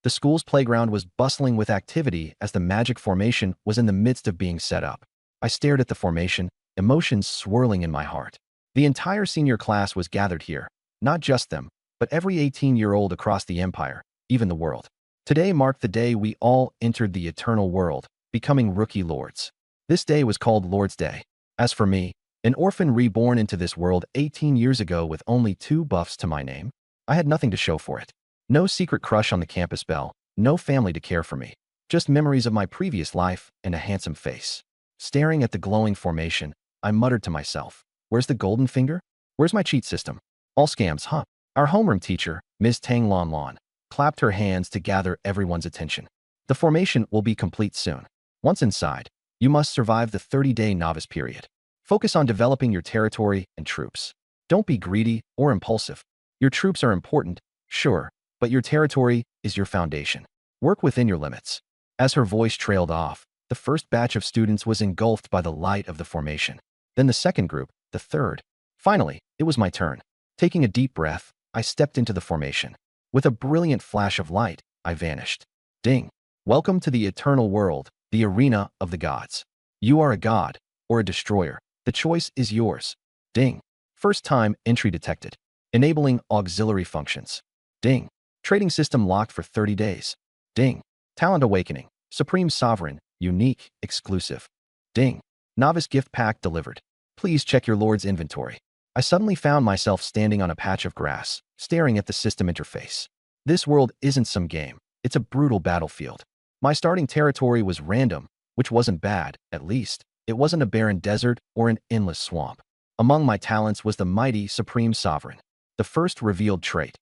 The school's playground was bustling with activity as the magic formation was in the midst of being set up. I stared at the formation, emotions swirling in my heart. The entire senior class was gathered here, not just them, but every 18-year-old across the empire, even the world. Today marked the day we all entered the eternal world, becoming rookie lords. This day was called Lord's Day. As for me, an orphan reborn into this world 18 years ago with only 2 buffs to my name, I had nothing to show for it. No secret crush on the campus belle, no family to care for me, just memories of my previous life and a handsome face. Staring at the glowing formation, I muttered to myself, where's the golden finger? Where's my cheat system? All scams, huh? Our homeroom teacher, Ms. Tang Lon Lon, clapped her hands to gather everyone's attention. The formation will be complete soon. Once inside, you must survive the 30-day novice period. Focus on developing your territory and troops. Don't be greedy or impulsive. Your troops are important, sure, but your territory is your foundation. Work within your limits. As her voice trailed off, the first batch of students was engulfed by the light of the formation. Then the second group, the third. Finally, it was my turn. Taking a deep breath, I stepped into the formation. With a brilliant flash of light, I vanished. Ding! Welcome to the eternal world, the arena of the gods. You are a god or a destroyer. The choice is yours. Ding! First time entry detected. Enabling auxiliary functions. Ding! Trading system locked for 30 days. Ding! Talent awakening. Supreme sovereign. Unique. Exclusive. Ding! Novice gift pack delivered. Please check your lord's inventory. I suddenly found myself standing on a patch of grass, staring at the system interface. This world isn't some game. It's a brutal battlefield. My starting territory was random, which wasn't bad, at least. It wasn't a barren desert or an endless swamp. Among my talents was the mighty Supreme Sovereign. The first revealed trait.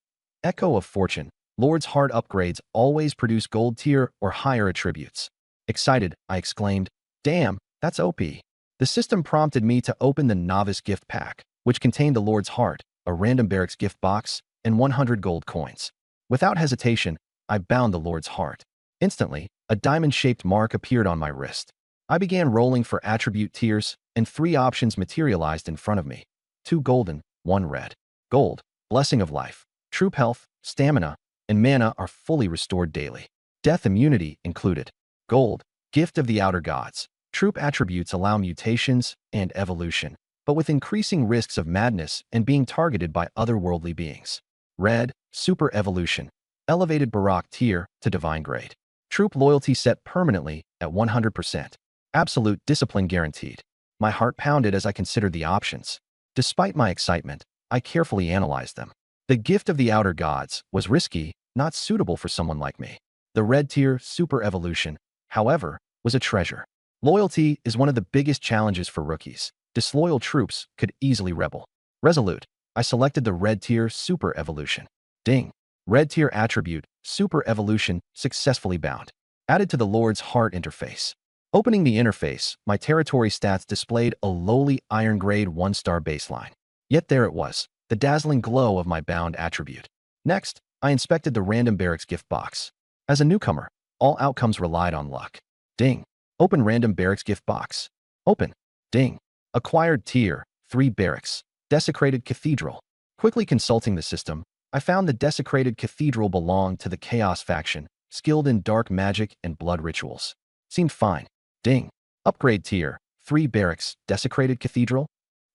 Echo of Fortune. Lord's Heart upgrades always produce gold tier or higher attributes. Excited, I exclaimed, damn, that's OP. The system prompted me to open the Novice Gift Pack, which contained the Lord's Heart, a random barracks gift box, and 100 gold coins. Without hesitation, I bound the Lord's Heart. Instantly, a diamond-shaped mark appeared on my wrist. I began rolling for attribute tiers, and 3 options materialized in front of me. 2 golden, 1 red. Gold, Blessing of Life. Troop health, stamina, and mana are fully restored daily. Death immunity included. Gold, Gift of the Outer Gods. Troop attributes allow mutations and evolution, but with increasing risks of madness and being targeted by otherworldly beings. Red, Super Evolution. Elevated Barak tier to Divine Grade. Troop loyalty set permanently at 100%. Absolute discipline guaranteed. My heart pounded as I considered the options. Despite my excitement, I carefully analyzed them. The Gift of the Outer Gods was risky, not suitable for someone like me. The red tier, Super Evolution, however, was a treasure. Loyalty is one of the biggest challenges for rookies. Disloyal troops could easily rebel. Resolute. I selected the red tier, Super Evolution. Ding! Red tier attribute, Super Evolution, successfully bound. Added to the Lord's Heart interface. Opening the interface, my territory stats displayed a lowly Iron Grade 1-star baseline. Yet there it was, the dazzling glow of my bound attribute. Next, I inspected the random barracks gift box. As a newcomer, all outcomes relied on luck. Ding! Open random barracks gift box. Open. Ding! Acquired tier, 3 barracks. Desecrated Cathedral. Quickly consulting the system, I found the Desecrated Cathedral belonged to the Chaos faction, skilled in dark magic and blood rituals. Seemed fine. Ding! Upgrade tier, 3 barracks. Desecrated Cathedral.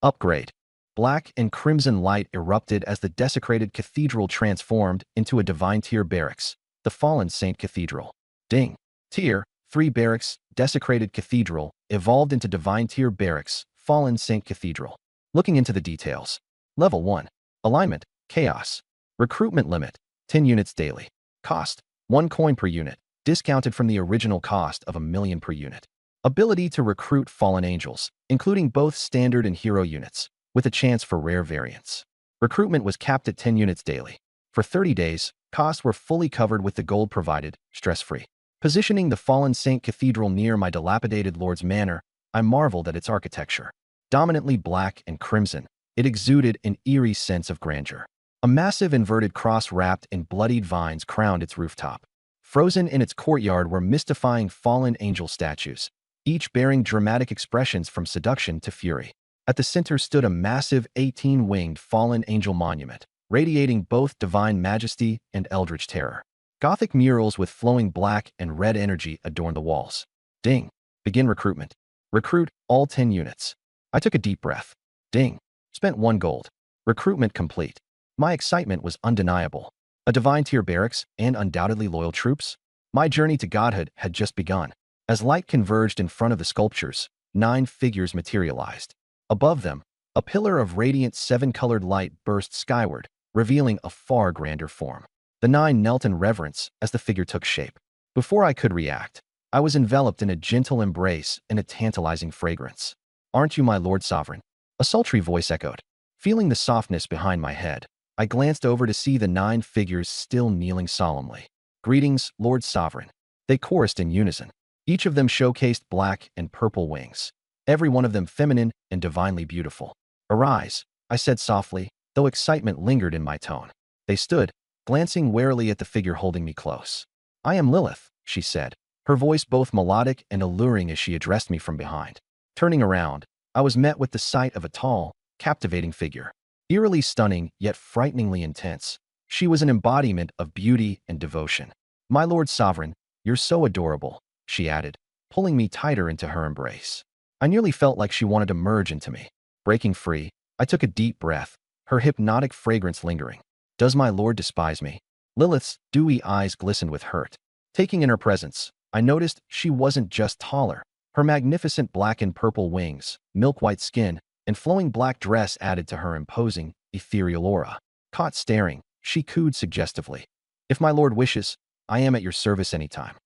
Upgrade. Black and crimson light erupted as the Desecrated Cathedral transformed into a Divine tier barracks, the Fallen Saint Cathedral. Ding! Tier, 3 barracks. Desecrated Cathedral evolved into Divine tier barracks, Fallen Saint Cathedral. Looking into the details. Level 1. Alignment, Chaos. Recruitment limit, 10 units daily. Cost, 1 coin per unit, discounted from the original cost of 1 million per unit. Ability to recruit fallen angels, including both standard and hero units, with a chance for rare variants. Recruitment was capped at 10 units daily. For 30 days, costs were fully covered with the gold provided, stress-free. Positioning the Fallen Saint Cathedral near my dilapidated Lord's Manor, I marveled at its architecture. Dominantly black and crimson, it exuded an eerie sense of grandeur. A massive inverted cross wrapped in bloodied vines crowned its rooftop. Frozen in its courtyard were mystifying fallen angel statues, each bearing dramatic expressions from seduction to fury. At the center stood a massive 18-winged fallen angel monument, radiating both divine majesty and eldritch terror. Gothic murals with flowing black and red energy adorned the walls. Ding. Begin recruitment. Recruit all 10 units. I took a deep breath. Ding. Spent 1 gold. Recruitment complete. My excitement was undeniable. A divine tier barracks and undoubtedly loyal troops? My journey to godhood had just begun. As light converged in front of the sculptures, 9 figures materialized. Above them, a pillar of radiant 7-colored light burst skyward, revealing a far grander form. The 9 knelt in reverence as the figure took shape. Before I could react, I was enveloped in a gentle embrace and a tantalizing fragrance. "Aren't you my Lord Sovereign?" A sultry voice echoed. Feeling the softness behind my head, I glanced over to see the 9 figures still kneeling solemnly. "Greetings, Lord Sovereign." They chorused in unison. Each of them showcased black and purple wings, every one of them feminine and divinely beautiful. "Arise," I said softly, though excitement lingered in my tone. They stood, glancing warily at the figure holding me close. "I am Lilith," she said, her voice both melodic and alluring as she addressed me from behind. Turning around, I was met with the sight of a tall, captivating figure. Eerily stunning, yet frighteningly intense, she was an embodiment of beauty and devotion. "My Lord Sovereign, you're so adorable," she added, pulling me tighter into her embrace. I nearly felt like she wanted to merge into me. Breaking free, I took a deep breath, her hypnotic fragrance lingering. "Does my lord despise me?" Lilith's dewy eyes glistened with hurt. Taking in her presence, I noticed she wasn't just taller. Her magnificent black and purple wings, milk-white skin, and flowing black dress added to her imposing, ethereal aura. Caught staring, she cooed suggestively. "If my lord wishes, I am at your service anytime."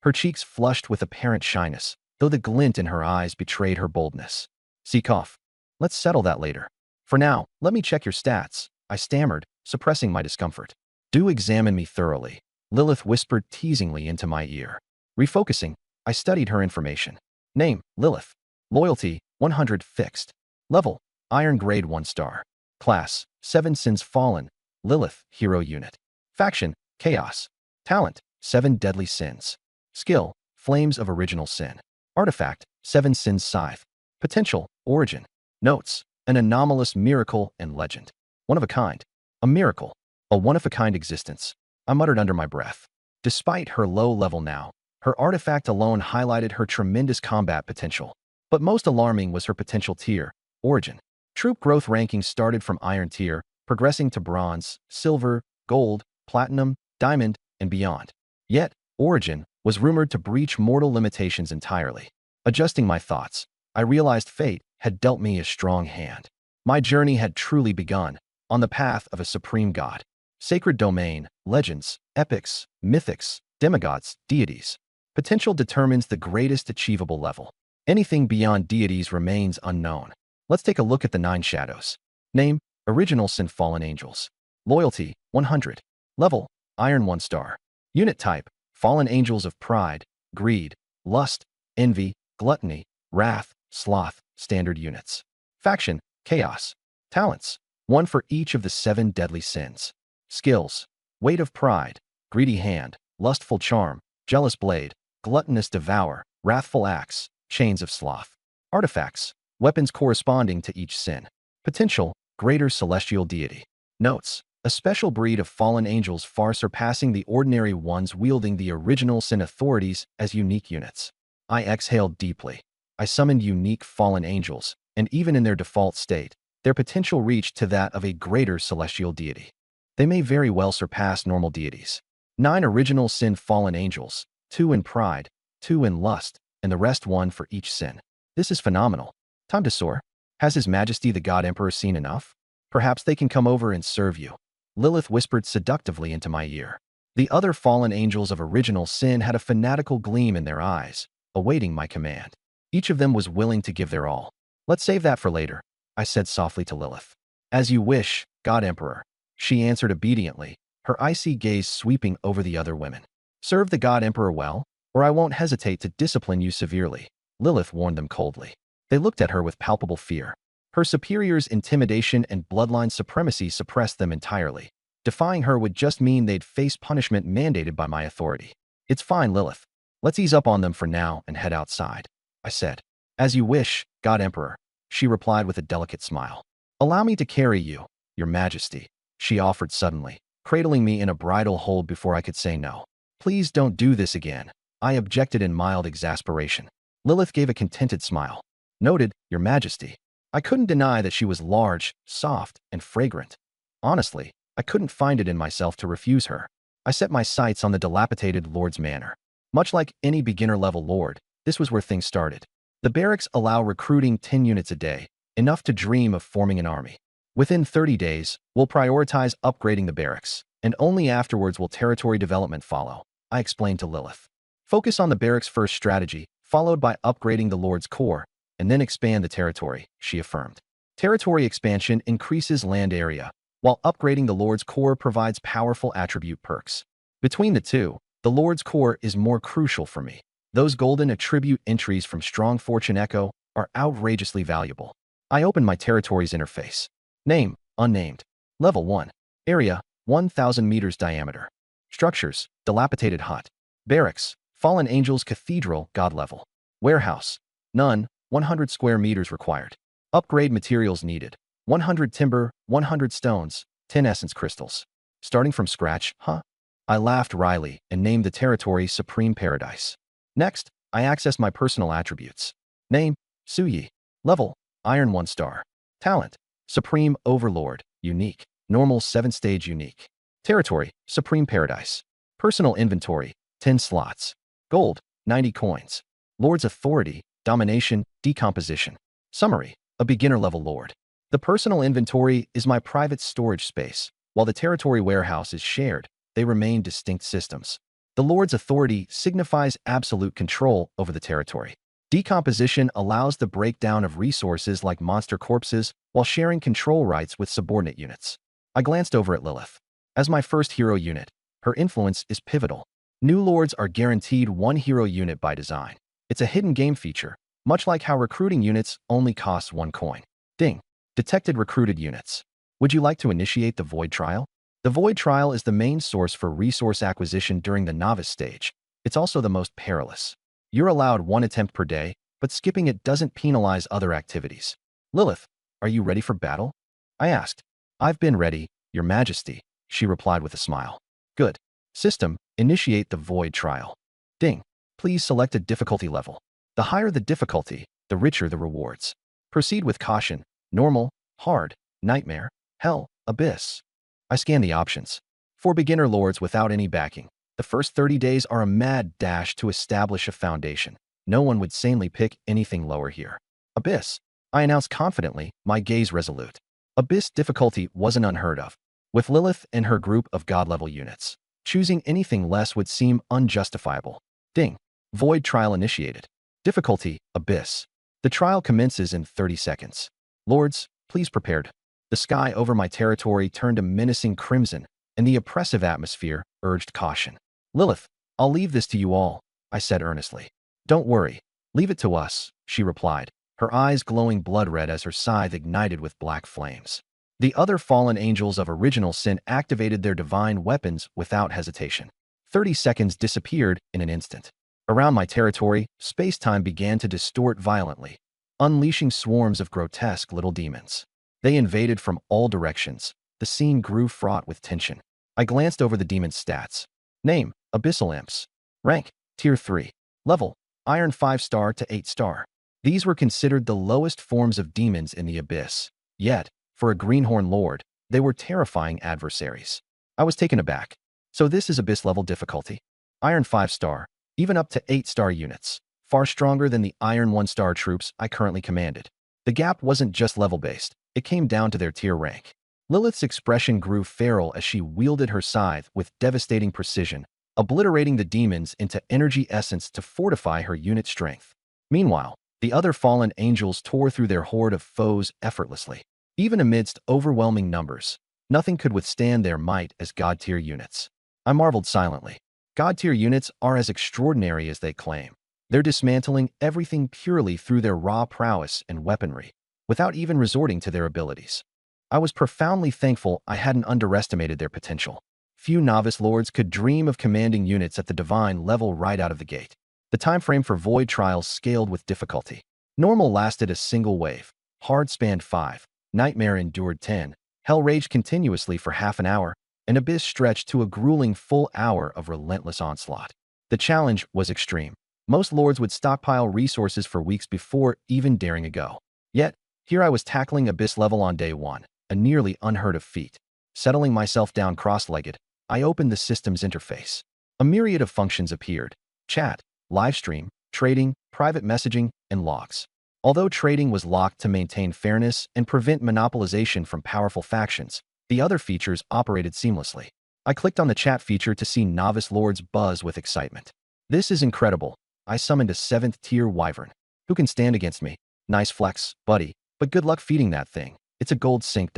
Her cheeks flushed with apparent shyness, though the glint in her eyes betrayed her boldness. "Seek off. Let's settle that later. For now, let me check your stats," I stammered, suppressing my discomfort. "Do examine me thoroughly," Lilith whispered teasingly into my ear. Refocusing, I studied her information. Name, Lilith. Loyalty, 100 fixed. Level, Iron Grade 1 star. Class, 7 Sins Fallen. Lilith, Hero Unit. Faction, Chaos. Talent, 7 Deadly Sins. Skill, Flames of Original Sin. Artifact, 7 Sins Scythe. Potential, Origin. Notes, an anomalous miracle and legend. One of a kind. A miracle. A one-of-a-kind existence. I muttered under my breath. Despite her low level now, her artifact alone highlighted her tremendous combat potential. But most alarming was her potential tier, Origin. Troop growth rankings started from Iron tier, progressing to Bronze, Silver, Gold, Platinum, Diamond, and beyond. Yet, Origin was rumored to breach mortal limitations entirely. Adjusting my thoughts, I realized fate had dealt me a strong hand. My journey had truly begun, on the path of a supreme god. Sacred domain, legends, epics, mythics, demigods, deities. Potential determines the greatest achievable level. Anything beyond deities remains unknown. Let's take a look at the 9 shadows. Name, Original Sin Fallen Angels. Loyalty, 100. Level, Iron 1 star. Unit type, Fallen Angels of Pride, Greed, Lust, Envy, Gluttony, Wrath, Sloth, Standard units. Faction, Chaos. Talents, 1 for each of the 7 deadly sins. Skills, Weight of Pride, Greedy Hand, Lustful Charm, Jealous Blade, Gluttonous Devour, Wrathful Axe, Chains of Sloth. Artifacts, weapons corresponding to each sin. Potential, Greater Celestial Deity. Notes, a special breed of fallen angels far surpassing the ordinary ones wielding the original sin authorities as unique units. I exhaled deeply. I summoned unique fallen angels, and even in their default state, their potential reached to that of a greater celestial deity. They may very well surpass normal deities. 9 original sin fallen angels, 2 in pride, 2 in lust, and the rest 1 for each sin. This is phenomenal. Time to soar. Has His Majesty the God Emperor seen enough? Perhaps they can come over and serve you. Lilith whispered seductively into my ear. The other fallen angels of original sin had a fanatical gleam in their eyes, awaiting my command. Each of them was willing to give their all. "Let's save that for later," I said softly to Lilith. "As you wish, God Emperor," she answered obediently, her icy gaze sweeping over the other women. "Serve the God Emperor well, or I won't hesitate to discipline you severely," Lilith warned them coldly. They looked at her with palpable fear. Her superior's intimidation and bloodline supremacy suppressed them entirely. Defying her would just mean they'd face punishment mandated by my authority. "It's fine, Lilith. Let's ease up on them for now and head outside," I said. "As you wish, God Emperor," she replied with a delicate smile. "Allow me to carry you, Your Majesty," she offered suddenly, cradling me in a bridal hold before I could say no. Please don't do this again. I objected in mild exasperation. Lilith gave a contented smile. Noted, Your Majesty. I couldn't deny that she was large, soft, and fragrant. Honestly, I couldn't find it in myself to refuse her. I set my sights on the dilapidated Lord's manor. Much like any beginner-level lord, this was where things started. The barracks allow recruiting 10 units a day, enough to dream of forming an army. Within 30 days, we'll prioritize upgrading the barracks, and only afterwards will territory development follow, I explained to Lilith. Focus on the barracks first strategy, followed by upgrading the Lord's core, and then expand the territory, she affirmed. Territory expansion increases land area, while upgrading the Lord's core provides powerful attribute perks. Between the two, the Lord's core is more crucial for me. Those golden attribute entries from Strong Fortune Echo are outrageously valuable. I opened my territory's interface. Name, unnamed. Level 1. Area, 1,000 meters diameter. Structures, dilapidated hut. Barracks, Fallen Angels Cathedral, God level. Warehouse, none, 100 square meters required. Upgrade materials needed. 100 timber, 100 stones, 10 essence crystals. Starting from scratch, huh? I laughed wryly and named the territory Supreme Paradise. Next, I accessed my personal attributes. Name, Suyi. Level, Iron 1 star. Talent, Supreme Overlord, unique. Normal 7-stage unique. Territory, Supreme Paradise. Personal inventory, 10 slots. Gold, 90 coins. Lord's authority, domination, decomposition. Summary, a beginner-level lord. The personal inventory is my private storage space. While the territory warehouse is shared, they remain distinct systems. The Lord's authority signifies absolute control over the territory. Decomposition allows the breakdown of resources like monster corpses while sharing control rights with subordinate units. I glanced over at Lilith. As my first hero unit, her influence is pivotal. New lords are guaranteed 1 hero unit by design. It's a hidden game feature, much like how recruiting units only cost 1 coin. Ding. Detected recruited units. Would you like to initiate the Void Trial? The Void Trial is the main source for resource acquisition during the novice stage. It's also the most perilous. You're allowed 1 attempt per day, but skipping it doesn't penalize other activities. Lilith, are you ready for battle? I asked. I've been ready, Your Majesty, she replied with a smile. Good. System, initiate the Void Trial. Ding. Please select a difficulty level. The higher the difficulty, the richer the rewards. Proceed with caution. Normal, hard, nightmare, hell, abyss. I scan the options. For beginner lords without any backing, the first 30 days are a mad dash to establish a foundation. No one would sanely pick anything lower here. Abyss. I announced confidently, my gaze resolute. Abyss difficulty wasn't unheard of. With Lilith and her group of god-level units, choosing anything less would seem unjustifiable. Ding. Void Trial initiated. Difficulty, Abyss. The trial commences in 30 seconds. Lords, please prepared. The sky over my territory turned a menacing crimson, and the oppressive atmosphere urged caution. Lilith, I'll leave this to you all, I said earnestly. Don't worry. Leave it to us, she replied, her eyes glowing blood red as her scythe ignited with black flames. The other fallen angels of original sin activated their divine weapons without hesitation. 30 seconds disappeared in an instant. Around my territory, space-time began to distort violently, unleashing swarms of grotesque little demons. They invaded from all directions. The scene grew fraught with tension. I glanced over the demon's stats. Name, Abyssal Imps. Rank, Tier 3. Level, Iron 5 star to 8 star. These were considered the lowest forms of demons in the Abyss. Yet, for a Greenhorn Lord, they were terrifying adversaries. I was taken aback. So this is Abyss level difficulty. Iron 5 star, even up to 8 star units. Far stronger than the Iron 1 star troops I currently commanded. The gap wasn't just level-based. It came down to their tier rank. Lilith's expression grew feral as she wielded her scythe with devastating precision, obliterating the demons into energy essence to fortify her unit strength. Meanwhile, the other fallen angels tore through their horde of foes effortlessly. Even amidst overwhelming numbers, nothing could withstand their might as god-tier units. I marveled silently. God-tier units are as extraordinary as they claim. They're dismantling everything purely through their raw prowess and weaponry, without even resorting to their abilities. I was profoundly thankful I hadn't underestimated their potential. Few novice lords could dream of commanding units at the divine level right out of the gate. The time frame for Void Trials scaled with difficulty. Normal lasted a single wave. Hard spanned 5. Nightmare endured 10. Hell raged continuously for half an hour. An abyss stretched to a grueling full hour of relentless onslaught. The challenge was extreme. Most lords would stockpile resources for weeks before even daring a go. Yet, here I was tackling abyss level on day one, a nearly unheard of feat. Settling myself down cross-legged, I opened the system's interface. A myriad of functions appeared: chat, live stream, trading, private messaging, and logs. Although trading was locked to maintain fairness and prevent monopolization from powerful factions, the other features operated seamlessly. I clicked on the chat feature to see novice lords buzz with excitement. This is incredible. I summoned a 7th tier wyvern. Who can stand against me? Nice flex, buddy, but good luck feeding that thing. It's a gold sink.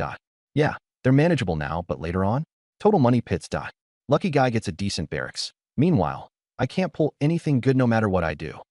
Yeah, they're manageable now, but later on? Total money pits. Lucky guy gets a decent barracks. Meanwhile, I can't pull anything good no matter what I do.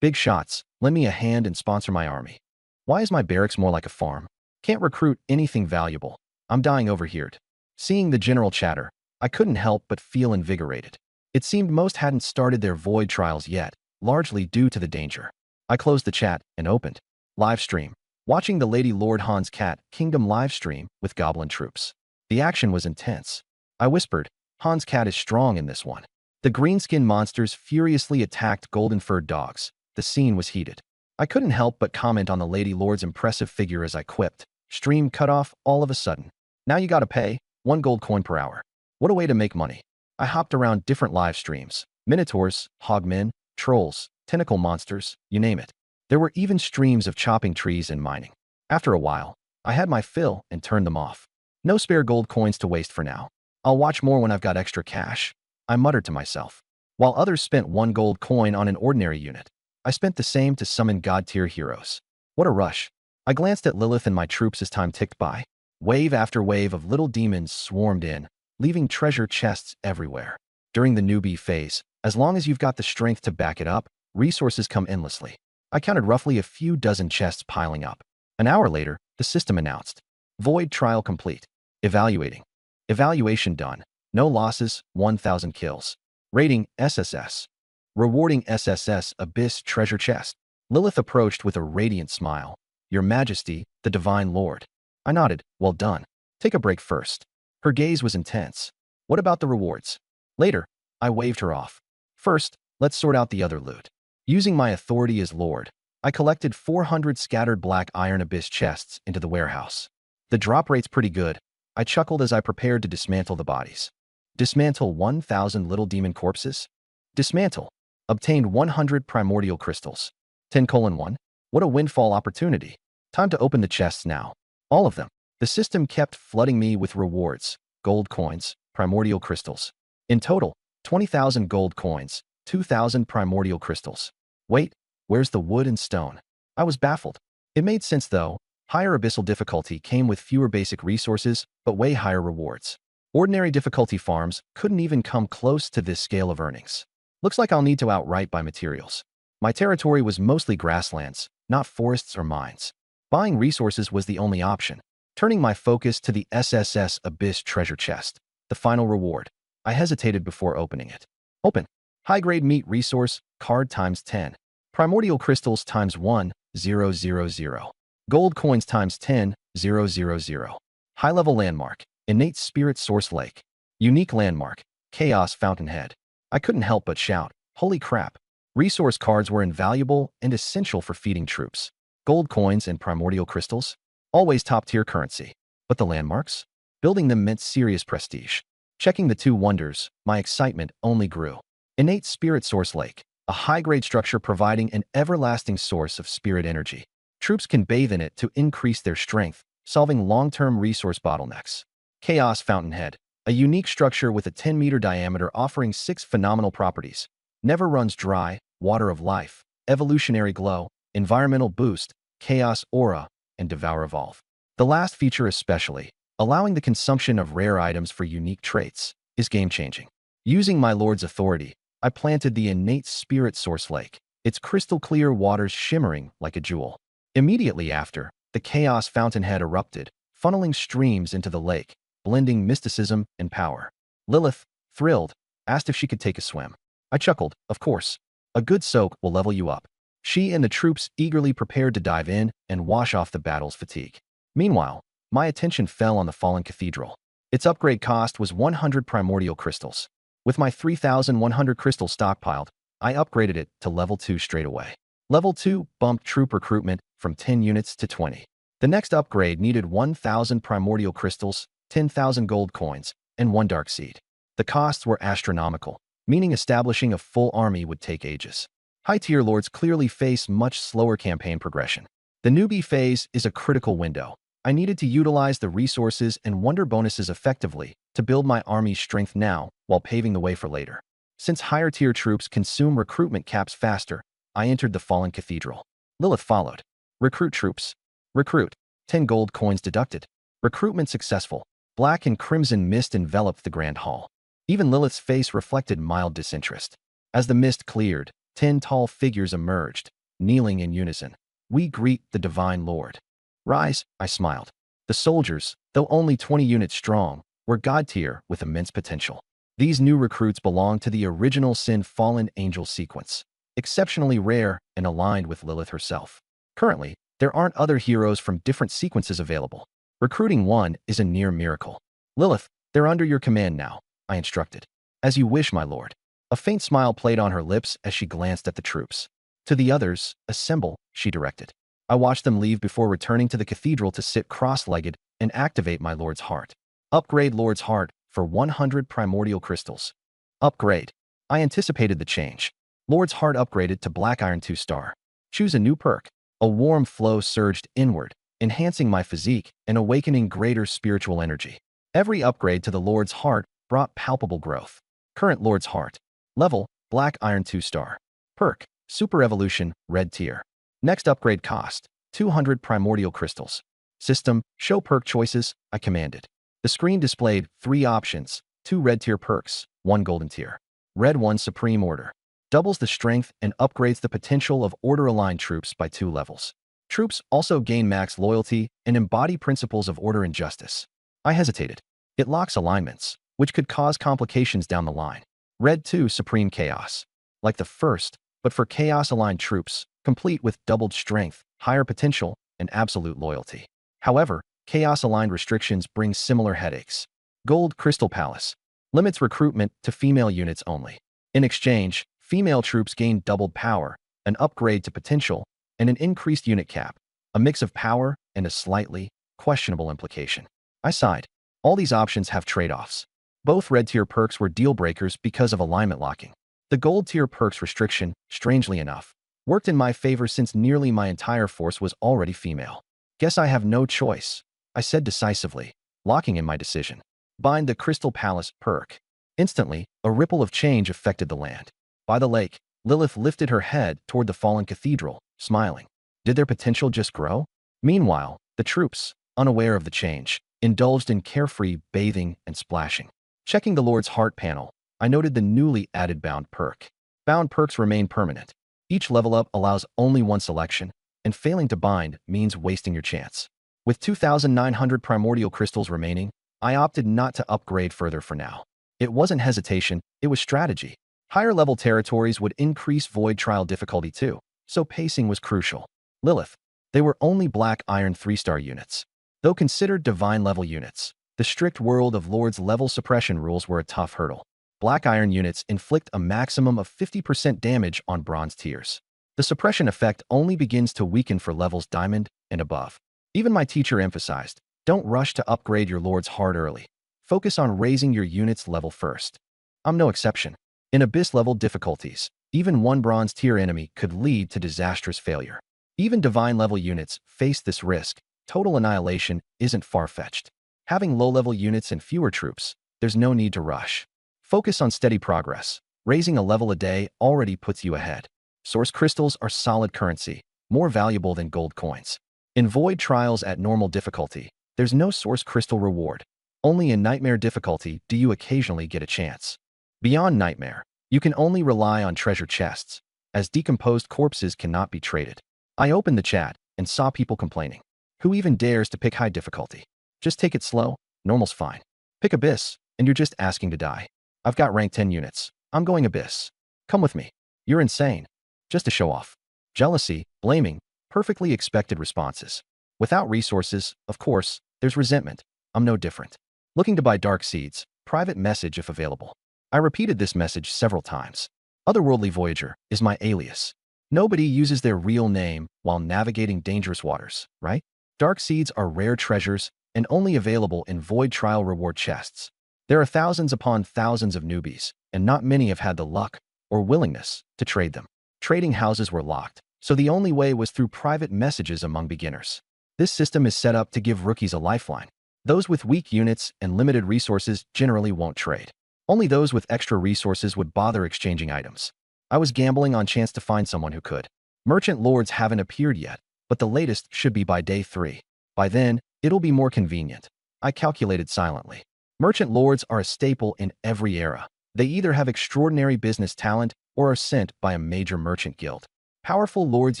Big shots, lend me a hand and sponsor my army. Why is my barracks more like a farm? Can't recruit anything valuable. I'm dying over here. Seeing the general chatter, I couldn't help but feel invigorated. It seemed most hadn't started their void trials yet, largely due to the danger. I closed the chat and opened live stream, watching the Lady Lord Han's Cat Kingdom live stream with goblin troops. The action was intense. I whispered, Han's Cat is strong in this one. The greenskin monsters furiously attacked golden-furred dogs. The scene was heated. I couldn't help but comment on the Lady Lord's impressive figure as I quipped. Stream cut off all of a sudden. Now you gotta pay 1 gold coin per hour. What a way to make money. I hopped around different live streams. Minotaurs, hogmen, trolls, tentacle monsters, you name it. There were even streams of chopping trees and mining. After a while, I had my fill and turned them off. No spare gold coins to waste for now. I'll watch more when I've got extra cash, I muttered to myself. While others spent 1 gold coin on an ordinary unit, I spent the same to summon god-tier heroes. What a rush. I glanced at Lilith and my troops as time ticked by. Wave after wave of little demons swarmed in, leaving treasure chests everywhere. During the newbie phase, as long as you've got the strength to back it up, resources come endlessly. I counted roughly a few dozen chests piling up. An hour later, the system announced, Void trial complete. Evaluating. Evaluation done. No losses, 1,000 kills. Rating SSS. Rewarding SSS Abyss Treasure Chest. Lilith approached with a radiant smile. Your Majesty, the Divine Lord. I nodded. Well done. Take a break first. Her gaze was intense. What about the rewards? Later, I waved her off. First, let's sort out the other loot. Using my authority as Lord, I collected 400 scattered black iron abyss chests into the warehouse. The drop rate's pretty good. I chuckled as I prepared to dismantle the bodies. Dismantle 1,000 little demon corpses? Dismantle. Obtained 100 primordial crystals. 10:1. What a windfall opportunity. Time to open the chests now. All of them. The system kept flooding me with rewards, gold coins, primordial crystals. In total, 20,000 gold coins, 2,000 primordial crystals. Wait, where's the wood and stone? I was baffled. It made sense though. Higher abyssal difficulty came with fewer basic resources, but way higher rewards. Ordinary difficulty farms couldn't even come close to this scale of earnings. Looks like I'll need to outright buy materials. My territory was mostly grasslands, not forests or mines. Buying resources was the only option. Turning my focus to the SSS Abyss treasure chest, the final reward. I hesitated before opening it. Open. High-grade meat resource, card times 10. Primordial crystals times 1, 000. Gold coins times 10, 000. High-level landmark, innate spirit source lake. Unique landmark, chaos fountainhead. I couldn't help but shout, holy crap. Resource cards were invaluable and essential for feeding troops. Gold coins and primordial crystals? Always top-tier currency. But the landmarks? Building them meant serious prestige. Checking the 2 wonders, my excitement only grew. Innate spirit source lake, a high-grade structure providing an everlasting source of spirit energy. Troops can bathe in it to increase their strength, solving long-term resource bottlenecks. Chaos fountainhead, a unique structure with a 10-meter diameter offering 6 phenomenal properties. Never runs dry, water of life, evolutionary glow, environmental boost, chaos aura, and devour evolve. The last feature especially, allowing the consumption of rare items for unique traits, is game-changing. Using my lord's authority, I planted the innate spirit source lake, its crystal-clear waters shimmering like a jewel. Immediately after, the chaos fountainhead erupted, funneling streams into the lake, blending mysticism and power. Lilith, thrilled, asked if she could take a swim. I chuckled, of course. A good soak will level you up. She and the troops eagerly prepared to dive in and wash off the battle's fatigue. Meanwhile, my attention fell on the fallen cathedral. Its upgrade cost was 100 primordial crystals. With my 3,100 crystals stockpiled, I upgraded it to level 2 straight away. Level 2 bumped troop recruitment from 10 units to 20. The next upgrade needed 1,000 primordial crystals, 10,000 gold coins, and 1 dark seed. The costs were astronomical, meaning establishing a full army would take ages. High-tier lords clearly face much slower campaign progression. The newbie phase is a critical window. I needed to utilize the resources and wonder bonuses effectively to build my army's strength now while paving the way for later. Since higher-tier troops consume recruitment caps faster, I entered the fallen cathedral. Lilith followed. Recruit troops. Recruit. 10 gold coins deducted. Recruitment successful. Black and crimson mist enveloped the grand hall. Even Lilith's face reflected mild disinterest. As the mist cleared, 10 tall figures emerged, kneeling in unison. We greet the Divine Lord. Rise, I smiled. The soldiers, though only 20 units strong, were god tier with immense potential. These new recruits belong to the original Sin Fallen Angel sequence, exceptionally rare and aligned with Lilith herself. Currently, there aren't other heroes from different sequences available. Recruiting one is a near miracle. Lilith, they're under your command now, I instructed. As you wish, my lord. A faint smile played on her lips as she glanced at the troops. To the others, assemble, she directed. I watched them leave before returning to the cathedral to sit cross-legged and activate my lord's heart. Upgrade Lord's Heart for 100 primordial crystals. Upgrade. I anticipated the change. Lord's Heart upgraded to Black Iron 2-star. Choose a new perk. A warm flow surged inward, enhancing my physique and awakening greater spiritual energy. Every upgrade to the Lord's Heart brought palpable growth. Current Lord's Heart. Level, Black Iron 2-star. Perk, Super Evolution, Red Tier. Next upgrade cost, 200 primordial crystals. System, show perk choices, I commanded. The screen displayed 3 options, 2 red tier perks, 1 golden tier. Red 1 Supreme Order. Doubles the strength and upgrades the potential of order-aligned troops by 2 levels. Troops also gain max loyalty and embody principles of order and justice. I hesitated. It locks alignments, which could cause complications down the line. Red 2 Supreme Chaos. Like the first, but for chaos-aligned troops, complete with doubled strength, higher potential, and absolute loyalty. However, chaos-aligned restrictions bring similar headaches. Gold Crystal Palace. Limits recruitment to female units only. In exchange, female troops gain doubled power, an upgrade to potential, and an increased unit cap, a mix of power and a slightly questionable implication. I sighed. All these options have trade-offs. Both red-tier perks were deal-breakers because of alignment locking. The gold-tier perks restriction, strangely enough, worked in my favor since nearly my entire force was already female. Guess I have no choice, I said decisively, locking in my decision. Bind the Crystal Palace perk. Instantly, a ripple of change affected the land. By the lake, Lilith lifted her head toward the fallen cathedral, smiling. Did their potential just grow? Meanwhile, the troops, unaware of the change, indulged in carefree bathing and splashing. Checking the Lord's Heart panel, I noted the newly added Bound perk. Bound perks remain permanent. Each level up allows only one selection, and failing to bind means wasting your chance. With 2,900 primordial crystals remaining, I opted not to upgrade further for now. It wasn't hesitation, it was strategy. Higher level territories would increase void trial difficulty too, so pacing was crucial. Lilith. They were only Black Iron 3-star units. Though considered divine level units, the strict World of Lords level suppression rules were a tough hurdle. Black Iron units inflict a maximum of 50% damage on bronze tiers. The suppression effect only begins to weaken for levels Diamond and above. Even my teacher emphasized, don't rush to upgrade your Lord's Heart early. Focus on raising your unit's level first. I'm no exception. In Abyss-level difficulties, even one bronze tier enemy could lead to disastrous failure. Even divine-level units face this risk. Total annihilation isn't far-fetched. Having low-level units and fewer troops, there's no need to rush. Focus on steady progress. Raising a level a day already puts you ahead. Source crystals are solid currency, more valuable than gold coins. In void trials at normal difficulty, there's no source crystal reward. Only in nightmare difficulty do you occasionally get a chance. Beyond nightmare, you can only rely on treasure chests, as decomposed corpses cannot be traded. I opened the chat and saw people complaining. Who even dares to pick high difficulty? Just take it slow, normal's fine. Pick Abyss, and you're just asking to die. I've got rank 10 units. I'm going Abyss. Come with me. You're insane. Just to show off. Jealousy, blaming, perfectly expected responses. Without resources, of course, there's resentment. I'm no different. Looking to buy dark seeds. Private message if available. I repeated this message several times. Otherworldly Voyager is my alias. Nobody uses their real name while navigating dangerous waters, right? Dark seeds are rare treasures and only available in void trial reward chests. There are thousands upon thousands of newbies, and not many have had the luck or willingness to trade them. Trading houses were locked, so the only way was through private messages among beginners. This system is set up to give rookies a lifeline. Those with weak units and limited resources generally won't trade. Only those with extra resources would bother exchanging items. I was gambling on chance to find someone who could. Merchant lords haven't appeared yet, but the latest should be by day 3. By then, it'll be more convenient. I calculated silently. Merchant lords are a staple in every era. They either have extraordinary business talent or are sent by a major merchant guild. Powerful lords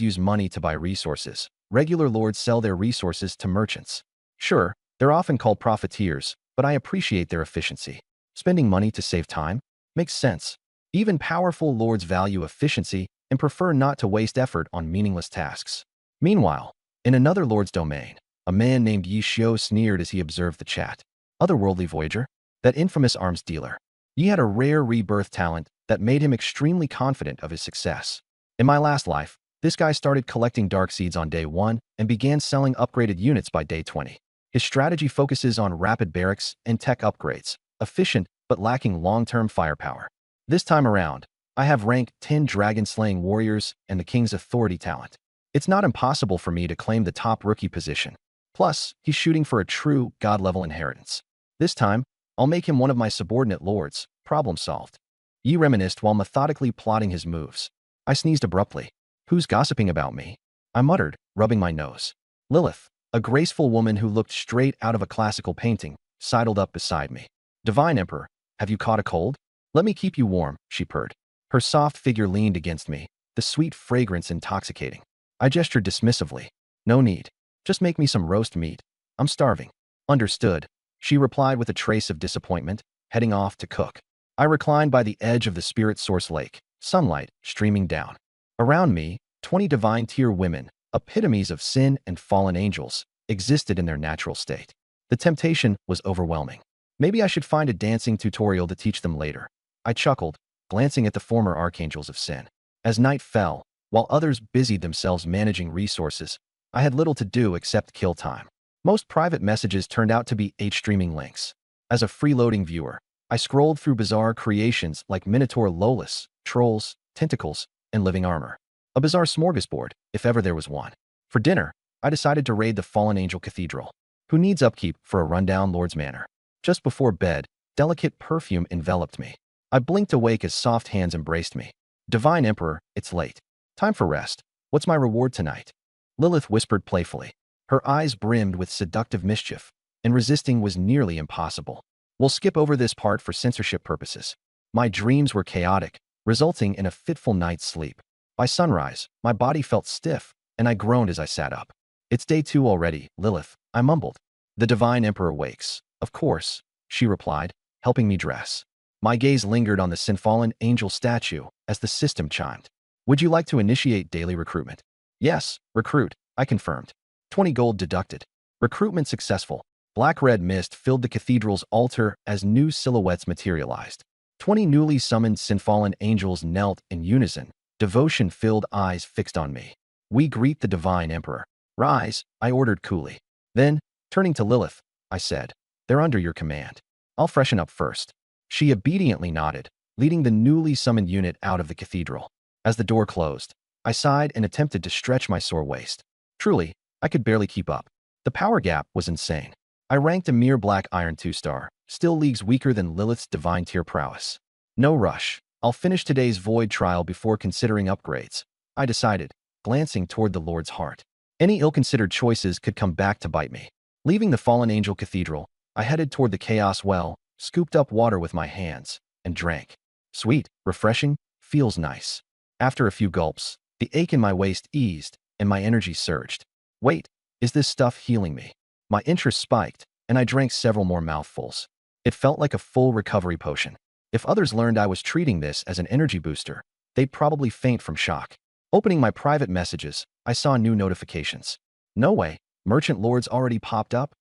use money to buy resources. Regular lords sell their resources to merchants. Sure, they're often called profiteers, but I appreciate their efficiency. Spending money to save time makes sense. Even powerful lords value efficiency and prefer not to waste effort on meaningless tasks. Meanwhile, in another lord's domain, a man named Yi Xiao sneered as he observed the chat. Otherworldly Voyager, that infamous arms dealer. Yi had a rare rebirth talent that made him extremely confident of his success. In my last life, this guy started collecting dark seeds on day 1 and began selling upgraded units by day 20. His strategy focuses on rapid barracks and tech upgrades, efficient but lacking long-term firepower. This time around, I have rank 10 dragon-slaying warriors and the king's authority talent. It's not impossible for me to claim the top rookie position. Plus, he's shooting for a true god-level inheritance. This time, I'll make him one of my subordinate lords. Problem solved. Yi reminisced while methodically plotting his moves. I sneezed abruptly. Who's gossiping about me? I muttered, rubbing my nose. Lilith, a graceful woman who looked straight out of a classical painting, sidled up beside me. Divine Emperor, have you caught a cold? Let me keep you warm, she purred. Her soft figure leaned against me, the sweet fragrance intoxicating. I gestured dismissively. No need. Just make me some roast meat. I'm starving. Understood, she replied with a trace of disappointment, heading off to cook. I reclined by the edge of the spirit source lake, sunlight streaming down. Around me, 20 divine tier women, epitomes of sin and fallen angels, existed in their natural state. The temptation was overwhelming. Maybe I should find a dancing tutorial to teach them later. I chuckled, glancing at the former archangels of sin. As night fell, while others busied themselves managing resources, I had little to do except kill time. Most private messages turned out to be H-streaming links. As a freeloading viewer, I scrolled through bizarre creations like Minotaur Lolas, trolls, tentacles, and living armor. A bizarre smorgasbord, if ever there was one. For dinner, I decided to raid the Fallen Angel Cathedral. Who needs upkeep for a rundown lord's manor? Just before bed, delicate perfume enveloped me. I blinked awake as soft hands embraced me. Divine Emperor, it's late. Time for rest. What's my reward tonight? Lilith whispered playfully. Her eyes brimmed with seductive mischief, and resisting was nearly impossible. We'll skip over this part for censorship purposes. My dreams were chaotic, resulting in a fitful night's sleep. By sunrise, my body felt stiff, and I groaned as I sat up. It's day 2 already, Lilith, I mumbled. The Divine Emperor wakes. Of course, she replied, helping me dress. My gaze lingered on the Sinfallen Angel statue as the system chimed. Would you like to initiate daily recruitment? Yes, recruit, I confirmed. 20 gold deducted. Recruitment successful. Black-red mist filled the cathedral's altar as new silhouettes materialized. 20 newly summoned Sinfallen angels knelt in unison, devotion-filled eyes fixed on me. We greet the Divine Emperor. Rise, I ordered coolly. Then, turning to Lilith, I said, they're under your command. I'll freshen up first. She obediently nodded, leading the newly summoned unit out of the cathedral. As the door closed, I sighed and attempted to stretch my sore waist. Truly, I could barely keep up. The power gap was insane. I ranked a mere black iron 2-star, still leagues weaker than Lilith's divine tier prowess. No rush. I'll finish today's void trial before considering upgrades, I decided, glancing toward the Lord's heart. Any ill-considered choices could come back to bite me. Leaving the Fallen Angel Cathedral, I headed toward the Chaos Well, scooped up water with my hands, and drank. Sweet, refreshing, feels nice. After a few gulps, the ache in my waist eased, and my energy surged. Wait, is this stuff healing me? My interest spiked, and I drank several more mouthfuls. It felt like a full recovery potion. If others learned I was treating this as an energy booster, they'd probably faint from shock. Opening my private messages, I saw new notifications. No way, Merchant Lords already popped up?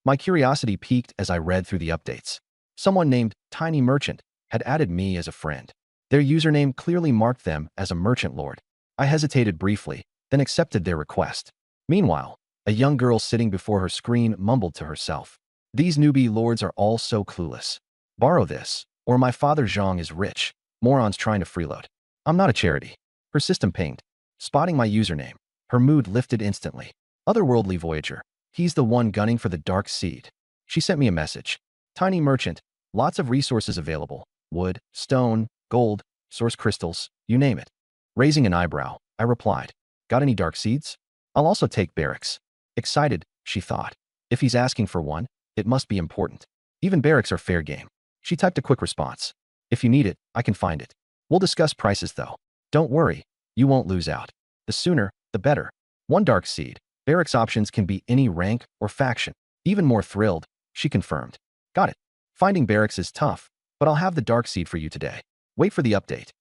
My curiosity piqued as I read through the updates. Someone named Tiny Merchant had added me as a friend. Their username clearly marked them as a merchant lord. I hesitated briefly, then accepted their request. Meanwhile, a young girl sitting before her screen mumbled to herself. These newbie lords are all so clueless. Borrow this, or my father Zhang is rich. Morons trying to freeload. I'm not a charity. Her system pinged. Spotting my username, her mood lifted instantly. Otherworldly Voyager. He's the one gunning for the dark seed. She sent me a message. Tiny Merchant. Lots of resources available. Wood, stone, gold, source crystals, you name it. Raising an eyebrow, I replied. Got any dark seeds? I'll also take barracks. Excited, she thought. If he's asking for one, it must be important. Even barracks are fair game. She typed a quick response. If you need it, I can find it. We'll discuss prices though. Don't worry, you won't lose out. The sooner, the better. One dark seed. Barracks options can be any rank or faction. Even more thrilled, she confirmed. Got it. Finding barracks is tough, but I'll have the dark seed for you today. Wait for the update.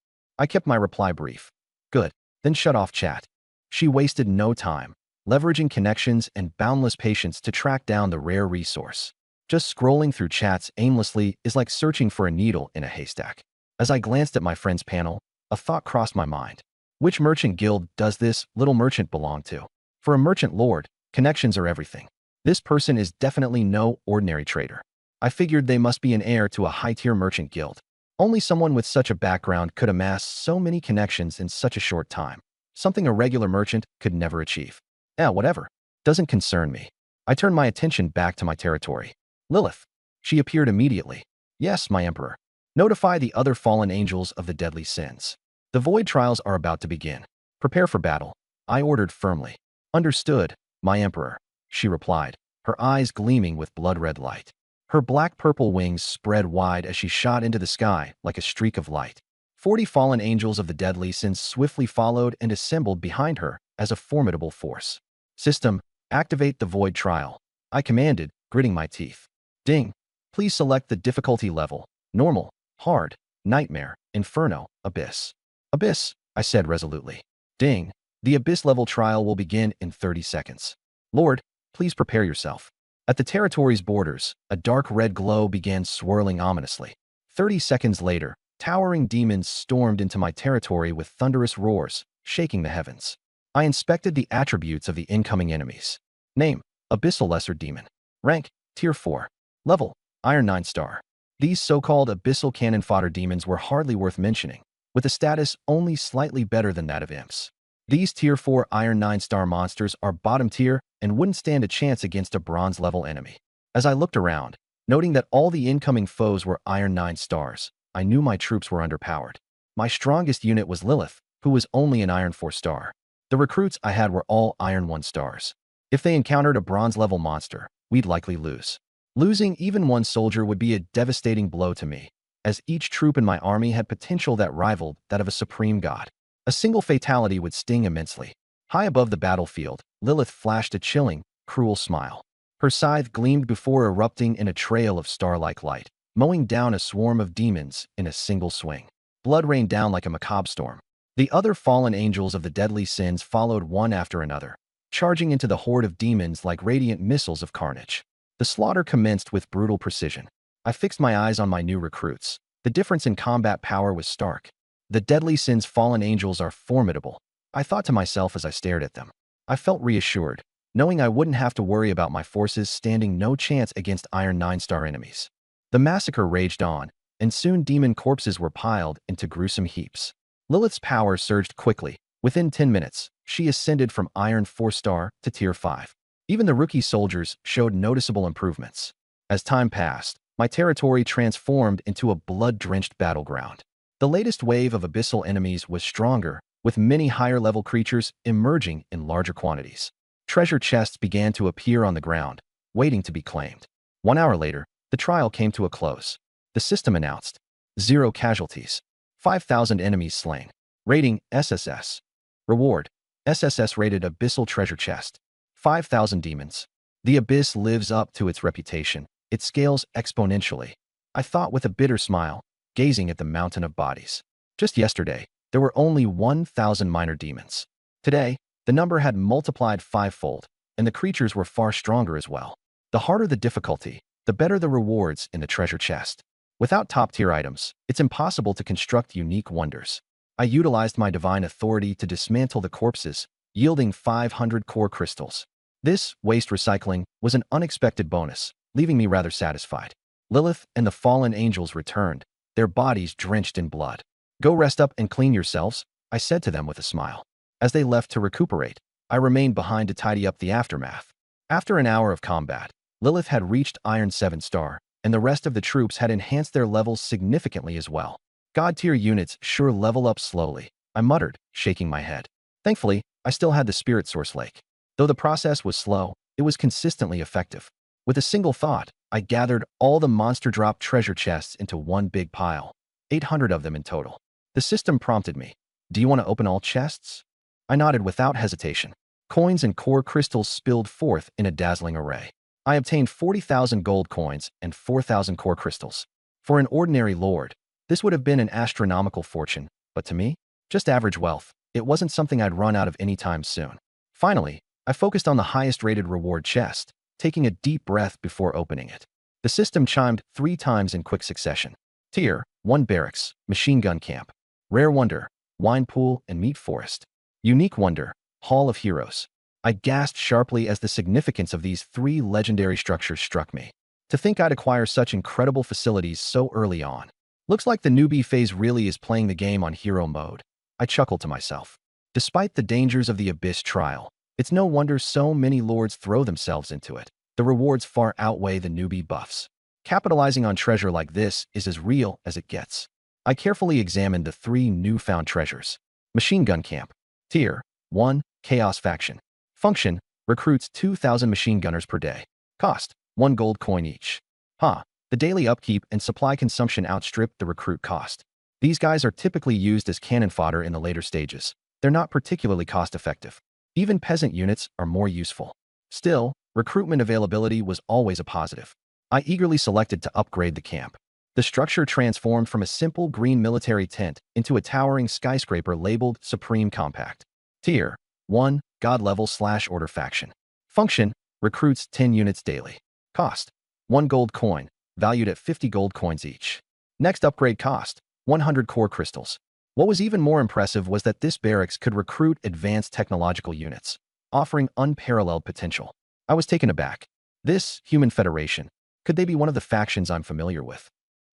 I kept my reply brief. Good, then shut off chat. She wasted no time, leveraging connections and boundless patience to track down the rare resource. Just scrolling through chats aimlessly is like searching for a needle in a haystack. As I glanced at my friend's panel, a thought crossed my mind. Which merchant guild does this little merchant belong to? For a merchant lord, connections are everything. This person is definitely no ordinary trader. I figured they must be an heir to a high-tier merchant guild. Only someone with such a background could amass so many connections in such a short time. Something a regular merchant could never achieve. Whatever. Doesn't concern me. I turned my attention back to my territory. Lilith. She appeared immediately. Yes, my emperor. Notify the other fallen angels of the deadly sins. The void trials are about to begin. Prepare for battle. I ordered firmly. Understood, my emperor, she replied, her eyes gleaming with blood-red light. Her black-purple wings spread wide as she shot into the sky like a streak of light. 40 fallen angels of the deadly sins swiftly followed and assembled behind her as a formidable force. System, activate the void trial. I commanded, gritting my teeth. Ding. Please select the difficulty level. Normal, hard, nightmare, inferno, abyss. Abyss, I said resolutely. Ding. The abyss level trial will begin in 30 seconds. Lord, please prepare yourself. At the territory's borders, a dark red glow began swirling ominously. 30 seconds later, towering demons stormed into my territory with thunderous roars, shaking the heavens. I inspected the attributes of the incoming enemies. Name, Abyssal Lesser Demon. Rank, Tier 4. Level, Iron 9 star. These so-called Abyssal Cannon Fodder demons were hardly worth mentioning, with a status only slightly better than that of imps. These Tier 4 Iron 9 star monsters are bottom tier and wouldn't stand a chance against a bronze level enemy. As I looked around, noting that all the incoming foes were Iron 9 stars, I knew my troops were underpowered. My strongest unit was Lilith, who was only an Iron 4 star. The recruits I had were all Iron 1 stars. If they encountered a bronze level monster, we'd likely lose. Losing even one soldier would be a devastating blow to me, as each troop in my army had potential that rivaled that of a supreme god. A single fatality would sting immensely. High above the battlefield, Lilith flashed a chilling, cruel smile. Her scythe gleamed before erupting in a trail of star-like light, mowing down a swarm of demons in a single swing. Blood rained down like a macabre storm. The other fallen angels of the deadly sins followed one after another, charging into the horde of demons like radiant missiles of carnage. The slaughter commenced with brutal precision. I fixed my eyes on my new recruits. The difference in combat power was stark. The deadly sins fallen angels are formidable, I thought to myself as I stared at them. I felt reassured, knowing I wouldn't have to worry about my forces standing no chance against Iron 9 star enemies. The massacre raged on, and soon demon corpses were piled into gruesome heaps. Lilith's power surged quickly. Within 10 minutes, she ascended from Iron 4 star to Tier 5. Even the rookie soldiers showed noticeable improvements. As time passed, my territory transformed into a blood-drenched battleground. The latest wave of abyssal enemies was stronger, with many higher-level creatures emerging in larger quantities. Treasure chests began to appear on the ground, waiting to be claimed. 1 hour later, the trial came to a close. The system announced, 0 casualties, 5,000 enemies slain. Rating, SSS. Reward, SSS rated Abyssal Treasure Chest. 5,000 demons. The Abyss lives up to its reputation. It scales exponentially. I thought with a bitter smile, gazing at the mountain of bodies. Just yesterday, there were only 1,000 minor demons. Today, the number had multiplied 5-fold, and the creatures were far stronger as well. The harder the difficulty, the better the rewards in the treasure chest. Without top-tier items, it's impossible to construct unique wonders. I utilized my divine authority to dismantle the corpses, yielding 500 core crystals. This waste recycling was an unexpected bonus, leaving me rather satisfied. Lilith and the fallen angels returned, their bodies drenched in blood. "Go rest up and clean yourselves," I said to them with a smile. As they left to recuperate, I remained behind to tidy up the aftermath. After an hour of combat, Lilith had reached Iron 7 star, and the rest of the troops had enhanced their levels significantly as well. God-tier units sure level up slowly, I muttered, shaking my head. Thankfully, I still had the Spirit Source Lake. Though the process was slow, it was consistently effective. With a single thought, I gathered all the monster drop treasure chests into one big pile. 800 of them in total. The system prompted me. "Do you want to open all chests?" I nodded without hesitation. Coins and core crystals spilled forth in a dazzling array. I obtained 40,000 gold coins and 4,000 core crystals. For an ordinary lord, this would have been an astronomical fortune, but to me, just average wealth. It wasn't something I'd run out of anytime soon. Finally, I focused on the highest-rated reward chest, taking a deep breath before opening it. The system chimed 3 times in quick succession. Tier 1 Barracks, Machine Gun Camp. Rare Wonder, Wine Pool and Meat Forest. Unique Wonder, Hall of Heroes. I gasped sharply as the significance of these 3 legendary structures struck me. To think I'd acquire such incredible facilities so early on. Looks like the newbie phase really is playing the game on hero mode. I chuckled to myself. Despite the dangers of the Abyss trial, it's no wonder so many lords throw themselves into it. The rewards far outweigh the newbie buffs. Capitalizing on treasure like this is as real as it gets. I carefully examined the 3 newfound treasures. Machine Gun Camp. Tier 1 Chaos Faction. Function, recruits 2,000 machine gunners per day. Cost, 1 gold coin each. The daily upkeep and supply consumption outstrip the recruit cost. These guys are typically used as cannon fodder in the later stages. They're not particularly cost-effective. Even peasant units are more useful. Still, recruitment availability was always a positive. I eagerly selected to upgrade the camp. The structure transformed from a simple green military tent into a towering skyscraper labeled Supreme Compact. Tier 1 God Level / Order Faction. Function, recruits 10 units daily. Cost, 1 gold coin, valued at 50 gold coins each. Next upgrade cost, 100 core crystals. What was even more impressive was that this barracks could recruit advanced technological units, offering unparalleled potential. I was taken aback. This Human Federation, could they be one of the factions I'm familiar with?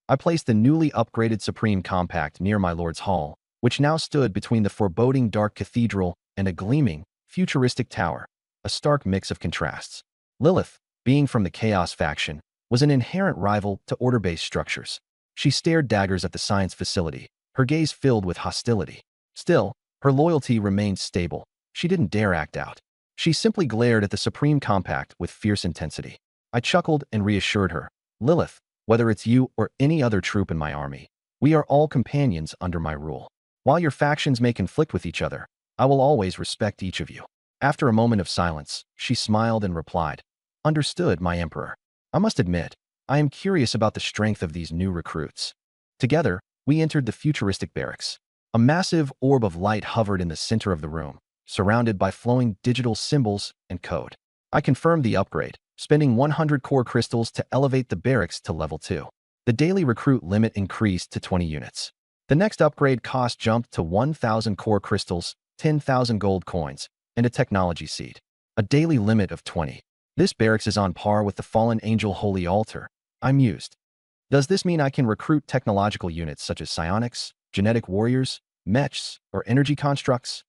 I placed the newly upgraded Supreme Compact near my Lord's Hall, which now stood between the foreboding dark cathedral and a gleaming, futuristic tower, a stark mix of contrasts. Lilith, being from the Chaos faction, was an inherent rival to order-based structures. She stared daggers at the science facility, her gaze filled with hostility. Still, her loyalty remained stable. She didn't dare act out. She simply glared at the Supreme Compact with fierce intensity. I chuckled and reassured her. "Lilith, whether it's you or any other troop in my army, we are all companions under my rule. While your factions may conflict with each other, I will always respect each of you." After a moment of silence, she smiled and replied, "Understood, my emperor. I must admit, I am curious about the strength of these new recruits." Together, we entered the futuristic barracks. A massive orb of light hovered in the center of the room, surrounded by flowing digital symbols and code. I confirmed the upgrade, spending 100 core crystals to elevate the barracks to level 2. The daily recruit limit increased to 20 units. The next upgrade cost jumped to 1,000 core crystals, 10,000 gold coins, and a technology seed. A daily limit of 20. This barracks is on par with the Fallen Angel Holy Altar. I mused. Does this mean I can recruit technological units such as psionics, genetic warriors, mechs, or energy constructs?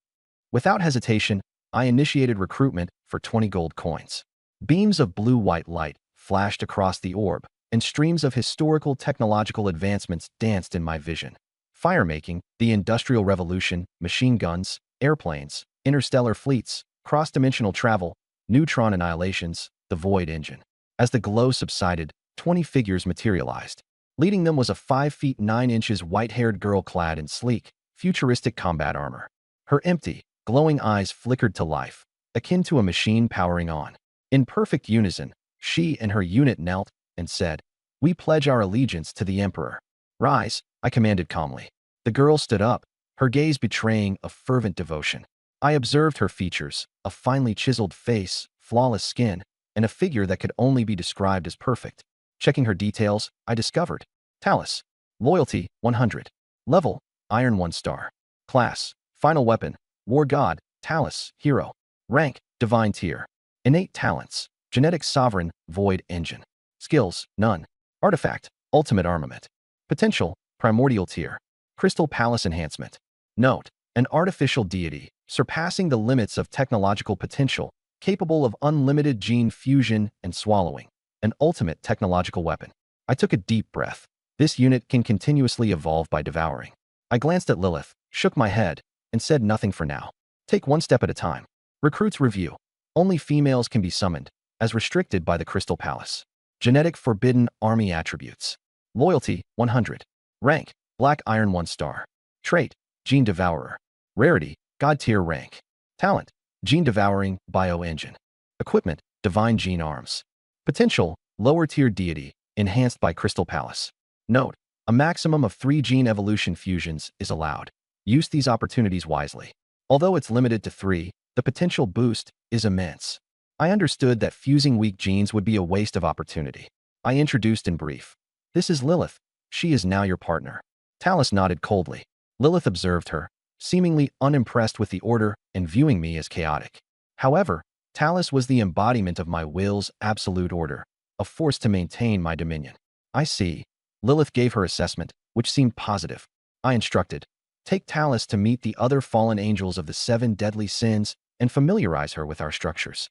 Without hesitation, I initiated recruitment for 20 gold coins. Beams of blue-white light flashed across the orb, and streams of historical technological advancements danced in my vision. Firemaking, the Industrial Revolution, machine guns, airplanes, interstellar fleets, cross-dimensional travel, neutron annihilations, the Void Engine. As the glow subsided, 20 figures materialized. Leading them was a 5 feet 9 inches white-haired girl clad in sleek, futuristic combat armor. Her empty, glowing eyes flickered to life, akin to a machine powering on. In perfect unison, she and her unit knelt and said, "We pledge our allegiance to the Emperor." "Rise," I commanded calmly. The girl stood up, her gaze betraying a fervent devotion. I observed her features, a finely chiseled face, flawless skin, and a figure that could only be described as perfect. Checking her details, I discovered Talus. Loyalty, 100. Level, Iron 1 star. Class, Final Weapon, War God, Talus, Hero. Rank, Divine Tier. Innate Talents, Genetic Sovereign, Void Engine. Skills, None. Artifact, Ultimate Armament. Potential, Primordial Tier. Crystal Palace Enhancement. Note, an artificial deity, surpassing the limits of technological potential, capable of unlimited gene fusion and swallowing. An ultimate technological weapon. I took a deep breath. This unit can continuously evolve by devouring. I glanced at Lilith, shook my head, and said nothing for now. Take one step at a time. Recruits review. Only females can be summoned, as restricted by the Crystal Palace. Genetic Forbidden Army Attributes. Loyalty, 100. Rank, Black Iron 1 star. Trait, Gene Devourer. Rarity, God Tier rank. Talent, Gene Devouring Bio-Engine. Equipment, Divine Gene Arms. Potential, Lower Tier Deity, enhanced by Crystal Palace. Note, a maximum of 3 gene evolution fusions is allowed. Use these opportunities wisely. Although it's limited to 3, the potential boost is immense. I understood that fusing weak genes would be a waste of opportunity. I introduced in brief. This is Lilith. She is now your partner. Talus nodded coldly. Lilith observed her, seemingly unimpressed with the order and viewing me as chaotic. However, Talus was the embodiment of my will's absolute order, a force to maintain my dominion. I see. Lilith gave her assessment, which seemed positive. I instructed, take Talus to meet the other fallen angels of the 7 deadly sins and familiarize her with our structures.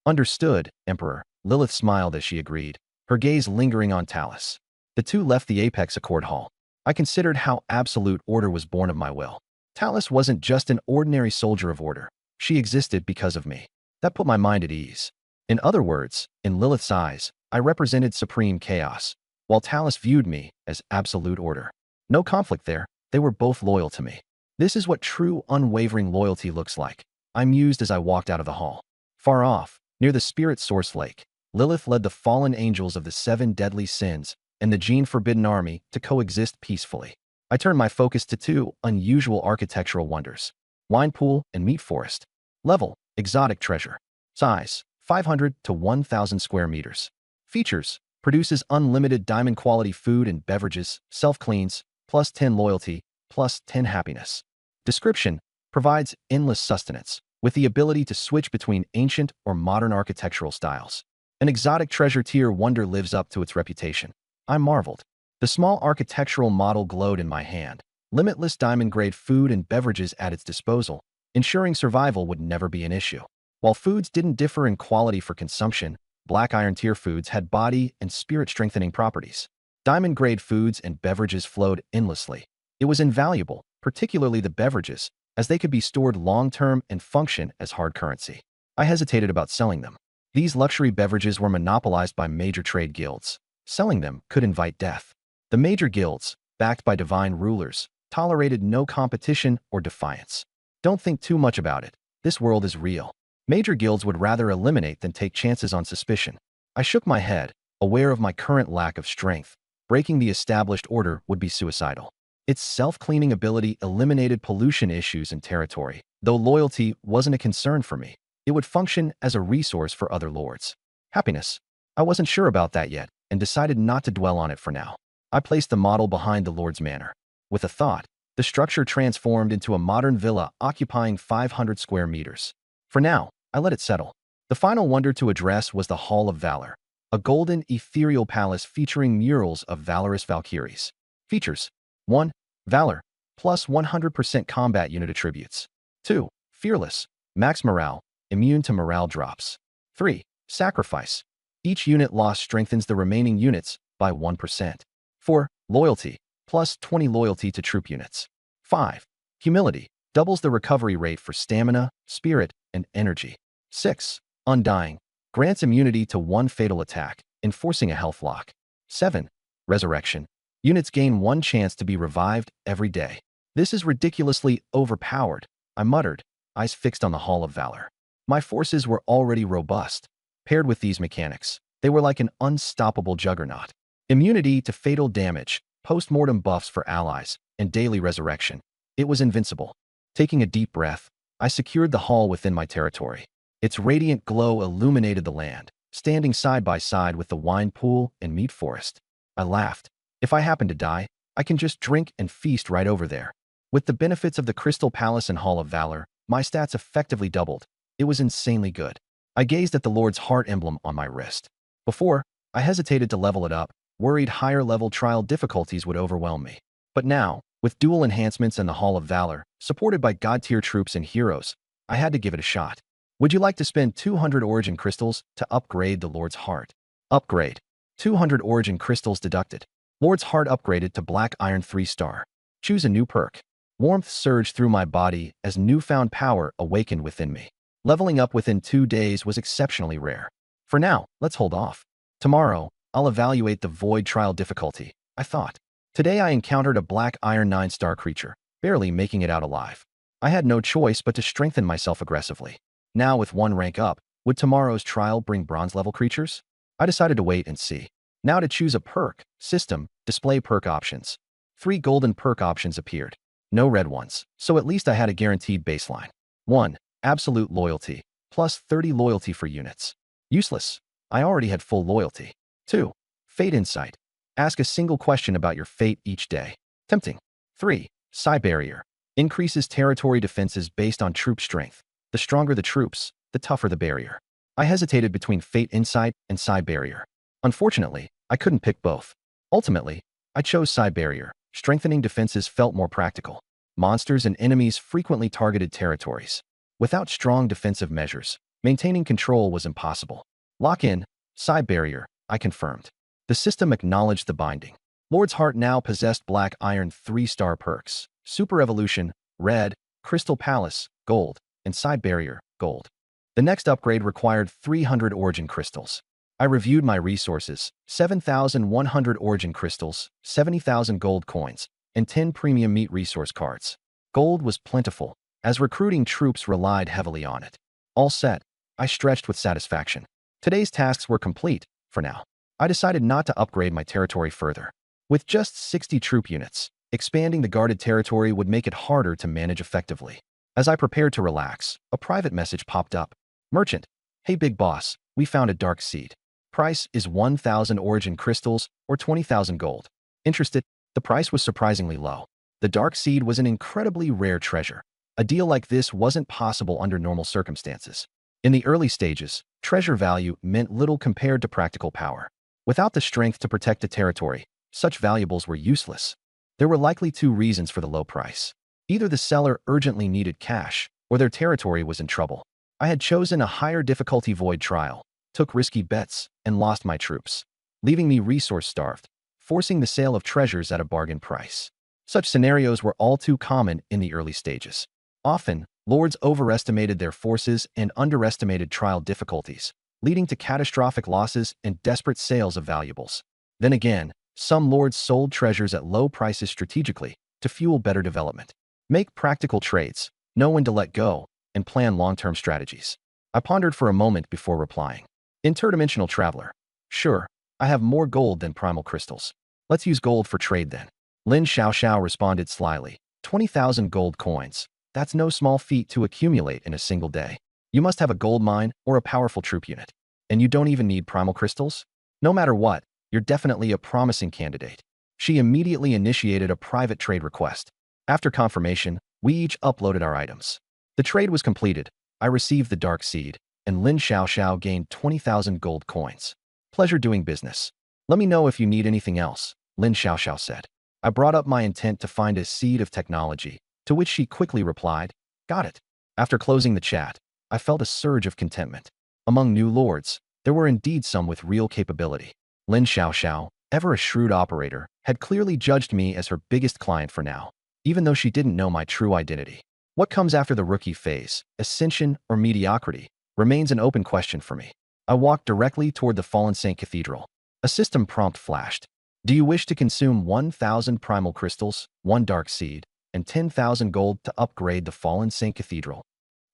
Understood, Emperor. Lilith smiled as she agreed, her gaze lingering on Talus. The two left the Apex Accord Hall. I considered how absolute order was born of my will. Talus wasn't just an ordinary soldier of order. She existed because of me. That put my mind at ease. In other words, in Lilith's eyes, I represented supreme chaos, while Talus viewed me as absolute order. No conflict there. They were both loyal to me. This is what true, unwavering loyalty looks like. I mused as I walked out of the hall. Far off, near the Spirit Source Lake, Lilith led the fallen angels of the 7 deadly sins and the Gene Forbidden Army to coexist peacefully. I turned my focus to 2 unusual architectural wonders: Wine Pool and Meat Forest. Level, Exotic Treasure. Size, 500 to 1,000 square meters. Features, produces unlimited diamond-quality food and beverages, self-cleans, plus 10 loyalty, plus 10 happiness. Description, provides endless sustenance, with the ability to switch between ancient or modern architectural styles. An exotic treasure tier wonder lives up to its reputation. I marveled. The small architectural model glowed in my hand, limitless diamond-grade food and beverages at its disposal, ensuring survival would never be an issue. While foods didn't differ in quality for consumption, Black Iron tier foods had body and spirit-strengthening properties. Diamond-grade foods and beverages flowed endlessly. It was invaluable, particularly the beverages, as they could be stored long-term and function as hard currency. I hesitated about selling them. These luxury beverages were monopolized by major trade guilds. Selling them could invite death. The major guilds, backed by divine rulers, tolerated no competition or defiance. Don't think too much about it. This world is real. Major guilds would rather eliminate than take chances on suspicion. I shook my head, aware of my current lack of strength. Breaking the established order would be suicidal. Its self-cleaning ability eliminated pollution issues in territory. Though loyalty wasn't a concern for me, it would function as a resource for other lords. Happiness. I wasn't sure about that yet, and decided not to dwell on it for now. I placed the model behind the Lord's Manor. With a thought, the structure transformed into a modern villa occupying 500 square meters. For now, I let it settle. The final wonder to address was the Hall of Valor, a golden, ethereal palace featuring murals of valorous Valkyries. Features: 1. Valor, plus 100% combat unit attributes. 2. Fearless, max morale, immune to morale drops. 3. Sacrifice. Each unit lost strengthens the remaining units by 1%. 4. Loyalty, plus 20 loyalty to troop units. 5. Humility, doubles the recovery rate for stamina, spirit, and energy. 6. Undying, grants immunity to 1 fatal attack, enforcing a health lock. 7. Resurrection, units gain 1 chance to be revived every day. This is ridiculously overpowered, I muttered, eyes fixed on the Hall of Valor. My forces were already robust. Paired with these mechanics, they were like an unstoppable juggernaut. Immunity to fatal damage, post-mortem buffs for allies, and daily resurrection. It was invincible. Taking a deep breath, I secured the hall within my territory. Its radiant glow illuminated the land, standing side by side with the wine pool and meat forest. I laughed. If I happen to die, I can just drink and feast right over there. With the benefits of the Crystal Palace and Hall of Valor, my stats effectively doubled. It was insanely good. I gazed at the Lord's Heart emblem on my wrist. Before, I hesitated to level it up, worried higher-level trial difficulties would overwhelm me. But now, with dual enhancements and the Hall of Valor, supported by God-tier troops and heroes, I had to give it a shot. Would you like to spend 200 Origin Crystals to upgrade the Lord's Heart? Upgrade. 200 Origin Crystals deducted. Lord's Heart upgraded to Black Iron 3-star. Choose a new perk. Warmth surged through my body as newfound power awakened within me. Leveling up within 2 days was exceptionally rare. For now, let's hold off. Tomorrow, I'll evaluate the Void Trial difficulty, I thought. Today I encountered a Black Iron 9-star creature, barely making it out alive. I had no choice but to strengthen myself aggressively. Now with 1 rank up, would tomorrow's trial bring bronze-level creatures? I decided to wait and see. Now to choose a perk, system, display perk options. 3 golden perk options appeared. No red ones, so at least I had a guaranteed baseline. 1. Absolute loyalty, plus 30 loyalty for units. Useless. I already had full loyalty. 2. Fate insight. Ask a single question about your fate each day. Tempting. 3. Psi barrier. Increases territory defenses based on troop strength. The stronger the troops, the tougher the barrier. I hesitated between Fate Insight and Psi Barrier. Unfortunately, I couldn't pick both. Ultimately, I chose Psi Barrier. Strengthening defenses felt more practical. Monsters and enemies frequently targeted territories. Without strong defensive measures, maintaining control was impossible. Lock in, Psi Barrier, I confirmed. The system acknowledged the binding. Lord's Heart now possessed Black Iron 3-star perks. Super Evolution, Red, Crystal Palace, Gold, and Psi Barrier, Gold. The next upgrade required 300 Origin Crystals. I reviewed my resources, 7,100 Origin Crystals, 70,000 gold coins, and 10 premium meat resource cards. Gold was plentiful, as recruiting troops relied heavily on it. All set, I stretched with satisfaction. Today's tasks were complete, for now. I decided not to upgrade my territory further. With just 60 troop units, expanding the guarded territory would make it harder to manage effectively. As I prepared to relax, a private message popped up. Merchant, hey big boss, we found a dark seed. Price is 1,000 Origin Crystals or 20,000 gold. Interested? The price was surprisingly low. The dark seed was an incredibly rare treasure. A deal like this wasn't possible under normal circumstances. In the early stages, treasure value meant little compared to practical power. Without the strength to protect a territory, such valuables were useless. There were likely 2 reasons for the low price. Either the seller urgently needed cash, or their territory was in trouble. I had chosen a higher difficulty void trial, took risky bets, and lost my troops, leaving me resource-starved, forcing the sale of treasures at a bargain price. Such scenarios were all too common in the early stages. Often, lords overestimated their forces and underestimated trial difficulties, leading to catastrophic losses and desperate sales of valuables. Then again, some lords sold treasures at low prices strategically to fuel better development. Make practical trades, know when to let go, and plan long-term strategies. I pondered for a moment before replying. Interdimensional Traveler. Sure, I have more gold than primal crystals. Let's use gold for trade then. Lin Xiaoxiao responded slyly. 20,000 gold coins. That's no small feat to accumulate in a single day. You must have a gold mine or a powerful troop unit. And you don't even need primal crystals? No matter what, you're definitely a promising candidate. She immediately initiated a private trade request. After confirmation, we each uploaded our items. The trade was completed. I received the dark seed, and Lin Xiaoxiao gained 20,000 gold coins. Pleasure doing business. Let me know if you need anything else, Lin Xiaoxiao said. I brought up my intent to find a seed of technology, to which she quickly replied, got it. After closing the chat, I felt a surge of contentment. Among new lords, there were indeed some with real capability. Lin Xiaoxiao, ever a shrewd operator, had clearly judged me as her biggest client for now, even though she didn't know my true identity. What comes after the rookie phase, ascension or mediocrity, remains an open question for me. I walked directly toward the Fallen Saint Cathedral. A system prompt flashed. Do you wish to consume 1,000 primal crystals, 1 dark seed, and 10,000 gold to upgrade the Fallen Saint Cathedral?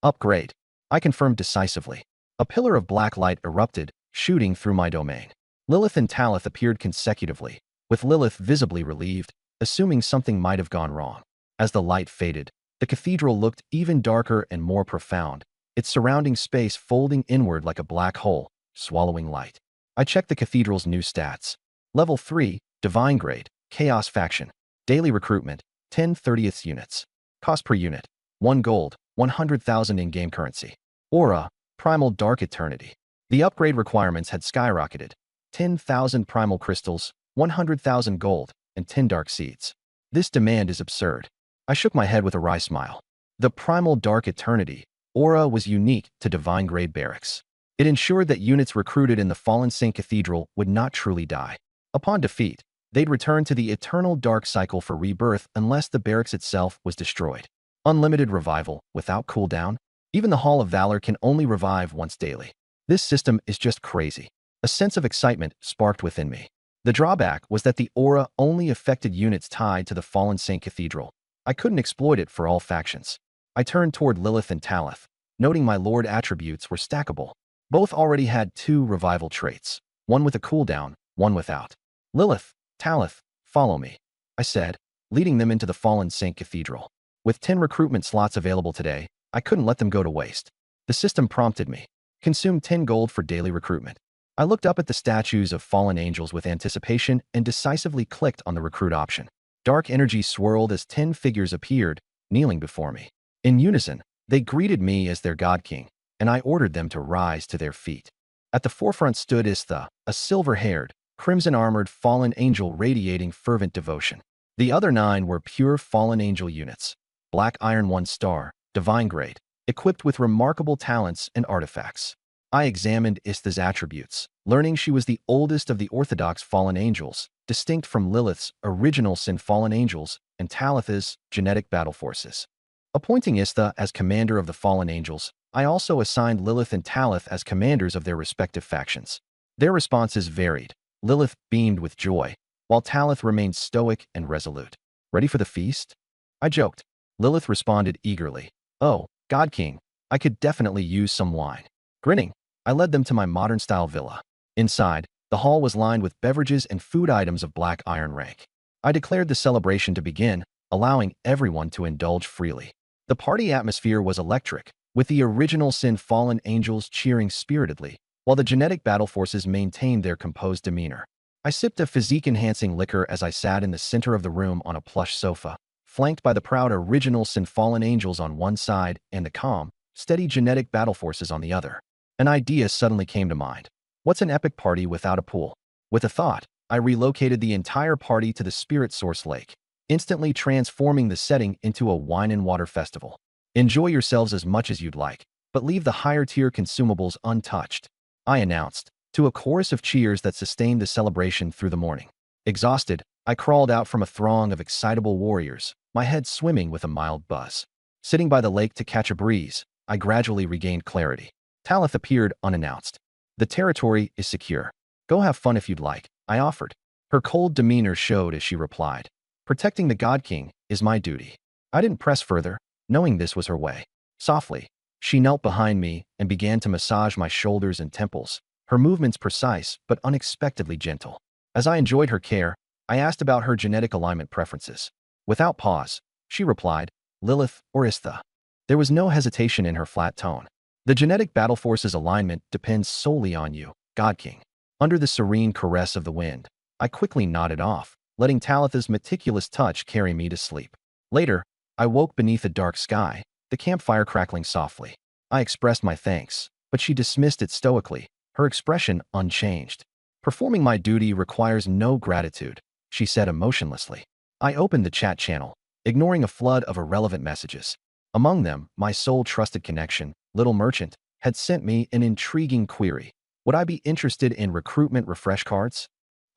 Upgrade. I confirmed decisively. A pillar of black light erupted, shooting through my domain. Lilith and Talith appeared consecutively, with Lilith visibly relieved, assuming something might have gone wrong. As the light faded, the cathedral looked even darker and more profound, its surrounding space folding inward like a black hole, swallowing light. I checked the cathedral's new stats. Level 3, Divine Grade, Chaos Faction. Daily recruitment, 10/30 units. Cost per unit, 1 gold, 100,000 in-game currency. Aura, Primal Dark Eternity. The upgrade requirements had skyrocketed. 10,000 primal crystals, 100,000 gold, and 10 dark seeds. This demand is absurd. I shook my head with a wry smile. The Primal Dark Eternity aura was unique to Divine Grade barracks. It ensured that units recruited in the Fallen Saint Cathedral would not truly die. Upon defeat, they'd return to the eternal dark cycle for rebirth unless the barracks itself was destroyed. Unlimited revival, without cooldown. Even the Hall of Valor can only revive once daily. This system is just crazy. A sense of excitement sparked within me. The drawback was that the aura only affected units tied to the Fallen Saint Cathedral. I couldn't exploit it for all factions. I turned toward Lilith and Talith, noting my Lord attributes were stackable. Both already had 2 revival traits, one with a cooldown, one without. Lilith, Talith, follow me, I said, leading them into the Fallen Saint Cathedral. With 10 recruitment slots available today, I couldn't let them go to waste. The system prompted me. Consume 10 gold for daily recruitment. I looked up at the statues of fallen angels with anticipation and decisively clicked on the recruit option. Dark energy swirled as 10 figures appeared, kneeling before me. In unison, they greeted me as their God King, and I ordered them to rise to their feet. At the forefront stood Istha, a silver-haired, crimson-armored fallen angel radiating fervent devotion. The other 9 were pure fallen angel units. Black Iron 1 star, Divine Grade, equipped with remarkable talents and artifacts. I examined Istha's attributes, learning she was the oldest of the orthodox fallen angels, distinct from Lilith's original sin fallen angels and Talith's genetic battle forces. Appointing Istha as commander of the fallen angels, I also assigned Lilith and Talith as commanders of their respective factions. Their responses varied. Lilith beamed with joy, while Talith remained stoic and resolute. Ready for the feast? I joked. Lilith responded eagerly. Oh, God King, I could definitely use some wine. Grinning, I led them to my modern-style villa. Inside, the hall was lined with beverages and food items of black iron rank. I declared the celebration to begin, allowing everyone to indulge freely. The party atmosphere was electric, with the original sin fallen angels cheering spiritedly, while the genetic battle forces maintained their composed demeanor. I sipped a physique-enhancing liquor as I sat in the center of the room on a plush sofa, flanked by the proud original sin fallen angels on one side and the calm, steady genetic battle forces on the other. An idea suddenly came to mind. What's an epic party without a pool? With a thought, I relocated the entire party to the Spirit Source Lake, instantly transforming the setting into a wine and water festival. Enjoy yourselves as much as you'd like, but leave the higher-tier consumables untouched, I announced, to a chorus of cheers that sustained the celebration through the morning. Exhausted, I crawled out from a throng of excitable warriors, my head swimming with a mild buzz. Sitting by the lake to catch a breeze, I gradually regained clarity. Talith appeared unannounced. The territory is secure. Go have fun if you'd like, I offered. Her cold demeanor showed as she replied. Protecting the God King is my duty. I didn't press further, knowing this was her way. Softly, she knelt behind me and began to massage my shoulders and temples, her movements precise but unexpectedly gentle. As I enjoyed her care, I asked about her genetic alignment preferences. Without pause, she replied, Lilith or Istha. There was no hesitation in her flat tone. The genetic battle force's alignment depends solely on you, God King. Under the serene caress of the wind, I quickly nodded off, letting Talitha's meticulous touch carry me to sleep. Later, I woke beneath a dark sky, the campfire crackling softly. I expressed my thanks, but she dismissed it stoically, her expression unchanged. Performing my duty requires no gratitude, she said emotionlessly. I opened the chat channel, ignoring a flood of irrelevant messages. Among them, my sole trusted connection, Little Merchant, had sent me an intriguing query. Would I be interested in recruitment refresh cards?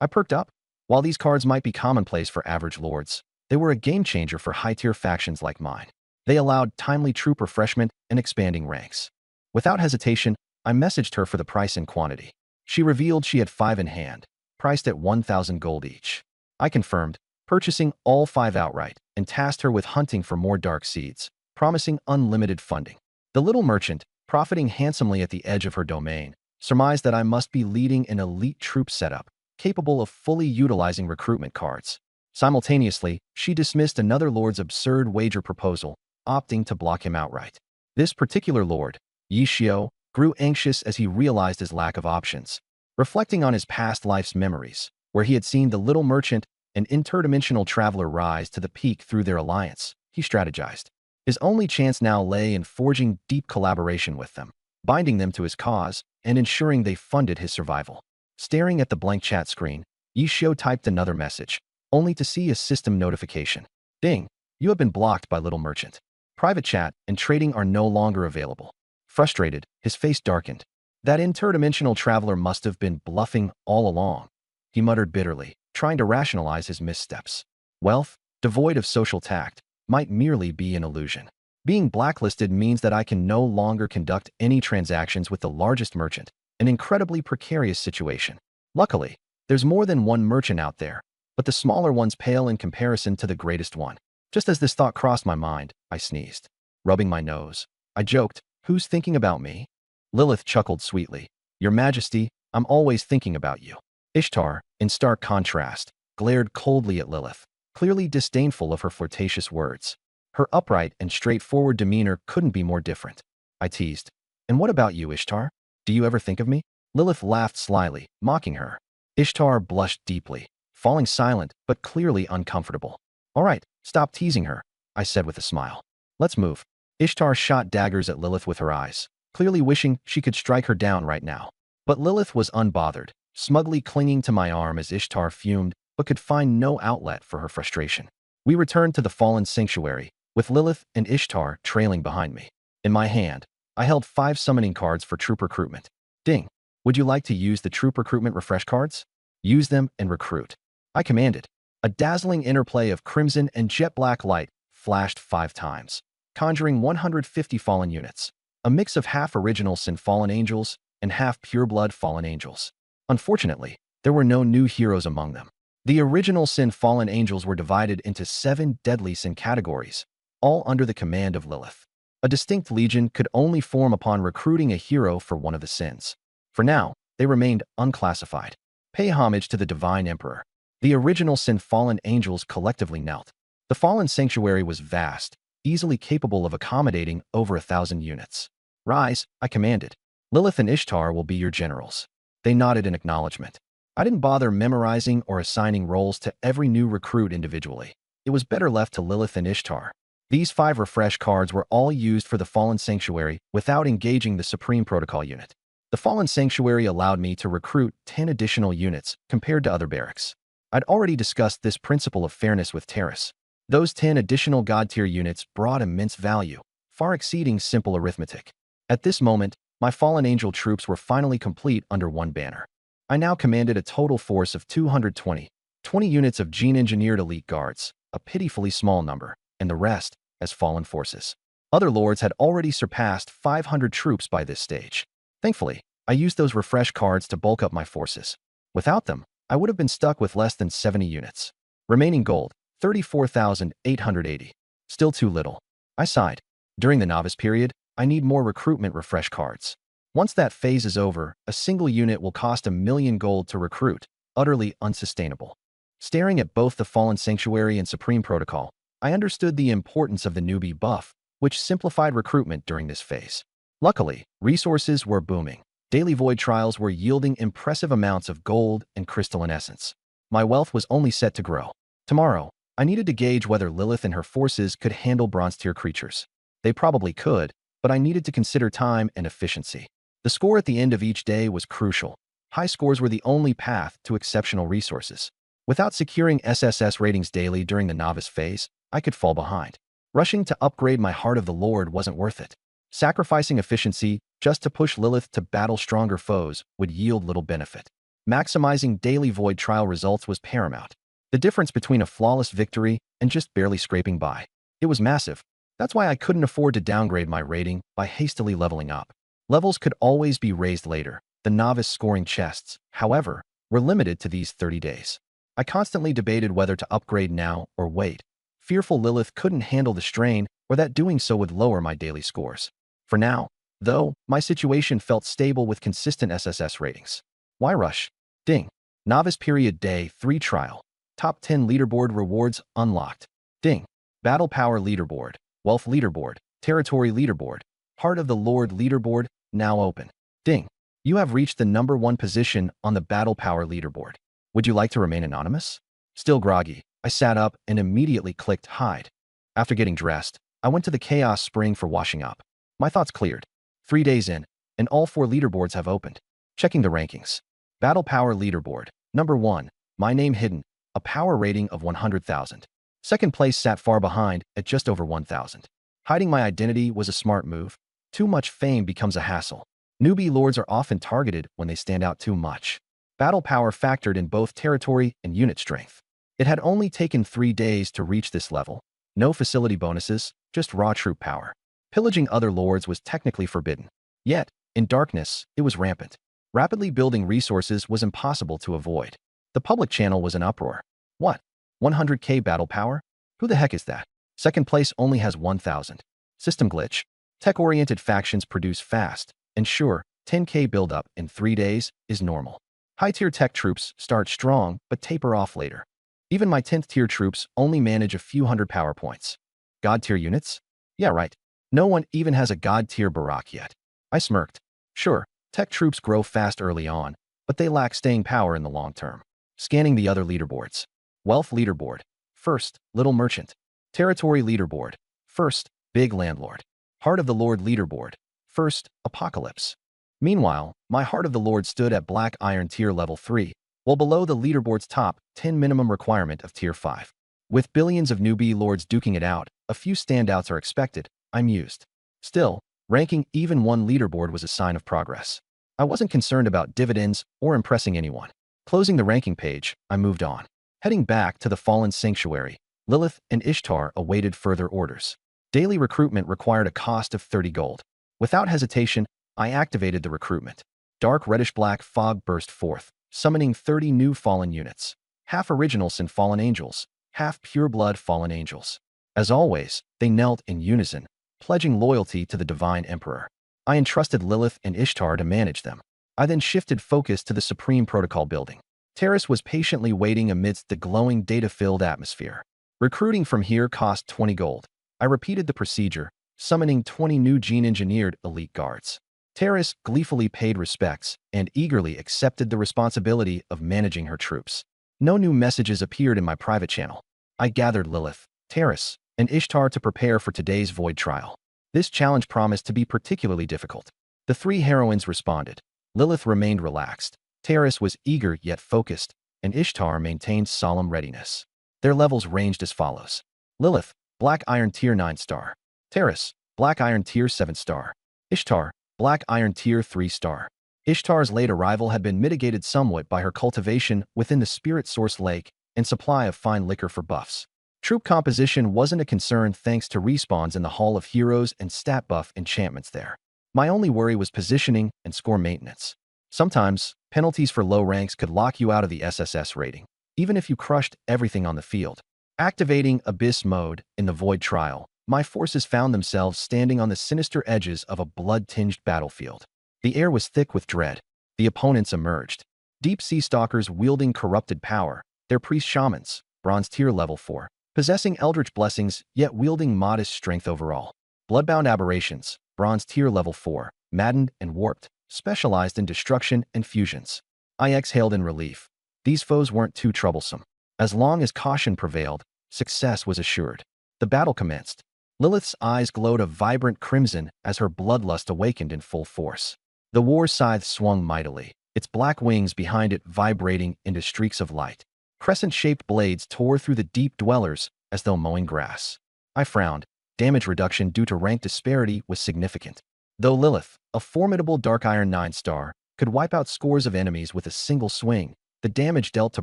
I perked up. While these cards might be commonplace for average lords, they were a game-changer for high-tier factions like mine. They allowed timely troop refreshment and expanding ranks. Without hesitation, I messaged her for the price and quantity. She revealed she had 5 in hand, priced at 1,000 gold each. I confirmed, purchasing all 5 outright, and tasked her with hunting for more dark seeds, promising unlimited funding. The Little Merchant, profiting handsomely at the edge of her domain, surmised that I must be leading an elite troop setup, capable of fully utilizing recruitment cards. Simultaneously, she dismissed another lord's absurd wager proposal, opting to block him outright. This particular lord, Yi Xiao, grew anxious as he realized his lack of options. Reflecting on his past life's memories, where he had seen the little merchant and interdimensional traveler rise to the peak through their alliance, he strategized. His only chance now lay in forging deep collaboration with them, binding them to his cause, and ensuring they funded his survival. Staring at the blank chat screen, Yishio typed another message, only to see a system notification. Ding! You have been blocked by Little Merchant. Private chat and trading are no longer available. Frustrated, his face darkened. That interdimensional traveler must have been bluffing all along. He muttered bitterly, trying to rationalize his missteps. Wealth, devoid of social tact, might merely be an illusion. Being blacklisted means that I can no longer conduct any transactions with the largest merchant, an incredibly precarious situation. Luckily, there's more than one merchant out there, but the smaller ones pale in comparison to the greatest one. Just as this thought crossed my mind, I sneezed. Rubbing my nose, I joked, "Who's thinking about me?" Lilith chuckled sweetly. "Your Majesty, I'm always thinking about you." Ishtar, in stark contrast, glared coldly at Lilith, clearly disdainful of her flirtatious words. Her upright and straightforward demeanor couldn't be more different. I teased. "And what about you, Ishtar? Do you ever think of me?" Lilith laughed slyly, mocking her. Ishtar blushed deeply, falling silent but clearly uncomfortable. "All right, stop teasing her," I said with a smile. "Let's move." Ishtar shot daggers at Lilith with her eyes, clearly wishing she could strike her down right now. But Lilith was unbothered, smugly clinging to my arm as Ishtar fumed but could find no outlet for her frustration. We returned to the fallen sanctuary, with Lilith and Ishtar trailing behind me. In my hand, I held 5 summoning cards for troop recruitment. Ding! Would you like to use the troop recruitment refresh cards? Use them and recruit. I commanded. A dazzling interplay of crimson and jet black light flashed 5 times, conjuring 150 fallen units, a mix of half original sin fallen angels and half pureblood fallen angels. Unfortunately, there were no new heroes among them. The original sin fallen angels were divided into 7 deadly sin categories, all under the command of Lilith. A distinct legion could only form upon recruiting a hero for one of the sins. For now, they remained unclassified. Pay homage to the Divine Emperor. The original sin fallen angels collectively knelt. The fallen sanctuary was vast, easily capable of accommodating over 1,000 units. "Rise," I commanded. "Lilith and Ishtar will be your generals." They nodded in acknowledgement. I didn't bother memorizing or assigning roles to every new recruit individually. It was better left to Lilith and Ishtar. These 5 refresh cards were all used for the Fallen Sanctuary without engaging the Supreme Protocol unit. The Fallen Sanctuary allowed me to recruit 10 additional units compared to other barracks. I'd already discussed this principle of fairness with Terrace. Those 10 additional God-tier units brought immense value, far exceeding simple arithmetic. At this moment, my fallen angel troops were finally complete under one banner. I now commanded a total force of 220, 20 units of gene-engineered elite guards, a pitifully small number, and the rest as fallen forces. Other lords had already surpassed 500 troops by this stage. Thankfully, I used those refresh cards to bulk up my forces. Without them, I would have been stuck with less than 70 units. Remaining gold, 34,880. Still too little. I sighed. During the novice period, I need more recruitment refresh cards. Once that phase is over, a single unit will cost 1,000,000 gold to recruit, utterly unsustainable. Staring at both the Fallen Sanctuary and Supreme Protocol, I understood the importance of the newbie buff, which simplified recruitment during this phase. Luckily, resources were booming. Daily void trials were yielding impressive amounts of gold and crystalline essence. My wealth was only set to grow. Tomorrow, I needed to gauge whether Lilith and her forces could handle bronze-tier creatures. They probably could, but I needed to consider time and efficiency. The score at the end of each day was crucial. High scores were the only path to exceptional resources. Without securing SSS ratings daily during the novice phase, I could fall behind. Rushing to upgrade my Heart of the Lord wasn't worth it. Sacrificing efficiency just to push Lilith to battle stronger foes would yield little benefit. Maximizing daily void trial results was paramount. The difference between a flawless victory and just barely scraping by. It was massive. That's why I couldn't afford to downgrade my rating by hastily leveling up. Levels could always be raised later. The novice scoring chests, however, were limited to these 30 days. I constantly debated whether to upgrade now or wait. Fearful Lilith couldn't handle the strain, or that doing so would lower my daily scores. For now, though, my situation felt stable with consistent SSS ratings. Why rush? Ding. Novice Period Day 3 Trial. Top 10 Leaderboard Rewards Unlocked. Ding. Battle Power Leaderboard, Wealth Leaderboard, Territory Leaderboard, Heart of the Lord Leaderboard, now open. Ding. You have reached the #1 position on the Battle Power leaderboard. Would you like to remain anonymous? Still groggy, I sat up and immediately clicked hide. After getting dressed, I went to the Chaos Spring for washing up. My thoughts cleared. 3 days in, and all 4 leaderboards have opened. Checking the rankings. Battle Power leaderboard. #1. My name hidden. A power rating of 100,000. Second place sat far behind at just over 1,000. Hiding my identity was a smart move. Too much fame becomes a hassle. Newbie lords are often targeted when they stand out too much. Battle power factored in both territory and unit strength. It had only taken 3 days to reach this level. No facility bonuses, just raw troop power. Pillaging other lords was technically forbidden. Yet, in darkness, it was rampant. Rapidly building resources was impossible to avoid. The public channel was in uproar. What? 100k battle power? Who the heck is that? Second place only has 1,000. System glitch. Tech-oriented factions produce fast, and sure, 10k buildup in 3 days is normal. High-tier tech troops start strong but taper off later. Even my 10th tier troops only manage a few hundred power points. God tier units? Yeah, right. No one even has a God tier Barak yet. I smirked. Sure, tech troops grow fast early on, but they lack staying power in the long term. Scanning the other leaderboards. Wealth leaderboard. First, Little Merchant. Territory leaderboard. First, Big Landlord. Heart of the Lord leaderboard. First, Apocalypse. Meanwhile, my Heart of the Lord stood at Black Iron tier level 3, while below the leaderboard's top 10 minimum requirement of tier 5. With billions of newbie lords duking it out, a few standouts are expected, I mused. Still, ranking even one leaderboard was a sign of progress. I wasn't concerned about dividends or impressing anyone. Closing the ranking page, I moved on. Heading back to the Fallen Sanctuary, Lilith and Ishtar awaited further orders. Daily recruitment required a cost of 30 gold. Without hesitation, I activated the recruitment. Dark reddish-black fog burst forth, summoning 30 new fallen units. Half original sin fallen angels, half pure-blood fallen angels. As always, they knelt in unison, pledging loyalty to the Divine Emperor. I entrusted Lilith and Ishtar to manage them. I then shifted focus to the Supreme Protocol building. Terrace was patiently waiting amidst the glowing data-filled atmosphere. Recruiting from here cost 20 gold. I repeated the procedure, summoning 20 new gene-engineered elite guards. Terrace gleefully paid respects and eagerly accepted the responsibility of managing her troops. No new messages appeared in my private channel. I gathered Lilith, Terrace, and Ishtar to prepare for today's void trial. This challenge promised to be particularly difficult. The 3 heroines responded. Lilith remained relaxed. Terrace was eager yet focused, and Ishtar maintained solemn readiness. Their levels ranged as follows. Lilith, Black Iron Tier 9 star. Terrace, Black Iron Tier 7 star. Ishtar, Black Iron Tier 3 star. Ishtar's late arrival had been mitigated somewhat by her cultivation within the Spirit Source Lake and supply of fine liquor for buffs. Troop composition wasn't a concern thanks to respawns in the Hall of Heroes and stat buff enchantments there. My only worry was positioning and score maintenance. Sometimes, penalties for low ranks could lock you out of the SSS rating, even if you crushed everything on the field. Activating Abyss mode in the Void Trial, my forces found themselves standing on the sinister edges of a blood-tinged battlefield. The air was thick with dread. The opponents emerged. Deep sea stalkers wielding corrupted power, their priest shamans, bronze tier level 4, possessing eldritch blessings yet wielding modest strength overall. Bloodbound aberrations, bronze tier level 4, maddened and warped, specialized in destruction and fusions. I exhaled in relief. These foes weren't too troublesome. As long as caution prevailed, success was assured. The battle commenced. Lilith's eyes glowed a vibrant crimson as her bloodlust awakened in full force. The war scythe swung mightily, its black wings behind it vibrating into streaks of light. Crescent-shaped blades tore through the deep dwellers as though mowing grass. I frowned. Damage reduction due to rank disparity was significant. Though Lilith, a formidable Dark Iron 9 star, could wipe out scores of enemies with a single swing, the damage dealt to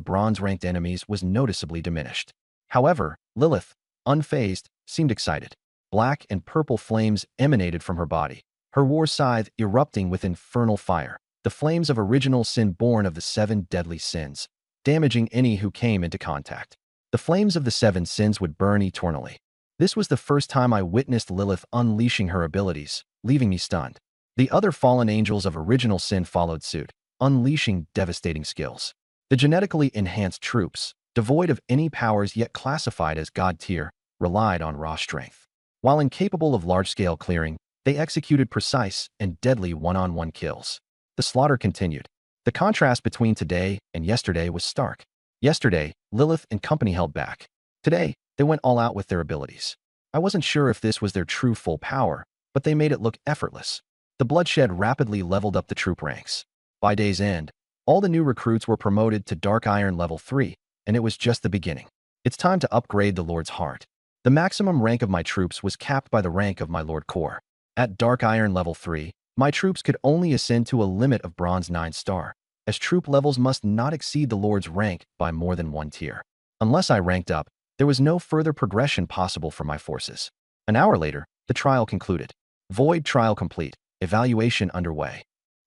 bronze-ranked enemies was noticeably diminished. However, Lilith, unfazed, seemed excited. Black and purple flames emanated from her body, her war scythe erupting with infernal fire, the flames of original sin born of the 7 deadly sins, damaging any who came into contact. The flames of the 7 sins would burn eternally. This was the first time I witnessed Lilith unleashing her abilities, leaving me stunned. The other fallen angels of original sin followed suit, unleashing devastating skills. The genetically enhanced troops, devoid of any powers yet classified as God tier, relied on raw strength. While incapable of large-scale clearing, They executed precise and deadly one-on-one kills. The slaughter continued. The contrast between today and yesterday was stark. Yesterday, Lilith and company held back. Today, they went all out with their abilities. I wasn't sure if this was their true full power, but they made it look effortless. The bloodshed rapidly leveled up the troop ranks. By day's end, all the new recruits were promoted to Dark Iron Level 3, and it was just the beginning. It's time to upgrade the Lord's Heart. The maximum rank of my troops was capped by the rank of my Lord Core. At Dark Iron Level 3, my troops could only ascend to a limit of Bronze 9 star, as troop levels must not exceed the Lord's rank by more than one tier. Unless I ranked up, there was no further progression possible for my forces. An hour later, the trial concluded. Void trial complete. Evaluation underway.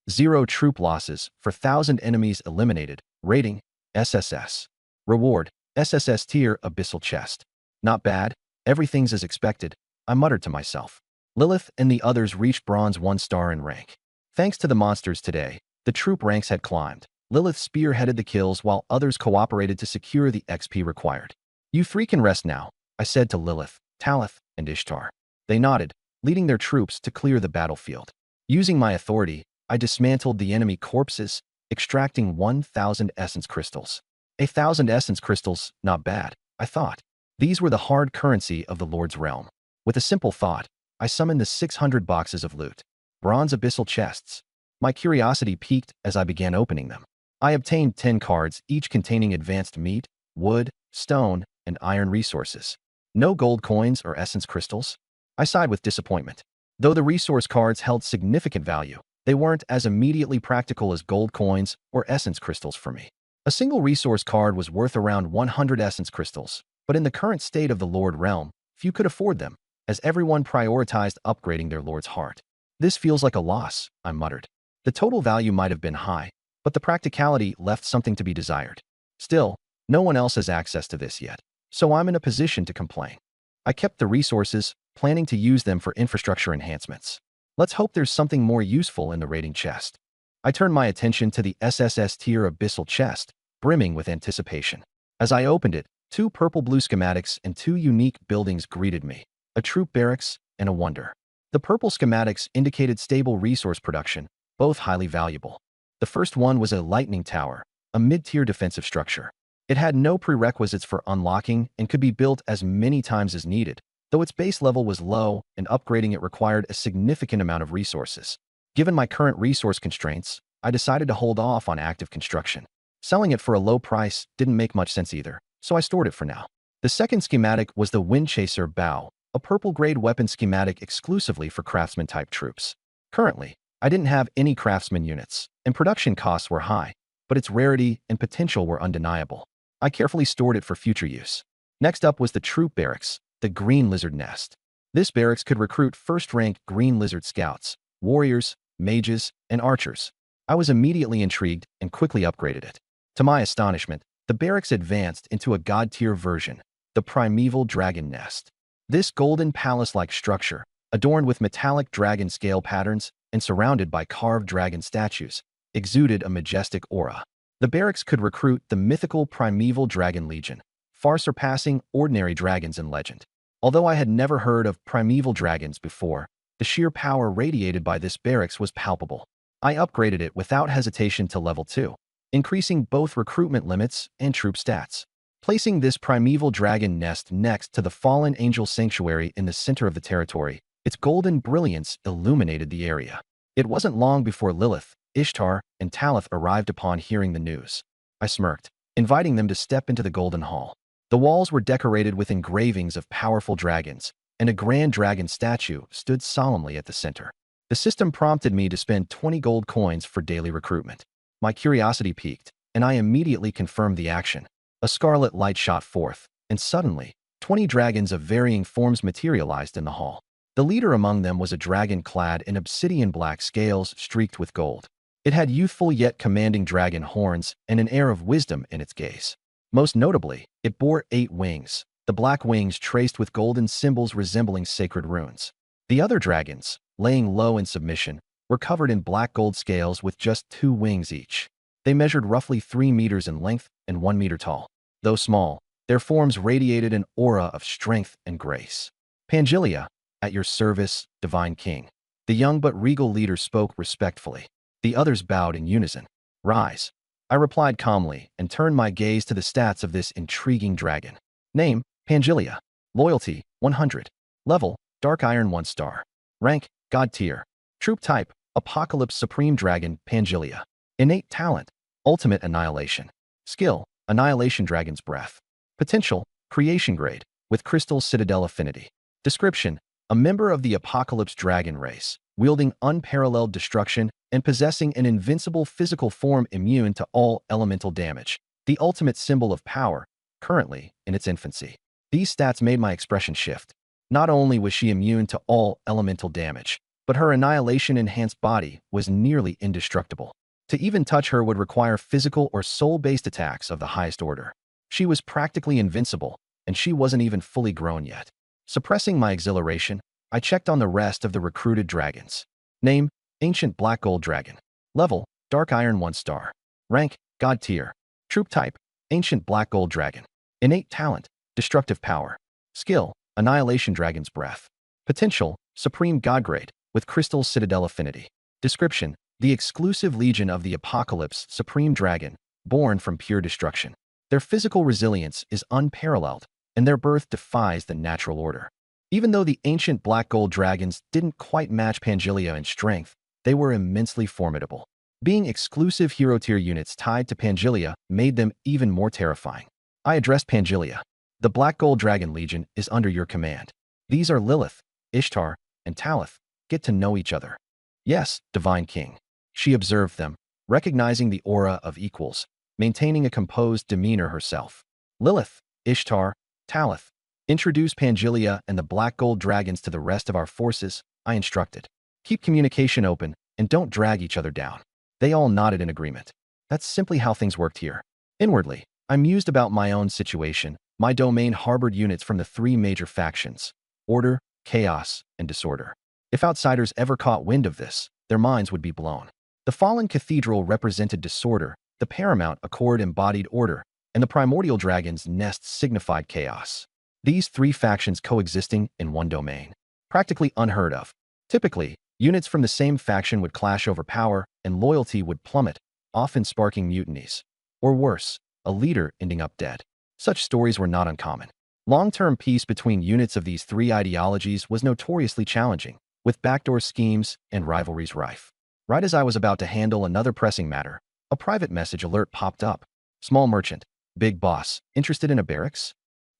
0 troop losses for 1,000 enemies eliminated. Rating, SSS. Reward, SSS tier Abyssal Chest. Not bad. Everything's as expected, I muttered to myself. Lilith and the others reached Bronze 1 star in rank. Thanks to the monsters today, the troop ranks had climbed. Lilith spearheaded the kills while others cooperated to secure the XP required. You three can rest now, I said to Lilith, Talith, and Ishtar. They nodded, leading their troops to clear the battlefield. Using my authority, I dismantled the enemy corpses, extracting 1,000 essence crystals. 1,000 essence crystals, not bad, I thought. These were the hard currency of the Lord's realm. With a simple thought, I summoned the 600 boxes of loot. Bronze abyssal chests. My curiosity piqued as I began opening them. I obtained 10 cards, each containing advanced meat, wood, stone, and iron resources. No gold coins or essence crystals. I sighed with disappointment. Though the resource cards held significant value, they weren't as immediately practical as gold coins or essence crystals for me. A single resource card was worth around 100 essence crystals, but in the current state of the Lord realm, few could afford them, as everyone prioritized upgrading their Lord's Heart. This feels like a loss, I muttered. The total value might have been high, but the practicality left something to be desired. Still, no one else has access to this yet, so I'm in a position to complain. I kept the resources, planning to use them for infrastructure enhancements. Let's hope there's something more useful in the raiding chest. I turned my attention to the SSS tier abyssal chest, brimming with anticipation. As I opened it, 2 purple-blue schematics and 2 unique buildings greeted me, a troop barracks and a wonder. The purple schematics indicated stable resource production, both highly valuable. The first one was a lightning tower, a mid-tier defensive structure. It had no prerequisites for unlocking and could be built as many times as needed, though its base level was low and upgrading it required a significant amount of resources. Given my current resource constraints, I decided to hold off on active construction. Selling it for a low price didn't make much sense either, so I stored it for now. The second schematic was the Windchaser Bow, a purple-grade weapon schematic exclusively for craftsman-type troops. Currently, I didn't have any craftsman units, and production costs were high, but its rarity and potential were undeniable. I carefully stored it for future use. Next up was the troop barracks, the Green Lizard Nest. This barracks could recruit first-rank Green Lizard scouts, warriors, mages, and archers. I was immediately intrigued and quickly upgraded it. To my astonishment, the barracks advanced into a god-tier version, the Primeval Dragon Nest. This golden palace-like structure, adorned with metallic dragon scale patterns and surrounded by carved dragon statues, exuded a majestic aura. The barracks could recruit the mythical Primeval Dragon Legion, far surpassing ordinary dragons in legend. Although I had never heard of primeval dragons before, the sheer power radiated by this barracks was palpable. I upgraded it without hesitation to level 2, increasing both recruitment limits and troop stats. Placing this primeval dragon nest next to the fallen angel sanctuary in the center of the territory, its golden brilliance illuminated the area. It wasn't long before Lilith, Ishtar, and Talith arrived upon hearing the news. I smirked, inviting them to step into the golden hall. The walls were decorated with engravings of powerful dragons, and a grand dragon statue stood solemnly at the center. The system prompted me to spend 20 gold coins for daily recruitment. My curiosity piqued, and I immediately confirmed the action. A scarlet light shot forth, and suddenly, 20 dragons of varying forms materialized in the hall. The leader among them was a dragon clad in obsidian black scales streaked with gold. It had youthful yet commanding dragon horns and an air of wisdom in its gaze. Most notably, it bore 8 wings, the black wings traced with golden symbols resembling sacred runes. The other dragons, laying low in submission, were covered in black gold scales with just 2 wings each. They measured roughly 3 meters in length and 1 meter tall. Though small, their forms radiated an aura of strength and grace. Pangelia, at your service, divine king. The young but regal leader spoke respectfully. The others bowed in unison. Rise. I replied calmly and turned my gaze to the stats of this intriguing dragon. Name, Pangelia. Loyalty, 100. Level, Dark Iron 1 star. Rank, God tier. Troop type, Apocalypse Supreme Dragon, Pangelia. Innate talent, Ultimate Annihilation. Skill, Annihilation Dragon's Breath. Potential, Creation grade, with Crystal Citadel affinity. Description, a member of the Apocalypse Dragon race, wielding unparalleled destruction and possessing an invincible physical form immune to all elemental damage. The ultimate symbol of power, currently in its infancy. These stats made my expression shift. Not only was she immune to all elemental damage, but her annihilation-enhanced body was nearly indestructible. To even touch her would require physical or soul-based attacks of the highest order. She was practically invincible, and she wasn't even fully grown yet. Suppressing my exhilaration, I checked on the rest of the recruited dragons. Name, Ancient Black Gold Dragon. Level, Dark Iron 1 star. Rank, God tier. Troop type, Ancient Black Gold Dragon. Innate talent, Destructive power. Skill, Annihilation Dragon's Breath. Potential, Supreme God grade, with Crystal Citadel affinity. Description, the exclusive legion of the Apocalypse Supreme Dragon, born from pure destruction. Their physical resilience is unparalleled, and their birth defies the natural order. Even though the ancient black gold dragons didn't quite match Pangelia in strength, they were immensely formidable. Being exclusive hero tier units tied to Pangelia made them even more terrifying. I addressed Pangelia. The Black Gold Dragon Legion is under your command. These are Lilith, Ishtar, and Talith. Get to know each other. Yes, Divine King. She observed them, recognizing the aura of equals, maintaining a composed demeanor herself. Lilith, Ishtar, Talith. Introduce Pangelia and the Black Gold Dragons to the rest of our forces, I instructed. Keep communication open and don't drag each other down. They all nodded in agreement. That's simply how things worked here. Inwardly, I mused about my own situation. My domain harbored units from the three major factions: order, chaos, and disorder. If outsiders ever caught wind of this, their minds would be blown. The fallen cathedral represented disorder, the paramount accord embodied order, and the primordial dragon's nest signified chaos. These three factions coexisting in one domain. Practically unheard of. Typically, units from the same faction would clash over power, and loyalty would plummet, often sparking mutinies. Or worse, a leader ending up dead. Such stories were not uncommon. Long-term peace between units of these three ideologies was notoriously challenging, with backdoor schemes and rivalries rife. Right as I was about to handle another pressing matter, a private message alert popped up. Small merchant, big boss, interested in a barracks?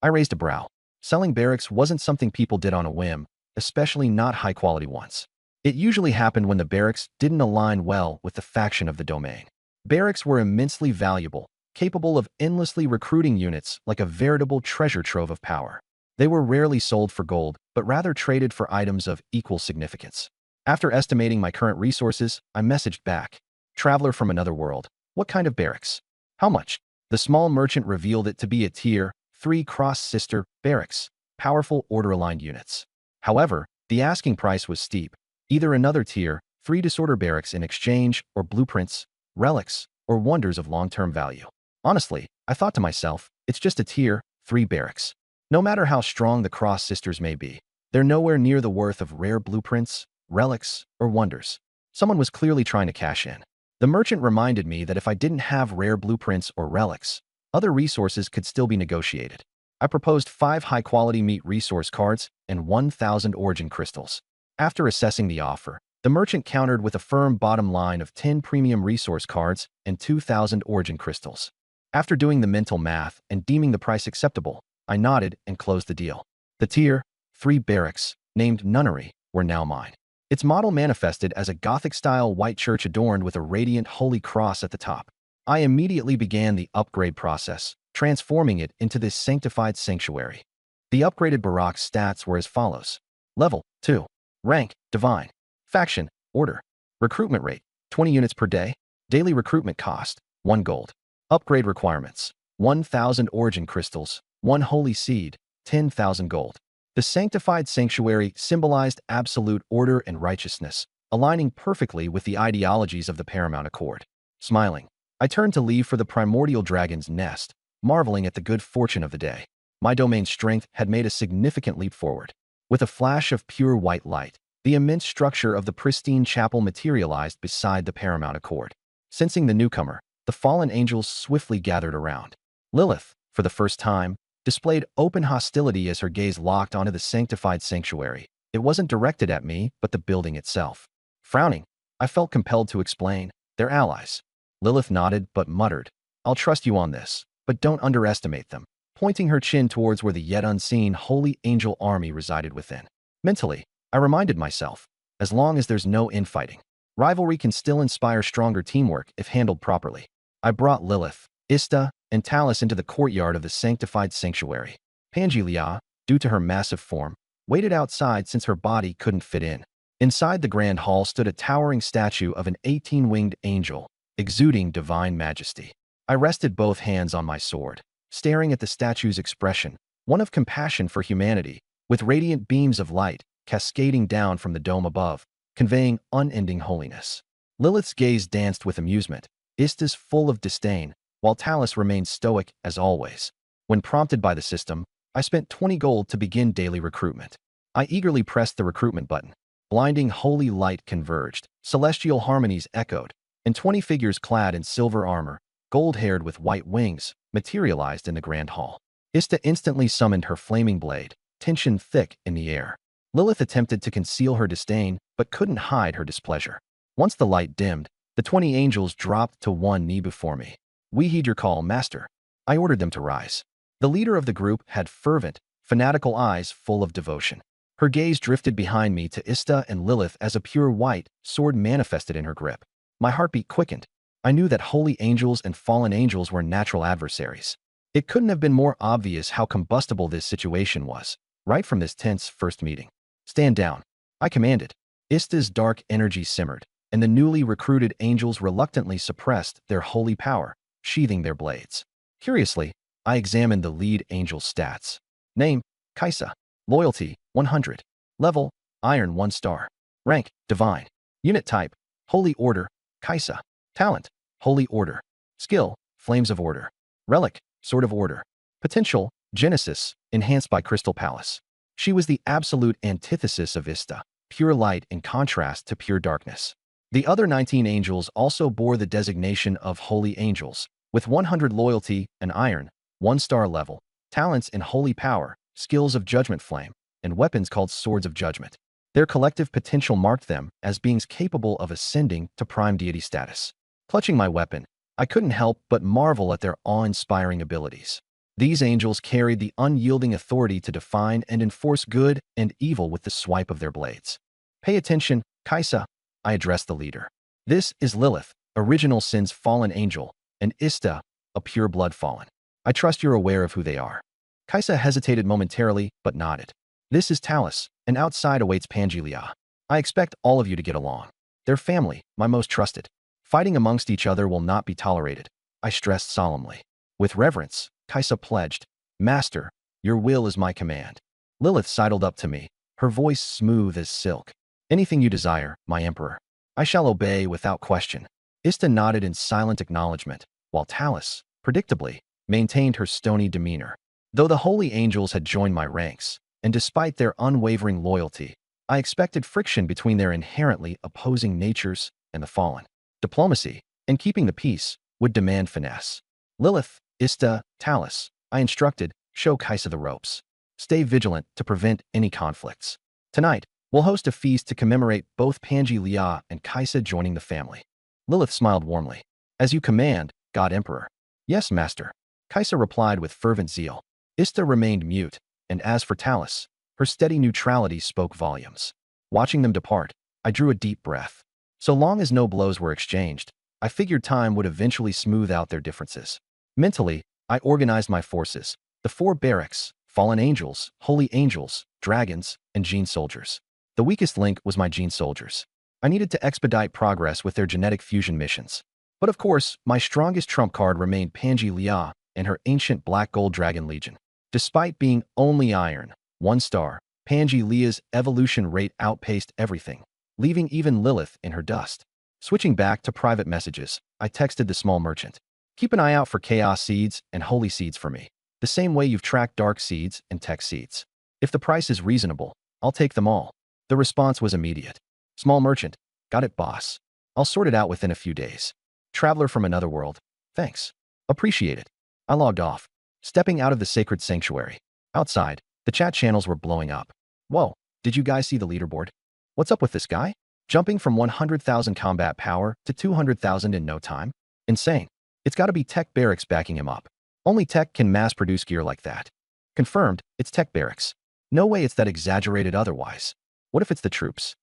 I raised a brow. Selling barracks wasn't something people did on a whim, especially not high-quality ones. It usually happened when the barracks didn't align well with the faction of the domain. Barracks were immensely valuable, capable of endlessly recruiting units like a veritable treasure trove of power. They were rarely sold for gold, but rather traded for items of equal significance. After estimating my current resources, I messaged back. Traveler from another world. What kind of barracks? How much? The small merchant revealed it to be a Tier 3 cross-sister barracks, powerful order-aligned units. However, the asking price was steep. Either another Tier 3 disorder barracks in exchange, or blueprints, relics, or wonders of long-term value. Honestly, I thought to myself, it's just a Tier 3 barracks. No matter how strong the cross-sisters may be, they're nowhere near the worth of rare blueprints, relics, or wonders. Someone was clearly trying to cash in. The merchant reminded me that if I didn't have rare blueprints or relics, other resources could still be negotiated. I proposed 5 high-quality meat resource cards and 1,000 origin crystals. After assessing the offer, the merchant countered with a firm bottom line of 10 premium resource cards and 2,000 origin crystals. After doing the mental math and deeming the price acceptable, I nodded and closed the deal. The Tier 3 barracks, named Nunnery, were now mine. Its model manifested as a Gothic-style white church adorned with a radiant holy cross at the top. I immediately began the upgrade process, transforming it into this sanctified sanctuary. The upgraded Barak stats were as follows. Level 2. Rank, Divine. Faction, Order. Recruitment rate, 20 units per day. Daily recruitment cost, 1 gold. Upgrade requirements, 1,000 origin crystals, 1 holy seed, 10,000 gold. The sanctified sanctuary symbolized absolute order and righteousness, aligning perfectly with the ideologies of the Paramount Accord. Smiling, I turned to leave for the primordial dragon's nest, marveling at the good fortune of the day. My domain's strength had made a significant leap forward. With a flash of pure white light, The immense structure of the pristine chapel materialized beside the paramount accord. Sensing the newcomer, the fallen angels swiftly gathered around. Lilith, for the first time, displayed open hostility as her gaze locked onto the sanctified sanctuary. It wasn't directed at me, but the building itself. Frowning, I felt compelled to explain, "They're allies." Lilith nodded but muttered, "I'll trust you on this, but don't underestimate them," pointing her chin towards where the yet unseen holy angel army resided within. Mentally, I reminded myself, as long as there's no infighting, rivalry can still inspire stronger teamwork if handled properly. I brought Lilith, Ista, and Talus into the courtyard of the sanctified sanctuary. Pangelia, due to her massive form, waited outside since her body couldn't fit in. Inside the grand hall stood a towering statue of an 18-winged angel, exuding divine majesty. I rested both hands on my sword, staring at the statue's expression, one of compassion for humanity, with radiant beams of light cascading down from the dome above, conveying unending holiness. Lilith's gaze danced with amusement, Ista's full of disdain, while Talus remained stoic as always. When prompted by the system, I spent 20 gold to begin daily recruitment. I eagerly pressed the recruitment button. Blinding holy light converged, celestial harmonies echoed, and 20 figures clad in silver armor, gold-haired with white wings, materialized in the grand hall. Ista instantly summoned her flaming blade, tension thick in the air. Lilith attempted to conceal her disdain, but couldn't hide her displeasure. Once the light dimmed, the 20 angels dropped to one knee before me. "We heed your call, Master." I ordered them to rise. The leader of the group had fervent, fanatical eyes full of devotion. Her gaze drifted behind me to Ista and Lilith as a pure white sword manifested in her grip. My heartbeat quickened. I knew that holy angels and fallen angels were natural adversaries. It couldn't have been more obvious how combustible this situation was, right from this tense first meeting. "Stand down," I commanded. Ista's dark energy simmered, and the newly recruited angels reluctantly suppressed their holy power, sheathing their blades. Curiously, I examined the lead angel's stats. Name, Kaisa. Loyalty, 100. Level, Iron 1 star. Rank, Divine. Unit type, Holy Order, Kaisa. Talent, Holy Order. Skill, Flames of Order. Relic, Sword of Order. Potential, Genesis, enhanced by Crystal Palace. She was the absolute antithesis of Ista, pure light in contrast to pure darkness. The other 19 angels also bore the designation of Holy Angels, with 100 loyalty and Iron, 1 star level, talents in Holy Power, skills of Judgment Flame, and weapons called Swords of Judgment. Their collective potential marked them as beings capable of ascending to prime deity status. Clutching my weapon, I couldn't help but marvel at their awe-inspiring abilities. These angels carried the unyielding authority to define and enforce good and evil with the swipe of their blades. "Pay attention, Kaisa," I addressed the leader. "This is Lilith, original sin's fallen angel, and Ista, a pure blood fallen. I trust you're aware of who they are." Kaisa hesitated momentarily, but nodded. "This is Talus, and outside awaits Pangelia. I expect all of you to get along. They're family, my most trusted. Fighting amongst each other will not be tolerated," I stressed solemnly. With reverence, Kaisa pledged, "Master, your will is my command." Lilith sidled up to me, her voice smooth as silk. "Anything you desire, my emperor. I shall obey without question." Ista nodded in silent acknowledgement, while Talus, predictably, maintained her stony demeanor. Though the holy angels had joined my ranks, and despite their unwavering loyalty, I expected friction between their inherently opposing natures and the fallen. Diplomacy, and keeping the peace, would demand finesse. "Lilith, Ista, Talus," I instructed, "show Kaisa the ropes. Stay vigilant to prevent any conflicts. Tonight, we'll host a feast to commemorate both Pangelia and Kaisa joining the family." Lilith smiled warmly. "As you command, God Emperor." "Yes, Master," Kaisa replied with fervent zeal. Ista remained mute, and as for Talus, her steady neutrality spoke volumes. Watching them depart, I drew a deep breath. So long as no blows were exchanged, I figured time would eventually smooth out their differences. Mentally, I organized my forces, the 4 barracks, fallen angels, holy angels, dragons, and gene soldiers. The weakest link was my gene soldiers. I needed to expedite progress with their genetic fusion missions. But of course, my strongest trump card remained Pangelia and her ancient black gold dragon legion. Despite being only Iron, 1 star, Pangelia's evolution rate outpaced everything, leaving even Lilith in her dust. Switching back to private messages, I texted the small merchant. "Keep an eye out for chaos seeds and holy seeds for me, the same way you've tracked dark seeds and tech seeds. If the price is reasonable, I'll take them all." The response was immediate. Small merchant. Got it, boss. I'll sort it out within a few days. Traveler from another world. Thanks. Appreciate it. I logged off, stepping out of the sacred sanctuary. Outside, the chat channels were blowing up. Whoa, did you guys see the leaderboard? What's up with this guy? Jumping from 100,000 combat power to 200,000 in no time? Insane. It's gotta be Tech Barracks backing him up. Only Tech can mass-produce gear like that. Confirmed, it's Tech Barracks. No way it's that exaggerated otherwise. What if it's the troops?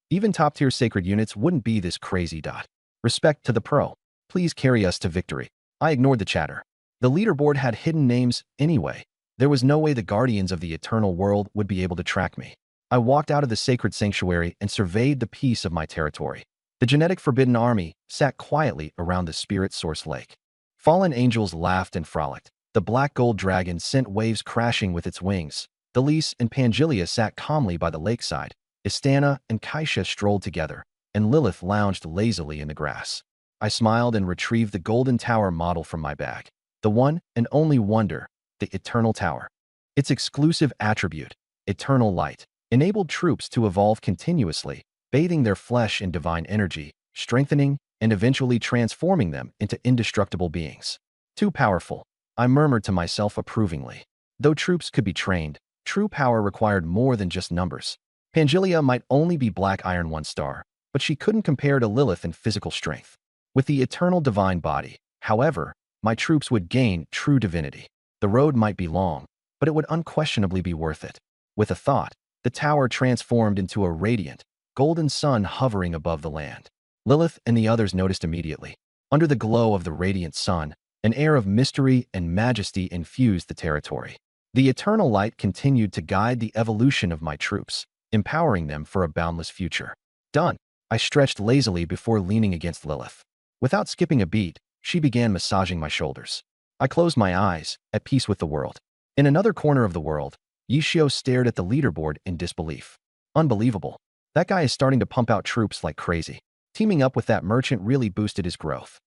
Even top-tier sacred units wouldn't be this crazy. Respect to the pro. Please carry us to victory. I ignored the chatter. The leaderboard had hidden names anyway. There was no way the guardians of the eternal world would be able to track me. I walked out of the sacred sanctuary and surveyed the peace of my territory. The genetic forbidden army sat quietly around the spirit source lake. Fallen angels laughed and frolicked. The black gold dragon sent waves crashing with its wings. Delise and Pangelia sat calmly by the lakeside. Istana and Kaisha strolled together, and Lilith lounged lazily in the grass. I smiled and retrieved the golden tower model from my bag. The one and only wonder, the Eternal Tower. Its exclusive attribute, eternal light, enabled troops to evolve continuously, bathing their flesh in divine energy, strengthening and eventually transforming them into indestructible beings. Too powerful, I murmured to myself approvingly. Though troops could be trained, true power required more than just numbers. Pangelia might only be Black Iron 1-star, but she couldn't compare to Lilith in physical strength. With the eternal divine body, however, my troops would gain true divinity. The road might be long, but it would unquestionably be worth it. With a thought, the tower transformed into a radiant, golden sun hovering above the land. Lilith and the others noticed immediately. Under the glow of the radiant sun, an air of mystery and majesty infused the territory. The eternal light continued to guide the evolution of my troops, empowering them for a boundless future. Done. I stretched lazily before leaning against Lilith. Without skipping a beat, she began massaging my shoulders. I closed my eyes, at peace with the world. In another corner of the world, Yishio stared at the leaderboard in disbelief. Unbelievable. That guy is starting to pump out troops like crazy. Teaming up with that merchant really boosted his growth.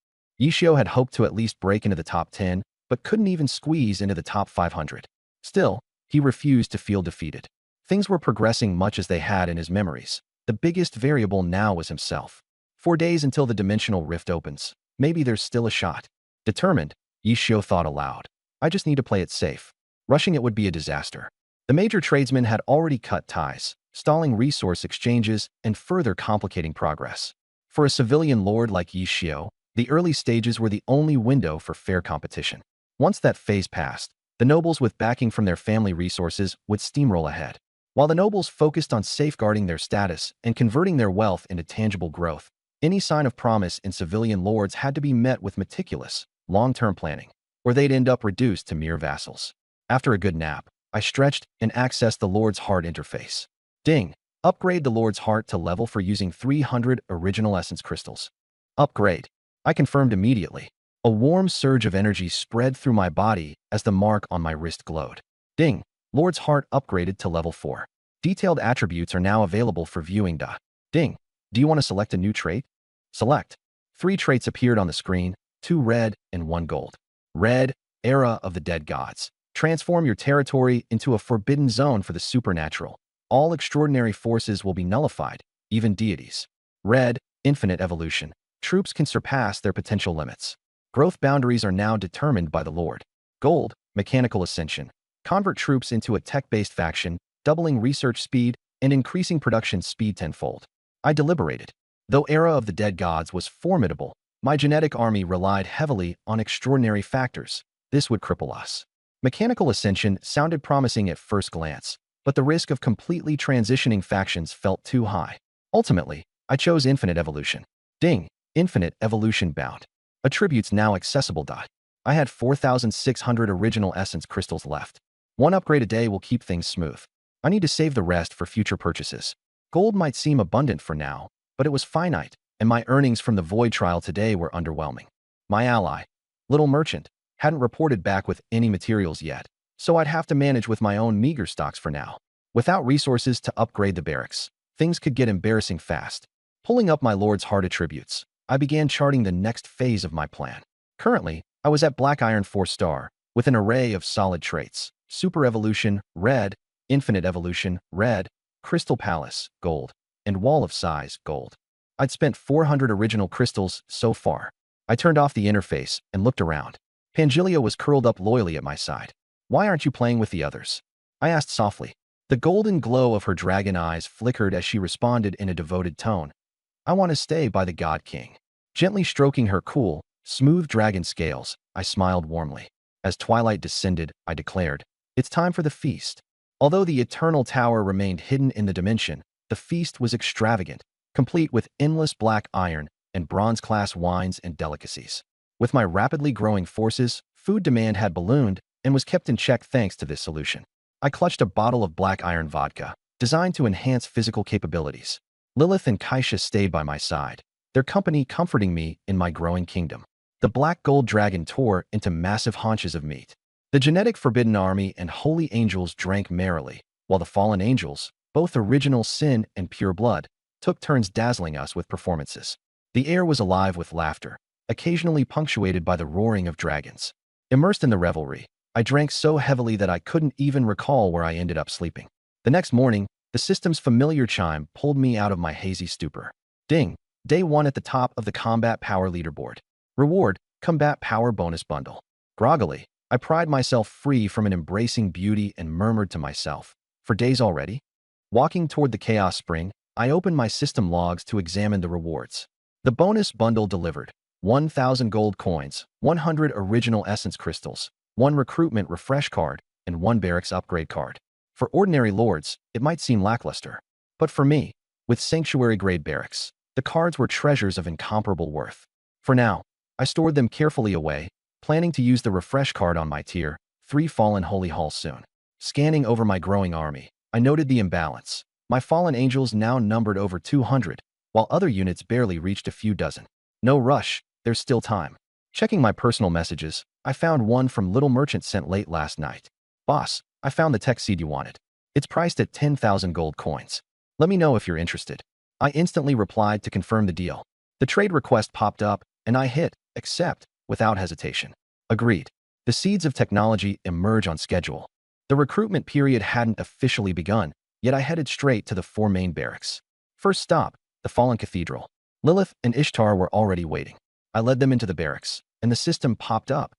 Yishio had hoped to at least break into the top 10, but couldn't even squeeze into the top 500. Still, he refused to feel defeated. Things were progressing much as they had in his memories. The biggest variable now was himself. 4 days until the dimensional rift opens. Maybe there's still a shot. Determined, Yishio thought aloud. I just need to play it safe. Rushing it would be a disaster. The major tradesmen had already cut ties, stalling resource exchanges and further complicating progress. For a civilian lord like Yishio, the early stages were the only window for fair competition. Once that phase passed, the nobles with backing from their family resources would steamroll ahead. While the nobles focused on safeguarding their status and converting their wealth into tangible growth, any sign of promise in civilian lords had to be met with meticulous, long-term planning, or they'd end up reduced to mere vassals. After a good nap, I stretched and accessed the Lord's Heart interface. Ding! Upgrade the Lord's Heart to level for using 300 original essence crystals. Upgrade. I confirmed immediately. A warm surge of energy spread through my body as the mark on my wrist glowed. Ding! Lord's Heart upgraded to level 4. Detailed attributes are now available for viewing. Ding! Do you want to select a new trait? Select. 3 traits appeared on the screen, 2 red and 1 gold. Red, Era of the Dead Gods. Transform your territory into a forbidden zone for the supernatural. All extraordinary forces will be nullified, even deities. Red, Infinite Evolution. Troops can surpass their potential limits. Growth boundaries are now determined by the Lord. Gold, Mechanical Ascension. Convert troops into a tech-based faction, doubling research speed and increasing production speed tenfold. I deliberated. Though Era of the Dead Gods was formidable, my genetic army relied heavily on extraordinary factors. This would cripple us. Mechanical Ascension sounded promising at first glance, but the risk of completely transitioning factions felt too high. Ultimately, I chose Infinite Evolution. Ding! Infinite Evolution bound. Attributes now accessible. I had 4,600 original essence crystals left. 1 upgrade a day will keep things smooth. I need to save the rest for future purchases. Gold might seem abundant for now, but it was finite, and my earnings from the Void Trial today were underwhelming. My ally, Little Merchant, hadn't reported back with any materials yet, so I'd have to manage with my own meager stocks for now. Without resources to upgrade the barracks, things could get embarrassing fast. Pulling up my Lord's Heart attributes, I began charting the next phase of my plan. Currently, I was at Black Iron 4-star, with an array of solid traits. Super Evolution, red. Infinite Evolution, red. Crystal Palace, gold, and Wall of Size, gold. I'd spent 400 original crystals so far. I turned off the interface and looked around. Pangelia was curled up loyally at my side. Why aren't you playing with the others? I asked softly. The golden glow of her dragon eyes flickered as she responded in a devoted tone. I want to stay by the God King. Gently stroking her cool, smooth dragon scales, I smiled warmly. As twilight descended, I declared, it's time for the feast. Although the eternal tower remained hidden in the dimension, the feast was extravagant, complete with endless black iron and bronze-class wines and delicacies. With my rapidly growing forces, food demand had ballooned and was kept in check thanks to this solution. I clutched a bottle of black iron vodka, designed to enhance physical capabilities. Lilith and Kaisha stayed by my side, their company comforting me in my growing kingdom. The black gold dragon tore into massive haunches of meat. The genetic forbidden army and holy angels drank merrily, while the fallen angels, both original sin and pure blood, took turns dazzling us with performances. The air was alive with laughter, occasionally punctuated by the roaring of dragons. Immersed in the revelry, I drank so heavily that I couldn't even recall where I ended up sleeping. The next morning, the system's familiar chime pulled me out of my hazy stupor. Ding! Day 1 at the top of the Combat Power Leaderboard. Reward, Combat Power Bonus Bundle. Groggily, I pried myself free from an embracing beauty and murmured to myself, for days already? Walking toward the Chaos Spring, I opened my system logs to examine the rewards. The bonus bundle delivered 1,000 gold coins, 100 original essence crystals, 1 recruitment refresh card, and 1 barracks upgrade card. For ordinary lords, it might seem lackluster. But for me, with sanctuary-grade barracks, the cards were treasures of incomparable worth. For now, I stored them carefully away, planning to use the refresh card on my tier 3 Fallen Holy Hall soon. Scanning over my growing army, I noted the imbalance. My fallen angels now numbered over 200, while other units barely reached a few dozen. No rush, there's still time. Checking my personal messages, I found one from Little Merchant sent late last night. Boss, I found the tech seed you wanted. It's priced at 10,000 gold coins. Let me know if you're interested. I instantly replied to confirm the deal. The trade request popped up, and I hit accept without hesitation. Agreed. The seeds of technology emerge on schedule. The recruitment period hadn't officially begun, yet I headed straight to the 4 main barracks. First stop, the Fallen Cathedral. Lilith and Ishtar were already waiting. I led them into the barracks, and the system popped up.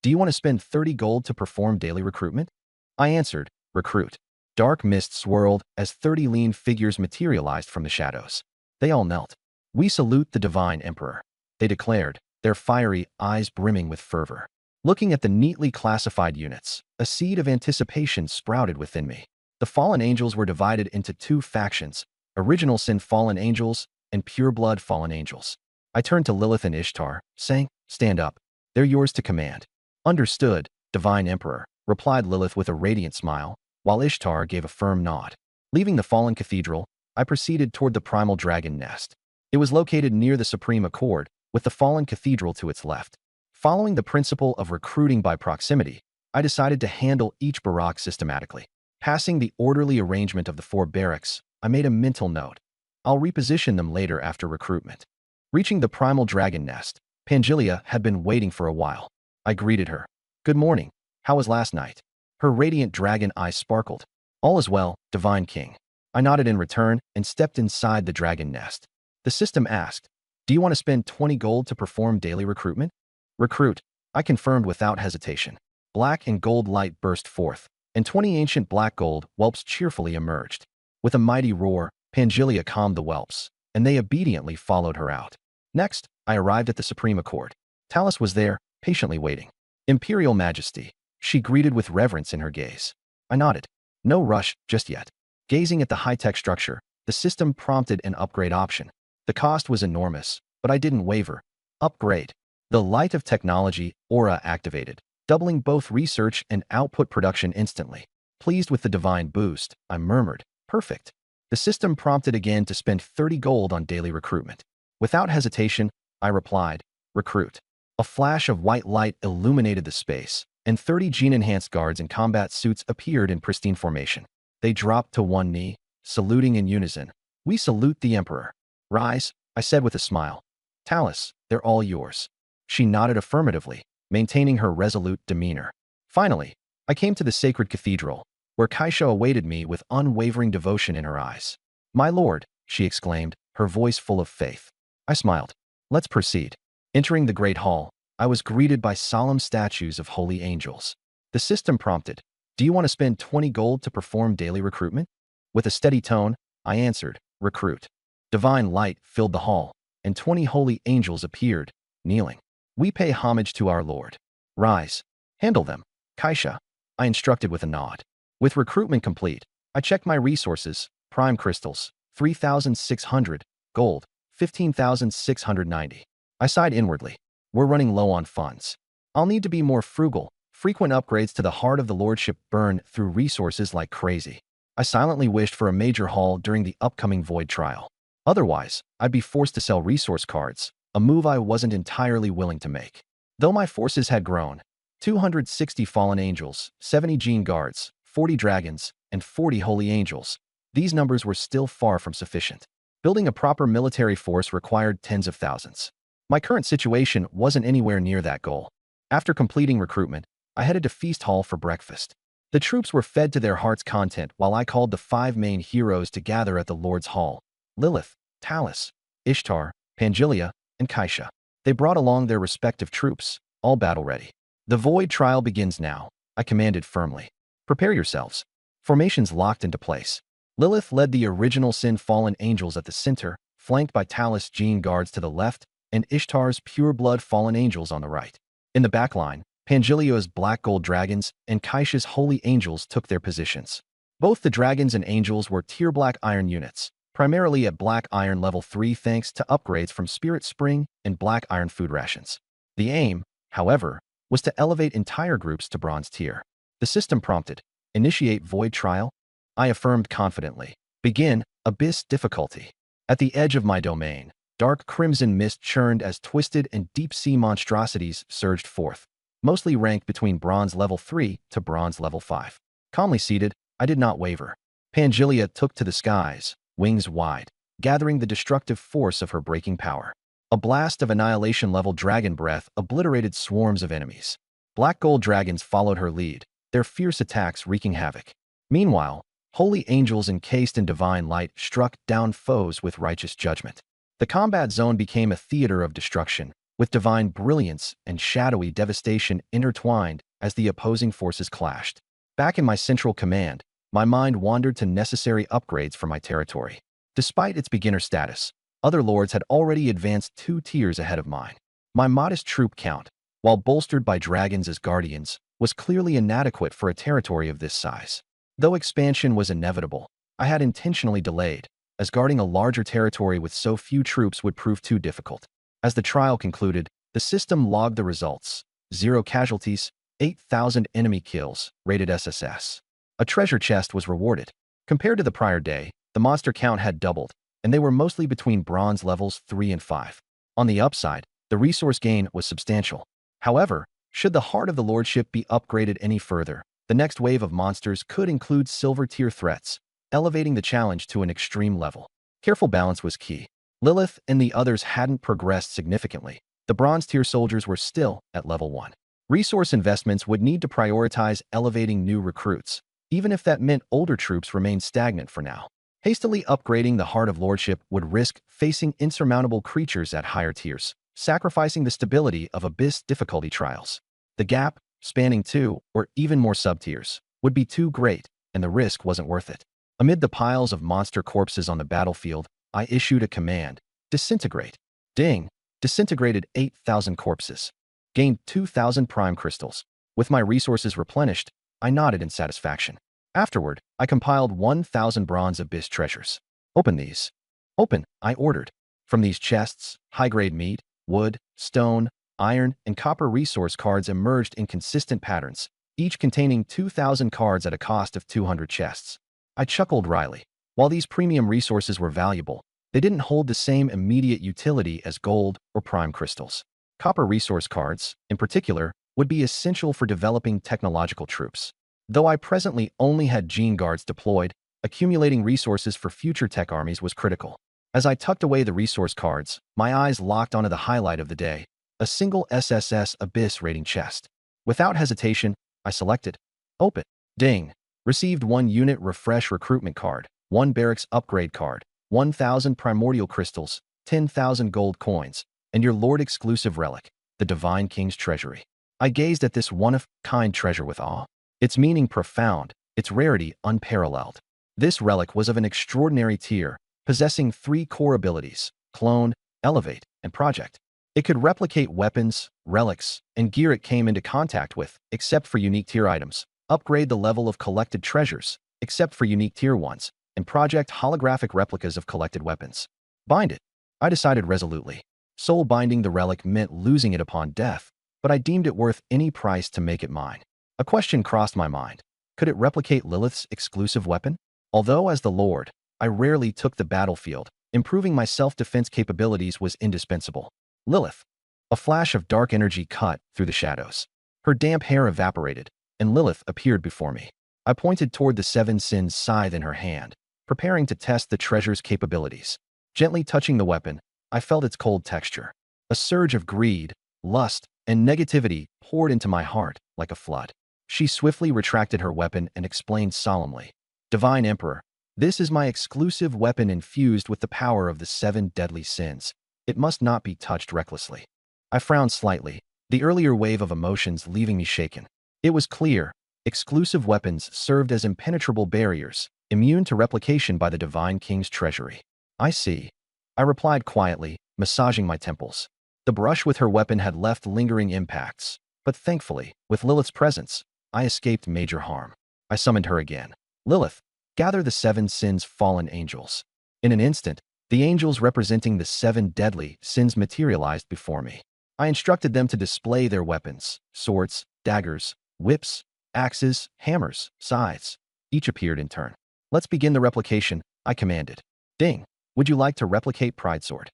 Do you want to spend 30 gold to perform daily recruitment? I answered, recruit. Dark mist swirled as 30 lean figures materialized from the shadows. They all knelt. We salute the Divine Emperor, they declared, their fiery eyes brimming with fervor. Looking at the neatly classified units, a seed of anticipation sprouted within me. The fallen angels were divided into 2 factions, original sin fallen angels and pure blood fallen angels. I turned to Lilith and Ishtar, saying, stand up. They're yours to command. Understood, Divine Emperor, replied Lilith with a radiant smile, while Ishtar gave a firm nod. Leaving the Fallen Cathedral, I proceeded toward the Primal Dragon Nest. It was located near the Supreme Accord, with the Fallen Cathedral to its left. Following the principle of recruiting by proximity, I decided to handle each barrack systematically. Passing the orderly arrangement of the 4 barracks, I made a mental note. I'll reposition them later after recruitment. Reaching the Primal Dragon Nest, Pangelia had been waiting for a while. I greeted her. Good morning. How was last night? Her radiant dragon eyes sparkled. All is well, Divine King. I nodded in return and stepped inside the dragon nest. The system asked, do you want to spend 20 gold to perform daily recruitment? Recruit, I confirmed without hesitation. Black and gold light burst forth, and 20 ancient black gold whelps cheerfully emerged. With a mighty roar, Pangelia calmed the whelps, and they obediently followed her out. Next, I arrived at the Supreme Accord. Talus was there, patiently waiting. Imperial Majesty, she greeted with reverence in her gaze. I nodded. No rush, just yet. Gazing at the high-tech structure, the system prompted an upgrade option. The cost was enormous, but I didn't waver. Upgrade. The light of technology, aura activated, doubling both research and output production instantly. Pleased with the divine boost, I murmured, perfect. The system prompted again to spend 30 gold on daily recruitment. Without hesitation, I replied, recruit. A flash of white light illuminated the space, and 30 gene-enhanced guards in combat suits appeared in pristine formation. They dropped to one knee, saluting in unison. We salute the Emperor. Rise, I said with a smile. Talus, they're all yours. She nodded affirmatively, maintaining her resolute demeanor. Finally, I came to the sacred cathedral, where Kaisha awaited me with unwavering devotion in her eyes. "My lord," she exclaimed, her voice full of faith. I smiled. "Let's proceed." Entering the great hall, I was greeted by solemn statues of holy angels. The system prompted, "Do you want to spend 20 gold to perform daily recruitment?" With a steady tone, I answered, "Recruit." Divine light filled the hall, and 20 holy angels appeared, kneeling. "We pay homage to our Lord. Rise. Handle them, Kaisha," I instructed with a nod. With recruitment complete, I checked my resources: prime crystals, 3,600, gold, 15,690. I sighed inwardly. We're running low on funds. I'll need to be more frugal. Frequent upgrades to the heart of the lordship burn through resources like crazy. I silently wished for a major haul during the upcoming void trial. Otherwise, I'd be forced to sell resource cards, a move I wasn't entirely willing to make. Though my forces had grown, 260 fallen angels, 70 gene guards, 40 dragons, and 40 holy angels, these numbers were still far from sufficient. Building a proper military force required tens of thousands. My current situation wasn't anywhere near that goal. After completing recruitment, I headed to Feast Hall for breakfast. The troops were fed to their heart's content while I called the 5 main heroes to gather at the Lord's Hall: Lilith, Talus, Ishtar, Pangelia, and Kaisha. They brought along their respective troops, all battle-ready. "The void trial begins now," I commanded firmly. "Prepare yourselves." Formations locked into place. Lilith led the original sin-fallen angels at the center, flanked by Talus' gene guards to the left and Ishtar's pure-blood fallen angels on the right. In the back line, Pangelia's black gold dragons and Kaisha's holy angels took their positions. Both the dragons and angels were tier black iron units, primarily at black iron level 3 thanks to upgrades from Spirit Spring and black iron food rations. The aim, however, was to elevate entire groups to bronze tier. The system prompted, "Initiate void trial." I affirmed confidently, "Begin abyss difficulty." At the edge of my domain, dark crimson mist churned as twisted and deep-sea monstrosities surged forth, mostly ranked between bronze level 3 to bronze level 5. Calmly seated, I did not waver. Pangelia took to the skies, wings wide, gathering the destructive force of her breaking power. A blast of annihilation-level dragon breath obliterated swarms of enemies. Black gold dragons followed her lead, their fierce attacks wreaking havoc. Meanwhile, holy angels encased in divine light struck down foes with righteous judgment. The combat zone became a theater of destruction, with divine brilliance and shadowy devastation intertwined as the opposing forces clashed. Back in my central command, my mind wandered to necessary upgrades for my territory. Despite its beginner status, other lords had already advanced 2 tiers ahead of mine. My modest troop count, while bolstered by dragons as guardians, was clearly inadequate for a territory of this size. Though expansion was inevitable, I had intentionally delayed, as guarding a larger territory with so few troops would prove too difficult. As the trial concluded, the system logged the results: 0 casualties, 8,000 enemy kills, rated SSS. A treasure chest was rewarded. Compared to the prior day, the monster count had doubled, and they were mostly between bronze levels 3 and 5. On the upside, the resource gain was substantial. However, should the heart of the lordship be upgraded any further, the next wave of monsters could include silver tier threats, elevating the challenge to an extreme level. Careful balance was key. Lilith and the others hadn't progressed significantly. The bronze tier soldiers were still at level 1. Resource investments would need to prioritize elevating new recruits, even if that meant older troops remained stagnant for now. Hastily upgrading the Heart of Lordship would risk facing insurmountable creatures at higher tiers, sacrificing the stability of abyss difficulty trials. The gap, spanning 2 or even more sub-tiers, would be too great, and the risk wasn't worth it. Amid the piles of monster corpses on the battlefield, I issued a command: disintegrate. Ding! Disintegrated 8,000 corpses. Gained 2,000 prime crystals. With my resources replenished, I nodded in satisfaction. Afterward, I compiled 1,000 bronze abyss treasures. "Open these." "Open," I ordered. From these chests, high-grade meat, wood, stone, iron, and copper resource cards emerged in consistent patterns, each containing 2,000 cards at a cost of 200 chests. I chuckled wryly. While these premium resources were valuable, they didn't hold the same immediate utility as gold or prime crystals. Copper resource cards, in particular, would be essential for developing technological troops. Though I presently only had gene guards deployed, accumulating resources for future tech armies was critical. As I tucked away the resource cards, my eyes locked onto the highlight of the day: a single SSS Abyss rating chest. Without hesitation, I selected. Open. Ding! Received 1 unit refresh recruitment card, 1 barracks upgrade card, 1,000 primordial crystals, 10,000 gold coins, and your Lord exclusive relic, the Divine King's Treasury. I gazed at this one-of-kind treasure with awe. Its meaning profound, its rarity unparalleled. This relic was of an extraordinary tier, possessing 3 core abilities: clone, elevate, and project. It could replicate weapons, relics, and gear it came into contact with, except for unique tier items, upgrade the level of collected treasures, except for unique tier ones, and project holographic replicas of collected weapons. Bind it. I decided resolutely. Soul binding the relic meant losing it upon death, but I deemed it worth any price to make it mine. A question crossed my mind. Could it replicate Lilith's exclusive weapon? Although as the Lord, I rarely took the battlefield, improving my self-defense capabilities was indispensable. Lilith. A flash of dark energy cut through the shadows. Her damp hair evaporated, and Lilith appeared before me. I pointed toward the 7 Sins scythe in her hand, preparing to test the treasure's capabilities. Gently touching the weapon, I felt its cold texture. A surge of greed, lust, and negativity poured into my heart like a flood. She swiftly retracted her weapon and explained solemnly, "Divine Emperor, this is my exclusive weapon infused with the power of the 7 deadly sins. It must not be touched recklessly." I frowned slightly, the earlier wave of emotions leaving me shaken. It was clear, exclusive weapons served as impenetrable barriers, immune to replication by the Divine King's treasury. "I see," I replied quietly, massaging my temples. The brush with her weapon had left lingering impacts, but thankfully, with Lilith's presence, I escaped major harm. I summoned her again. "Lilith, gather the 7 sins fallen angels." In an instant, the angels representing the 7 deadly sins materialized before me. I instructed them to display their weapons: swords, daggers, whips, axes, hammers, scythes. Each appeared in turn. "Let's begin the replication," I commanded. Ding. "Would you like to replicate Pride Sword?"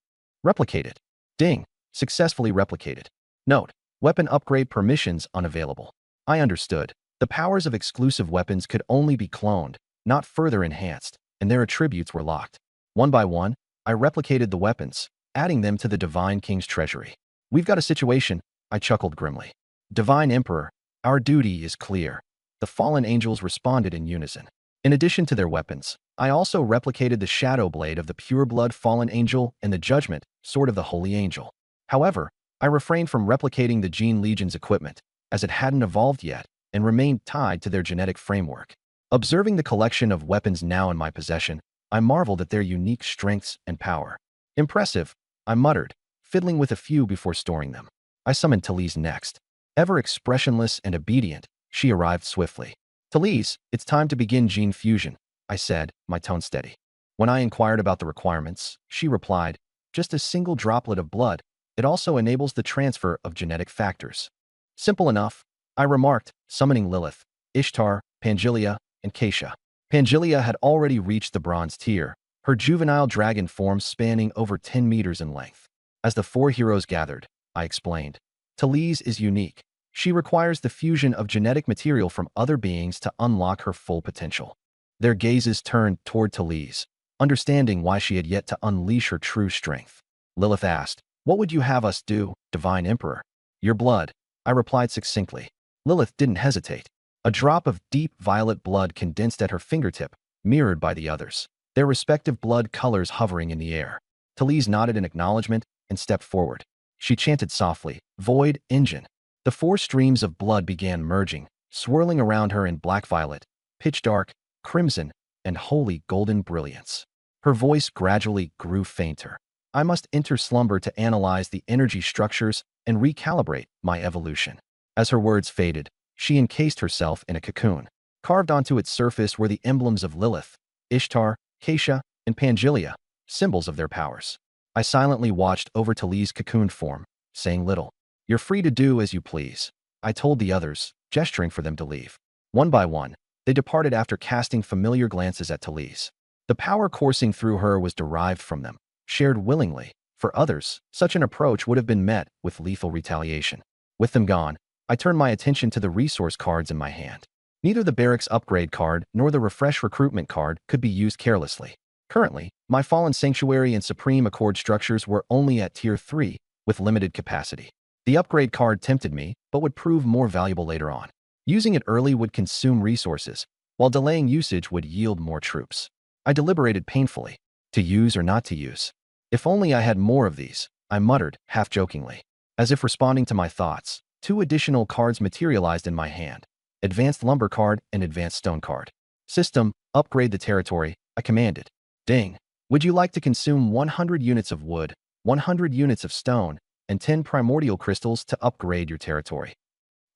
Replicated. Ding. Successfully replicated. Note: weapon upgrade permissions unavailable. I understood. The powers of exclusive weapons could only be cloned, not further enhanced, and their attributes were locked. One by one, I replicated the weapons, adding them to the Divine King's treasury. "We've got a situation," I chuckled grimly. "Divine Emperor, our duty is clear." The fallen angels responded in unison. In addition to their weapons, I also replicated the Shadow Blade of the Pureblood Fallen Angel and the Judgment Sword of the Holy Angel. However, I refrained from replicating the Gene Legion's equipment, as it hadn't evolved yet, and remained tied to their genetic framework. Observing the collection of weapons now in my possession, I marveled at their unique strengths and power. "Impressive," I muttered, fiddling with a few before storing them. I summoned Talise next. Ever expressionless and obedient, she arrived swiftly. "Talise, it's time to begin gene fusion," I said, my tone steady. When I inquired about the requirements, she replied, "Just a single droplet of blood. It also enables the transfer of genetic factors." "Simple enough," I remarked, summoning Lilith, Ishtar, Pangelia, and Keisha. Pangelia had already reached the bronze tier, her juvenile dragon form spanning over 10 meters in length. As the 4 heroes gathered, I explained, "Talise is unique. She requires the fusion of genetic material from other beings to unlock her full potential." Their gazes turned toward Talise, understanding why she had yet to unleash her true strength. Lilith asked, "What would you have us do, Divine Emperor?" "Your blood," I replied succinctly. Lilith didn't hesitate. A drop of deep violet blood condensed at her fingertip, mirrored by the others, their respective blood colors hovering in the air. Talise nodded in acknowledgement and stepped forward. She chanted softly, "Void Engine." The 4 streams of blood began merging, swirling around her in black violet, pitch dark, crimson, and holy golden brilliance. Her voice gradually grew fainter. I must enter slumber to analyze the energy structures and recalibrate my evolution. As her words faded, she encased herself in a cocoon. Carved onto its surface were the emblems of Lilith, Ishtar, Keisha, and Pangelia, symbols of their powers. I silently watched over Talise's cocooned form, saying little. "You're free to do as you please," I told the others, gesturing for them to leave. One by one, they departed after casting familiar glances at Talise. The power coursing through her was derived from them, shared willingly. For others, such an approach would have been met with lethal retaliation. With them gone, I turned my attention to the resource cards in my hand. Neither the barracks upgrade card nor the refresh recruitment card could be used carelessly. Currently, my Fallen Sanctuary and Supreme Accord structures were only at Tier 3, with limited capacity. The upgrade card tempted me, but would prove more valuable later on. Using it early would consume resources, while delaying usage would yield more troops. I deliberated painfully, to use or not to use. If only I had more of these, I muttered, half-jokingly. As if responding to my thoughts, 2 additional cards materialized in my hand. Advanced Lumber card and Advanced Stone card. System, upgrade the territory, I commanded. Ding. Would you like to consume 100 units of wood, 100 units of stone, and 10 primordial crystals to upgrade your territory?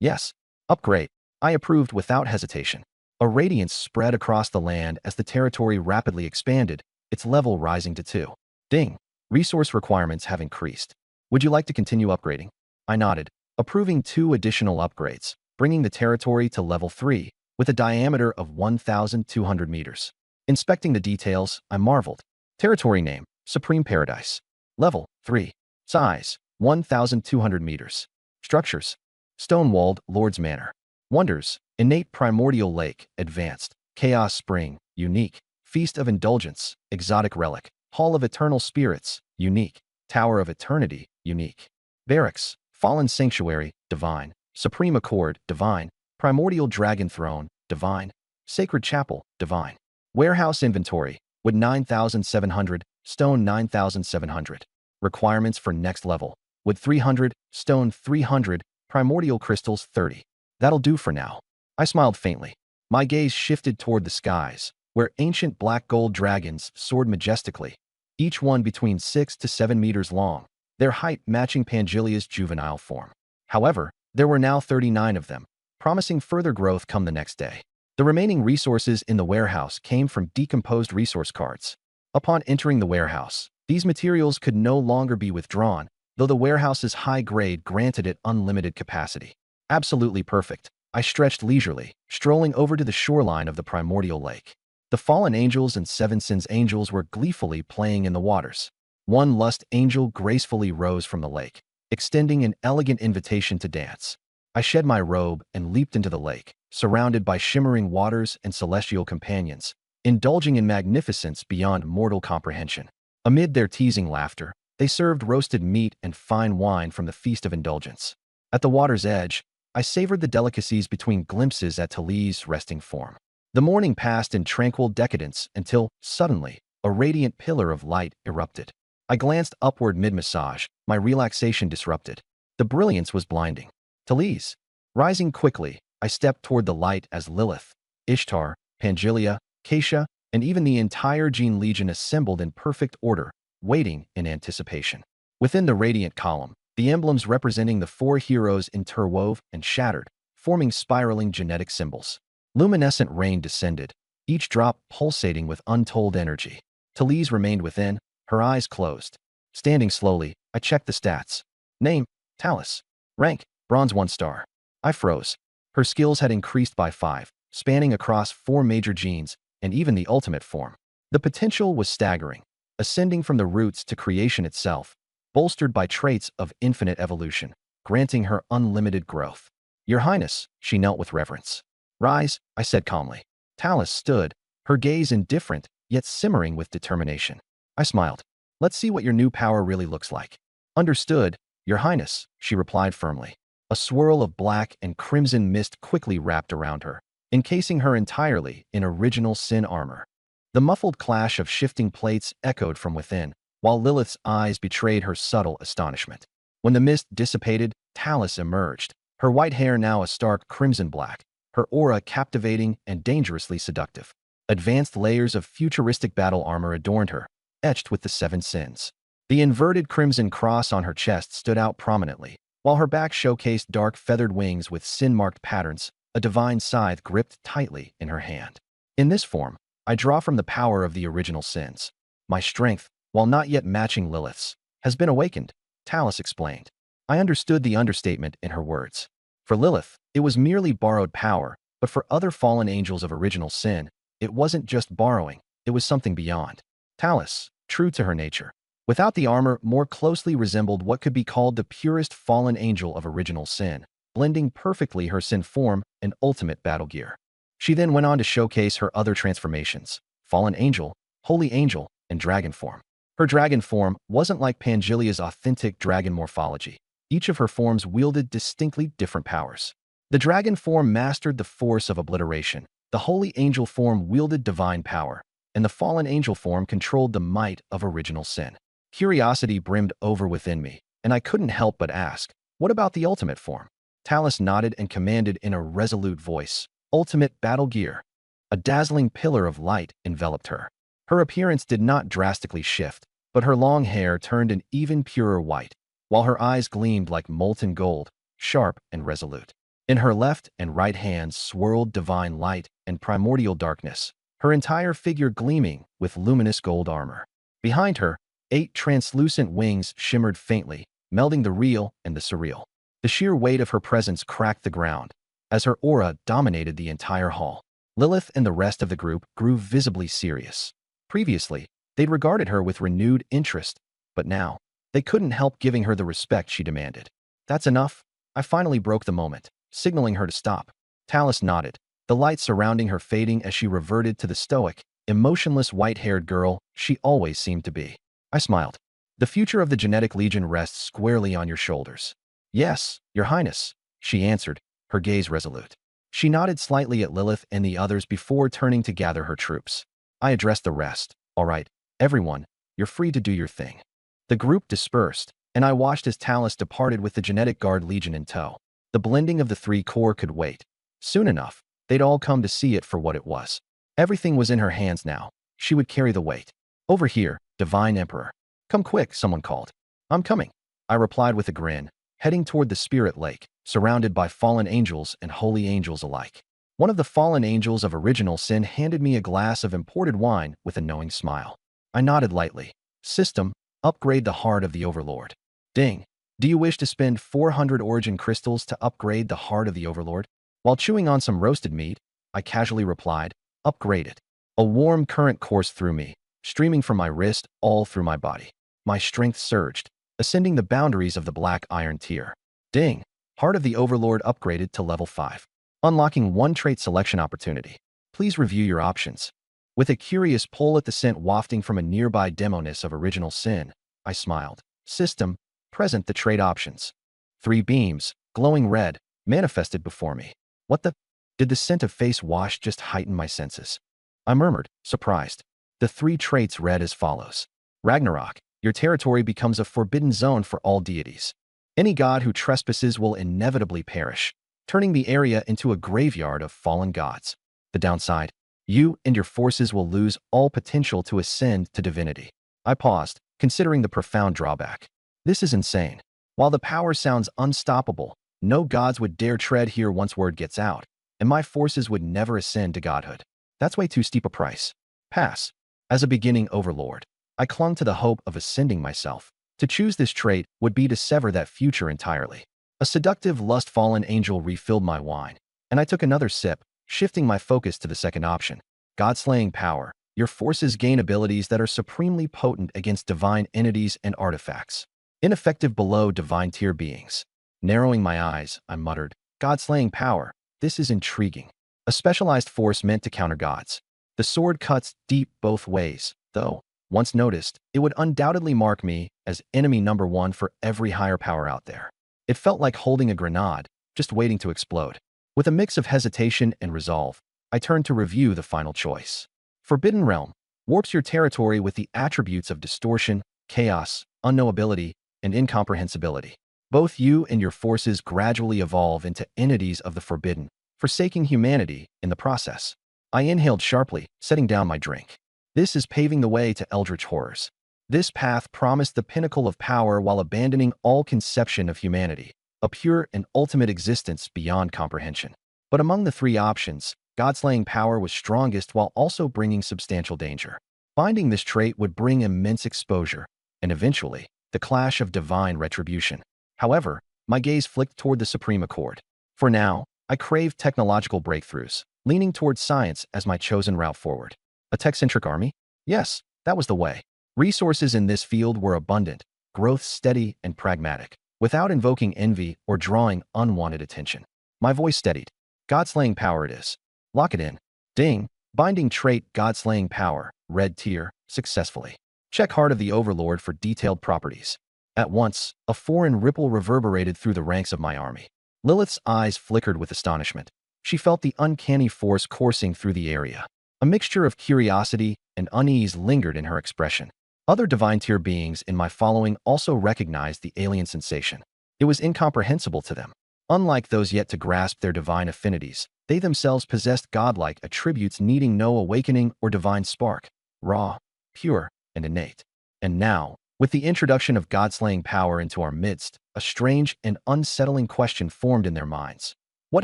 Yes. Upgrade. I approved without hesitation. A radiance spread across the land as the territory rapidly expanded, its level rising to 2. Ding. Resource requirements have increased. Would you like to continue upgrading? I nodded, approving 2 additional upgrades, bringing the territory to level 3, with a diameter of 1,200 meters. Inspecting the details, I marveled. Territory name, Supreme Paradise. Level 3. Size, 1,200 meters. Structures, stone-walled Lord's Manor. Wonders, innate primordial lake, advanced. Chaos Spring, unique. Feast of Indulgence, exotic relic. Hall of Eternal Spirits, unique. Tower of Eternity, unique. Barracks, Fallen Sanctuary, divine. Supreme Accord, divine. Primordial Dragon Throne, divine. Sacred Chapel, divine. Warehouse Inventory, wood 9,700, stone 9,700. Requirements for next level, wood 300, stone 300, primordial crystals 30. That'll do for now. I smiled faintly. My gaze shifted toward the skies, where ancient black gold dragons soared majestically, each one between 6 to 7 meters long, their height matching Pangilia's juvenile form. However, there were now 39 of them, promising further growth come the next day. The remaining resources in the warehouse came from decomposed resource cards. Upon entering the warehouse, these materials could no longer be withdrawn, though the warehouse's high grade granted it unlimited capacity. Absolutely perfect. I stretched leisurely, strolling over to the shoreline of the primordial lake. The fallen angels and 7 sins angels were gleefully playing in the waters. One lust angel gracefully rose from the lake, extending an elegant invitation to dance. I shed my robe and leaped into the lake, surrounded by shimmering waters and celestial companions, indulging in magnificence beyond mortal comprehension. Amid their teasing laughter, they served roasted meat and fine wine from the feast of indulgence. At the water's edge, I savored the delicacies between glimpses at Talie's resting form. The morning passed in tranquil decadence until, suddenly, a radiant pillar of light erupted. I glanced upward mid-massage, my relaxation disrupted. The brilliance was blinding. Talie's. Rising quickly, I stepped toward the light as Lilith, Ishtar, Pangelia, Keisha, and even the entire Gene Legion assembled in perfect order, waiting in anticipation. Within the radiant column, the emblems representing the 4 heroes interwove and shattered, forming spiraling genetic symbols. Luminescent rain descended, each drop pulsating with untold energy. Talie's remained within, her eyes closed. Standing slowly, I checked the stats. Name, Talus. Rank, Bronze 1 star. I froze. Her skills had increased by 5, spanning across 4 major genes and even the ultimate form. The potential was staggering, ascending from the roots to creation itself, bolstered by traits of infinite evolution, granting her unlimited growth. Your Highness, she knelt with reverence. Rise, I said calmly. Talus stood, her gaze indifferent, yet simmering with determination. I smiled. Let's see what your new power really looks like. Understood, Your Highness, she replied firmly. A swirl of black and crimson mist quickly wrapped around her, encasing her entirely in original sin armor. The muffled clash of shifting plates echoed from within, while Lilith's eyes betrayed her subtle astonishment. When the mist dissipated, Talus emerged, her white hair now a stark crimson black, her aura captivating and dangerously seductive. Advanced layers of futuristic battle armor adorned her, etched with the 7 sins. The inverted crimson cross on her chest stood out prominently, while her back showcased dark feathered wings with sin-marked patterns, a divine scythe gripped tightly in her hand. In this form, I draw from the power of the original sins. My strength, while not yet matching Lilith's, has been awakened, Talus explained. I understood the understatement in her words. For Lilith, it was merely borrowed power, but for other fallen angels of original sin, it wasn't just borrowing, it was something beyond. Talus, true to her nature, without the armor, more closely resembled what could be called the purest fallen angel of original sin, blending perfectly her sin form and ultimate battle gear. She then went on to showcase her other transformations, fallen angel, holy angel, and dragon form. Her dragon form wasn't like Pangilia's authentic dragon morphology. Each of her forms wielded distinctly different powers. The dragon form mastered the force of obliteration, The holy angel form wielded divine power, and the fallen angel form controlled the might of original sin. Curiosity brimmed over within me, and I couldn't help but ask, what about the ultimate form? Talus nodded and commanded in a resolute voice, ultimate battle gear. A dazzling pillar of light enveloped her. Her appearance did not drastically shift, but her long hair turned an even purer white, while her eyes gleamed like molten gold, sharp and resolute. In her left and right hands swirled divine light and primordial darkness, her entire figure gleaming with luminous gold armor. Behind her, 8 translucent wings shimmered faintly, melding the real and the surreal. The sheer weight of her presence cracked the ground, as her aura dominated the entire hall. Lilith and the rest of the group grew visibly serious. Previously, they'd regarded her with renewed interest, but now, they couldn't help giving her the respect she demanded. That's enough. I finally broke the moment, signaling her to stop. Talus nodded, the light surrounding her fading as she reverted to the stoic, emotionless white-haired girl she always seemed to be. I smiled. The future of the Genetic Legion rests squarely on your shoulders. Yes, Your Highness, she answered, her gaze resolute. She nodded slightly at Lilith and the others before turning to gather her troops. I addressed the rest. All right, everyone, you're free to do your thing. The group dispersed, and I watched as Talus departed with the Genetic Guard Legion in tow. The blending of the 3 corps could wait. Soon enough, they'd all come to see it for what it was. Everything was in her hands now. She would carry the weight. Over here, Divine Emperor. Come quick, someone called. I'm coming, I replied with a grin, heading toward the Spirit Lake, surrounded by fallen angels and holy angels alike. One of the fallen angels of original sin handed me a glass of imported wine with a knowing smile. I nodded lightly. System, upgrade the heart of the Overlord. Ding. Do you wish to spend 400 origin crystals to upgrade the heart of the Overlord? While chewing on some roasted meat, I casually replied, upgrade it. A warm current coursed through me, streaming from my wrist all through my body. My strength surged, ascending the boundaries of the black iron tier. Ding. Heart of the Overlord upgraded to level 5. Unlocking 1 trait selection opportunity. Please review your options. With a curious pull at the scent wafting from a nearby demoness of original sin, I smiled. System, present the trait options. 3 beams, glowing red, manifested before me. What the? Did the scent of face wash just heighten my senses? I murmured, surprised. The 3 traits read as follows. Ragnarok, your territory becomes a forbidden zone for all deities. Any god who trespasses will inevitably perish, turning the area into a graveyard of fallen gods. The downside, you and your forces will lose all potential to ascend to divinity. I paused, considering the profound drawback. This is insane. While the power sounds unstoppable, no gods would dare tread here once word gets out, and my forces would never ascend to godhood. That's way too steep a price. Pass. As a beginning overlord, I clung to the hope of ascending myself. To choose this trait would be to sever that future entirely. A seductive lust-fallen angel refilled my wine, and I took another sip, shifting my focus to the second option. God-slaying power. Your forces gain abilities that are supremely potent against divine entities and artifacts. Ineffective below divine tier beings. Narrowing my eyes, I muttered, God-slaying power. This is intriguing. A specialized force meant to counter gods. The sword cuts deep both ways, though, once noticed, it would undoubtedly mark me as enemy number 1 for every higher power out there. It felt like holding a grenade, just waiting to explode. With a mix of hesitation and resolve, I turned to review the final choice. Forbidden Realm warps your territory with the attributes of distortion, chaos, unknowability, and incomprehensibility. Both you and your forces gradually evolve into entities of the forbidden, forsaking humanity in the process. I inhaled sharply, setting down my drink. This is paving the way to eldritch horrors. This path promised the pinnacle of power while abandoning all conception of humanity, a pure and ultimate existence beyond comprehension. But among the 3 options, God-slaying power was strongest while also bringing substantial danger. Finding this trait would bring immense exposure, and eventually, the clash of divine retribution. However, my gaze flicked toward the Supreme Accord. For now, I craved technological breakthroughs, leaning toward science as my chosen route forward. A tech-centric army? Yes, that was the way. Resources in this field were abundant, growth steady and pragmatic, without invoking envy or drawing unwanted attention. My voice steadied. God-slaying power it is. Lock it in. Ding. Binding trait God-slaying power, red tier, successfully. Check Heart of the Overlord for detailed properties. At once, a foreign ripple reverberated through the ranks of my army. Lilith's eyes flickered with astonishment. She felt the uncanny force coursing through the area. A mixture of curiosity and unease lingered in her expression. Other divine tier beings in my following also recognized the alien sensation. It was incomprehensible to them. Unlike those yet to grasp their divine affinities, they themselves possessed godlike attributes needing no awakening or divine spark, raw, pure, and innate. And now, with the introduction of God-slaying power into our midst, a strange and unsettling question formed in their minds. What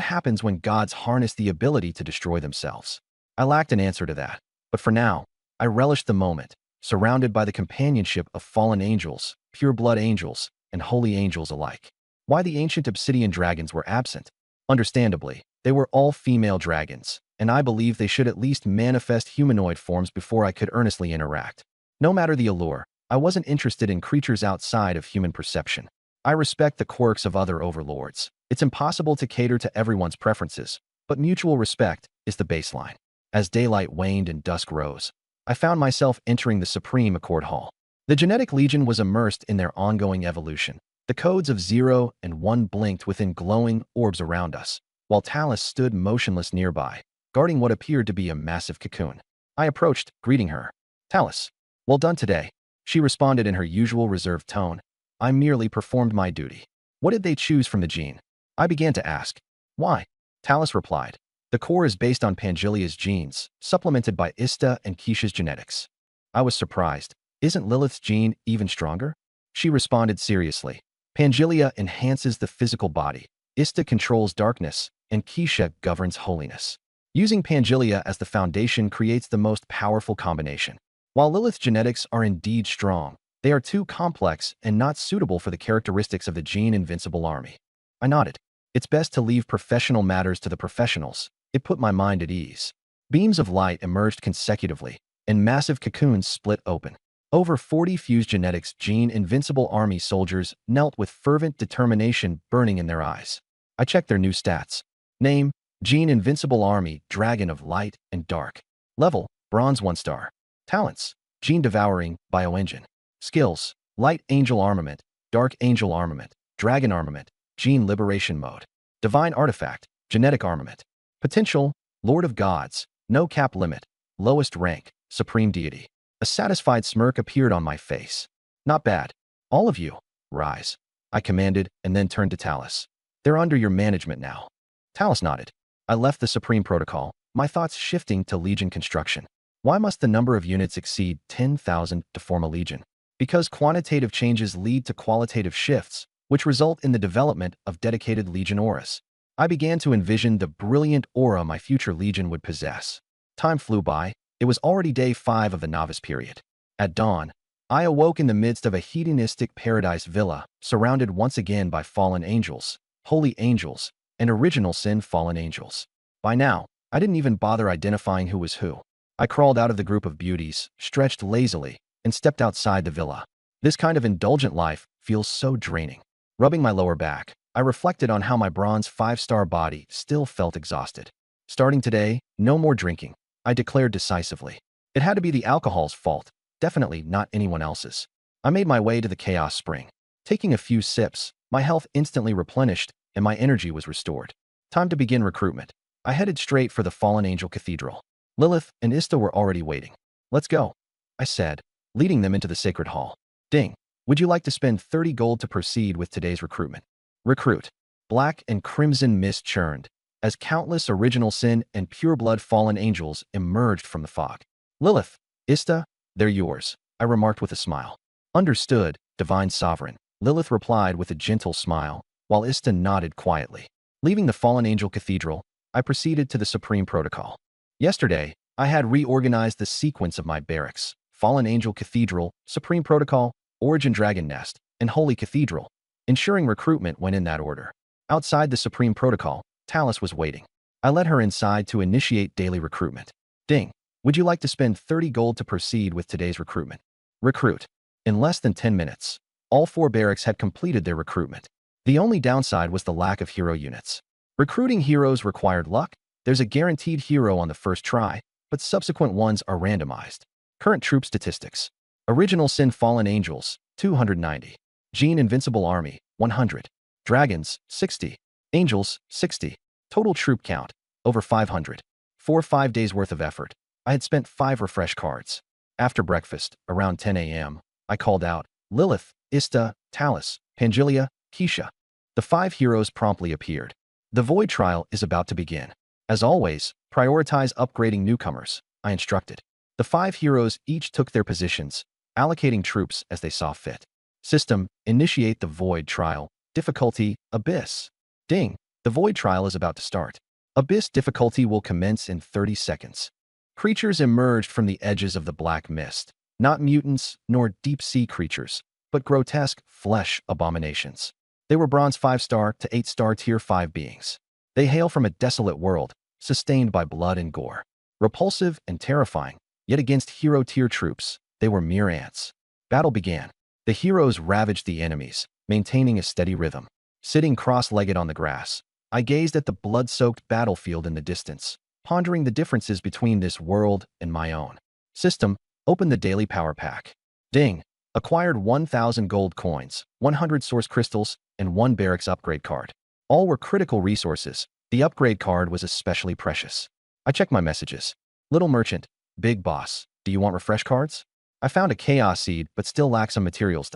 happens when gods harness the ability to destroy themselves? I lacked an answer to that, but for now, I relished the moment, surrounded by the companionship of fallen angels, pure-blood angels, and holy angels alike. Why the ancient obsidian dragons were absent? Understandably, they were all female dragons, and I believed they should at least manifest humanoid forms before I could earnestly interact. No matter the allure, I wasn't interested in creatures outside of human perception. I respect the quirks of other overlords. It's impossible to cater to everyone's preferences, but mutual respect is the baseline. As daylight waned and dusk rose, I found myself entering the Supreme Accord Hall. The Genetic Legion was immersed in their ongoing evolution. The codes of 0 and 1 blinked within glowing orbs around us, while Talus stood motionless nearby, guarding what appeared to be a massive cocoon. I approached, greeting her. "Talus, well done today," she responded in her usual reserved tone. "I merely performed my duty." "What did they choose from the gene?" I began to ask. "Why?" Talus replied. "The core is based on Pangilia's genes, supplemented by Ista and Keisha's genetics." I was surprised. "Isn't Lilith's gene even stronger?" She responded seriously. "Pangilia enhances the physical body, Ista controls darkness, and Keisha governs holiness. Using Pangilia as the foundation creates the most powerful combination. While Lilith's genetics are indeed strong, they are too complex and not suitable for the characteristics of the Gene Invincible Army." I nodded. "It's best to leave professional matters to the professionals." It put my mind at ease. Beams of light emerged consecutively, and massive cocoons split open. Over 40 fused genetics Gene Invincible Army soldiers knelt with fervent determination burning in their eyes. I checked their new stats. Name, Gene Invincible Army, Dragon of Light and Dark. Level, Bronze 1 star. Talents, Gene Devouring, Bioengine. Skills, Light Angel Armament, Dark Angel Armament, Dragon Armament, Gene Liberation Mode. Divine Artifact, Genetic Armament. Potential, Lord of Gods, no cap limit, lowest rank, Supreme Deity. A satisfied smirk appeared on my face. "Not bad. All of you, rise," I commanded and then turned to Talus. "They're under your management now." Talus nodded. I left the Supreme Protocol, my thoughts shifting to Legion construction. Why must the number of units exceed 10,000 to form a Legion? Because quantitative changes lead to qualitative shifts, which result in the development of dedicated Legion auras. I began to envision the brilliant aura my future Legion would possess. Time flew by. It was already day 5 of the novice period. At dawn, I awoke in the midst of a hedonistic paradise villa, surrounded once again by fallen angels, holy angels, and original sin fallen angels. By now, I didn't even bother identifying who was who. I crawled out of the group of beauties, stretched lazily, and stepped outside the villa. This kind of indulgent life feels so draining. Rubbing my lower back, I reflected on how my bronze 5-star body still felt exhausted. Starting today, no more drinking, I declared decisively. It had to be the alcohol's fault, definitely not anyone else's. I made my way to the Chaos Spring. Taking a few sips, my health instantly replenished and my energy was restored. Time to begin recruitment. I headed straight for the Fallen Angel Cathedral. Lilith and Ista were already waiting. "Let's go," I said, leading them into the sacred hall. "Ding, would you like to spend 30 gold to proceed with today's recruitment?" Recruit. Black and crimson mist churned, as countless original sin and pure-blood fallen angels emerged from the fog. "Lilith, Ista, they're yours," I remarked with a smile. "Understood, Divine Sovereign," Lilith replied with a gentle smile, while Ista nodded quietly. Leaving the Fallen Angel Cathedral, I proceeded to the Supreme Protocol. Yesterday, I had reorganized the sequence of my barracks: Fallen Angel Cathedral, Supreme Protocol, Origin Dragon Nest, and Holy Cathedral, ensuring recruitment went in that order. Outside the Supreme Protocol, Talus was waiting. I led her inside to initiate daily recruitment. "Ding, would you like to spend 30 gold to proceed with today's recruitment?" Recruit. In less than 10 minutes, all 4 barracks had completed their recruitment. The only downside was the lack of hero units. Recruiting heroes required luck. There's a guaranteed hero on the first try, but subsequent ones are randomized. Current troop statistics. Original Sin Fallen Angels, 290. Gene Invincible Army, 100. Dragons, 60. Angels, 60. Total troop count, Over 500. 5 days worth of effort. I had spent 5 refresh cards. After breakfast, around 10 a.m., I called out, Lilith, Ista, Talus, Pangelia, Keisha. The 5 heroes promptly appeared. The Void Trial is about to begin. As always, prioritize upgrading newcomers, I instructed. The 5 heroes each took their positions, allocating troops as they saw fit. System, initiate the Void Trial. Difficulty, Abyss. Ding, the Void Trial is about to start. Abyss difficulty will commence in 30 seconds. Creatures emerged from the edges of the black mist. Not mutants nor deep-sea creatures, but grotesque flesh abominations. They were bronze 5-star to 8-star tier 5 beings. They hail from a desolate world, sustained by blood and gore. Repulsive and terrifying, yet against hero tier troops, they were mere ants. Battle began. The heroes ravaged the enemies, maintaining a steady rhythm. Sitting cross-legged on the grass, I gazed at the blood-soaked battlefield in the distance, pondering the differences between this world and my own. System, open the daily power pack. Ding, acquired 1,000 gold coins, 100 source crystals, and 1 barracks upgrade card. All were critical resources. The upgrade card was especially precious. I checked my messages. Little merchant, big boss, do you want refresh cards? I found a chaos seed but still lack some materials.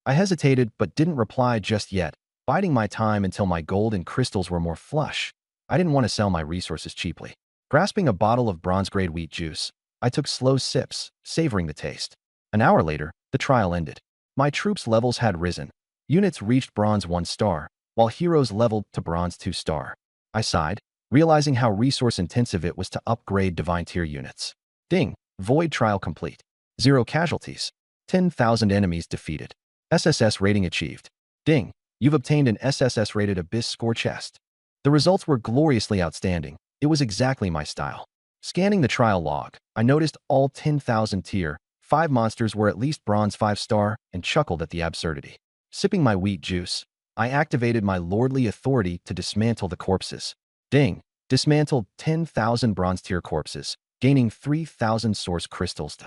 I hesitated but didn't reply just yet, biding my time until my gold and crystals were more flush. I didn't want to sell my resources cheaply. Grasping a bottle of bronze-grade wheat juice, I took slow sips, savoring the taste. An hour later, the trial ended. My troops' levels had risen. Units reached bronze 1-star, while heroes leveled to bronze 2-star. I sighed, realizing how resource-intensive it was to upgrade divine tier units. Ding, Void Trial complete. 0 casualties. 10,000 enemies defeated. SSS rating achieved. Ding, you've obtained an SSS-rated Abyss score chest. The results were gloriously outstanding. It was exactly my style. Scanning the trial log, I noticed all 10,000 tier 5 monsters were at least bronze 5-star and chuckled at the absurdity. Sipping my wheat juice, I activated my lordly authority to dismantle the corpses. Ding, dismantled 10,000 bronze tier corpses, gaining 3,000 source crystals.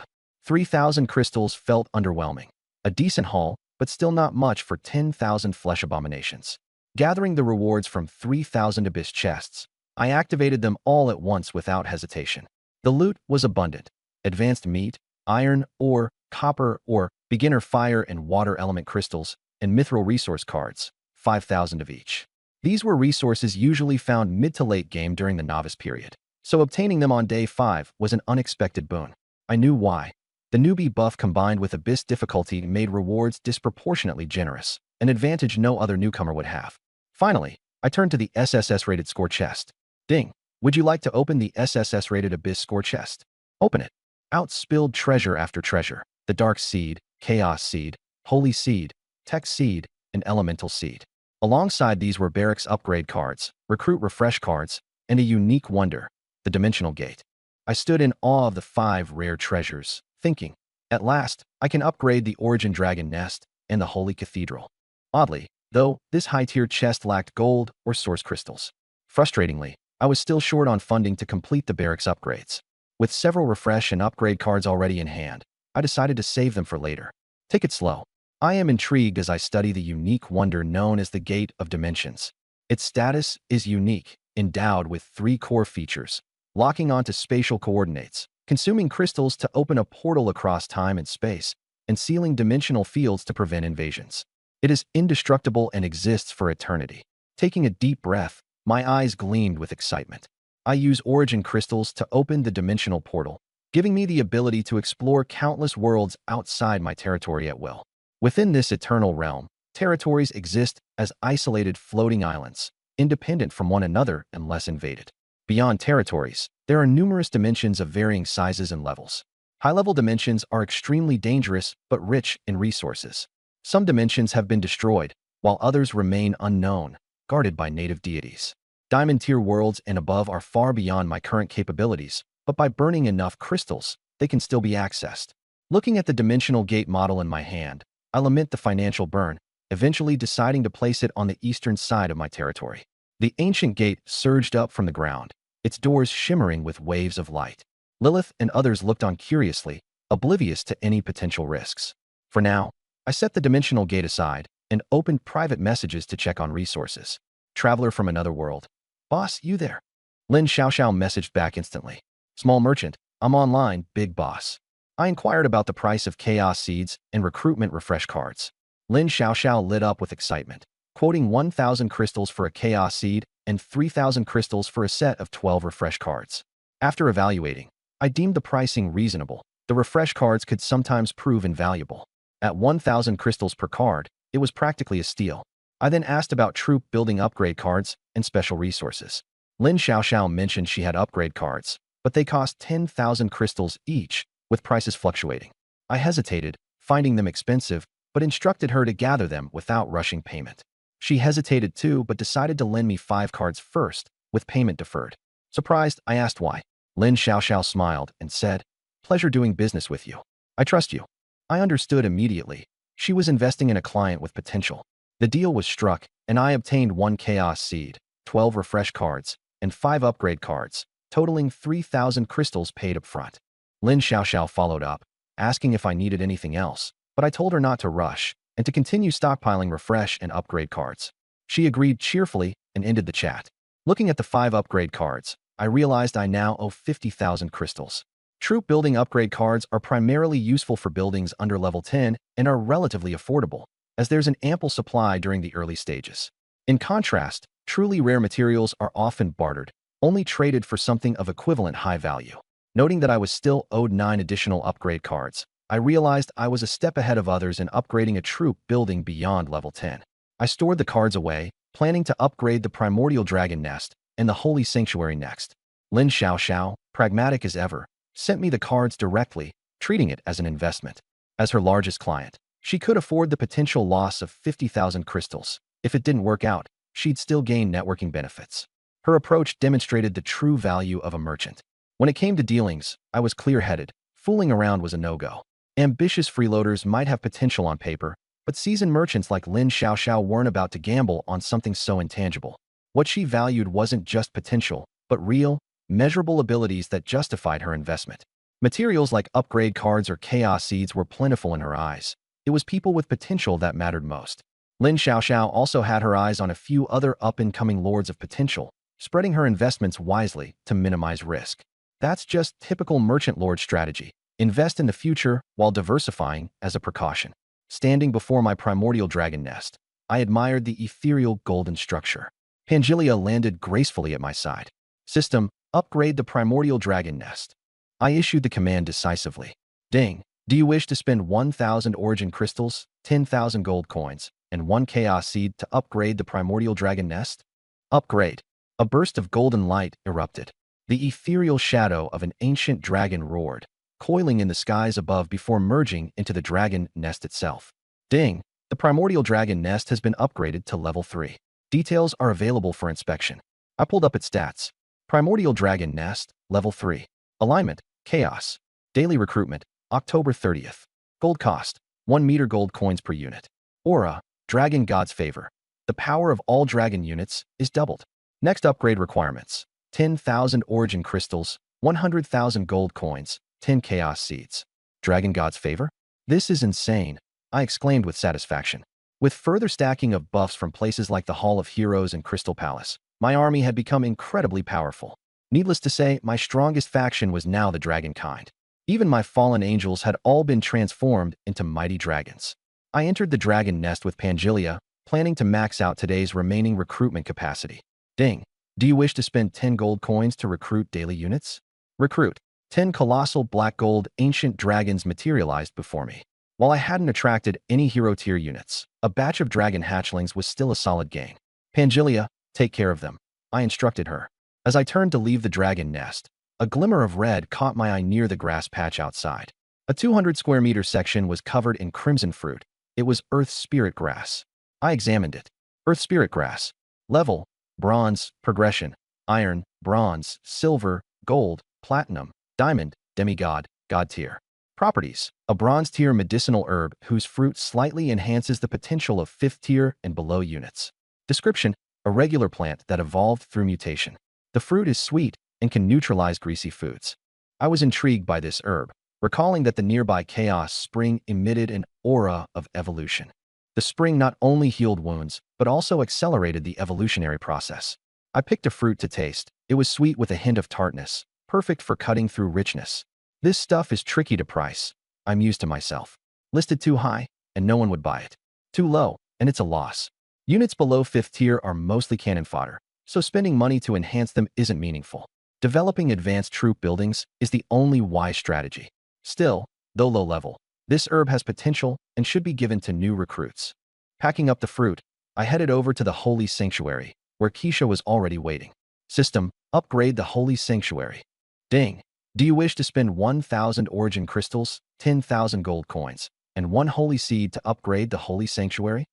3,000 crystals felt underwhelming. A decent haul, but still not much for 10,000 flesh abominations. Gathering the rewards from 3,000 abyss chests, I activated them all at once without hesitation. The loot was abundant. Advanced meat, iron ore, copper ore, beginner fire and water element crystals, and mithril resource cards, 5,000 of each. These were resources usually found mid to late game during the novice period, so obtaining them on day 5 was an unexpected boon. I knew why. The newbie buff combined with abyss difficulty made rewards disproportionately generous, an advantage no other newcomer would have. Finally, I turned to the SSS-rated score chest. Ding, would you like to open the SSS-rated abyss score chest? Open it. Out spilled treasure after treasure, the dark seed, chaos seed, holy seed, tech seed, and elemental seed. Alongside these were barracks upgrade cards, recruit refresh cards, and a unique wonder, the dimensional gate. I stood in awe of the 5 rare treasures, thinking, at last, I can upgrade the Origin Dragon Nest and the Holy Cathedral. Oddly, though, this high-tier chest lacked gold or source crystals. Frustratingly, I was still short on funding to complete the barracks upgrades. With several refresh and upgrade cards already in hand, I decided to save them for later. Take it slow. I am intrigued as I study the unique wonder known as the Gate of Dimensions. Its status is unique, endowed with 3 core features, locking onto spatial coordinates, consuming crystals to open a portal across time and space, and sealing dimensional fields to prevent invasions. It is indestructible and exists for eternity. Taking a deep breath, my eyes gleamed with excitement. I use origin crystals to open the dimensional portal, giving me the ability to explore countless worlds outside my territory at will. Within this eternal realm, territories exist as isolated floating islands, independent from one another unless invaded. Beyond territories, there are numerous dimensions of varying sizes and levels. High-level dimensions are extremely dangerous but rich in resources. Some dimensions have been destroyed, while others remain unknown, guarded by native deities. Diamond-tier worlds and above are far beyond my current capabilities, but by burning enough crystals, they can still be accessed. Looking at the dimensional gate model in my hand, I lament the financial burn, eventually deciding to place it on the eastern side of my territory. The ancient gate surged up from the ground, its doors shimmering with waves of light. Lilith and others looked on curiously, oblivious to any potential risks. For now, I set the dimensional gate aside and opened private messages to check on resources. Traveler from another world. Boss, you there? Lin Xiaoxiao messaged back instantly. Small merchant, I'm online, big boss. I inquired about the price of chaos seeds and recruitment refresh cards. Lin Xiaoxiao lit up with excitement, quoting 1,000 crystals for a chaos seed and 3,000 crystals for a set of 12 refresh cards. After evaluating, I deemed the pricing reasonable. The refresh cards could sometimes prove invaluable. At 1,000 crystals per card, it was practically a steal. I then asked about troop building upgrade cards and special resources. Lin Xiaoxiao mentioned she had upgrade cards, but they cost 10,000 crystals each, with prices fluctuating. I hesitated, finding them expensive, but instructed her to gather them without rushing payment. She hesitated too, but decided to lend me 5 cards first, with payment deferred. Surprised, I asked why. Lin Xiaoxiao smiled and said, "Pleasure doing business with you. I trust you." I understood immediately. She was investing in a client with potential. The deal was struck, and I obtained 1 chaos seed, 12 refresh cards, and 5 upgrade cards, totaling 3,000 crystals paid up front. Lin Xiaoxiao followed up, asking if I needed anything else, but I told her not to rush and to continue stockpiling refresh and upgrade cards. She agreed cheerfully and ended the chat. Looking at the 5 upgrade cards, I realized I now owe 50,000 crystals. Troop building upgrade cards are primarily useful for buildings under level 10 and are relatively affordable, as there's an ample supply during the early stages. In contrast, truly rare materials are often bartered, only traded for something of equivalent high value. Noting that I was still owed 9 additional upgrade cards, I realized I was a step ahead of others in upgrading a troop building beyond level 10. I stored the cards away, planning to upgrade the Primordial Dragon Nest and the Holy Sanctuary next. Lin Xiaoxiao, pragmatic as ever, sent me the cards directly, treating it as an investment. As her largest client, she could afford the potential loss of 50,000 crystals. If it didn't work out, she'd still gain networking benefits. Her approach demonstrated the true value of a merchant. When it came to dealings, I was clear-headed. Fooling around was a no-go. Ambitious freeloaders might have potential on paper, but seasoned merchants like Lin Xiaoxiao weren't about to gamble on something so intangible. What she valued wasn't just potential, but real, measurable abilities that justified her investment. Materials like upgrade cards or chaos seeds were plentiful in her eyes. It was people with potential that mattered most. Lin Xiaoxiao also had her eyes on a few other up-and-coming lords of potential, spreading her investments wisely to minimize risk. That's just typical merchant lord strategy. Invest in the future while diversifying as a precaution. Standing before my primordial dragon nest, I admired the ethereal golden structure. Pangelia landed gracefully at my side. System, upgrade the primordial dragon nest. I issued the command decisively. Ding. Do you wish to spend 1,000 origin crystals, 10,000 gold coins, and 1 chaos seed to upgrade the primordial dragon nest? Upgrade. A burst of golden light erupted. The ethereal shadow of an ancient dragon roared, coiling in the skies above before merging into the dragon nest itself. Ding. The primordial dragon nest has been upgraded to level 3. Details are available for inspection. I pulled up its stats. Primordial dragon nest, level 3. Alignment, chaos. Daily recruitment, October 30th. Gold cost, 1 meter gold coins per unit. Aura, dragon god's favor. The power of all dragon units is doubled. Next upgrade requirements. 10,000 origin crystals, 100,000 gold coins, 10 chaos seeds. Dragon god's favor? This is insane, I exclaimed with satisfaction. With further stacking of buffs from places like the Hall of Heroes and Crystal Palace, my army had become incredibly powerful. Needless to say, my strongest faction was now the dragon kind. Even my fallen angels had all been transformed into mighty dragons. I entered the dragon nest with Pangelia, planning to max out today's remaining recruitment capacity. Ding. Do you wish to spend 10 gold coins to recruit daily units? Recruit. 10 colossal black gold ancient dragons materialized before me. While I hadn't attracted any hero tier units, a batch of dragon hatchlings was still a solid gain. Pangelia, take care of them, I instructed her. As I turned to leave the dragon nest, a glimmer of red caught my eye near the grass patch outside. A 200 square meter section was covered in crimson fruit. It was Earth Spirit Grass. I examined it. Earth Spirit Grass. Level, bronze, progression, iron, bronze, silver, gold, platinum, diamond, demigod, god tier. Properties, a bronze tier medicinal herb whose fruit slightly enhances the potential of 5th tier and below units. Description, a regular plant that evolved through mutation. The fruit is sweet and can neutralize greasy foods. I was intrigued by this herb, recalling that the nearby Chaos Spring emitted an aura of evolution. The spring not only healed wounds, but also accelerated the evolutionary process. I picked a fruit to taste. It was sweet with a hint of tartness, perfect for cutting through richness. This stuff is tricky to price. I mused to myself. Listed too high, and no one would buy it. Too low, and it's a loss. Units below 5th tier are mostly cannon fodder, so spending money to enhance them isn't meaningful. Developing advanced troop buildings is the only wise strategy. Still, though low level, this herb has potential and should be given to new recruits. Packing up the fruit, I headed over to the Holy Sanctuary, where Keisha was already waiting. System, upgrade the Holy Sanctuary. Ding. Do you wish to spend 1,000 origin crystals, 10,000 gold coins, and 1 holy seed to upgrade the Holy Sanctuary?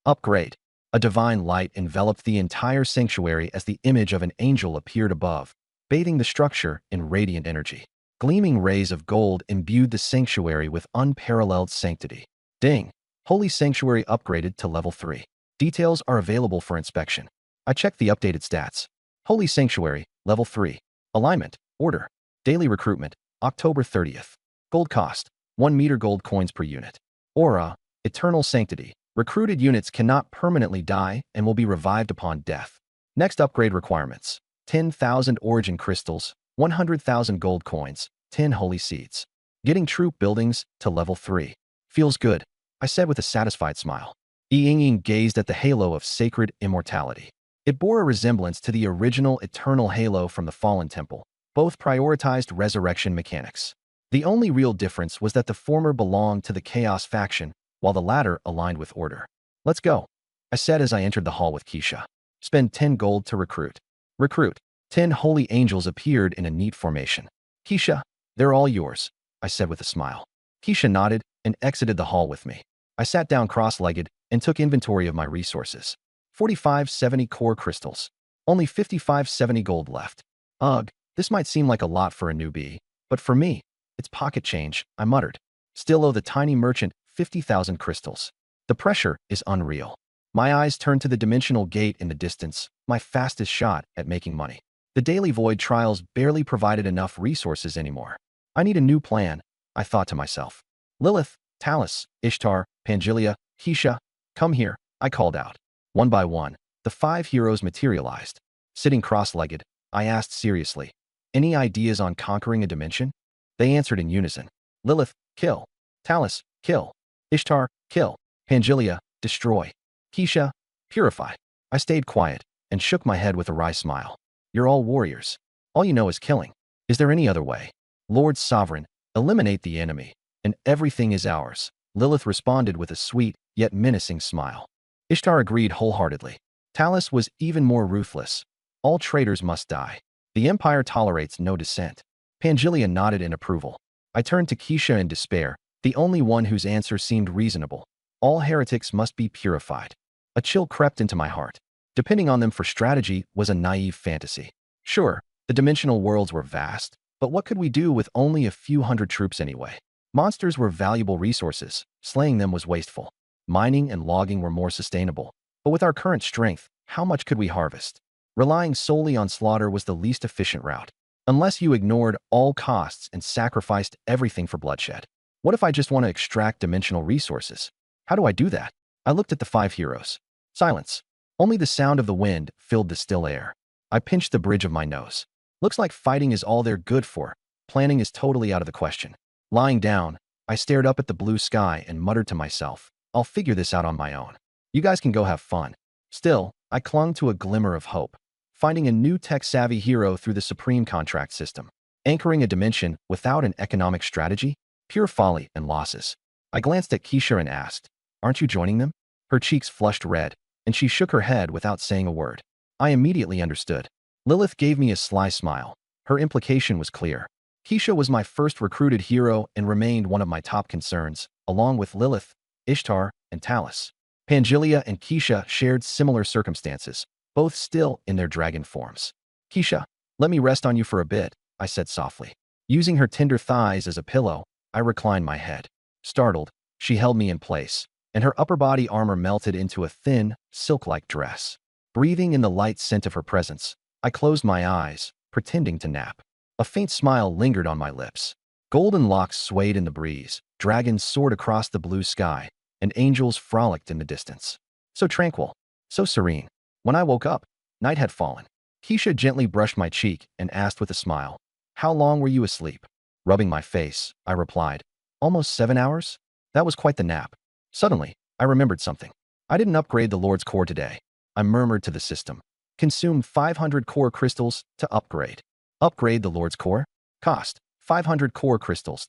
Upgrade. A divine light enveloped the entire sanctuary as the image of an angel appeared above, bathing the structure in radiant energy. Gleaming rays of gold imbued the sanctuary with unparalleled sanctity. Ding. Holy Sanctuary upgraded to level 3. Details are available for inspection. I checked the updated stats. Holy Sanctuary, level 3. Alignment, order. Daily recruitment, October 30th. Gold cost, 1 meter gold coins per unit. Aura, eternal sanctity. Recruited units cannot permanently die and will be revived upon death. Next upgrade requirements. 10,000 origin crystals, 100,000 gold coins, 10 holy seeds. Getting troop buildings to level 3. Feels good, I said with a satisfied smile. Ying gazed at the halo of sacred immortality. It bore a resemblance to the original eternal halo from the Fallen Temple. Both prioritized resurrection mechanics. The only real difference was that the former belonged to the Chaos faction, while the latter aligned with Order. Let's go, I said as I entered the hall with Keisha. Spend 10 gold to recruit. Recruit. 10 holy angels appeared in a neat formation. Keisha, they're all yours, I said with a smile. Keisha nodded and exited the hall with me. I sat down cross-legged and took inventory of my resources. 4570 core crystals. Only 5570 gold left. Ugh, this might seem like a lot for a newbie, but for me, it's pocket change, I muttered. Still owe the tiny merchant 50,000 crystals. The pressure is unreal. My eyes turned to the dimensional gate in the distance, my fastest shot at making money. The daily void trials barely provided enough resources anymore. I need a new plan, I thought to myself. Lilith, Talus, Ishtar, Pangelia, Keisha, come here, I called out. One by one, the 5 heroes materialized. Sitting cross-legged, I asked seriously, any ideas on conquering a dimension? They answered in unison. Lilith, kill. Talus, kill. Ishtar, kill. Pangelia, destroy. Keisha, purify. I stayed quiet and shook my head with a wry smile. You're all warriors. All you know is killing. Is there any other way? Lord Sovereign, eliminate the enemy, and everything is ours. Lilith responded with a sweet, yet menacing smile. Ishtar agreed wholeheartedly. Talus was even more ruthless. All traitors must die. The Empire tolerates no dissent. Pangelia nodded in approval. I turned to Keisha in despair, the only one whose answer seemed reasonable. All heretics must be purified. A chill crept into my heart. Depending on them for strategy was a naive fantasy. Sure, the dimensional worlds were vast, but what could we do with only a few hundred troops anyway? Monsters were valuable resources. Slaying them was wasteful. Mining and logging were more sustainable. But with our current strength, how much could we harvest? Relying solely on slaughter was the least efficient route. Unless you ignored all costs and sacrificed everything for bloodshed. What if I just want to extract dimensional resources? How do I do that? I looked at the 5 heroes. Silence. Only the sound of the wind filled the still air. I pinched the bridge of my nose. Looks like fighting is all they're good for. Planning is totally out of the question. Lying down, I stared up at the blue sky and muttered to myself, I'll figure this out on my own. You guys can go have fun. Still, I clung to a glimmer of hope. Finding a new tech-savvy hero through the Supreme Contract system. Anchoring a dimension without an economic strategy? Pure folly and losses. I glanced at Keisha and asked, aren't you joining them? Her cheeks flushed red, and she shook her head without saying a word. I immediately understood. Lilith gave me a sly smile. Her implication was clear. Keisha was my first recruited hero and remained one of my top concerns, along with Lilith, Ishtar, and Talus. Pangelia and Keisha shared similar circumstances, both still in their dragon forms. Keisha, let me rest on you for a bit, I said softly. Using her tender thighs as a pillow, I reclined my head. Startled, she held me in place, and her upper body armor melted into a thin, silk-like dress. Breathing in the light scent of her presence, I closed my eyes, pretending to nap. A faint smile lingered on my lips. Golden locks swayed in the breeze, dragons soared across the blue sky, and angels frolicked in the distance. So tranquil, so serene. When I woke up, night had fallen. Keisha gently brushed my cheek and asked with a smile, "How long were you asleep?" Rubbing my face, I replied, "Almost 7 hours? That was quite the nap." Suddenly, I remembered something. I didn't upgrade the Lord's core today. I murmured to the system. Consume 500 core crystals to upgrade. Upgrade the Lord's core? Cost 500 core crystals.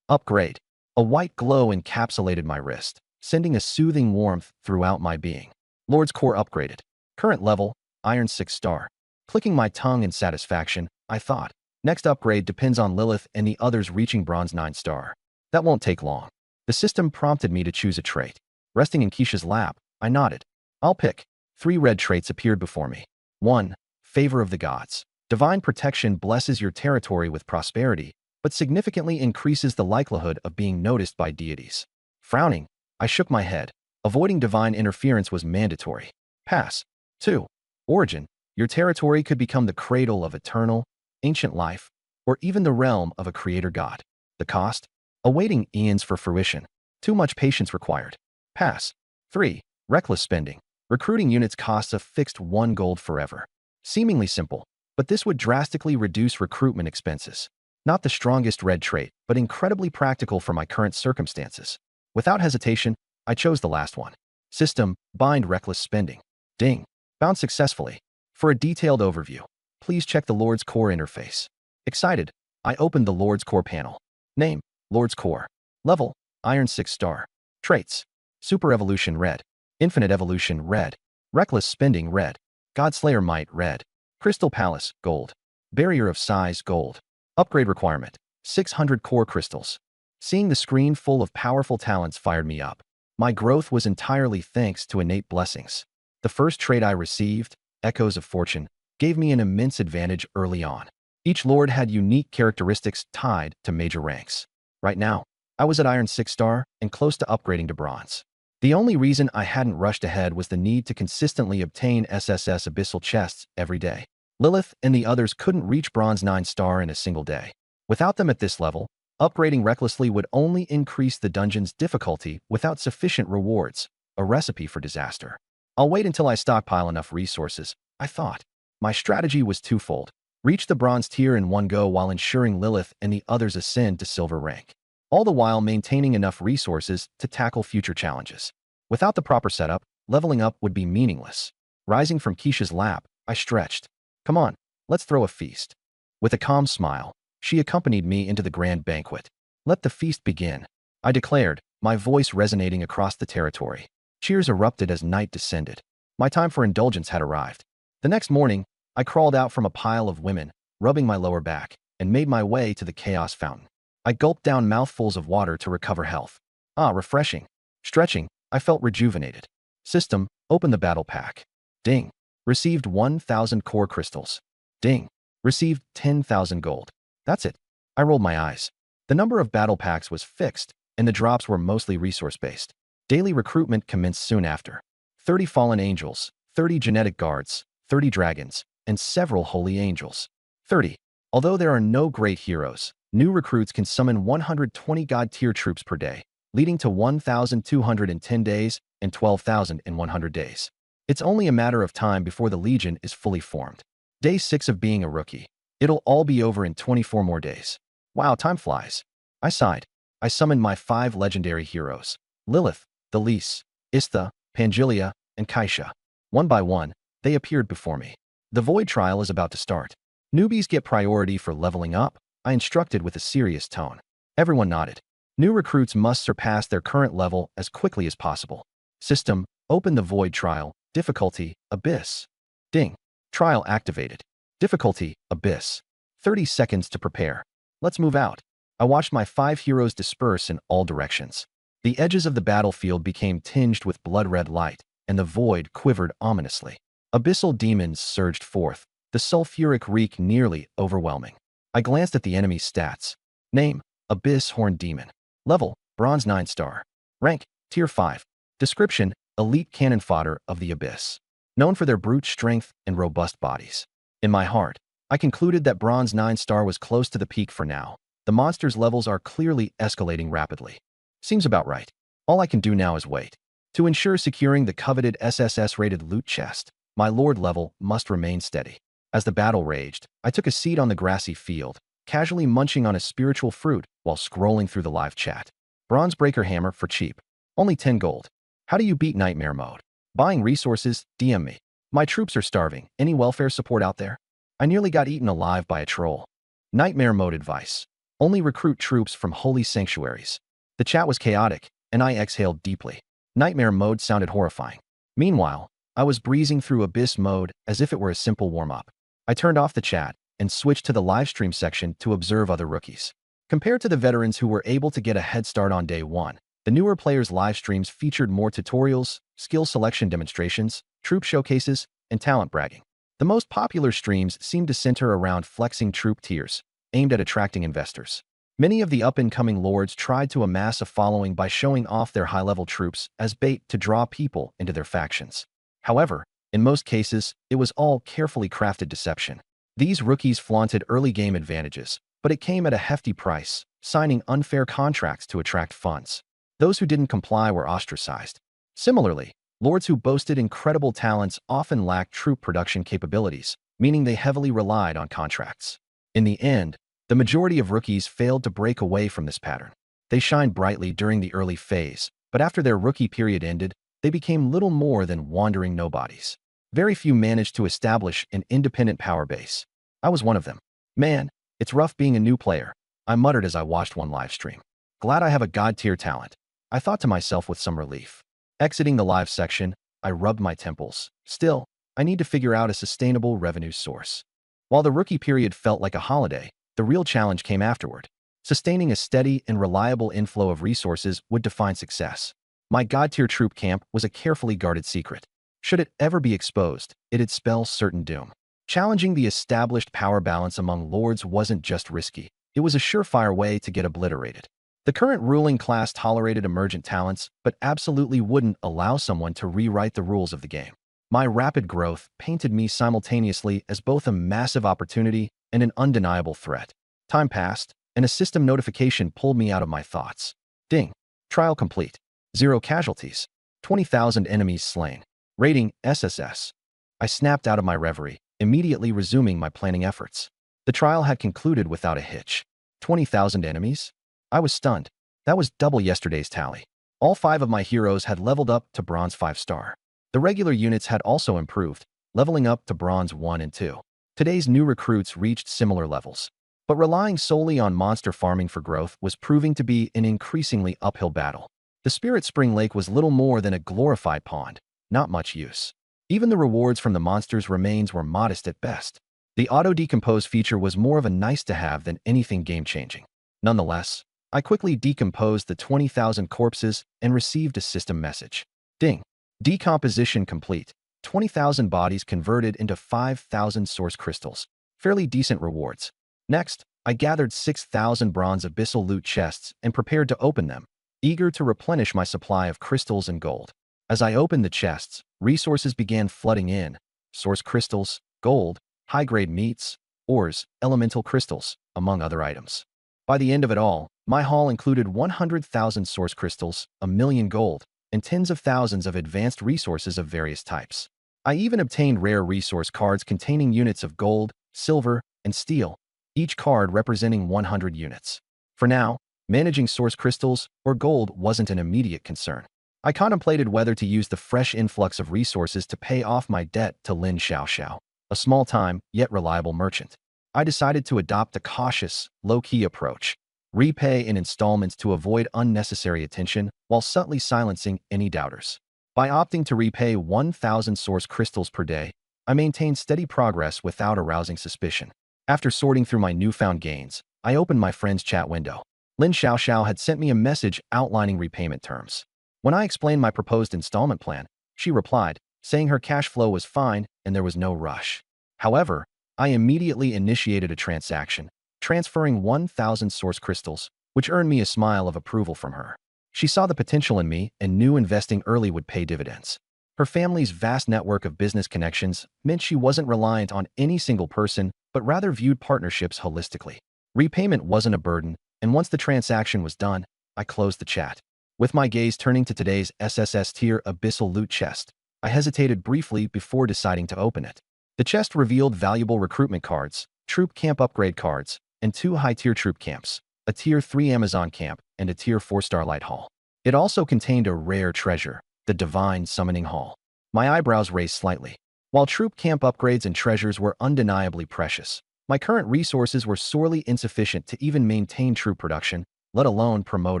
Upgrade. A white glow encapsulated my wrist, sending a soothing warmth throughout my being. Lord's core upgraded. Current level, Iron 6 star. Clicking my tongue in satisfaction, I thought, next upgrade depends on Lilith and the others reaching Bronze 9 star. That won't take long. The system prompted me to choose a trait. Resting in Keisha's lap, I nodded. I'll pick. 3 red traits appeared before me. 1. Favor of the gods. Divine protection blesses your territory with prosperity, but significantly increases the likelihood of being noticed by deities. Frowning, I shook my head. Avoiding divine interference was mandatory. Pass. 2. Origin. Your territory could become the cradle of eternal, ancient life, or even the realm of a creator god. The cost? Awaiting eons for fruition. Too much patience required. Pass. 3. Reckless spending. Recruiting units costs a fixed 1 gold forever. Seemingly simple, but this would drastically reduce recruitment expenses. Not the strongest red trait, but incredibly practical for my current circumstances. Without hesitation, I chose the last one. System, bind reckless spending. Ding. Bound successfully. For a detailed overview, please check the Lord's Core interface. Excited, I opened the Lord's Core panel. Name, Lord's Core. Level, Iron 6 star. Traits, Super Evolution red. Infinite Evolution red. Reckless Spending red. Godslayer Might red. Crystal Palace gold. Barrier of Size gold. Upgrade requirement, 600 core crystals. Seeing the screen full of powerful talents fired me up. My growth was entirely thanks to innate blessings. The first trait I received, Echoes of Fortune, gave me an immense advantage early on. Each lord had unique characteristics tied to major ranks. Right now, I was at Iron 6 star and close to upgrading to Bronze. The only reason I hadn't rushed ahead was the need to consistently obtain SSS abyssal chests every day. Lilith and the others couldn't reach Bronze 9 star in a single day. Without them at this level, upgrading recklessly would only increase the dungeon's difficulty without sufficient rewards, a recipe for disaster. I'll wait until I stockpile enough resources, I thought. My strategy was twofold. Reach the Bronze tier in one go while ensuring Lilith and the others ascend to Silver rank, all the while maintaining enough resources to tackle future challenges. Without the proper setup, leveling up would be meaningless. Rising from Keisha's lap, I stretched. Come on, let's throw a feast. With a calm smile, she accompanied me into the grand banquet. Let the feast begin, I declared, my voice resonating across the territory. Cheers erupted as night descended. My time for indulgence had arrived. The next morning, I crawled out from a pile of women, rubbing my lower back, and made my way to the Chaos Fountain. I gulped down mouthfuls of water to recover health. Ah, refreshing. Stretching, I felt rejuvenated. System, open the battle pack. Ding. Received 1,000 core crystals. Ding. Received 10,000 gold. That's it. I rolled my eyes. The number of battle packs was fixed, and the drops were mostly resource-based. Daily recruitment commenced soon after. 30 fallen angels, 30 genetic guards, 30 dragons, and several holy angels. 30. Although there are no great heroes, new recruits can summon 120 god-tier troops per day, leading to 1,210 days and 12,100 days. It's only a matter of time before the Legion is fully formed. Day 6 of being a rookie. It'll all be over in 24 more days. Wow, time flies. I sighed. I summoned my 5 legendary heroes. Lilith, Delise, Istha, Pangelia, and Kaisha. One by one, they appeared before me. The Void Trial is about to start. Newbies get priority for leveling up, I instructed with a serious tone. Everyone nodded. New recruits must surpass their current level as quickly as possible. System, open the Void Trial. Difficulty, Abyss. Ding. Trial activated. Difficulty, Abyss. 30 seconds to prepare. Let's move out. I watched my 5 heroes disperse in all directions. The edges of the battlefield became tinged with blood-red light, and the void quivered ominously. Abyssal demons surged forth, the sulfuric reek nearly overwhelming. I glanced at the enemy's stats. Name, Abyss Horn Demon. Level, Bronze 9 star. Rank, Tier 5. Description, elite cannon fodder of the Abyss. Known for their brute strength and robust bodies. In my heart, I concluded that Bronze 9 star was close to the peak for now. The monster's levels are clearly escalating rapidly. Seems about right. All I can do now is wait. To ensure securing the coveted SSS-rated loot chest, my Lord level must remain steady. As the battle raged, I took a seat on the grassy field, casually munching on a spiritual fruit while scrolling through the live chat. Bronze breaker hammer for cheap. Only 10 gold. How do you beat nightmare mode? Buying resources, DM me. My troops are starving. Any welfare support out there? I nearly got eaten alive by a troll. Nightmare mode advice. Only recruit troops from holy sanctuaries. The chat was chaotic, and I exhaled deeply. Nightmare mode sounded horrifying. Meanwhile, I was breezing through abyss mode as if it were a simple warm-up. I turned off the chat and switched to the livestream section to observe other rookies. Compared to the veterans who were able to get a head start on day one, the newer players' live streams featured more tutorials, skill selection demonstrations, troop showcases, and talent bragging. The most popular streams seemed to center around flexing troop tiers, aimed at attracting investors. Many of the up-and-coming lords tried to amass a following by showing off their high-level troops as bait to draw people into their factions. However, in most cases, it was all carefully crafted deception. These rookies flaunted early game advantages, but it came at a hefty price, signing unfair contracts to attract funds. Those who didn't comply were ostracized. Similarly, lords who boasted incredible talents often lacked troop production capabilities, meaning they heavily relied on contracts. In the end, the majority of rookies failed to break away from this pattern. They shined brightly during the early phase, but after their rookie period ended, they became little more than wandering nobodies. Very few managed to establish an independent power base. I was one of them. Man, it's rough being a new player, I muttered as I watched one live stream. Glad I have a god-tier talent, I thought to myself with some relief. Exiting the live section, I rubbed my temples. Still, I need to figure out a sustainable revenue source. While the rookie period felt like a holiday, the real challenge came afterward. Sustaining a steady and reliable inflow of resources would define success. My god-tier troop camp was a carefully guarded secret. Should it ever be exposed, it'd spell certain doom. Challenging the established power balance among lords wasn't just risky, it was a surefire way to get obliterated. The current ruling class tolerated emergent talents, but absolutely wouldn't allow someone to rewrite the rules of the game. My rapid growth painted me simultaneously as both a massive opportunity and an undeniable threat. Time passed, and a system notification pulled me out of my thoughts. Ding. Trial complete. 0 casualties. 20,000 enemies slain. Rating SSS. I snapped out of my reverie, immediately resuming my planning efforts. The trial had concluded without a hitch. 20,000 enemies? I was stunned. That was double yesterday's tally. All 5 of my heroes had leveled up to bronze 5-star. The regular units had also improved, leveling up to bronze 1 and 2. Today's new recruits reached similar levels. But relying solely on monster farming for growth was proving to be an increasingly uphill battle. The Spirit Spring Lake was little more than a glorified pond, not much use. Even the rewards from the monsters' remains were modest at best. The auto-decompose feature was more of a nice-to-have than anything game-changing. Nonetheless, I quickly decomposed the 20,000 corpses and received a system message. Ding. Decomposition complete. 20,000 bodies converted into 5,000 source crystals. Fairly decent rewards. Next, I gathered 6,000 bronze abyssal loot chests and prepared to open them, eager to replenish my supply of crystals and gold. As I opened the chests, resources began flooding in. Source crystals, gold, high-grade meats, ores, elemental crystals, among other items. By the end of it all, my haul included 100,000 source crystals, 1,000,000 gold, and tens of thousands of advanced resources of various types. I even obtained rare resource cards containing units of gold, silver, and steel, each card representing 100 units. For now, managing source crystals or gold wasn't an immediate concern. I contemplated whether to use the fresh influx of resources to pay off my debt to Lin Xiaoxiao, a small-time yet reliable merchant. I decided to adopt a cautious, low-key approach, repay in installments to avoid unnecessary attention while subtly silencing any doubters. By opting to repay 1,000 source crystals per day, I maintained steady progress without arousing suspicion. After sorting through my newfound gains, I opened my friend's chat window. Lin Xiaoxiao had sent me a message outlining repayment terms. When I explained my proposed installment plan, she replied, saying her cash flow was fine and there was no rush. However, I immediately initiated a transaction, transferring 1,000 source crystals, which earned me a smile of approval from her. She saw the potential in me and knew investing early would pay dividends. Her family's vast network of business connections meant she wasn't reliant on any single person, but rather viewed partnerships holistically. Repayment wasn't a burden, and once the transaction was done, I closed the chat. With my gaze turning to today's SSS tier abyssal loot chest, I hesitated briefly before deciding to open it. The chest revealed valuable recruitment cards, troop camp upgrade cards, and 2 high-tier troop camps, a Tier 3 Amazon camp, and a Tier 4 Starlight Hall. It also contained a rare treasure, the Divine Summoning Hall. My eyebrows raised slightly. While troop camp upgrades and treasures were undeniably precious, my current resources were sorely insufficient to even maintain troop production, let alone promote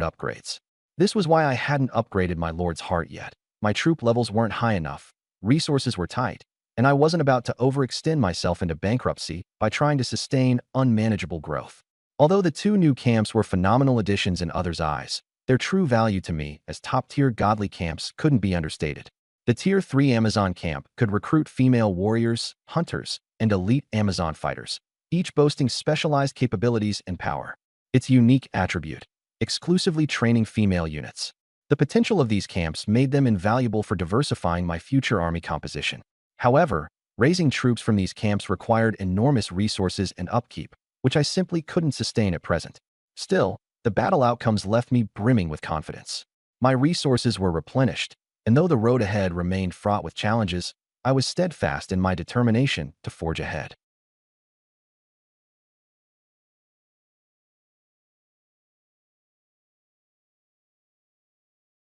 upgrades. This was why I hadn't upgraded my Lord's Heart yet. My troop levels weren't high enough, resources were tight, and I wasn't about to overextend myself into bankruptcy by trying to sustain unmanageable growth. Although the 2 new camps were phenomenal additions in others' eyes, their true value to me as top-tier godly camps couldn't be understated. The Tier 3 Amazon camp could recruit female warriors, hunters, and elite Amazon fighters, each boasting specialized capabilities and power. Its unique attribute: exclusively training female units. The potential of these camps made them invaluable for diversifying my future army composition. However, raising troops from these camps required enormous resources and upkeep, which I simply couldn't sustain at present. Still, the battle outcomes left me brimming with confidence. My resources were replenished, and though the road ahead remained fraught with challenges, I was steadfast in my determination to forge ahead.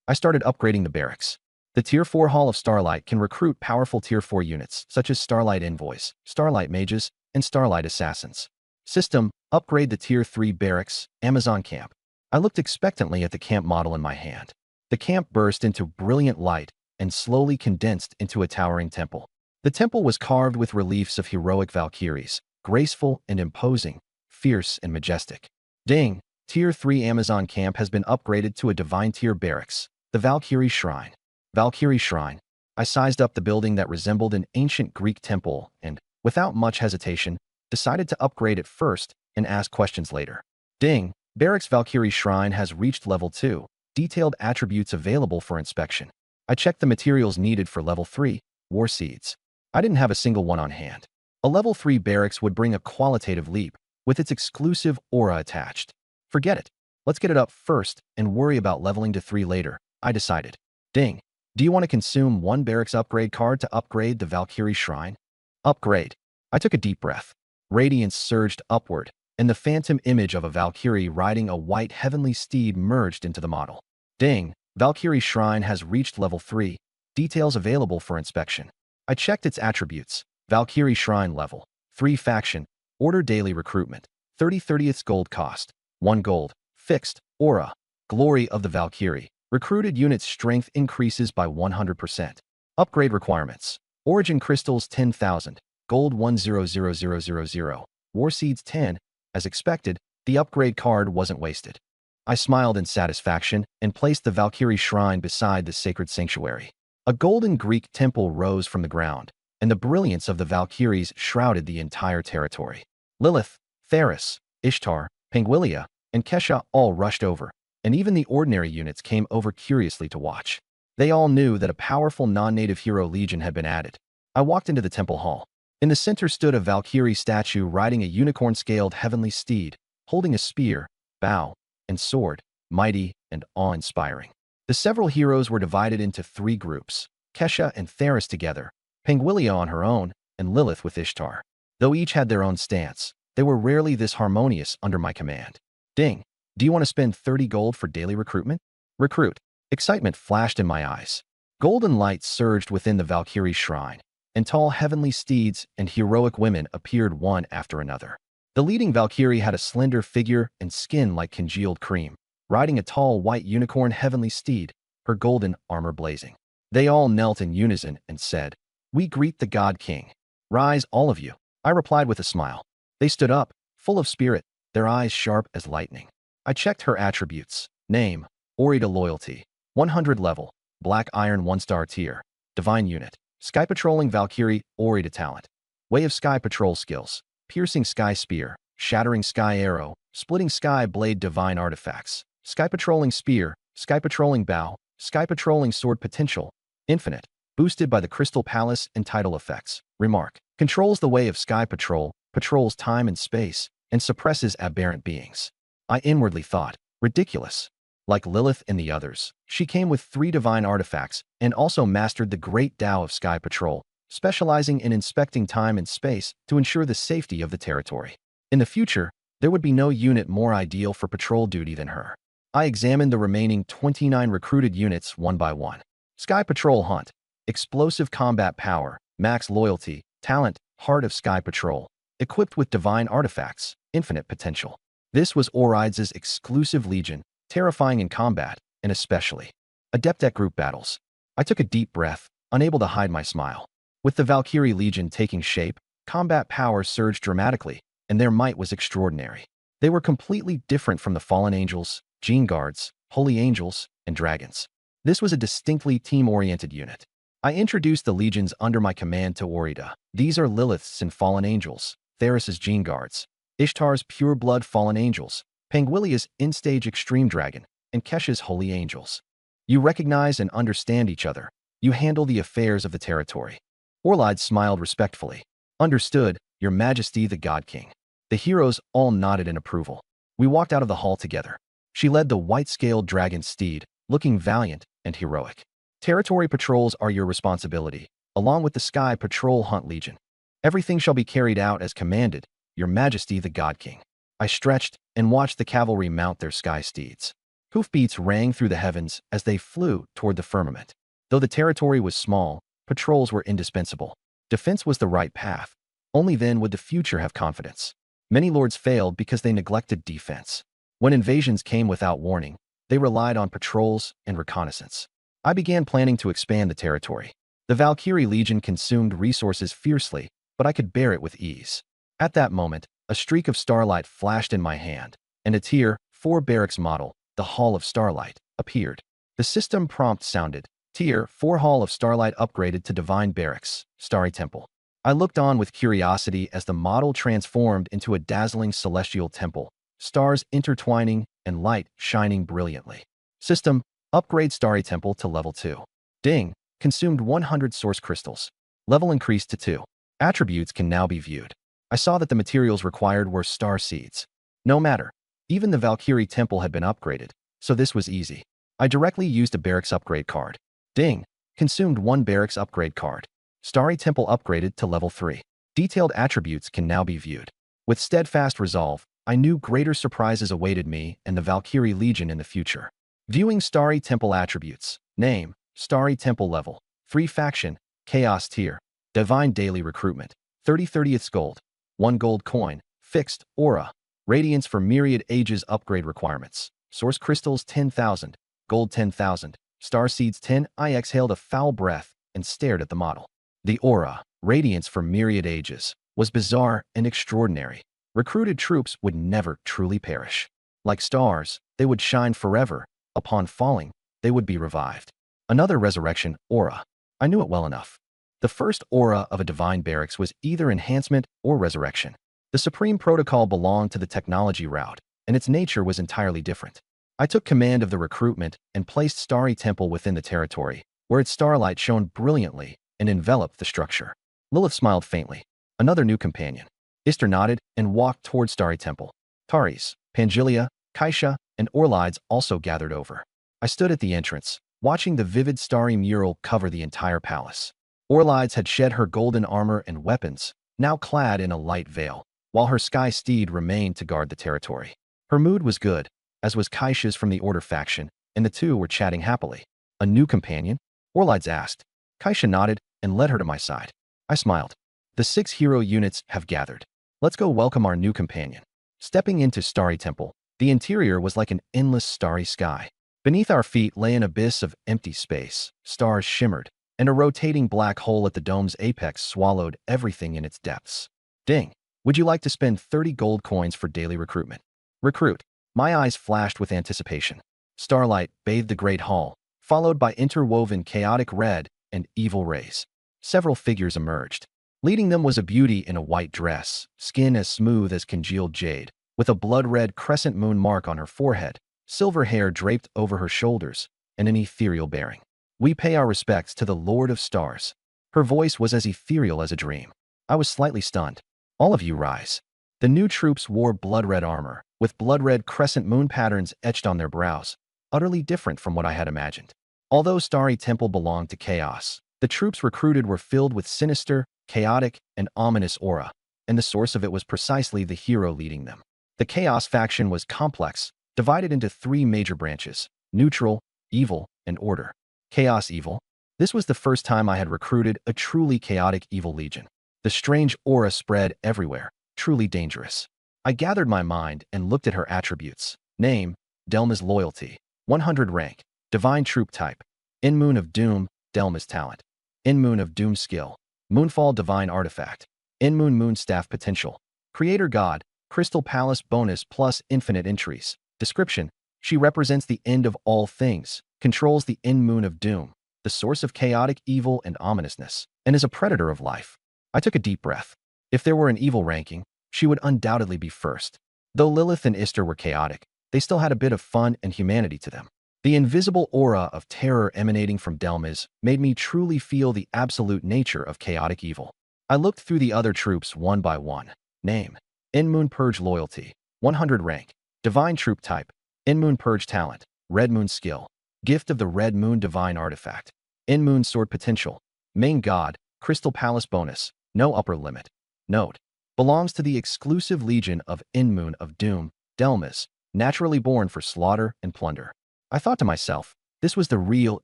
I started upgrading the barracks. The Tier 4 Hall of Starlight can recruit powerful Tier 4 units, such as Starlight Envoys, Starlight Mages, and Starlight Assassins. System: upgrade the Tier 3 Barracks, Amazon Camp. I looked expectantly at the camp model in my hand. The camp burst into brilliant light and slowly condensed into a towering temple. The temple was carved with reliefs of heroic Valkyries, graceful and imposing, fierce and majestic. Ding! Tier 3 Amazon Camp has been upgraded to a Divine Tier Barracks, the Valkyrie Shrine. Valkyrie Shrine. I sized up the building that resembled an ancient Greek temple and, without much hesitation, decided to upgrade it first and ask questions later. Ding! Barracks Valkyrie Shrine has reached level 2, detailed attributes available for inspection. I checked the materials needed for level 3, war seeds. I didn't have a single one on hand. A level 3 barracks would bring a qualitative leap, with its exclusive aura attached. Forget it. Let's get it up first and worry about leveling to 3 later, I decided. Ding! Do you want to consume 1 barracks upgrade card to upgrade the Valkyrie Shrine? Upgrade. I took a deep breath. Radiance surged upward, and the phantom image of a Valkyrie riding a white heavenly steed merged into the model. Ding! Valkyrie Shrine has reached level 3, details available for inspection. I checked its attributes. Valkyrie Shrine level 3 faction, order daily recruitment, 30/30th gold cost, 1 gold, fixed, aura, glory of the Valkyrie. Recruited unit's strength increases by 100%. Upgrade requirements: origin crystals 10,000, gold 100000, war seeds 10. As expected, the upgrade card wasn't wasted. I smiled in satisfaction and placed the Valkyrie Shrine beside the sacred sanctuary. A golden Greek temple rose from the ground, and the brilliance of the Valkyries shrouded the entire territory. Lilith, Theris, Ishtar, Penguilia, and Kesha all rushed over, and even the ordinary units came over curiously to watch. They all knew that a powerful non-native hero legion had been added. I walked into the temple hall. In the center stood a Valkyrie statue riding a unicorn-scaled heavenly steed, holding a spear, bow, and sword, mighty and awe-inspiring. The several heroes were divided into 3 groups: Kesha and Theris together, Penguilia on her own, and Lilith with Ishtar. Though each had their own stance, they were rarely this harmonious under my command. Ding! Do you want to spend 30 gold for daily recruitment? Recruit. Excitement flashed in my eyes. Golden light surged within the Valkyrie Shrine, and tall heavenly steeds and heroic women appeared one after another. The leading Valkyrie had a slender figure and skin like congealed cream, riding a tall white unicorn heavenly steed, her golden armor blazing. They all knelt in unison and said, "We greet the God King. Rise, all of you." I replied with a smile. They stood up, full of spirit, their eyes sharp as lightning. I checked her attributes. Name: Orita Loyalty, 100 level, Black Iron 1-star tier, Divine Unit, Sky Patrolling Valkyrie, Orita Talent, Way of Sky Patrol Skills, Piercing Sky Spear, Shattering Sky Arrow, Splitting Sky Blade Divine Artifacts, Sky Patrolling Spear, Sky Patrolling Bow, Sky Patrolling Sword Potential, Infinite, boosted by the Crystal Palace and title effects. Remark: controls the way of Sky Patrol, patrols time and space, and suppresses aberrant beings. I inwardly thought, ridiculous. Like Lilith and the others, she came with 3 divine artifacts and also mastered the great Tao of Sky Patrol, specializing in inspecting time and space to ensure the safety of the territory. In the future, there would be no unit more ideal for patrol duty than her. I examined the remaining 29 recruited units one by one. Sky Patrol Hunt, explosive combat power, max loyalty, talent, heart of Sky Patrol, equipped with divine artifacts, infinite potential. This was Orides' exclusive legion, terrifying in combat, and especially adept at group battles. I took a deep breath, unable to hide my smile. With the Valkyrie Legion taking shape, combat power surged dramatically, and their might was extraordinary. They were completely different from the Fallen Angels, Gene Guards, Holy Angels, and Dragons. This was a distinctly team-oriented unit. I introduced the legions under my command to Orida. These are Lilith's and Fallen Angels, Theris's Gene Guards, Ishtar's Pure-Blood Fallen Angels, Panguilia's In-Stage Extreme Dragon, and Kesha's Holy Angels. You recognize and understand each other. You handle the affairs of the territory. Orlide smiled respectfully. Understood, Your Majesty the God King. The heroes all nodded in approval. We walked out of the hall together. She led the white-scaled dragon steed, looking valiant and heroic. Territory patrols are your responsibility, along with the Sky Patrol Hunt Legion. Everything shall be carried out as commanded, Your Majesty the God King. I stretched and watched the cavalry mount their sky steeds. Hoofbeats rang through the heavens as they flew toward the firmament. Though the territory was small, patrols were indispensable. Defense was the right path. Only then would the future have confidence. Many lords failed because they neglected defense. When invasions came without warning, they relied on patrols and reconnaissance. I began planning to expand the territory. The Valkyrie Legion consumed resources fiercely, but I could bear it with ease. At that moment, a streak of starlight flashed in my hand, and a Tier 4 barracks model, the Hall of Starlight, appeared. The system prompt sounded, Tier 4 Hall of Starlight upgraded to Divine Barracks, Starry Temple. I looked on with curiosity as the model transformed into a dazzling celestial temple, stars intertwining and light shining brilliantly. System, upgrade Starry Temple to level 2. Ding, consumed 100 source crystals. Level increased to 2. Attributes can now be viewed. I saw that the materials required were star seeds. No matter. Even the Valkyrie Temple had been upgraded, so this was easy. I directly used a barracks upgrade card. Ding, consumed 1 barracks upgrade card. Starry Temple upgraded to level 3. Detailed attributes can now be viewed. With steadfast resolve, I knew greater surprises awaited me and the Valkyrie Legion in the future. Viewing Starry Temple attributes. Name, Starry Temple level. 3 faction, Chaos tier. Divine daily recruitment. 30/30th gold. 1 gold coin. Fixed, aura. Radiance for myriad ages upgrade requirements. Source crystals 10,000. Gold 10,000. Star seeds 10. I exhaled a foul breath and stared at the model. The aura, radiance for myriad ages, was bizarre and extraordinary. Recruited troops would never truly perish. Like stars, they would shine forever. Upon falling, they would be revived. Another resurrection aura. I knew it well enough. The first aura of a divine barracks was either enhancement or resurrection. The supreme protocol belonged to the technology route, and its nature was entirely different. I took command of the recruitment and placed Starry Temple within the territory, where its starlight shone brilliantly and enveloped the structure. Lilith smiled faintly. Another new companion. Ishtar nodded and walked toward Starry Temple. Taris, Pangilia, Kaisha, and Orlides also gathered over. I stood at the entrance, watching the vivid starry mural cover the entire palace. Orlides had shed her golden armor and weapons, now clad in a light veil, while her sky steed remained to guard the territory. Her mood was good, as was Kaisha's from the Order faction, and the two were chatting happily. A new companion? Orlides asked. Kaisha nodded and led her to my side. I smiled. The 6 hero units have gathered. Let's go welcome our new companion. Stepping into Starry Temple, the interior was like an endless starry sky. Beneath our feet lay an abyss of empty space, stars shimmered, and a rotating black hole at the dome's apex swallowed everything in its depths. Ding! Would you like to spend 30 gold coins for daily recruitment? Recruit. My eyes flashed with anticipation. Starlight bathed the great hall, followed by interwoven chaotic red and evil rays. Several figures emerged. Leading them was a beauty in a white dress, skin as smooth as congealed jade, with a blood-red crescent moon mark on her forehead, silver hair draped over her shoulders, and an ethereal bearing. We pay our respects to the Lord of Stars. Her voice was as ethereal as a dream. I was slightly stunned. All of you rise. The new troops wore blood-red armor, with blood-red crescent moon patterns etched on their brows, utterly different from what I had imagined. Although Starry Temple belonged to Chaos, The troops recruited were filled with sinister, chaotic, and ominous aura, and the source of it was precisely the hero leading them. The Chaos faction was complex, divided into three major branches: neutral, evil, and order. Chaos evil. This was the first time I had recruited a truly chaotic evil legion. The strange aura spread everywhere, truly dangerous. I gathered my mind and looked at her attributes. Name: Delma's loyalty. 100 rank. Divine troop type. In Moon of Doom, Delma's talent. In Moon of Doom skill. Moonfall divine artifact. In Moon staff potential. Creator god. Crystal Palace bonus plus infinite entries. Description: she represents the end of all things, controls the In Moon of Doom, the source of chaotic evil and ominousness, and is a predator of life. I took a deep breath. If there were an evil ranking, she would undoubtedly be first. Though Lilith and Ister were chaotic, they still had a bit of fun and humanity to them. The invisible aura of terror emanating from Delmas made me truly feel the absolute nature of chaotic evil. I looked through the other troops one by one. Name: In Moon Purge loyalty. 100 rank. Divine troop type. In Moon Purge talent. Red Moon skill. Gift of the Red Moon divine artifact. In Moon sword potential. Main god. Crystal Palace bonus. No upper limit. Note: belongs to the exclusive legion of In Moon of Doom, Delmas, naturally born for slaughter and plunder. I thought to myself, this was the real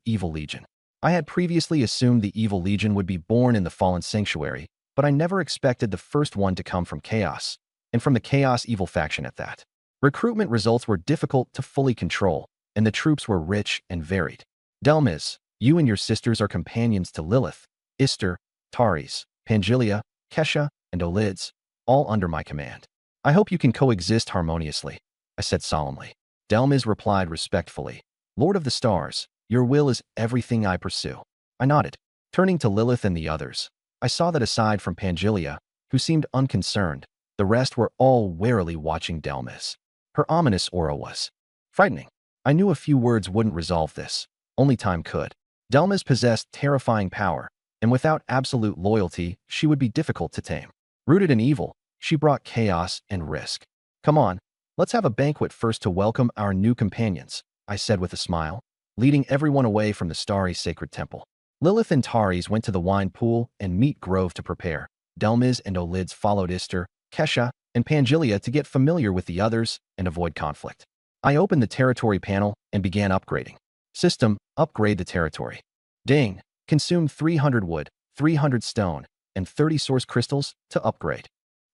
evil legion. I had previously assumed the evil legion would be born in the fallen sanctuary, but I never expected the first one to come from Chaos, and from the Chaos evil faction at that. Recruitment results were difficult to fully control, and the troops were rich and varied. Delmas, you and your sisters are companions to Lilith, Ister, Taris, Pangelia, Kesha, and Olids, all under my command. I hope you can coexist harmoniously, I said solemnly. Delmas replied respectfully, Lord of the Stars, your will is everything I pursue. I nodded. Turning to Lilith and the others, I saw that aside from Pangelia, who seemed unconcerned, the rest were all warily watching Delmas. Her ominous aura was frightening. I knew a few words wouldn't resolve this. Only time could. Delmas possessed terrifying power, and without absolute loyalty, she would be difficult to tame. Rooted in evil, she brought chaos and risk. Come on, let's have a banquet first to welcome our new companions, I said with a smile, leading everyone away from the starry sacred temple. Lilith and Taris went to the wine pool and meat grove to prepare. Delmas and Olids followed Ister, Kesha, and Pangelia to get familiar with the others and avoid conflict. I opened the territory panel and began upgrading. System: upgrade the territory. Ding. Consume 300 wood, 300 stone, and 30 source crystals to upgrade.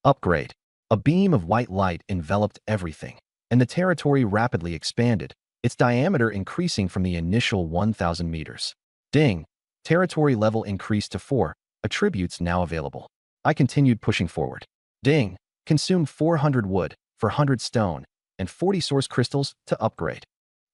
Upgrade. A beam of white light enveloped everything, and the territory rapidly expanded, its diameter increasing from the initial 1,000 meters. Ding. Territory level increased to 4, attributes now available. I continued pushing forward. Ding. Consume 400 wood, 400 stone, and 40 source crystals to upgrade.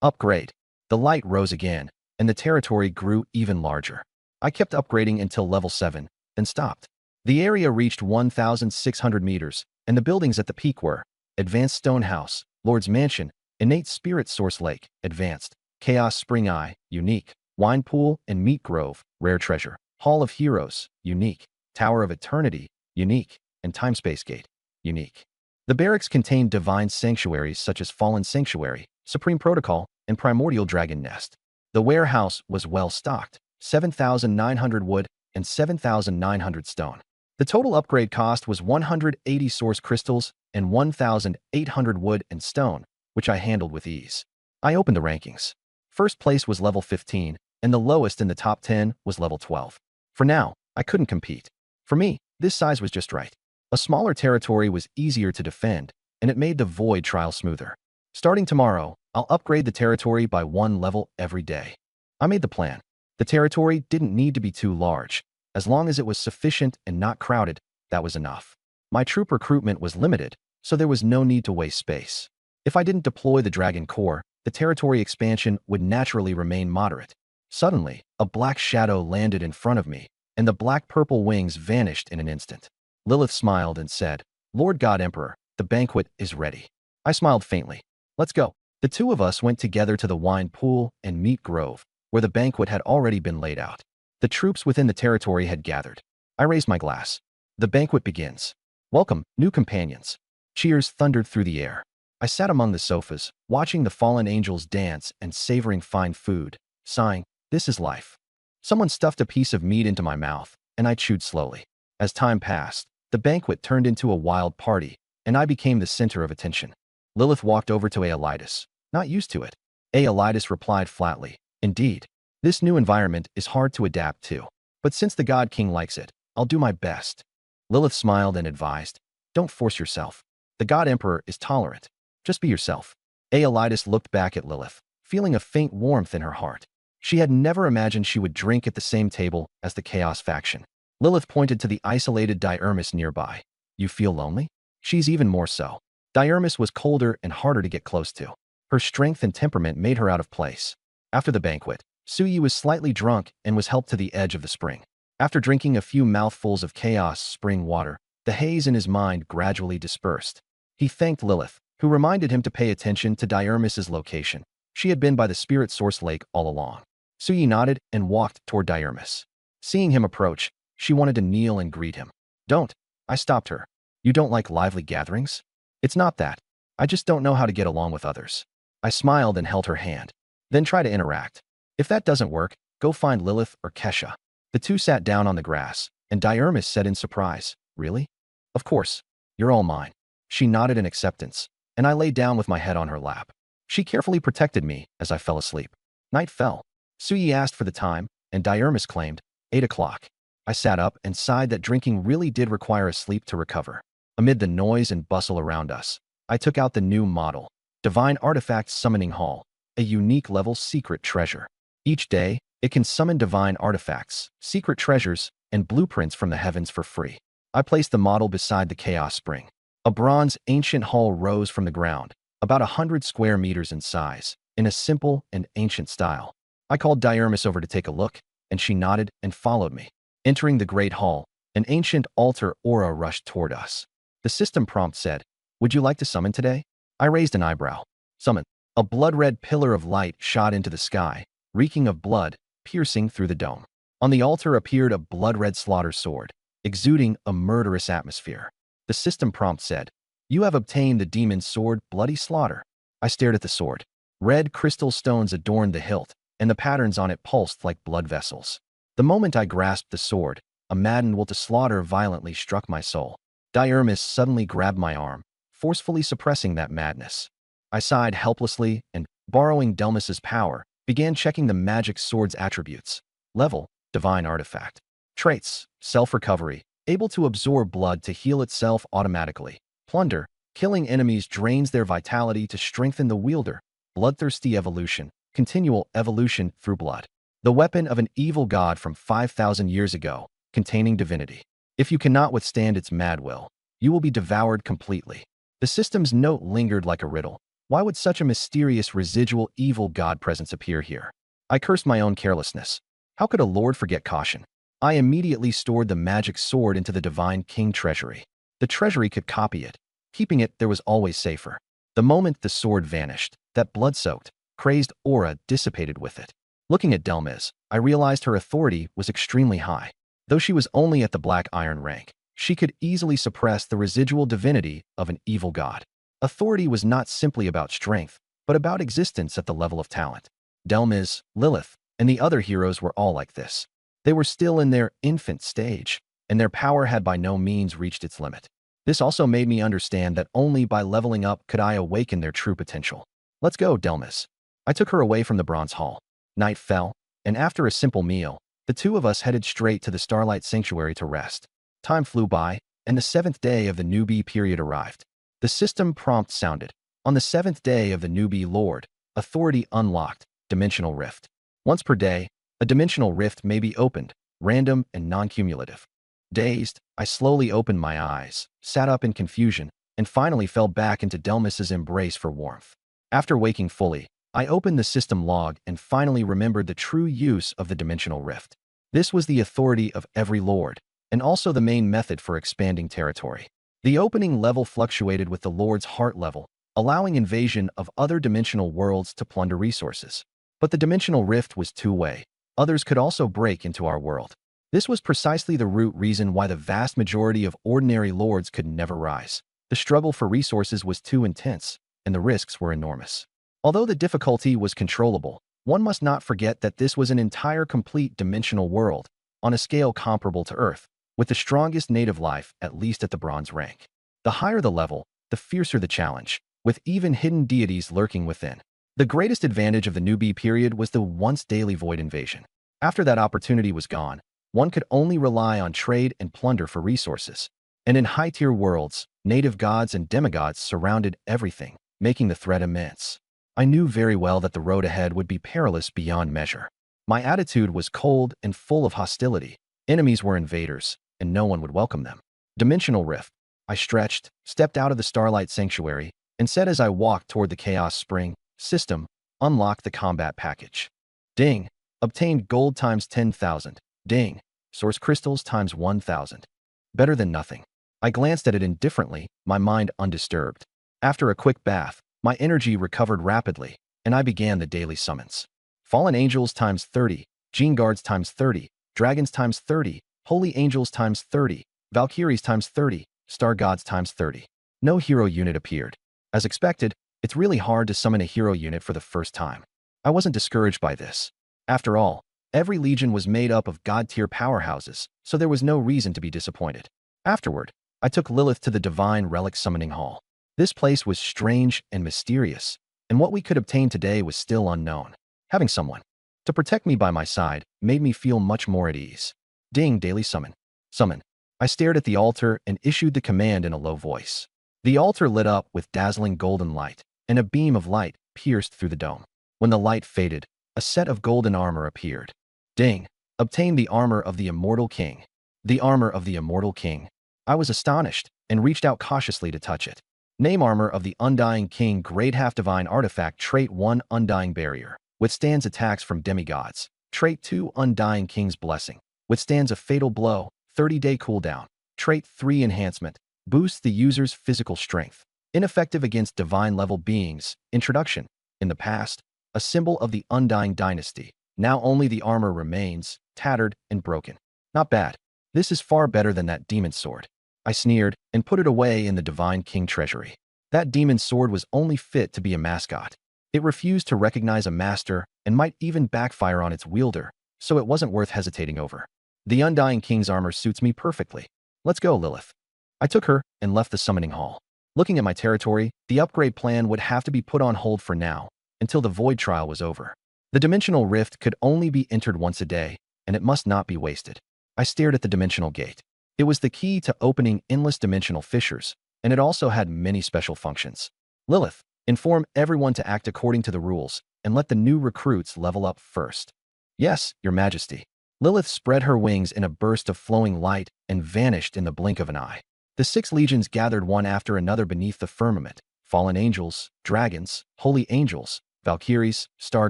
Upgrade. The light rose again, and the territory grew even larger. I kept upgrading until level 7, then stopped. The area reached 1,600 meters, and the buildings at the peak were Advanced Stone House, Lord's Mansion, Innate Spirit Source Lake, Advanced, Chaos Spring Eye, Unique, Wine Pool and Meat Grove, Rare Treasure, Hall of Heroes, Unique, Tower of Eternity, Unique, and Timespace Gate, Unique. The barracks contained divine sanctuaries such as Fallen Sanctuary, Supreme Protocol, and Primordial Dragon Nest. The warehouse was well stocked, 7,900 wood and 7,900 stone. The total upgrade cost was 180 source crystals and 1,800 wood and stone, which I handled with ease. I opened the rankings. First place was level 15, and the lowest in the top 10 was level 12. For now, I couldn't compete. For me, this size was just right. A smaller territory was easier to defend, and it made the void trial smoother. Starting tomorrow, I'll upgrade the territory by 1 level every day. I made the plan. The territory didn't need to be too large. As long as it was sufficient and not crowded, that was enough. My troop recruitment was limited, so there was no need to waste space. If I didn't deploy the Dragon Core, the territory expansion would naturally remain moderate. Suddenly, a black shadow landed in front of me, and the black-purple wings vanished in an instant. Lilith smiled and said, Lord God Emperor, the banquet is ready. I smiled faintly. Let's go. The two of us went together to the wine pool and meat grove, where the banquet had already been laid out. The troops within the territory had gathered. I raised my glass. The banquet begins. Welcome, new companions. Cheers thundered through the air. I sat among the sofas, watching the fallen angels dance and savoring fine food, sighing, this is life. Someone stuffed a piece of meat into my mouth, and I chewed slowly. As time passed, the banquet turned into a wild party, and I became the center of attention. Lilith walked over to Aelitis. Not used to it. Aelitis replied flatly, "Indeed. This new environment is hard to adapt to. But since the God King likes it, I'll do my best." Lilith smiled and advised, "Don't force yourself. The God Emperor is tolerant. Just be yourself." Aelitis looked back at Lilith, feeling a faint warmth in her heart. She had never imagined she would drink at the same table as the Chaos faction. Lilith pointed to the isolated Diarmus nearby. "You feel lonely?" "She's even more so." Diarmus was colder and harder to get close to. Her strength and temperament made her out of place. After the banquet, Suyi was slightly drunk and was helped to the edge of the spring. After drinking a few mouthfuls of Chaos spring water, the haze in his mind gradually dispersed. He thanked Lilith, who reminded him to pay attention to Diarmus's location. She had been by the Spirit Source Lake all along. Suyi nodded and walked toward Diarmus. Seeing him approach, she wanted to kneel and greet him. "Don't," I stopped her. "You don't like lively gatherings?" "It's not that. I just don't know how to get along with others." I smiled and held her hand. "Then try to interact. If that doesn't work, go find Lilith or Kesha." The two sat down on the grass, and Diarmus said in surprise, "Really?" "Of course. You're all mine." She nodded in acceptance, and I lay down with my head on her lap. She carefully protected me as I fell asleep. Night fell. Suyi asked for the time, and Diarmus claimed, 8 o'clock. I sat up and sighed that drinking really did require a sleep to recover. Amid the noise and bustle around us, I took out the new model, Divine Artifact Summoning Hall, a unique level secret treasure. Each day, it can summon divine artifacts, secret treasures, and blueprints from the heavens for free. I placed the model beside the Chaos Spring. A bronze ancient hall rose from the ground, about 100 square meters in size, in a simple and ancient style. I called Diarmus over to take a look, and she nodded and followed me. Entering the great hall, an ancient altar aura rushed toward us. The system prompt said, "Would you like to summon today?" I raised an eyebrow. "Summon." A blood-red pillar of light shot into the sky, reeking of blood, piercing through the dome. On the altar appeared a blood-red slaughter sword, exuding a murderous atmosphere. The system prompt said, "You have obtained the demon's sword, Bloody Slaughter." I stared at the sword. Red crystal stones adorned the hilt, and the patterns on it pulsed like blood vessels. The moment I grasped the sword, a maddened will to slaughter violently struck my soul. Diarmus suddenly grabbed my arm, forcefully suppressing that madness. I sighed helplessly and, borrowing Delmus's power, began checking the magic sword's attributes. Level, Divine Artifact. Traits, Self-Recovery, able to absorb blood to heal itself automatically. Plunder, killing enemies drains their vitality to strengthen the wielder. Bloodthirsty Evolution, continual evolution through blood. The weapon of an evil god from 5,000 years ago, containing divinity. If you cannot withstand its mad will, you will be devoured completely. The system's note lingered like a riddle. Why would such a mysterious residual evil god presence appear here? I cursed my own carelessness. How could a lord forget caution? I immediately stored the magic sword into the Divine King treasury. The treasury could copy it. Keeping it there was always safer. The moment the sword vanished, that blood-soaked, crazed aura dissipated with it. Looking at Delmus, I realized her authority was extremely high. Though she was only at the Black Iron rank, she could easily suppress the residual divinity of an evil god. Authority was not simply about strength, but about existence at the level of talent. Delmus, Lilith, and the other heroes were all like this. They were still in their infant stage, and their power had by no means reached its limit. This also made me understand that only by leveling up could I awaken their true potential. "Let's go, Delmus." I took her away from the Bronze Hall. Night fell, and after a simple meal, the two of us headed straight to the Starlight Sanctuary to rest. Time flew by, and the 7th day of the newbie period arrived. The system prompt sounded. On the 7th day of the newbie Lord, authority unlocked, Dimensional Rift. Once per day, a dimensional rift may be opened, random and non-cumulative. Dazed, I slowly opened my eyes, sat up in confusion, and finally fell back into Delmus's embrace for warmth. After waking fully, I opened the system log and finally remembered the true use of the dimensional rift. This was the authority of every lord, and also the main method for expanding territory. The opening level fluctuated with the lord's heart level, allowing invasion of other dimensional worlds to plunder resources. But the dimensional rift was two-way. Others could also break into our world. This was precisely the root reason why the vast majority of ordinary lords could never rise. The struggle for resources was too intense, and the risks were enormous. Although the difficulty was controllable, One must not forget that this was an entire complete dimensional world, on a scale comparable to Earth, with the strongest native life, at least at the bronze rank. The higher the level, the fiercer the challenge, with even hidden deities lurking within. The greatest advantage of the newbie period was the once daily void invasion. After that opportunity was gone, one could only rely on trade and plunder for resources. And in high-tier worlds, native gods and demigods surrounded everything, making the threat immense. I knew very well that the road ahead would be perilous beyond measure. My attitude was cold and full of hostility. Enemies were invaders, and no one would welcome them. Dimensional rift. I stretched, stepped out of the Starlight Sanctuary, and said as I walked toward the Chaos Spring, System, unlock the combat package. Ding. Obtained gold times 10,000. Ding. Source crystals times 1,000. Better than nothing. I glanced at it indifferently, my mind undisturbed. After a quick bath, my energy recovered rapidly, and I began the daily summons. Fallen angels times 30, gene guards times 30, dragons times 30, holy angels times 30, valkyries times 30, star gods times 30. No hero unit appeared. As expected, it's really hard to summon a hero unit for the first time. I wasn't discouraged by this. After all, every legion was made up of god-tier powerhouses, so there was no reason to be disappointed. Afterward, I took Lilith to the Divine Relic Summoning Hall. This place was strange and mysterious, and what we could obtain today was still unknown. Having someone to protect me by my side made me feel much more at ease. Ding, daily summon. Summon. I stared at the altar and issued the command in a low voice. The altar lit up with dazzling golden light, and a beam of light pierced through the dome. When the light faded, a set of golden armor appeared. Ding. Obtained the armor of the Immortal King. The armor of the Immortal King. I was astonished and reached out cautiously to touch it. Name armor of the Undying King, grade half-divine artifact, trait 1, Undying Barrier. Withstands attacks from demigods. Trait 2, Undying King's Blessing. Withstands a fatal blow, 30-day cooldown. Trait 3, Enhancement. Boosts the user's physical strength. Ineffective against divine-level beings. Introduction. In the past, a symbol of the Undying Dynasty. Now only the armor remains, tattered and broken. Not bad. This is far better than that demon sword. I sneered and put it away in the Divine King treasury. That demon sword was only fit to be a mascot. It refused to recognize a master and might even backfire on its wielder, so it wasn't worth hesitating over. The Undying King's armor suits me perfectly. Let's go, Lilith. I took her and left the summoning hall. Looking at my territory, the upgrade plan would have to be put on hold for now, until the void trial was over. The dimensional rift could only be entered once a day, and it must not be wasted. I stared at the dimensional gate. It was the key to opening endless dimensional fissures, and it also had many special functions. Lilith, inform everyone to act according to the rules, and let the new recruits level up first. Yes, Your Majesty. Lilith spread her wings in a burst of flowing light and vanished in the blink of an eye. The 6 legions gathered one after another beneath the firmament: fallen angels, dragons, holy angels, valkyries, star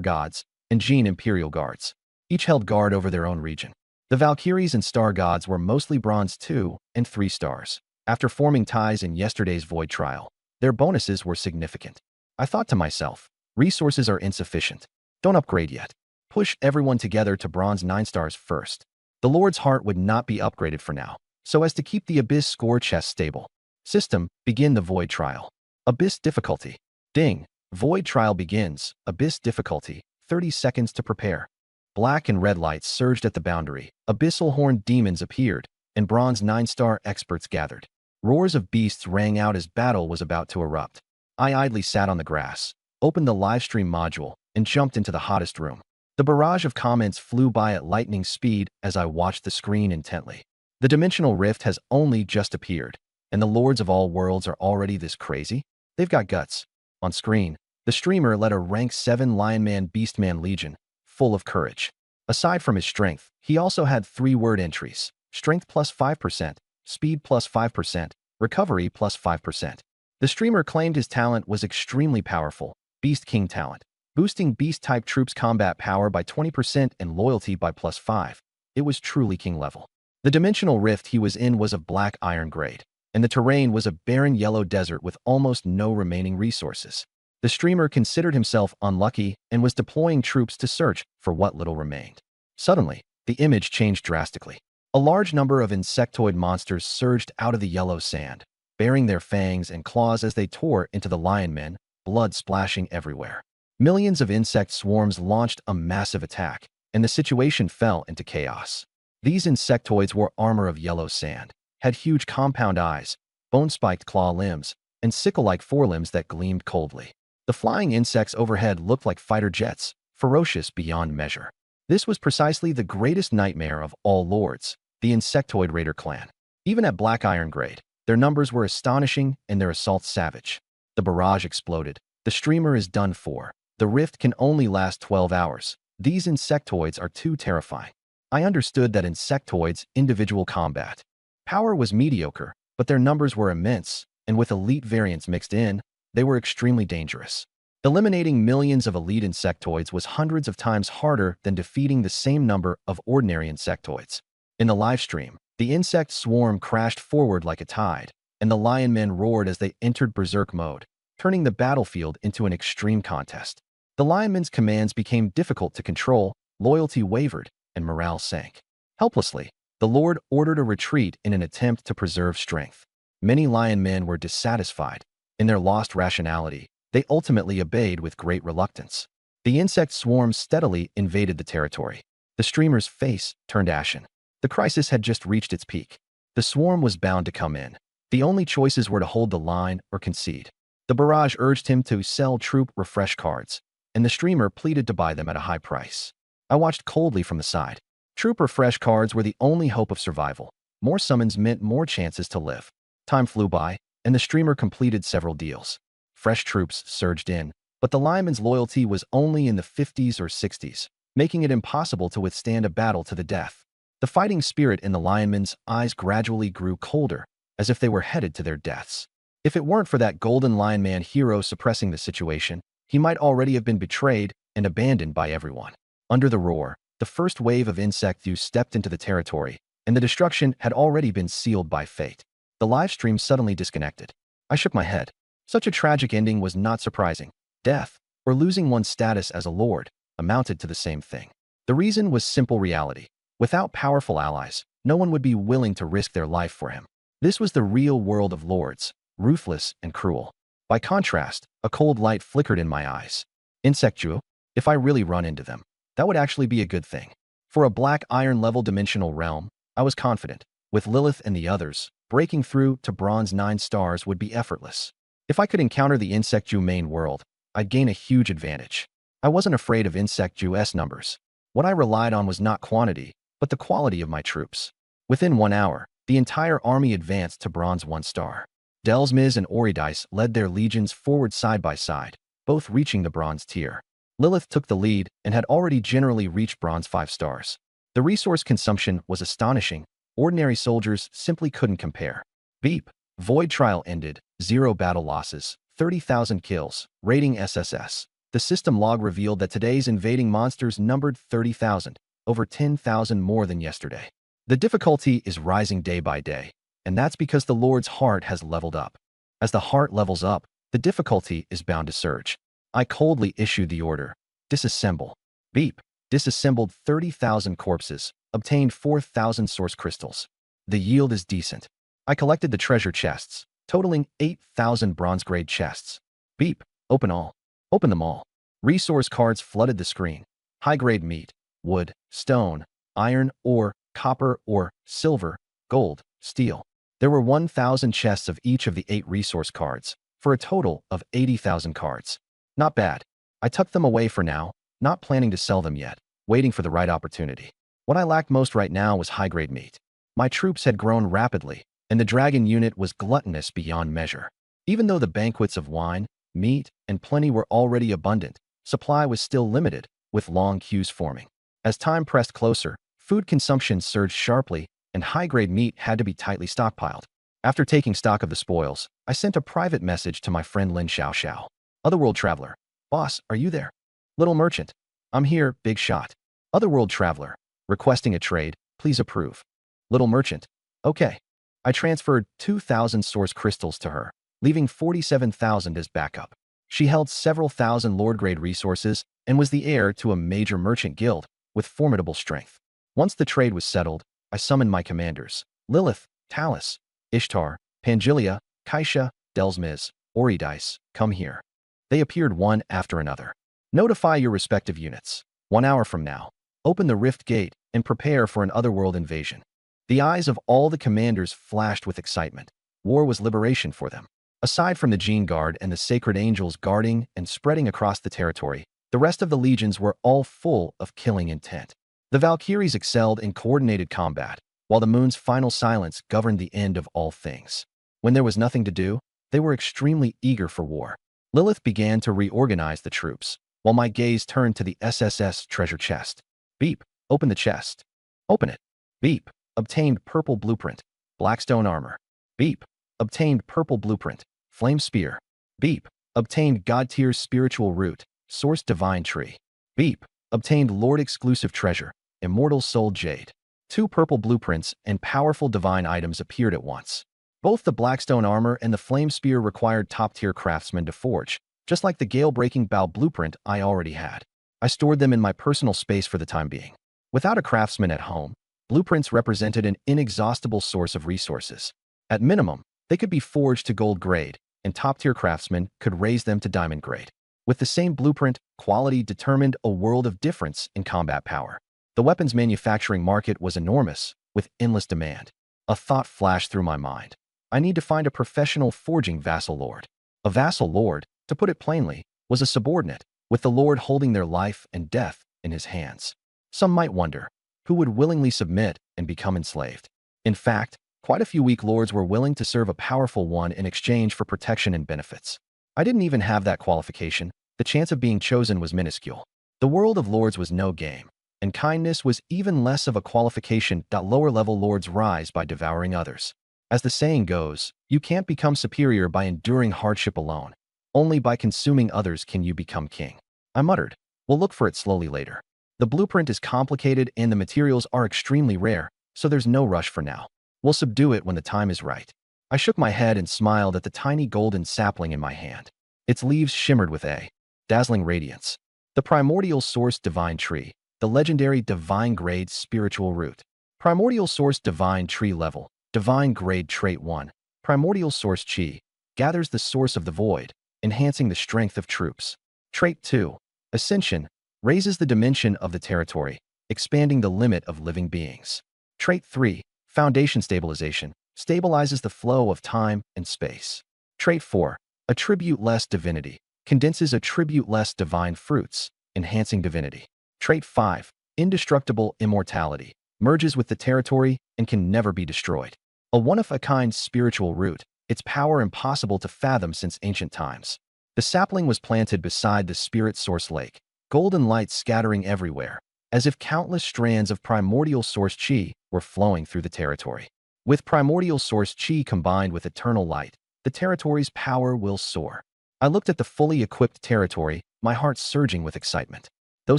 gods, and gene imperial guards. Each held guard over their own region. The valkyries and star gods were mostly bronze 2 and 3 stars. After forming ties in yesterday's void trial, their bonuses were significant. I thought to myself, resources are insufficient. Don't upgrade yet. Push everyone together to bronze 9 stars first. The Lord's Heart would not be upgraded for now, so as to keep the Abyss score chest stable. System, begin the void trial. Abyss difficulty. Ding. Void trial begins. Abyss difficulty. 30 seconds to prepare. Black and red lights surged at the boundary. Abyssal horned demons appeared, and bronze 9-star experts gathered. Roars of beasts rang out as battle was about to erupt. I idly sat on the grass, opened the livestream module, and jumped into the hottest room. The barrage of comments flew by at lightning speed as I watched the screen intently. The dimensional rift has only just appeared, and the lords of all worlds are already this crazy? They've got guts. On screen, the streamer led a rank 7 Lionman Beastman Legion, full of courage. Aside from his strength, he also had 3-word entries: strength plus 5%, speed plus 5%, recovery plus 5%. The streamer claimed his talent was extremely powerful, Beast King talent, boosting beast-type troops' combat power by 20% and loyalty by plus 5. It was truly king level. The dimensional rift he was in was of black iron grade, and the terrain was a barren yellow desert with almost no remaining resources. The streamer considered himself unlucky and was deploying troops to search for what little remained. Suddenly, the image changed drastically. A large number of insectoid monsters surged out of the yellow sand, baring their fangs and claws as they tore into the lion men, blood splashing everywhere. Millions of insect swarms launched a massive attack, and the situation fell into chaos. These insectoids wore armor of yellow sand, had huge compound eyes, bone-spiked claw limbs, and sickle-like forelimbs that gleamed coldly. The flying insects overhead looked like fighter jets, ferocious beyond measure. This was precisely the greatest nightmare of all lords, the insectoid raider clan. Even at Black Iron grade, their numbers were astonishing and their assaults savage. The barrage exploded. The streamer is done for. The rift can only last 12 hours. These insectoids are too terrifying. I understood that insectoids' individual combat power was mediocre, but their numbers were immense, and with elite variants mixed in, they were extremely dangerous. Eliminating millions of elite insectoids was hundreds of times harder than defeating the same number of ordinary insectoids. In the livestream, the insect swarm crashed forward like a tide, and the lion men roared as they entered berserk mode, turning the battlefield into an extreme contest. The lionmen's commands became difficult to control, loyalty wavered, and morale sank. Helplessly, the Lord ordered a retreat in an attempt to preserve strength. Many lion men were dissatisfied. In their lost rationality, they ultimately obeyed with great reluctance. The insect swarm steadily invaded the territory. The streamer's face turned ashen. The crisis had just reached its peak. The swarm was bound to come in. The only choices were to hold the line or concede. The barrage urged him to sell troop refresh cards, and the streamer pleaded to buy them at a high price. I watched coldly from the side. Troop refresh cards were the only hope of survival. More summons meant more chances to live. Time flew by, and the streamer completed several deals. Fresh troops surged in, but the lineman's loyalty was only in the 50s or 60s, making it impossible to withstand a battle to the death. The fighting spirit in the lineman's eyes gradually grew colder, as if they were headed to their deaths. If it weren't for that golden lion man hero suppressing the situation, he might already have been betrayed and abandoned by everyone. Under the roar, the first wave of insects stepped into the territory, and the destruction had already been sealed by fate. The livestream suddenly disconnected. I shook my head. Such a tragic ending was not surprising. Death, or losing one's status as a lord, amounted to the same thing. The reason was simple reality. Without powerful allies, no one would be willing to risk their life for him. This was the real world of lords, ruthless and cruel. By contrast, a cold light flickered in my eyes. Insectu, if I really run into them, that would actually be a good thing. For a Black Iron level dimensional realm, I was confident. With Lilith and the others, breaking through to Bronze 9 stars would be effortless. If I could encounter the Insectu main world, I'd gain a huge advantage. I wasn't afraid of Insectu's numbers. What I relied on was not quantity, but the quality of my troops. Within 1 hour, the entire army advanced to Bronze 1 star. Delsmiz and Oridice led their legions forward side by side, both reaching the Bronze tier. Lilith took the lead and had already generally reached Bronze 5 stars. The resource consumption was astonishing. Ordinary soldiers simply couldn't compare. Beep. Void trial ended. 0 battle losses. 30,000 kills. Rating SSS. The system log revealed that today's invading monsters numbered 30,000, over 10,000 more than yesterday. The difficulty is rising day by day, and that's because the Lord's heart has leveled up. As the heart levels up, the difficulty is bound to surge. I coldly issued the order. Disassemble. Beep. Disassembled 30,000 corpses, obtained 4,000 source crystals. The yield is decent. I collected the treasure chests, totaling 8,000 bronze-grade chests. Beep. Open all. Open them all. Resource cards flooded the screen. High-grade meat, wood, stone, iron, ore, copper, ore, silver, gold, steel. There were 1,000 chests of each of the 8 resource cards, for a total of 80,000 cards. Not bad. I tucked them away for now, not planning to sell them yet, waiting for the right opportunity. What I lacked most right now was high-grade meat. My troops had grown rapidly, and the dragon unit was gluttonous beyond measure. Even though the banquets of wine, meat, and plenty were already abundant, supply was still limited, with long queues forming. As time pressed closer, food consumption surged sharply, and high-grade meat had to be tightly stockpiled. After taking stock of the spoils, I sent a private message to my friend Lin Xiaoxiao. Otherworld Traveler. Boss, are you there? Little Merchant. I'm here, Big Shot. Otherworld Traveler. Requesting a trade, please approve. Little Merchant. Okay. I transferred 2,000 source crystals to her, leaving 47,000 as backup. She held several thousand Lord-grade resources and was the heir to a major merchant guild with formidable strength. Once the trade was settled, I summoned my commanders, Lilith, Talus, Ishtar, Pangilia, Kaisha, Delsmiz, Oridice, come here. They appeared one after another. Notify your respective units. 1 hour from now, open the rift gate and prepare for an otherworld invasion. The eyes of all the commanders flashed with excitement. War was liberation for them. Aside from the Gene Guard and the sacred angels guarding and spreading across the territory, the rest of the legions were all full of killing intent. The Valkyries excelled in coordinated combat, while the moon's final silence governed the end of all things. When there was nothing to do, they were extremely eager for war. Lilith began to reorganize the troops, while my gaze turned to the SSS treasure chest. Beep. Open the chest. Open it. Beep. Obtained purple blueprint. Blackstone armor. Beep. Obtained purple blueprint. Flame spear. Beep. Obtained God tier spiritual root. Source divine tree. Beep. Obtained Lord exclusive treasure. Immortal soul jade. 2 purple blueprints and powerful divine items appeared at once. Both the Blackstone armor and the flame spear required top-tier craftsmen to forge, just like the gale-breaking bow blueprint I already had. I stored them in my personal space for the time being. Without a craftsman at home, blueprints represented an inexhaustible source of resources. At minimum, they could be forged to gold grade, and top-tier craftsmen could raise them to diamond grade. With the same blueprint, quality determined a world of difference in combat power. The weapons manufacturing market was enormous, with endless demand. A thought flashed through my mind. I need to find a professional forging vassal lord. A vassal lord, to put it plainly, was a subordinate, with the lord holding their life and death in his hands. Some might wonder, who would willingly submit and become enslaved? In fact, quite a few weak lords were willing to serve a powerful one in exchange for protection and benefits. I didn't even have that qualification. The chance of being chosen was minuscule. The world of lords was no game, and kindness was even less of a qualification. Lower-level lords rise by devouring others. As the saying goes, you can't become superior by enduring hardship alone. Only by consuming others can you become king. I muttered, we'll look for it slowly later. The blueprint is complicated and the materials are extremely rare, so there's no rush for now. We'll subdue it when the time is right. I shook my head and smiled at the tiny golden sapling in my hand. Its leaves shimmered with a dazzling radiance. The primordial source divine tree, the legendary divine grade spiritual root. Primordial source divine tree level. Divine grade trait 1, primordial source chi, gathers the source of the void, enhancing the strength of troops. Trait 2, ascension, raises the dimension of the territory, expanding the limit of living beings. Trait 3, foundation stabilization, stabilizes the flow of time and space. Trait 4, attribute-less divinity, condenses attribute-less divine fruits, enhancing divinity. Trait 5, indestructible immortality, merges with the territory and can never be destroyed. A one-of-a-kind spiritual root, its power impossible to fathom since ancient times. The sapling was planted beside the spirit source lake, golden light scattering everywhere, as if countless strands of primordial source chi were flowing through the territory. With primordial source chi combined with eternal light, the territory's power will soar. I looked at the fully equipped territory, my heart surging with excitement. Though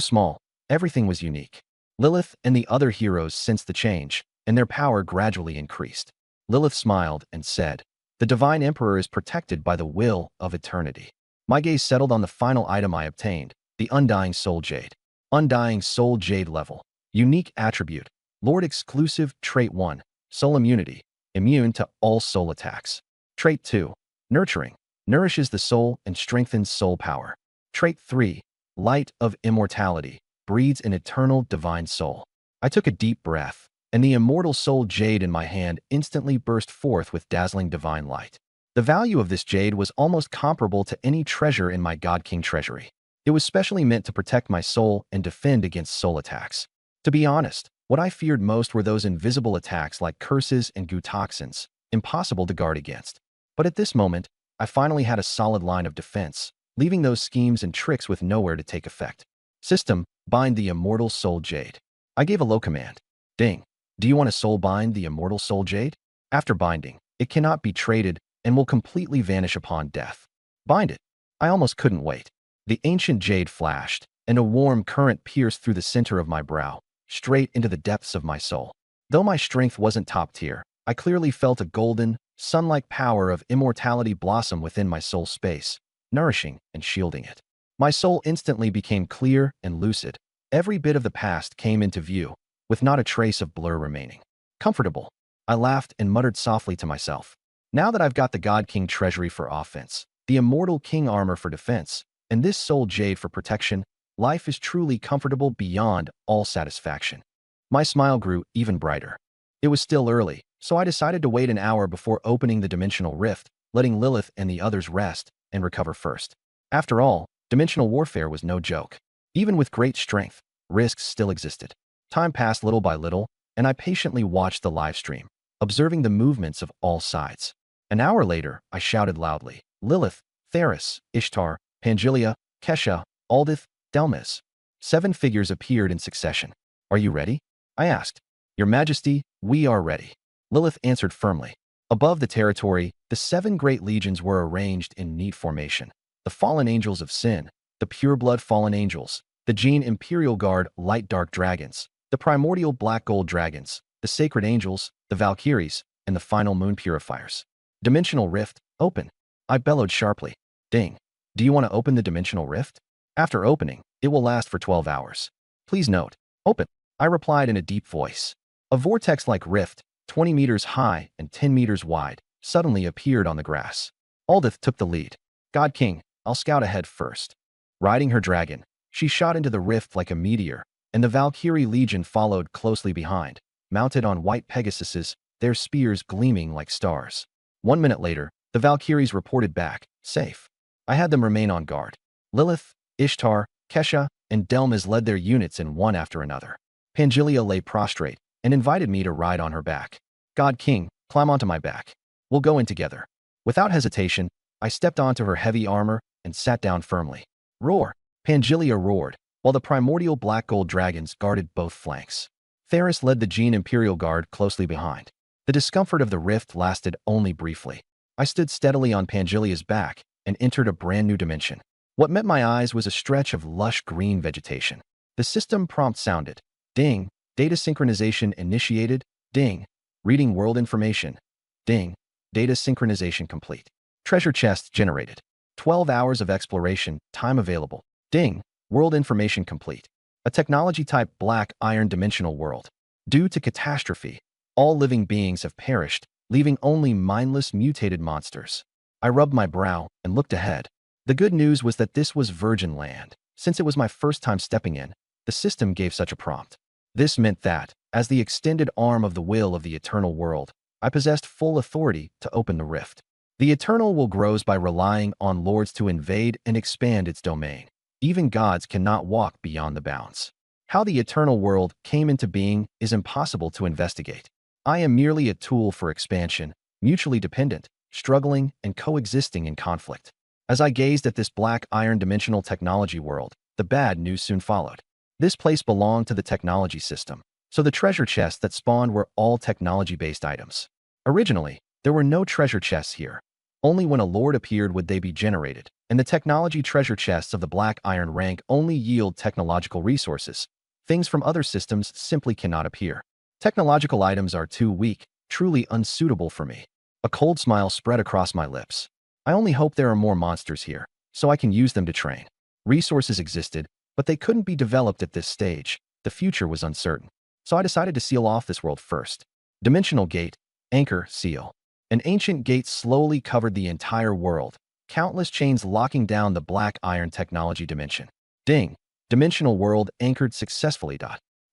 small, everything was unique. Lilith and the other heroes sensed the change, and their power gradually increased. Lilith smiled and said, "The Divine Emperor is protected by the will of eternity." My gaze settled on the final item I obtained, the Undying Soul Jade. Undying Soul Jade level. Unique attribute. Lord exclusive. Trait 1. Soul immunity. Immune to all soul attacks. Trait 2. Nurturing. Nourishes the soul and strengthens soul power. Trait 3. Light of immortality. Breeds an eternal divine soul. I took a deep breath, and the immortal soul jade in my hand instantly burst forth with dazzling divine light. The value of this jade was almost comparable to any treasure in my God King treasury. It was specially meant to protect my soul and defend against soul attacks. To be honest, what I feared most were those invisible attacks like curses and goo toxins, impossible to guard against. But at this moment, I finally had a solid line of defense, leaving those schemes and tricks with nowhere to take effect. System, bind the immortal soul jade. I gave a low command. Ding. Do you want to soul bind the immortal soul jade? After binding, it cannot be traded and will completely vanish upon death. Bind it. I almost couldn't wait. The ancient jade flashed, and a warm current pierced through the center of my brow, straight into the depths of my soul. Though my strength wasn't top tier, I clearly felt a golden, sun-like power of immortality blossom within my soul space, nourishing and shielding it. My soul instantly became clear and lucid. Every bit of the past came into view, with not a trace of blur remaining. Comfortable. I laughed and muttered softly to myself. Now that I've got the God King treasury for offense, the immortal king armor for defense, And this soul jade for protection, life is truly comfortable beyond all satisfaction. My smile grew even brighter. It was still early, so I decided to wait an hour before opening the dimensional rift, letting Lilith and the others rest and recover first. After all, dimensional warfare was no joke. Even with great strength, risks still existed. Time passed little by little, and I patiently watched the live stream, observing the movements of all sides. An hour later, I shouted loudly, "Lilith, Theris, Ishtar, Pangelia, Kesha, Aldith, Delmis." 7 figures appeared in succession. "Are you ready?" I asked. "Your Majesty, we are ready," Lilith answered firmly. Above the territory, the 7 great legions were arranged in neat formation. The fallen angels of sin, the pureblood fallen angels, the Gene Imperial Guard light dark dragons, the primordial black gold dragons, the sacred angels, the Valkyries, and the final moon purifiers. Dimensional rift, open. I bellowed sharply. Ding. Do you want to open the dimensional rift? After opening, it will last for 12 hours. Please note, open. I replied in a deep voice. A vortex-like rift, 20 meters high and 10 meters wide, suddenly appeared on the grass. Aldith took the lead. "God King, I'll scout ahead first." Riding her dragon, she shot into the rift like a meteor, and the Valkyrie Legion followed closely behind, mounted on white Pegasuses, their spears gleaming like stars. 1 minute later, the Valkyries reported back, safe. I had them remain on guard. Lilith, Ishtar, Kesha, and Delmis led their units in one after another. Pangelia lay prostrate and invited me to ride on her back. "God King, climb onto my back. We'll go in together." Without hesitation, I stepped onto her heavy armor and sat down firmly. "Roar!" Pangelia roared, while the primordial black gold dragons guarded both flanks. Theris led the Gene Imperial Guard closely behind. The discomfort of the rift lasted only briefly. I stood steadily on Pangelia's back and entered a brand new dimension. What met my eyes was a stretch of lush green vegetation. The system prompt sounded. Ding. Data synchronization initiated. Ding. Reading world information. Ding. Data synchronization complete. Treasure chest generated. 12 hours of exploration, time available. Ding. World information complete. A technology-type black iron dimensional world. Due to catastrophe, all living beings have perished, leaving only mindless mutated monsters. I rubbed my brow and looked ahead. The good news was that this was virgin land. Since it was my first time stepping in, the system gave such a prompt. This meant that, as the extended arm of the will of the eternal world, I possessed full authority to open the rift. The eternal will grows by relying on lords to invade and expand its domain. Even gods cannot walk beyond the bounds. How the eternal world came into being is impossible to investigate. I am merely a tool for expansion, mutually dependent, struggling, and coexisting in conflict. As I gazed at this black iron dimensional technology world, the bad news soon followed. This place belonged to the technology system, so the treasure chests that spawned were all technology-based items. Originally, there were no treasure chests here. Only when a lord appeared would they be generated, and the technology treasure chests of the black iron rank only yield technological resources. Things from other systems simply cannot appear. Technological items are too weak, truly unsuitable for me. A cold smile spread across my lips. I only hope there are more monsters here, so I can use them to train. Resources existed, but they couldn't be developed at this stage. The future was uncertain. So I decided to seal off this world first. Dimensional gate, anchor, seal. An ancient gate slowly covered the entire world, countless chains locking down the black iron technology dimension. Ding. Dimensional world anchored successfully.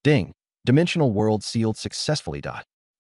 Ding. Dimensional world sealed successfully.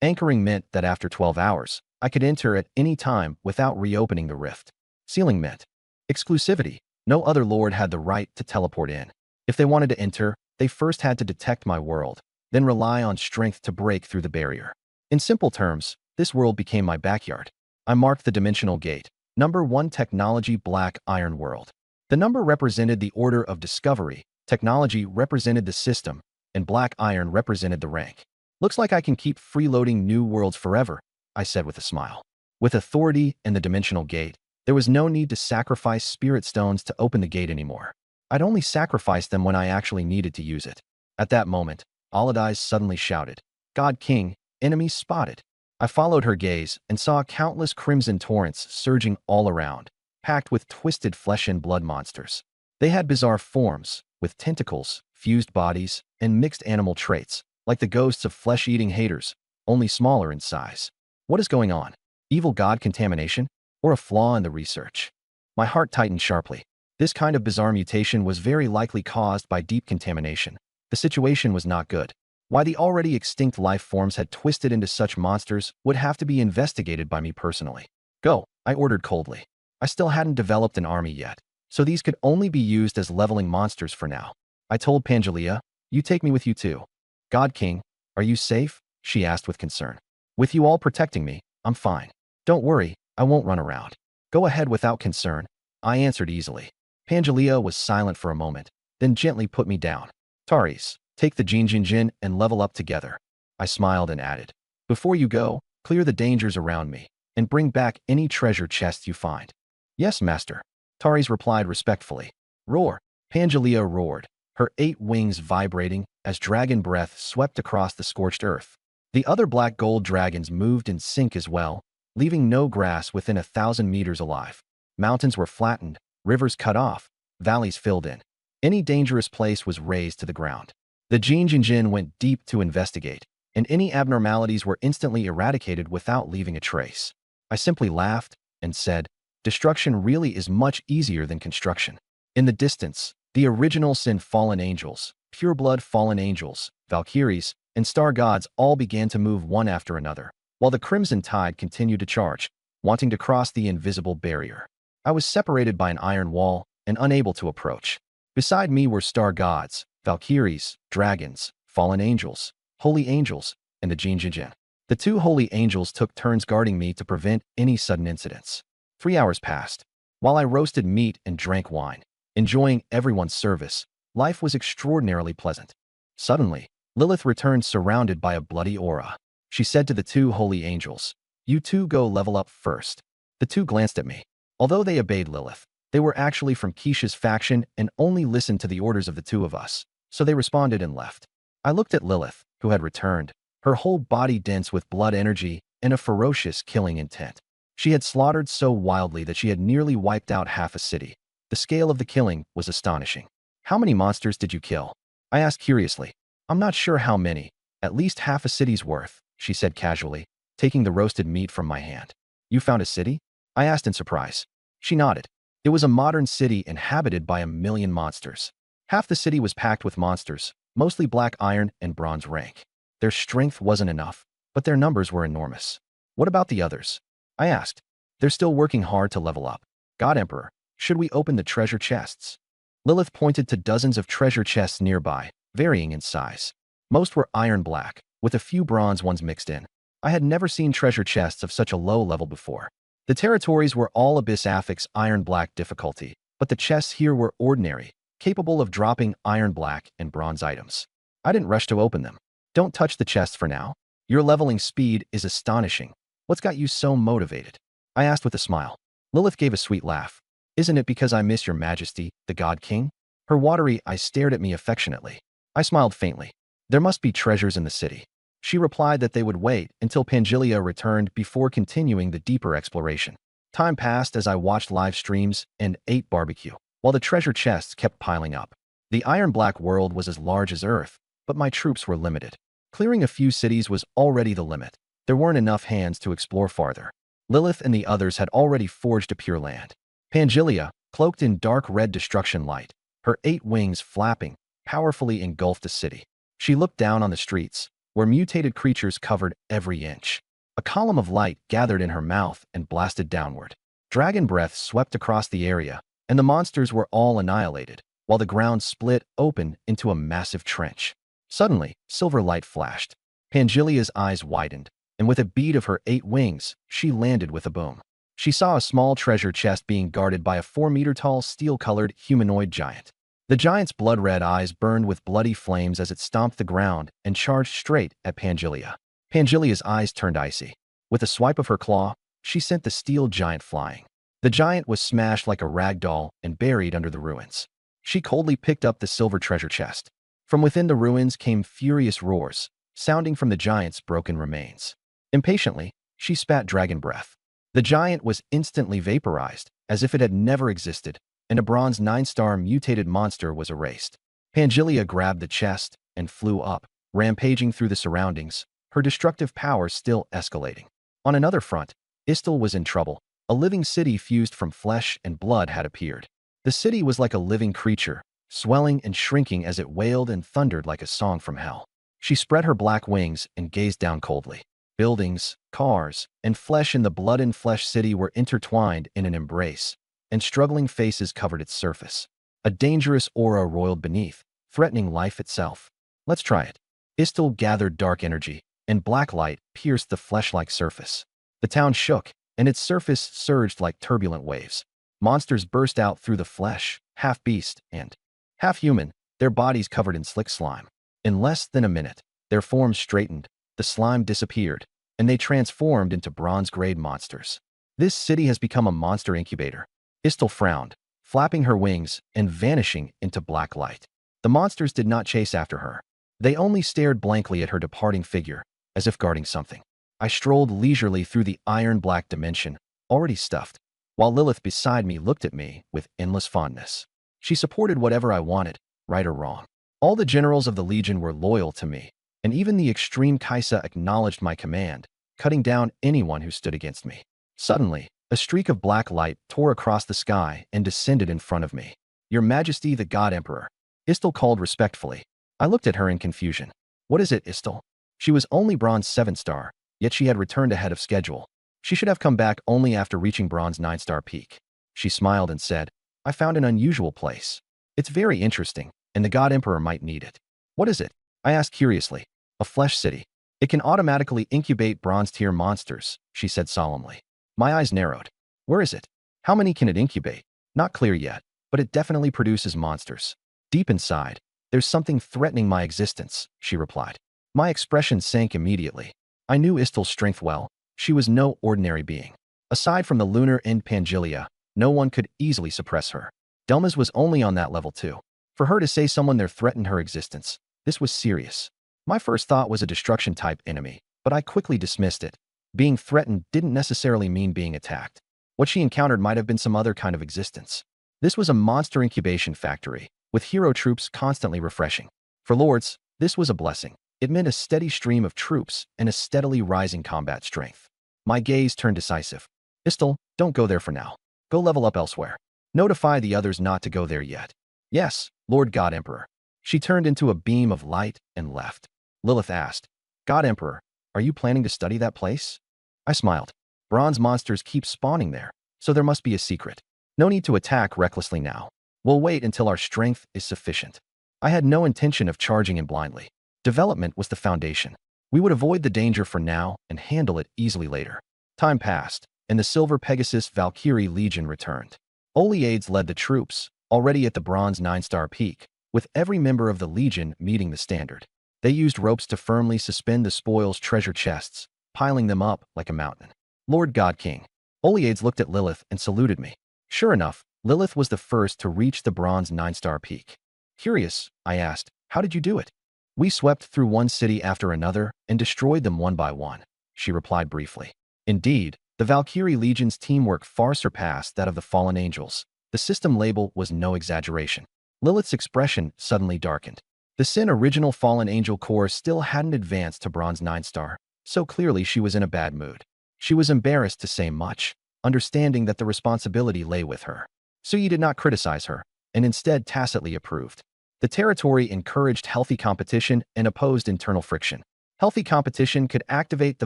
Anchoring meant that after 12 hours, I could enter at any time without reopening the rift. Sealing meant exclusivity. No other lord had the right to teleport in. If they wanted to enter, they first had to detect my world, then rely on strength to break through the barrier. In simple terms, this world became my backyard. I marked the dimensional gate, number 1 technology black iron world. The number represented the order of discovery, technology represented the system, and black iron represented the rank. Looks like I can keep freeloading new worlds forever, I said with a smile. With authority and the dimensional gate, there was no need to sacrifice spirit stones to open the gate anymore. I'd only sacrifice them when I actually needed to use it. At that moment, Allardyce suddenly shouted, "God King, enemy spotted." I followed her gaze and saw countless crimson torrents surging all around, packed with twisted flesh and blood monsters. They had bizarre forms, with tentacles, fused bodies, and mixed animal traits, like the ghosts of flesh-eating haters, only smaller in size. What is going on? Evil god contamination? Or a flaw in the research? My heart tightened sharply. This kind of bizarre mutation was very likely caused by deep contamination. The situation was not good. Why the already extinct life forms had twisted into such monsters would have to be investigated by me personally. Go, I ordered coldly. I still hadn't developed an army yet, so these could only be used as leveling monsters for now. I told Pangelia, you take me with you too. God King, are you safe? She asked with concern. With you all protecting me, I'm fine. Don't worry, I won't run around. Go ahead without concern, I answered easily. Pangelia was silent for a moment, then gently put me down. Taris, take the Jinjinjin and level up together. I smiled and added, before you go, clear the dangers around me, and bring back any treasure chests you find. Yes, master. Taris replied respectfully. Roar. Pangelia roared, her 8 wings vibrating as dragon breath swept across the scorched earth. The other black gold dragons moved in sync as well, leaving no grass within 1,000 meters alive. Mountains were flattened, rivers cut off, valleys filled in. Any dangerous place was razed to the ground. The Jinjinjin went deep to investigate, and any abnormalities were instantly eradicated without leaving a trace. I simply laughed and said, destruction really is much easier than construction. In the distance, the original sin fallen angels, pureblood fallen angels, Valkyries, and star gods all began to move one after another, while the crimson tide continued to charge, wanting to cross the invisible barrier. I was separated by an iron wall and unable to approach. Beside me were star gods, Valkyries, dragons, fallen angels, holy angels, and the Jinjinjin. The 2 holy angels took turns guarding me to prevent any sudden incidents. 3 hours passed. While I roasted meat and drank wine, enjoying everyone's service, life was extraordinarily pleasant. Suddenly, Lilith returned surrounded by a bloody aura. She said to the 2 holy angels, you 2 go level up first. The 2 glanced at me. Although they obeyed Lilith, they were actually from Keisha's faction and only listened to the orders of the 2 of us, so they responded and left. I looked at Lilith, who had returned, her whole body dense with blood energy and a ferocious killing intent. She had slaughtered so wildly that she had nearly wiped out half a city. The scale of the killing was astonishing. How many monsters did you kill? I asked curiously. I'm not sure how many, at least half a city's worth, she said casually, taking the roasted meat from my hand. You found a city? I asked in surprise. She nodded. It was a modern city inhabited by 1,000,000 monsters. Half the city was packed with monsters, mostly black iron and bronze rank. Their strength wasn't enough, but their numbers were enormous. What about the others? I asked. They're still working hard to level up. God Emperor, should we open the treasure chests? Lilith pointed to dozens of treasure chests nearby, varying in size. Most were iron black, with a few bronze ones mixed in. I had never seen treasure chests of such a low level before. The territories were all Abyss Affix iron black difficulty, but the chests here were ordinary, capable of dropping iron black and bronze items. I didn't rush to open them. Don't touch the chests for now. Your leveling speed is astonishing. What's got you so motivated? I asked with a smile. Lilith gave a sweet laugh. Isn't it because I miss your majesty, the God King? Her watery eyes stared at me affectionately. I smiled faintly. There must be treasures in the city. She replied that they would wait until Pangelia returned before continuing the deeper exploration. Time passed as I watched live streams and ate barbecue, while the treasure chests kept piling up. The iron-black world was as large as Earth, but my troops were limited. Clearing a few cities was already the limit. There weren't enough hands to explore farther. Lilith and the others had already forged a pure land. Pangelia, cloaked in dark red destruction light, her 8 wings flapping, powerfully engulfed the city. She looked down on the streets, where mutated creatures covered every inch. A column of light gathered in her mouth and blasted downward. Dragon breath swept across the area, and the monsters were all annihilated, while the ground split open into a massive trench. Suddenly, silver light flashed. Pangelia's eyes widened, and with a beat of her 8 wings, she landed with a boom. She saw a small treasure chest being guarded by a 4-meter-tall steel-colored humanoid giant. The giant's blood-red eyes burned with bloody flames as it stomped the ground and charged straight at Pangelia. Pangelia's eyes turned icy. With a swipe of her claw, she sent the steel giant flying. The giant was smashed like a rag doll and buried under the ruins. She coldly picked up the silver treasure chest. From within the ruins came furious roars, sounding from the giant's broken remains. Impatiently, she spat dragon breath. The giant was instantly vaporized, as if it had never existed, and a bronze 9-star mutated monster was erased. Pangelia grabbed the chest and flew up, rampaging through the surroundings, her destructive power still escalating. On another front, Istal was in trouble. A living city fused from flesh and blood had appeared. The city was like a living creature, swelling and shrinking as it wailed and thundered like a song from hell. She spread her black wings and gazed down coldly. Buildings, cars, and flesh in the blood-and-flesh city were intertwined in an embrace, and struggling faces covered its surface. A dangerous aura roiled beneath, threatening life itself. Let's try it. Istil gathered dark energy, and black light pierced the flesh-like surface. The town shook, and its surface surged like turbulent waves. Monsters burst out through the flesh, half beast and half human, their bodies covered in slick slime. In less than a minute, their forms straightened, the slime disappeared, and they transformed into bronze-grade monsters. This city has become a monster incubator. Istil frowned, flapping her wings and vanishing into black light. The monsters did not chase after her. They only stared blankly at her departing figure, as if guarding something. I strolled leisurely through the iron-black dimension, already stuffed, while Lilith beside me looked at me with endless fondness. She supported whatever I wanted, right or wrong. All the generals of the Legion were loyal to me, and even the extreme Kaisa acknowledged my command, cutting down anyone who stood against me. Suddenly, a streak of black light tore across the sky and descended in front of me. "Your Majesty the God Emperor," Istil called respectfully. I looked at her in confusion. "What is it, Istil?" She was only Bronze 7-star, yet she had returned ahead of schedule. She should have come back only after reaching Bronze 9-star peak. She smiled and said, "I found an unusual place. It's very interesting, and the God Emperor might need it." "What is it?" I asked curiously. "A flesh city. It can automatically incubate bronze-tier monsters," she said solemnly. My eyes narrowed. "Where is it? How many can it incubate?" "Not clear yet, but it definitely produces monsters. Deep inside, there's something threatening my existence," she replied. My expression sank immediately. I knew Istil's strength well. She was no ordinary being. Aside from the lunar end Pangelia, no one could easily suppress her. Delma's was only on that level too. For her to say someone there threatened her existence, this was serious. My first thought was a destruction-type enemy, but I quickly dismissed it. Being threatened didn't necessarily mean being attacked. What she encountered might have been some other kind of existence. This was a monster incubation factory, with hero troops constantly refreshing. For Lords, this was a blessing. It meant a steady stream of troops and a steadily rising combat strength. My gaze turned decisive. "Istil, don't go there for now. Go level up elsewhere. Notify the others not to go there yet." "Yes, Lord God Emperor." She turned into a beam of light and left. Lilith asked, "God Emperor, are you planning to study that place?" I smiled. Bronze monsters keep spawning there, so there must be a secret. No need to attack recklessly now. We'll wait until our strength is sufficient. I had no intention of charging in blindly. Development was the foundation. We would avoid the danger for now and handle it easily later. Time passed, and the Silver Pegasus Valkyrie Legion returned. Oleades led the troops, already at the Bronze 9-star peak, with every member of the Legion meeting the standard. They used ropes to firmly suspend the spoil's treasure chests, piling them up like a mountain. "Lord God King." Oleades looked at Lilith and saluted me. Sure enough, Lilith was the first to reach the Bronze 9-star peak. "Curious," I asked, "how did you do it?" "We swept through one city after another and destroyed them one by one," she replied briefly. Indeed, the Valkyrie Legion's teamwork far surpassed that of the fallen angels. The system label was no exaggeration. Lilith's expression suddenly darkened. The Sin original Fallen Angel Corps still hadn't advanced to Bronze 9-star, so clearly she was in a bad mood. She was embarrassed to say much, understanding that the responsibility lay with her. Suyi did not criticize her, and instead tacitly approved. The territory encouraged healthy competition and opposed internal friction. Healthy competition could activate the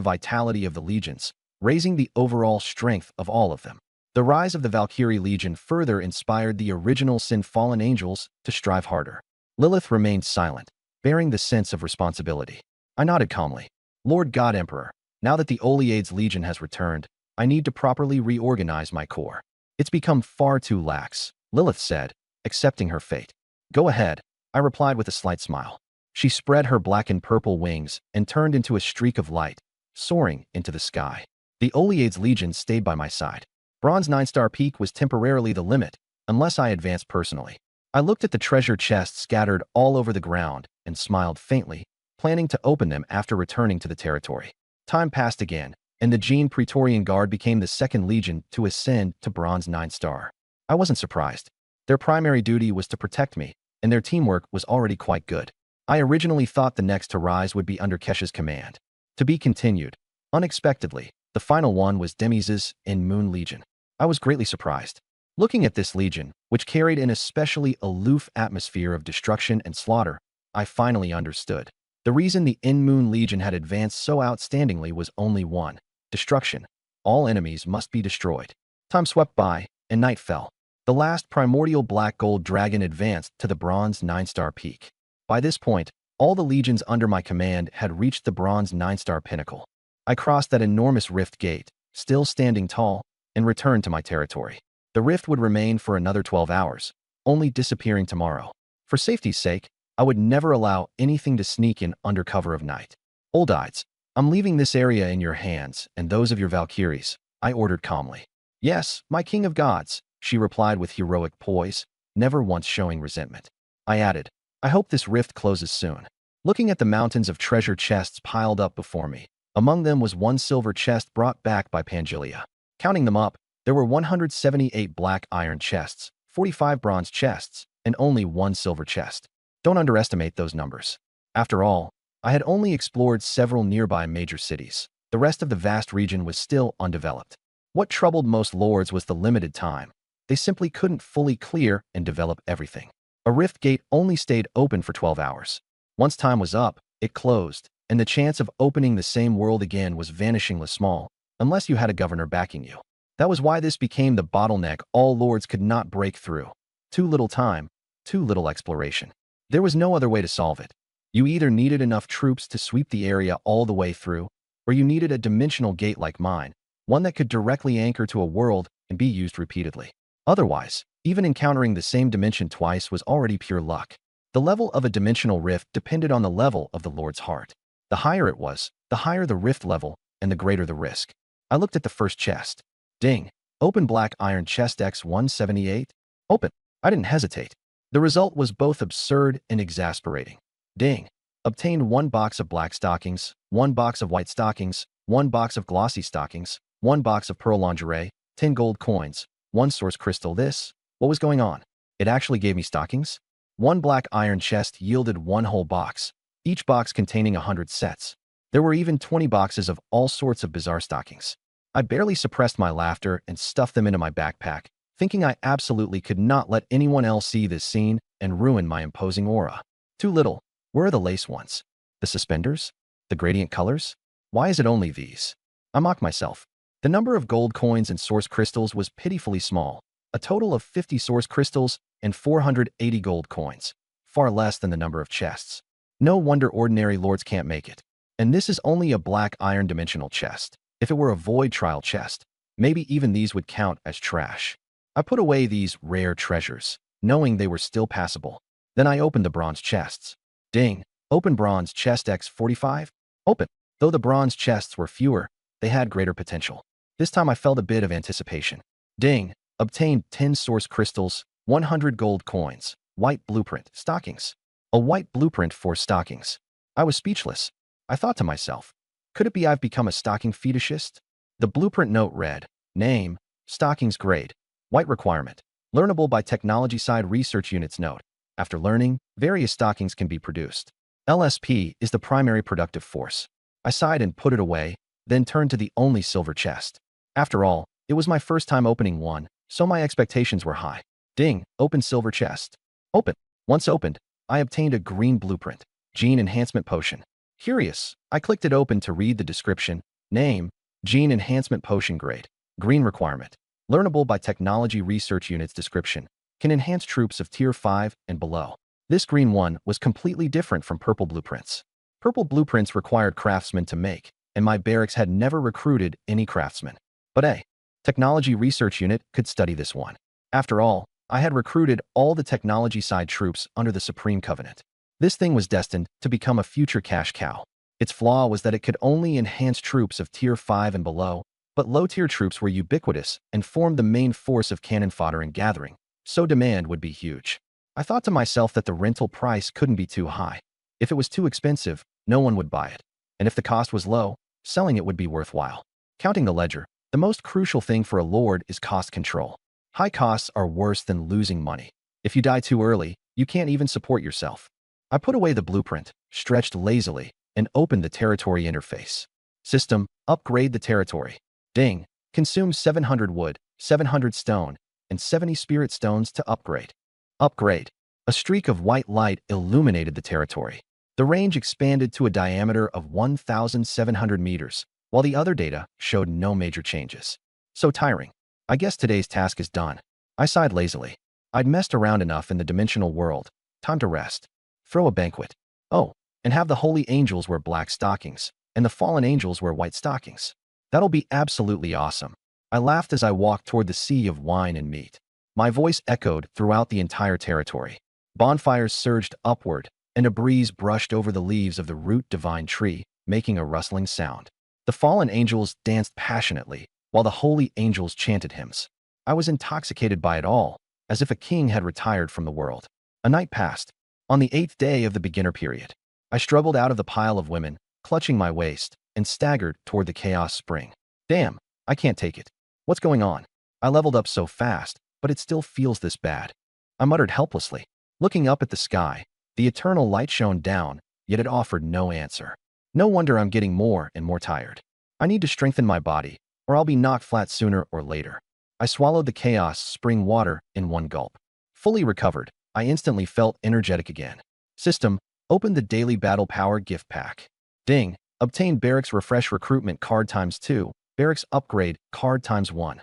vitality of the legions, raising the overall strength of all of them. The rise of the Valkyrie Legion further inspired the original Sin Fallen Angels to strive harder. Lilith remained silent, bearing the sense of responsibility. I nodded calmly. "Lord God Emperor, now that the Oleades Legion has returned, I need to properly reorganize my corps. It's become far too lax," Lilith said, accepting her fate. "Go ahead," I replied with a slight smile. She spread her black and purple wings and turned into a streak of light, soaring into the sky. The Oleades Legion stayed by my side. Bronze 9-star peak was temporarily the limit, unless I advanced personally. I looked at the treasure chests scattered all over the ground and smiled faintly, planning to open them after returning to the territory. Time passed again, and the Gene Praetorian Guard became the second legion to ascend to Bronze 9-star. I wasn't surprised. Their primary duty was to protect me, and their teamwork was already quite good. I originally thought the next to rise would be under Kesha's command. To be continued. Unexpectedly, the final one was Demise's in Moon Legion. I was greatly surprised. Looking at this legion, which carried an especially aloof atmosphere of destruction and slaughter, I finally understood. The reason the In-Moon Legion had advanced so outstandingly was only one: destruction. All enemies must be destroyed. Time swept by, and night fell. The last primordial black-gold dragon advanced to the bronze 9-star peak. By this point, all the legions under my command had reached the bronze 9-star pinnacle. I crossed that enormous rift gate, still standing tall, and returned to my territory. The rift would remain for another 12 hours, only disappearing tomorrow. For safety's sake, I would never allow anything to sneak in under cover of night. Oldides, I'm leaving this area in your hands and those of your Valkyries, I ordered calmly. Yes, my king of gods, she replied with heroic poise, never once showing resentment. I added, I hope this rift closes soon. Looking at the mountains of treasure chests piled up before me, among them was one silver chest brought back by Pangelia. Counting them up, there were 178 black iron chests, 45 bronze chests, and only one silver chest. Don't underestimate those numbers. After all, I had only explored several nearby major cities. The rest of the vast region was still undeveloped. What troubled most lords was the limited time. They simply couldn't fully clear and develop everything. A rift gate only stayed open for 12 hours. Once time was up, it closed, and the chance of opening the same world again was vanishingly small, unless you had a governor backing you. That was why this became the bottleneck all lords could not break through. Too little time, too little exploration. There was no other way to solve it. You either needed enough troops to sweep the area all the way through, or you needed a dimensional gate like mine, one that could directly anchor to a world and be used repeatedly. Otherwise, even encountering the same dimension twice was already pure luck. The level of a dimensional rift depended on the level of the Lord's heart. The higher it was, the higher the rift level, and the greater the risk. I looked at the first chest. Ding. Open black iron chest X178. Open. I didn't hesitate. The result was both absurd and exasperating. Ding. Obtained 1 box of black stockings, 1 box of white stockings, 1 box of glossy stockings, 1 box of pearl lingerie, 10 gold coins, 1 source crystal. What was going on? It actually gave me stockings? 1 black iron chest yielded 1 whole box, each box containing 100 sets. There were even 20 boxes of all sorts of bizarre stockings. I barely suppressed my laughter and stuffed them into my backpack, thinking I absolutely could not let anyone else see this scene and ruin my imposing aura. Too little. Where are the lace ones? The suspenders? The gradient colors? Why is it only these? I mocked myself. The number of gold coins and source crystals was pitifully small, a total of 50 source crystals and 480 gold coins, far less than the number of chests. No wonder ordinary lords can't make it. And this is only a black iron dimensional chest. If it were a void trial chest, maybe even these would count as trash. I put away these rare treasures, knowing they were still passable. Then I opened the bronze chests. Ding. Open bronze chest X45. Open. Though the bronze chests were fewer, they had greater potential. This time I felt a bit of anticipation. Ding. Obtained 10 source crystals, 100 gold coins, white blueprint, stockings. A white blueprint for stockings. I was speechless. I thought to myself, could it be I've become a stocking fetishist? The blueprint note read, name, stockings grade, white requirement, learnable by technology side research units note. After learning, various stockings can be produced. LSP is the primary productive force. I sighed and put it away, then turned to the only silver chest. After all, it was my first time opening one, so my expectations were high. Ding, open silver chest. Open. Once opened, I obtained a green blueprint, gene enhancement potion. Curious, I clicked it open to read the description. Name, gene enhancement potion grade, green requirement, learnable by technology research units description, can enhance troops of tier 5 and below. This green one was completely different from purple blueprints. Purple blueprints required craftsmen to make, and my barracks had never recruited any craftsmen. But hey, technology research unit could study this one. After all, I had recruited all the technology side troops under the Supreme Covenant. This thing was destined to become a future cash cow. Its flaw was that it could only enhance troops of tier 5 and below, but low-tier troops were ubiquitous and formed the main force of cannon fodder and gathering, so demand would be huge. I thought to myself that the rental price couldn't be too high. If it was too expensive, no one would buy it. And if the cost was low, selling it would be worthwhile. Counting the ledger, the most crucial thing for a lord is cost control. High costs are worse than losing money. If you die too early, you can't even support yourself. I put away the blueprint, stretched lazily, and opened the territory interface. System, upgrade the territory. Ding, consume 700 wood, 700 stone, and 70 spirit stones to upgrade. Upgrade. A streak of white light illuminated the territory. The range expanded to a diameter of 1,700 meters, while the other data showed no major changes. So tiring. I guess today's task is done. I sighed lazily. I'd messed around enough in the dimensional world. Time to rest. Throw a banquet. Oh, and have the holy angels wear black stockings, and the fallen angels wear white stockings. That'll be absolutely awesome. I laughed as I walked toward the sea of wine and meat. My voice echoed throughout the entire territory. Bonfires surged upward, and a breeze brushed over the leaves of the root divine tree, making a rustling sound. The fallen angels danced passionately, while the holy angels chanted hymns. I was intoxicated by it all, as if a king had retired from the world. A night passed. On the 8th day of the beginner period, I struggled out of the pile of women, clutching my waist, and staggered toward the chaos spring. Damn, I can't take it. What's going on? I leveled up so fast, but it still feels this bad. I muttered helplessly. Looking up at the sky, the eternal light shone down, yet it offered no answer. No wonder I'm getting more and more tired. I need to strengthen my body, or I'll be knocked flat sooner or later. I swallowed the chaos spring water in one gulp. Fully recovered, I instantly felt energetic again. System, open the daily battle power gift pack. Ding, obtain barracks refresh recruitment card ×2, barracks upgrade card ×1.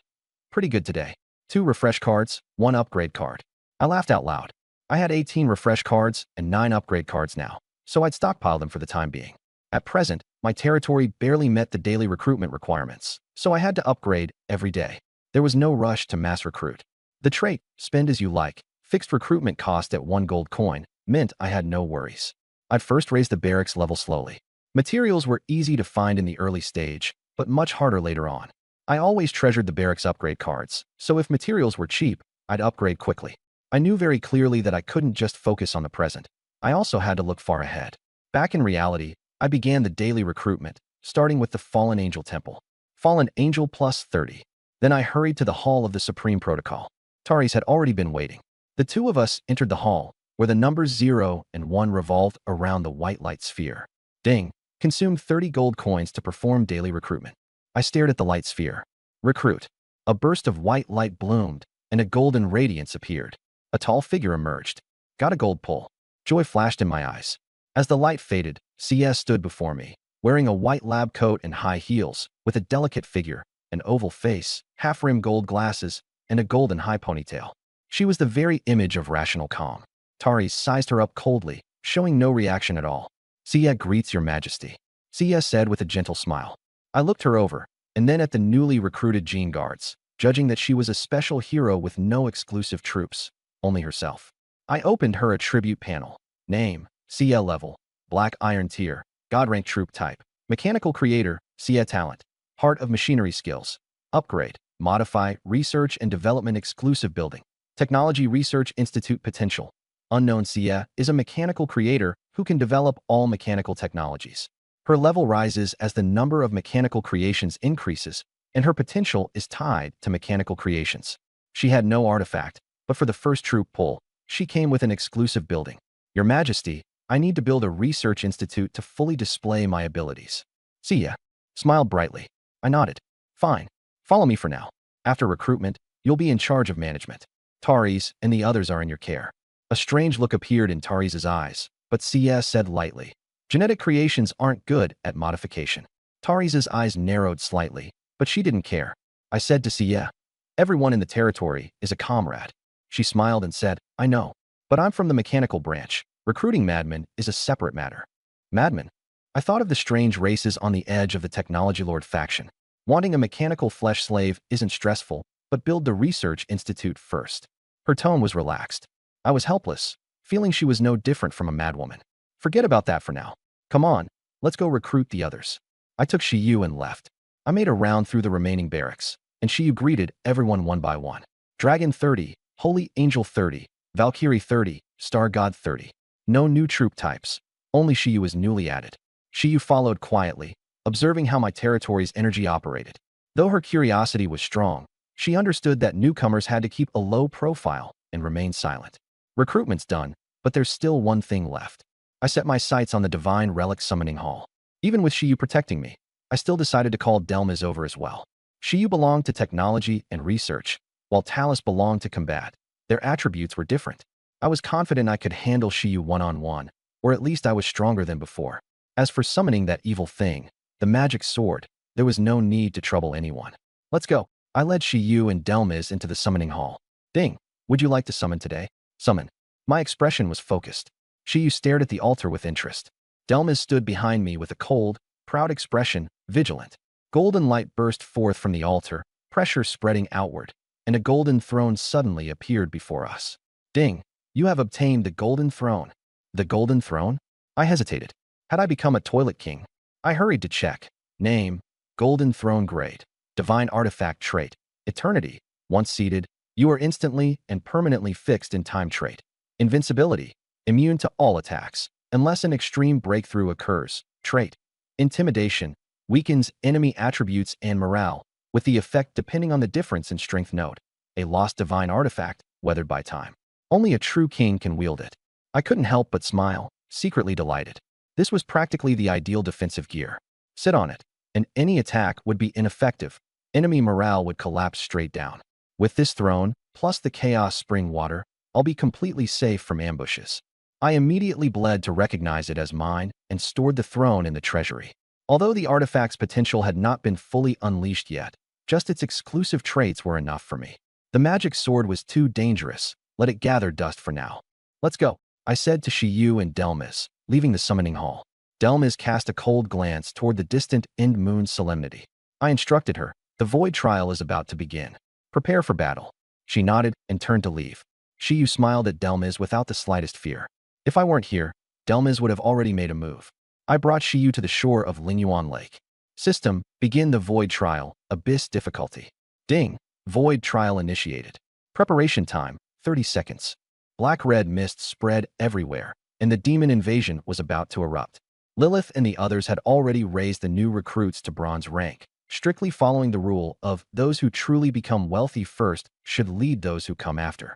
Pretty good today. 2 refresh cards, 1 upgrade card. I laughed out loud. I had 18 refresh cards and 9 upgrade cards now, so I'd stockpile them for the time being. At present, my territory barely met the daily recruitment requirements, so I had to upgrade every day. There was no rush to mass recruit. The trait, spend as you like, fixed recruitment cost at 1 gold coin, meant I had no worries. I'd first raise the barracks level slowly. Materials were easy to find in the early stage, but much harder later on. I always treasured the barracks upgrade cards, so if materials were cheap, I'd upgrade quickly. I knew very clearly that I couldn't just focus on the present. I also had to look far ahead. Back in reality, I began the daily recruitment, starting with the Fallen Angel Temple. Fallen Angel plus 30. Then I hurried to the Hall of the Supreme Protocol. Taris had already been waiting. The two of us entered the hall, where the numbers 0 and 1 revolved around the white light sphere. Ding, consumed 30 gold coins to perform daily recruitment. I stared at the light sphere. Recruit. A burst of white light bloomed, and a golden radiance appeared. A tall figure emerged. Got a gold pull. Joy flashed in my eyes. As the light faded, CS stood before me, wearing a white lab coat and high heels, with a delicate figure, an oval face, half-rimmed gold glasses, and a golden high ponytail. She was the very image of rational calm. Taris sized her up coldly, showing no reaction at all. Sia greets your majesty, Sia said with a gentle smile. I looked her over, and then at the newly recruited Gene Guards, judging that she was a special hero with no exclusive troops, only herself. I opened her attribute panel. Name, Sia level, Black Iron tier, God rank troop type, Mechanical Creator, Sia talent, Heart of Machinery skills, Upgrade, Modify, Research and Development exclusive building, Technology Research Institute potential. Unknown Sia is a mechanical creator who can develop all mechanical technologies. Her level rises as the number of mechanical creations increases, and her potential is tied to mechanical creations. She had no artifact, but for the first troop pull, she came with an exclusive building. Your Majesty, I need to build a research institute to fully display my abilities. Sia smiled brightly. I nodded. Fine. Follow me for now. After recruitment, you'll be in charge of management. Taris and the others are in your care. A strange look appeared in Taris's eyes, but Sia said lightly, genetic creations aren't good at modification. Taris's eyes narrowed slightly, but she didn't care. I said to Sia, everyone in the territory is a comrade. She smiled and said, I know, but I'm from the mechanical branch. Recruiting madmen is a separate matter. Madmen? I thought of the strange races on the edge of the Technology Lord faction. Wanting a mechanical flesh slave isn't stressful, but build the research institute first. Her tone was relaxed. I was helpless, feeling she was no different from a madwoman. Forget about that for now. Come on, let's go recruit the others. I took Shiyu and left. I made a round through the remaining barracks, and Shiyu greeted everyone one by one. Dragon 30, Holy Angel 30, Valkyrie 30, Star God 30. No new troop types. Only Shiyu is newly added. Shiyu followed quietly, observing how my territory's energy operated. Though her curiosity was strong, she understood that newcomers had to keep a low profile and remain silent. Recruitment's done, but there's still one thing left. I set my sights on the Divine Relic Summoning Hall. Even with Shiyu protecting me, I still decided to call Delmas over as well. Shiyu belonged to technology and research, while Talus belonged to combat. Their attributes were different. I was confident I could handle Shiyu one-on-one, or at least I was stronger than before. As for summoning that evil thing, the magic sword, there was no need to trouble anyone. Let's go. I led Shiyu and Delmiz into the summoning hall. Ding, would you like to summon today? Summon. My expression was focused. Shiyu stared at the altar with interest. Delmiz stood behind me with a cold, proud expression, vigilant. Golden light burst forth from the altar, pressure spreading outward, and a golden throne suddenly appeared before us. Ding, you have obtained the golden throne. The golden throne? I hesitated. Had I become a toilet king? I hurried to check. Name, golden throne grade. Divine artifact trait. Eternity. Once seated, you are instantly and permanently fixed in time trait. Invincibility. Immune to all attacks, unless an extreme breakthrough occurs. Trait. Intimidation. Weakens enemy attributes and morale, with the effect depending on the difference in strength node. A lost divine artifact, weathered by time. Only a true king can wield it. I couldn't help but smile, secretly delighted. This was practically the ideal defensive gear. Sit on it, and any attack would be ineffective. Enemy morale would collapse straight down. With this throne, plus the chaos spring water, I'll be completely safe from ambushes. I immediately bled to recognize it as mine and stored the throne in the treasury. Although the artifact's potential had not been fully unleashed yet, just its exclusive traits were enough for me. The magic sword was too dangerous. Let it gather dust for now. Let's go, I said to Shiyu and Delmiz, leaving the summoning hall. Delmiz cast a cold glance toward the distant end moon solemnity. I instructed her, the void trial is about to begin. Prepare for battle. She nodded and turned to leave. Shiyu smiled at Delmiz without the slightest fear. If I weren't here, Delmiz would have already made a move. I brought Shiyu to the shore of Lingyuan Lake. System, begin the void trial, abyss difficulty. Ding, void trial initiated. Preparation time, 30 seconds. Black-red mist spread everywhere, and the demon invasion was about to erupt. Lilith and the others had already raised the new recruits to bronze rank, strictly following the rule of those who truly become wealthy first should lead those who come after.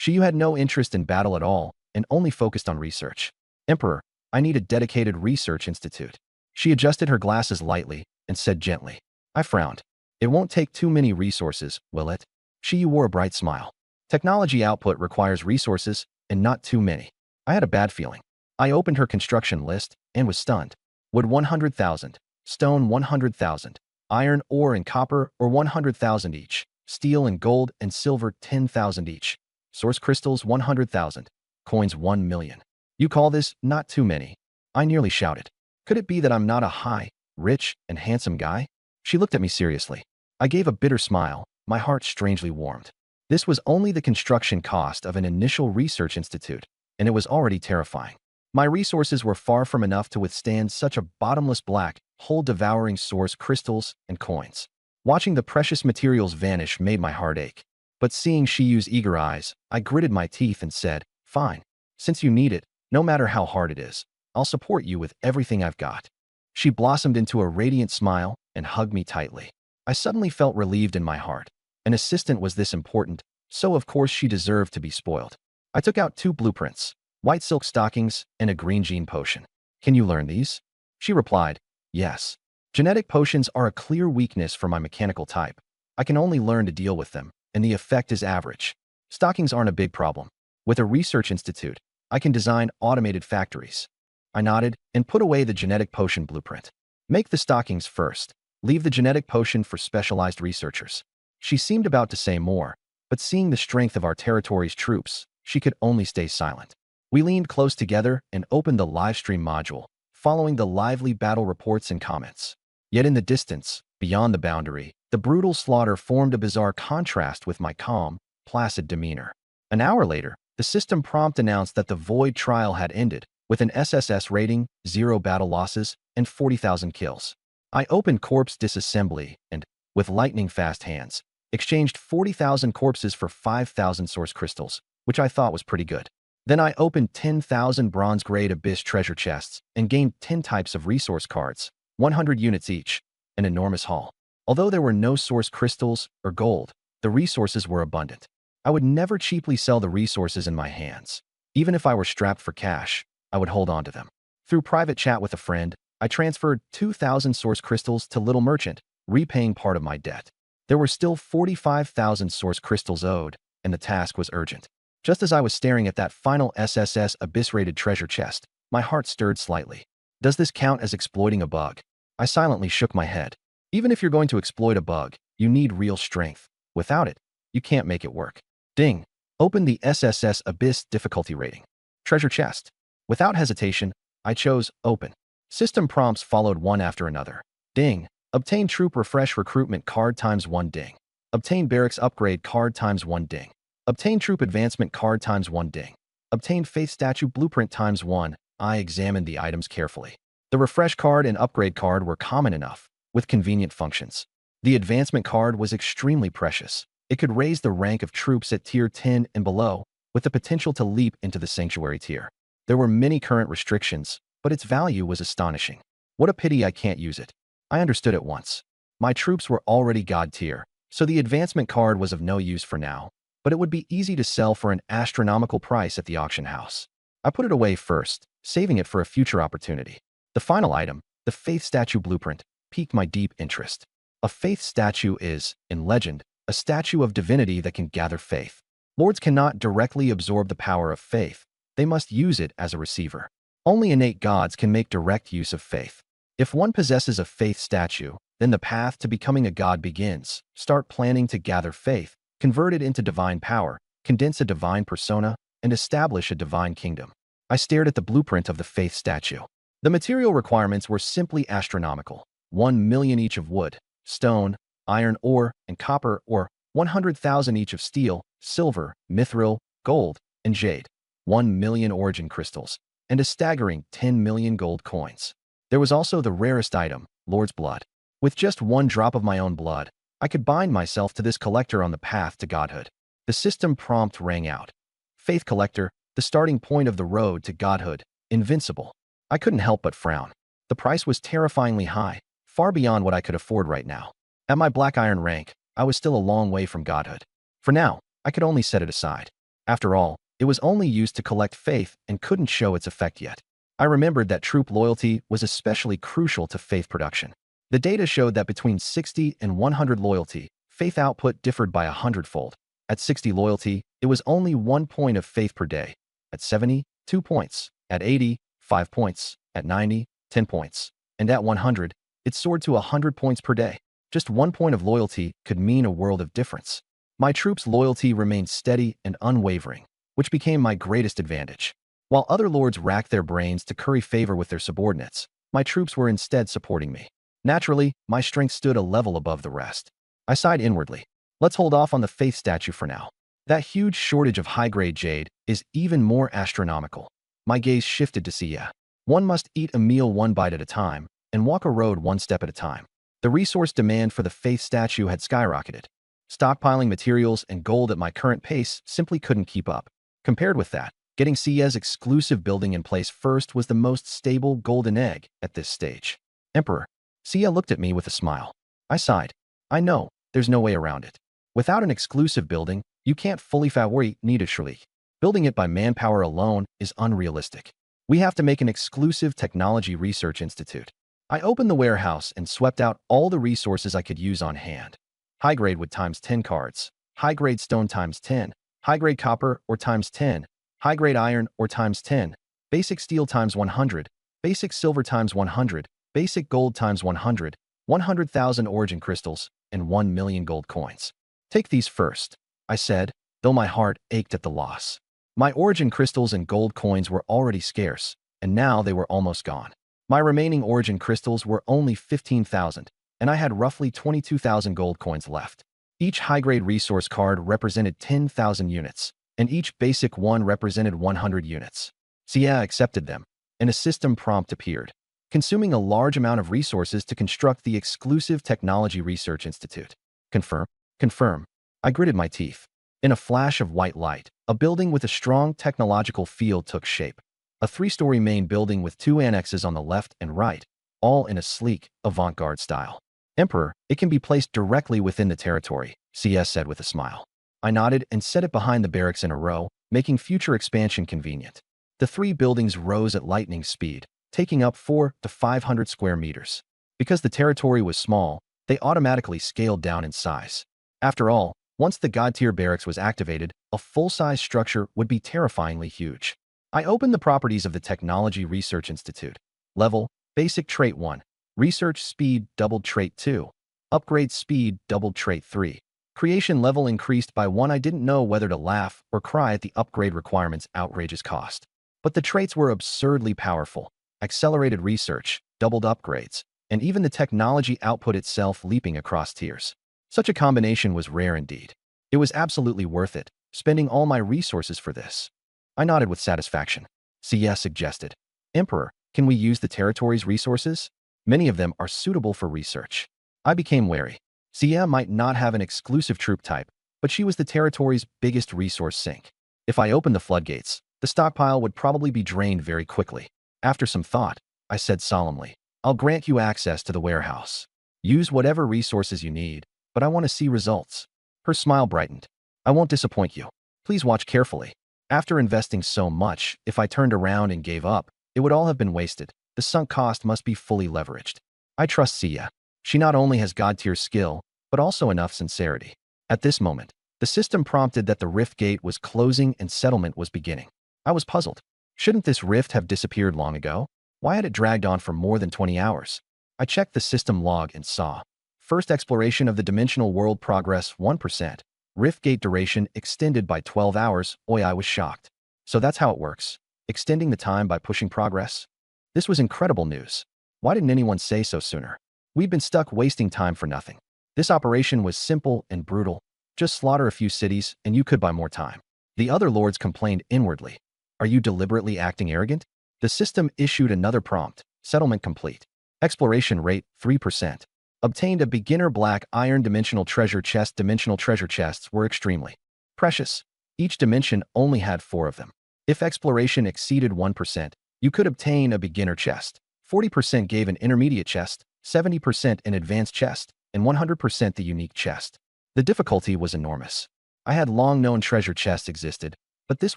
Shiyu had no interest in battle at all and only focused on research. Emperor, I need a dedicated research institute. She adjusted her glasses lightly and said gently. I frowned. It won't take too many resources, will it? Shiyu wore a bright smile. Technology output requires resources and not too many. I had a bad feeling. I opened her construction list and was stunned. Wood 100,000, stone 100,000, iron, ore, and copper or 100,000 each, steel and gold and silver 10,000 each, source crystals 100,000, coins 1 million. You call this not too many? I nearly shouted. Could it be that I'm not a high, rich, and handsome guy? She looked at me seriously. I gave a bitter smile, my heart strangely warmed. This was only the construction cost of an initial research institute, and it was already terrifying. My resources were far from enough to withstand such a bottomless black, hole-devouring source crystals and coins. Watching the precious materials vanish made my heart ache. But seeing Shiyu's eager eyes, I gritted my teeth and said, fine. Since you need it, no matter how hard it is, I'll support you with everything I've got. She blossomed into a radiant smile and hugged me tightly. I suddenly felt relieved in my heart. An assistant was this important, so of course she deserved to be spoiled. I took out 2 blueprints, white silk stockings and a green gene potion. Can you learn these? She replied, yes. Genetic potions are a clear weakness for my mechanical type. I can only learn to deal with them, and the effect is average. Stockings aren't a big problem. With a research institute, I can design automated factories. I nodded and put away the genetic potion blueprint. Make the stockings first. Leave the genetic potion for specialized researchers. She seemed about to say more, but seeing the strength of our territory's troops, she could only stay silent. We leaned close together and opened the livestream module, following the lively battle reports and comments. Yet in the distance, beyond the boundary, the brutal slaughter formed a bizarre contrast with my calm, placid demeanor. An hour later, the system prompt announced that the void trial had ended, with an SSS rating, 0 battle losses, and 40,000 kills. I opened corpse disassembly and, with lightning-fast hands, exchanged 40,000 corpses for 5,000 source crystals, which I thought was pretty good. Then I opened 10,000 bronze-grade abyss treasure chests and gained 10 types of resource cards, 100 units each, an enormous haul. Although there were no source crystals or gold, the resources were abundant. I would never cheaply sell the resources in my hands. Even if I were strapped for cash, I would hold on to them. Through private chat with a friend, I transferred 2,000 source crystals to Little Merchant, repaying part of my debt. There were still 45,000 source crystals owed, and the task was urgent. Just as I was staring at that final SSS Abyss-rated treasure chest, my heart stirred slightly. Does this count as exploiting a bug? I silently shook my head. Even if you're going to exploit a bug, you need real strength. Without it, you can't make it work. Ding. Open the SSS Abyss difficulty rating. Treasure chest. Without hesitation, I chose Open. System prompts followed one after another. Ding. Obtain Troop Refresh Recruitment Card ×1 ding. Obtain Barracks Upgrade Card ×1 ding. Obtain Troop Advancement Card ×1 ding. Obtain Faith Statue Blueprint ×1. I examined the items carefully. The Refresh card and Upgrade card were common enough, with convenient functions. The Advancement card was extremely precious. It could raise the rank of troops at Tier 10 and below, with the potential to leap into the Sanctuary tier. There were many current restrictions, but its value was astonishing. What a pity I can't use it. I understood at once. My troops were already God tier, so the Advancement card was of no use for now, but it would be easy to sell for an astronomical price at the auction house. I put it away first, saving it for a future opportunity. The final item, the Faith Statue Blueprint, piqued my deep interest. A Faith Statue is, in legend, a statue of divinity that can gather faith. Lords cannot directly absorb the power of faith. They must use it as a receiver. Only innate gods can make direct use of faith. If one possesses a faith statue, then the path to becoming a god begins. Start planning to gather faith, convert it into divine power, condense a divine persona, and establish a divine kingdom. I stared at the blueprint of the faith statue. The material requirements were simply astronomical. 1 million each of wood, stone, iron ore, and copper ore, 100,000 each of steel, silver, mithril, gold, and jade, 1 million origin crystals, and a staggering 10 million gold coins. There was also the rarest item, Lord's Blood. With just one drop of my own blood, I could bind myself to this collector on the path to godhood. The system prompt rang out. Faith Collector, the starting point of the road to godhood, invincible. I couldn't help but frown. The price was terrifyingly high, far beyond what I could afford right now. At my black iron rank, I was still a long way from godhood. For now, I could only set it aside. After all, it was only used to collect faith and couldn't show its effect yet. I remembered that troop loyalty was especially crucial to faith production. The data showed that between 60 and 100 loyalty, faith output differed by 100-fold. At 60 loyalty, it was only 1 point of faith per day. At 70, 2 points. At 80, 5 points. At 90, 10 points. And at 100, it soared to 100 points per day. Just 1 point of loyalty could mean a world of difference. My troops' loyalty remained steady and unwavering, which became my greatest advantage. While other lords racked their brains to curry favor with their subordinates, my troops were instead supporting me. Naturally, my strength stood a level above the rest. I sighed inwardly. Let's hold off on the faith statue for now. That huge shortage of high-grade jade is even more astronomical. My gaze shifted to Sia. One must eat a meal one bite at a time and walk a road one step at a time. The resource demand for the faith statue had skyrocketed. Stockpiling materials and gold at my current pace simply couldn't keep up. Compared with that, getting Sia's exclusive building in place first was the most stable golden egg at this stage. Emperor. Sia looked at me with a smile. I sighed. I know, there's no way around it. Without an exclusive building, you can't fully favorite Nidatralik. Building it by manpower alone is unrealistic. We have to make an exclusive technology research institute. I opened the warehouse and swept out all the resources I could use on hand. High-grade wood ×10 cards, high-grade stone ×10, high-grade copper or ×10, high-grade iron or ×10, basic steel ×100, basic silver ×100, basic gold ×100, 100,000 origin crystals, and 1 million gold coins. Take these first, I said, though my heart ached at the loss. My origin crystals and gold coins were already scarce, and now they were almost gone. My remaining origin crystals were only 15,000, and I had roughly 22,000 gold coins left. Each high-grade resource card represented 10,000 units, and each basic one represented 100 units. Sia accepted them, and a system prompt appeared, consuming a large amount of resources to construct the exclusive Technology Research Institute. Confirm? Confirm. I gritted my teeth. In a flash of white light, a building with a strong technological field took shape. A 3-story main building with 2 annexes on the left and right, all in a sleek, avant-garde style. Emperor, it can be placed directly within the territory, CS said with a smile. I nodded and set it behind the barracks in a row, making future expansion convenient. The 3 buildings rose at lightning speed, taking up 400 to 500 square meters. Because the territory was small, they automatically scaled down in size. After all, once the God-tier barracks was activated, a full-size structure would be terrifyingly huge. I opened the properties of the Technology Research Institute. Level, Basic Trait 1. Research Speed doubled Trait 2. Upgrade Speed doubled Trait 3. Creation level increased by 1. I didn't know whether to laugh or cry at the upgrade requirement's outrageous cost. But the traits were absurdly powerful. Accelerated research, doubled upgrades, and even the technology output itself leaping across tiers. Such a combination was rare indeed. It was absolutely worth it, spending all my resources for this. I nodded with satisfaction. Sia suggested, Emperor, can we use the territory's resources? Many of them are suitable for research. I became wary. Sia might not have an exclusive troop type, but she was the territory's biggest resource sink. If I opened the floodgates, the stockpile would probably be drained very quickly. After some thought, I said solemnly, I'll grant you access to the warehouse. Use whatever resources you need, but I want to see results. Her smile brightened. I won't disappoint you. Please watch carefully. After investing so much, if I turned around and gave up, it would all have been wasted. The sunk cost must be fully leveraged. I trust Sia. She not only has God-tier skill, but also enough sincerity. At this moment, the system prompted that the rift gate was closing and settlement was beginning. I was puzzled. Shouldn't this rift have disappeared long ago? Why had it dragged on for more than 20 hours? I checked the system log and saw. First exploration of the dimensional world progress 1%. Rift gate duration extended by 12 hours. I was shocked. So that's how it works. Extending the time by pushing progress? This was incredible news. Why didn't anyone say so sooner? We'd been stuck wasting time for nothing. This operation was simple and brutal. Just slaughter a few cities and you could buy more time. The other lords complained inwardly. Are you deliberately acting arrogant? The system issued another prompt. Settlement complete. Exploration rate 3%. Obtained a beginner black iron dimensional treasure chest. Dimensional treasure chests were extremely precious. Each dimension only had 4 of them. If exploration exceeded 1%, you could obtain a beginner chest. 40% gave an intermediate chest, 70% an advanced chest, and 100% the unique chest. The difficulty was enormous. I had long known treasure chests existed, but this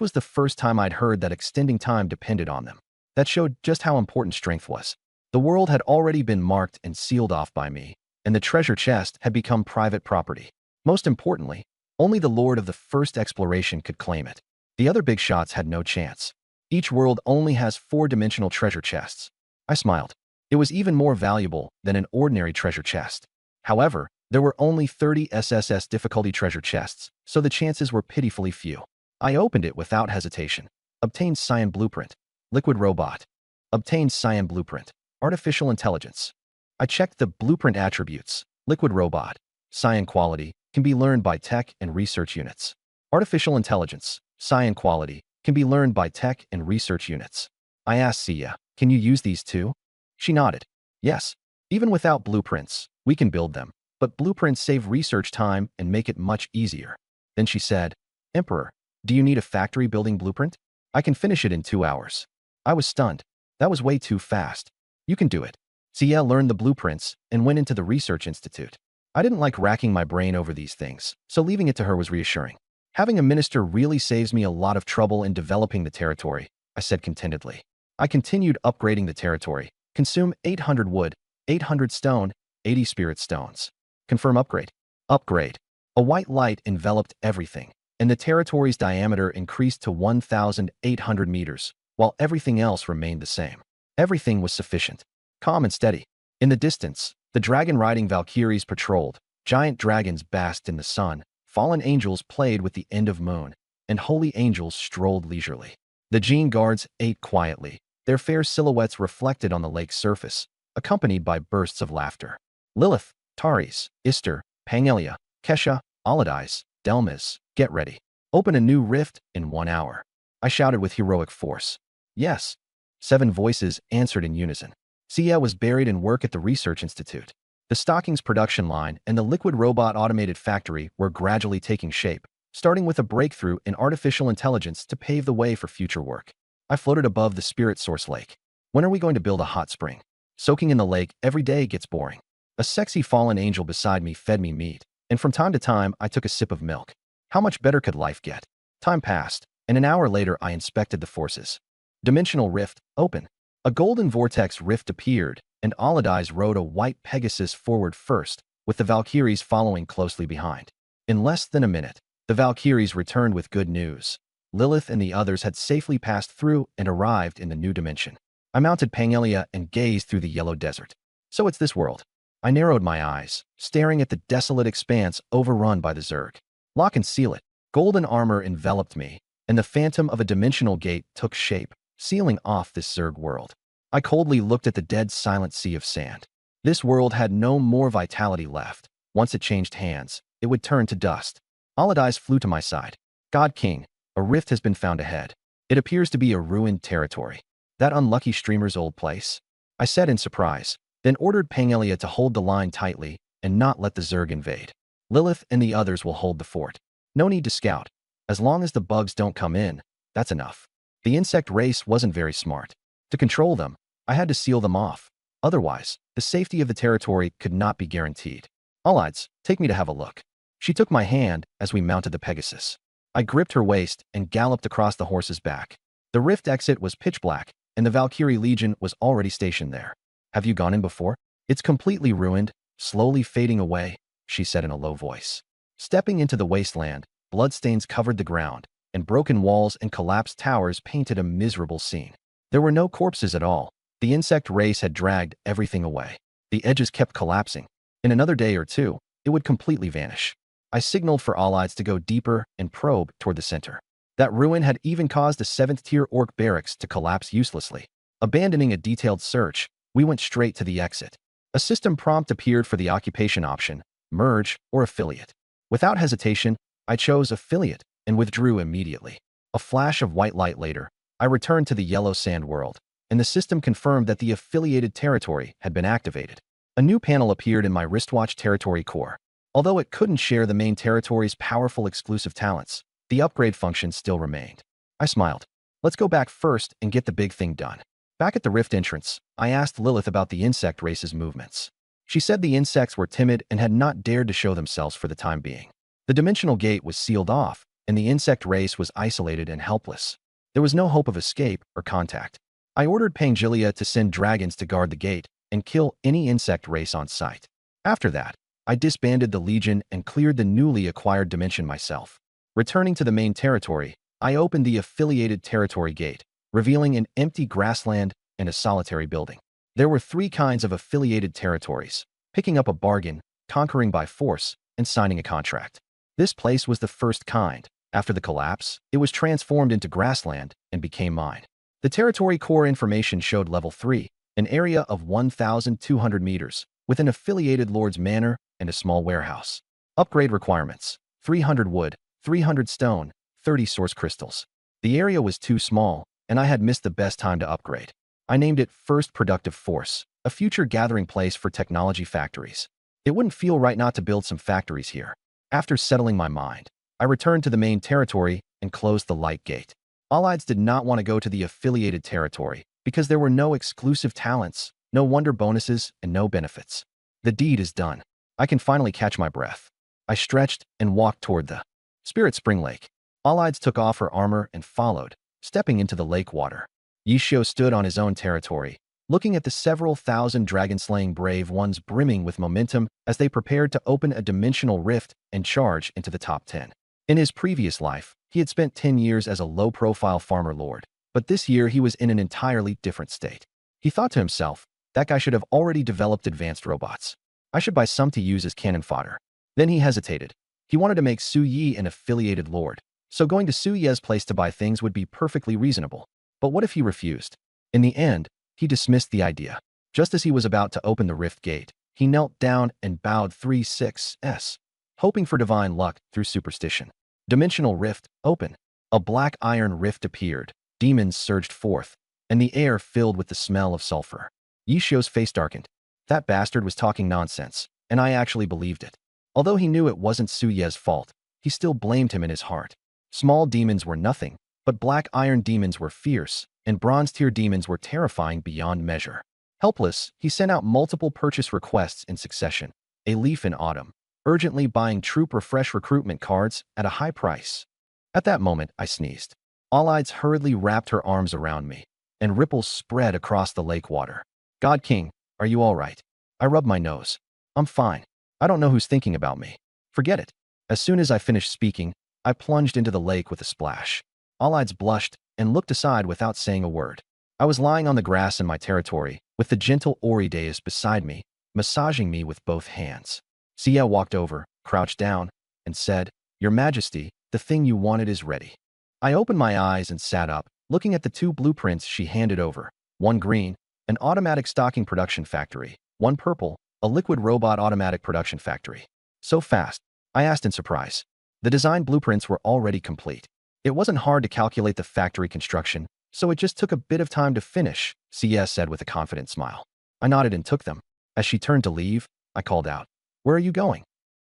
was the first time I'd heard that extending time depended on them. That showed just how important strength was. The world had already been marked and sealed off by me, and the treasure chest had become private property. Most importantly, only the lord of the first exploration could claim it. The other big shots had no chance. Each world only has 4-dimensional treasure chests. I smiled. It was even more valuable than an ordinary treasure chest. However, there were only 30 SSS difficulty treasure chests, so the chances were pitifully few. I opened it without hesitation. Obtained Cyan Blueprint. Liquid Robot. Obtained Cyan Blueprint. Artificial Intelligence. I checked the blueprint attributes. Liquid Robot. Cyan Quality can be learned by tech and research units. Artificial Intelligence. Cyan Quality can be learned by tech and research units. I asked Sia, can you use these too? She nodded. Yes. Even without blueprints, we can build them, but blueprints save research time and make it much easier. Then she said, Emperor, do you need a factory building blueprint? I can finish it in 2 hours. I was stunned. That was way too fast. You can do it. Sia learned the blueprints and went into the research institute. I didn't like racking my brain over these things, so leaving it to her was reassuring. Having a minister really saves me a lot of trouble in developing the territory, I said contentedly. I continued upgrading the territory. Consume 800 wood, 800 stone, 80 spirit stones. Confirm upgrade. Upgrade. A white light enveloped everything, and the territory's diameter increased to 1,800 meters, while everything else remained the same. Everything was sufficient, calm and steady. In the distance, the dragon-riding Valkyries patrolled, giant dragons basked in the sun, fallen angels played with the end of moon, and holy angels strolled leisurely. The Gene guards ate quietly, their fair silhouettes reflected on the lake's surface, accompanied by bursts of laughter. Lilith, Taris, Ister, Pangelia, Kesha, Allardyce, Delmas, get ready. Open a new rift in 1 hour. I shouted with heroic force. Yes. 7 voices answered in unison. Sia was buried in work at the Research Institute. The Stockings production line and the Liquid Robot automated factory were gradually taking shape, starting with a breakthrough in artificial intelligence to pave the way for future work. I floated above the Spirit Source Lake. When are we going to build a hot spring? Soaking in the lake every day gets boring. A sexy fallen angel beside me fed me meat, and from time to time I took a sip of milk. How much better could life get? Time passed, and an hour later I inspected the forces. Dimensional rift, open. A golden vortex rift appeared, and Allardyce rode a white Pegasus forward first, with the Valkyries following closely behind. In less than a minute, the Valkyries returned with good news. Lilith and the others had safely passed through and arrived in the new dimension. I mounted Pangelia and gazed through the yellow desert. So it's this world. I narrowed my eyes, staring at the desolate expanse overrun by the Zerg. Lock and seal it. Golden armor enveloped me, and the phantom of a dimensional gate took shape, sealing off this Zerg world. I coldly looked at the dead silent sea of sand. This world had no more vitality left. Once it changed hands, it would turn to dust. Allardyce flew to my side. God King, a rift has been found ahead. It appears to be a ruined territory. That unlucky streamer's old place? I said in surprise, then ordered Pangelia to hold the line tightly and not let the Zerg invade. Lilith and the others will hold the fort. No need to scout. As long as the bugs don't come in, that's enough. The insect race wasn't very smart. To control them, I had to seal them off. Otherwise, the safety of the territory could not be guaranteed. Allides, take me to have a look. She took my hand as we mounted the Pegasus. I gripped her waist and galloped across the horse's back. The rift exit was pitch black, and the Valkyrie Legion was already stationed there. Have you gone in before? It's completely ruined, slowly fading away, she said in a low voice. Stepping into the wasteland, bloodstains covered the ground, and broken walls and collapsed towers painted a miserable scene. There were no corpses at all. The insect race had dragged everything away. The edges kept collapsing. In another day or two, it would completely vanish. I signaled for allies to go deeper and probe toward the center. That ruin had even caused a 7th-tier orc barracks to collapse uselessly. Abandoning a detailed search, we went straight to the exit. A system prompt appeared for the occupation option, merge or affiliate. Without hesitation, I chose affiliate and withdrew immediately. A flash of white light later, I returned to the yellow sand world, and the system confirmed that the affiliated territory had been activated. A new panel appeared in my wristwatch territory core. Although it couldn't share the main territory's powerful exclusive talents, the upgrade function still remained. I smiled. Let's go back first and get the big thing done. Back at the rift entrance, I asked Lilith about the insect race's movements. She said the insects were timid and had not dared to show themselves for the time being. The dimensional gate was sealed off, and the insect race was isolated and helpless. There was no hope of escape or contact. I ordered Pangelia to send dragons to guard the gate and kill any insect race on sight. After that, I disbanded the Legion and cleared the newly acquired dimension myself. Returning to the main territory, I opened the affiliated territory gate, revealing an empty grassland and a solitary building. There were 3 kinds of affiliated territories: picking up a bargain, conquering by force, and signing a contract. This place was the first kind. After the collapse, it was transformed into grassland and became mine. The territory core information showed level 3, an area of 1,200 meters, with an affiliated lord's manor and a small warehouse. Upgrade requirements: 300 wood, 300 stone, 30 source crystals. The area was too small, and I had missed the best time to upgrade. I named it First Productive Force, a future gathering place for technology factories. It wouldn't feel right not to build some factories here. After settling my mind, I returned to the main territory and closed the light gate. Allies did not want to go to the affiliated territory because there were no exclusive talents, no wonder bonuses, and no benefits. The deed is done. I can finally catch my breath. I stretched and walked toward the Spirit Spring Lake. Allies took off her armor and followed, stepping into the lake water. Yishio stood on his own territory, looking at the several thousand dragon-slaying brave ones brimming with momentum as they prepared to open a dimensional rift and charge into the top 10. In his previous life, he had spent 10 years as a low-profile farmer lord, but this year he was in an entirely different state. He thought to himself, that guy should have already developed advanced robots. I should buy some to use as cannon fodder. Then he hesitated. He wanted to make Su Yi an affiliated lord, so going to Su Ye's place to buy things would be perfectly reasonable. But what if he refused? In the end, he dismissed the idea. Just as he was about to open the rift gate, he knelt down and bowed 3-6s, hoping for divine luck through superstition. Dimensional rift, open. A black iron rift appeared, demons surged forth, and the air filled with the smell of sulfur. Yishio's face darkened. That bastard was talking nonsense, and I actually believed it. Although he knew it wasn't Su Ye's fault, he still blamed him in his heart. Small demons were nothing, but black iron demons were fierce, and bronze-tier demons were terrifying beyond measure. Helpless, he sent out multiple purchase requests in succession. A leaf in autumn, urgently buying troop refresh recruitment cards at a high price. At that moment, I sneezed. Allides hurriedly wrapped her arms around me, and ripples spread across the lake water. God King, are you all right? I rubbed my nose. I'm fine. I don't know who's thinking about me. Forget it. As soon as I finished speaking, I plunged into the lake with a splash. All eyes blushed and looked aside without saying a word. I was lying on the grass in my territory, with the gentle Orideus beside me, massaging me with both hands. Sia walked over, crouched down, and said, "Your Majesty, the thing you wanted is ready." I opened my eyes and sat up, looking at the two blueprints she handed over. One green, an automatic stocking production factory. One purple, a liquid robot automatic production factory. So fast, I asked in surprise. The design blueprints were already complete. It wasn't hard to calculate the factory construction, so it just took a bit of time to finish, CS said with a confident smile. I nodded and took them. As she turned to leave, I called out, "Where are you going?"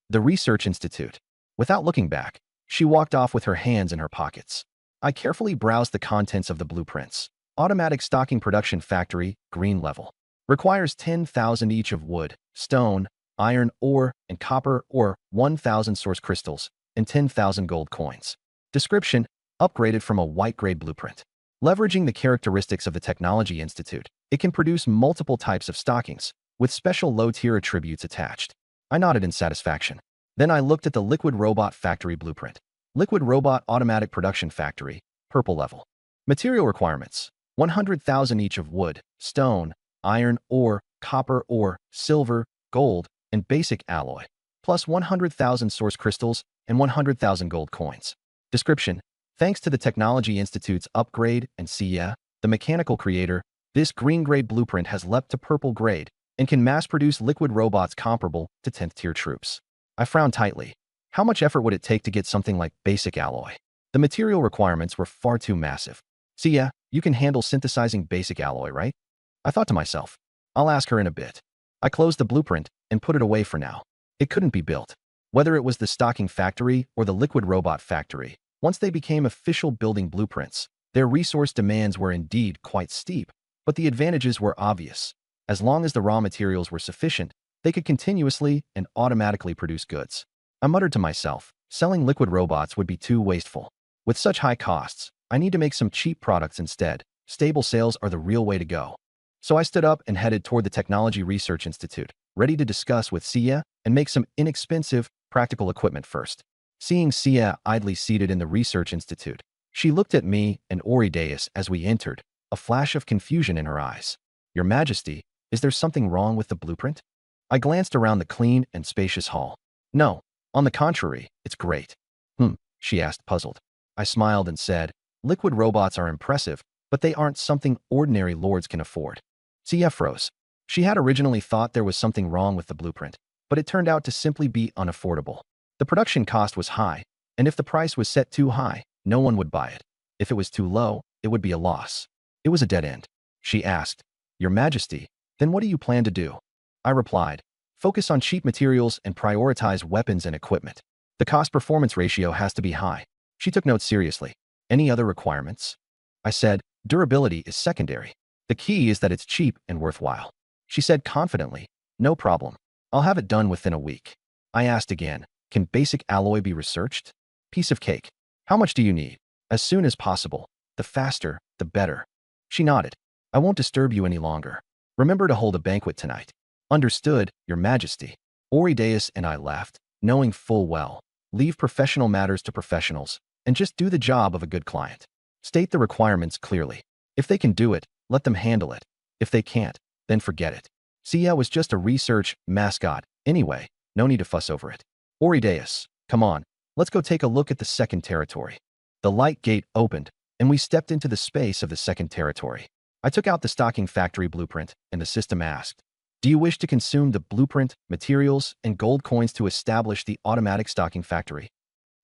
"The Research Institute." Without looking back, she walked off with her hands in her pockets. I carefully browsed the contents of the blueprints. Automatic stocking production factory, green level. Requires 10,000 each of wood, stone, iron ore, and copper ore, 1,000 source crystals, and 10,000 gold coins. Description: upgraded from a white-grade blueprint. Leveraging the characteristics of the Technology Institute, it can produce multiple types of stockings, with special low-tier attributes attached. I nodded in satisfaction. Then I looked at the Liquid Robot Factory blueprint. Liquid Robot Automatic Production Factory, purple level. Material requirements: 100,000 each of wood, stone, iron ore, copper ore, silver, gold, and basic alloy, plus 100,000 source crystals and 100,000 gold coins. Description: thanks to the Technology Institute's upgrade and Sia, the mechanical creator, this green-grade blueprint has leapt to purple grade and can mass-produce liquid robots comparable to 10th-tier troops. I frowned tightly. How much effort would it take to get something like basic alloy? The material requirements were far too massive. Sia, you can handle synthesizing basic alloy, right? I thought to myself, I'll ask her in a bit. I closed the blueprint and put it away for now. It couldn't be built. Whether it was the stocking factory or the liquid robot factory, once they became official building blueprints, their resource demands were indeed quite steep, but the advantages were obvious. As long as the raw materials were sufficient, they could continuously and automatically produce goods. I muttered to myself, selling liquid robots would be too wasteful. With such high costs, I need to make some cheap products instead. Stable sales are the real way to go. So I stood up and headed toward the Technology Research Institute, ready to discuss with Sia and make some inexpensive, practical equipment first. Seeing Sia idly seated in the Research Institute, she looked at me and Orideus as we entered, a flash of confusion in her eyes. "Your Majesty, is there something wrong with the blueprint?" I glanced around the clean and spacious hall. "No, on the contrary, it's great." She asked, puzzled. I smiled and said, "Liquid robots are impressive, but they aren't something ordinary lords can afford." Sia froze. She had originally thought there was something wrong with the blueprint, but it turned out to simply be unaffordable. The production cost was high, and if the price was set too high, no one would buy it. If it was too low, it would be a loss. It was a dead end. She asked, "Your Majesty, then what do you plan to do?" I replied, "Focus on cheap materials and prioritize weapons and equipment. The cost-performance ratio has to be high." She took notes seriously. "Any other requirements?" I said, "Durability is secondary. The key is that it's cheap and worthwhile." She said confidently, "No problem. I'll have it done within a week." I asked again, "Can basic alloy be researched?" "Piece of cake. How much do you need?" "As soon as possible. The faster, the better." She nodded. "I won't disturb you any longer. Remember to hold a banquet tonight." "Understood, Your Majesty." Orideus and I laughed, knowing full well, leave professional matters to professionals, and just do the job of a good client. State the requirements clearly. If they can do it, let them handle it. If they can't, then forget it. Sia was just a research mascot anyway, no need to fuss over it. "Orideus, come on, let's go take a look at the second territory." The light gate opened, and we stepped into the space of the second territory. I took out the stocking factory blueprint, and the system asked, "Do you wish to consume the blueprint, materials, and gold coins to establish the automatic stocking factory?"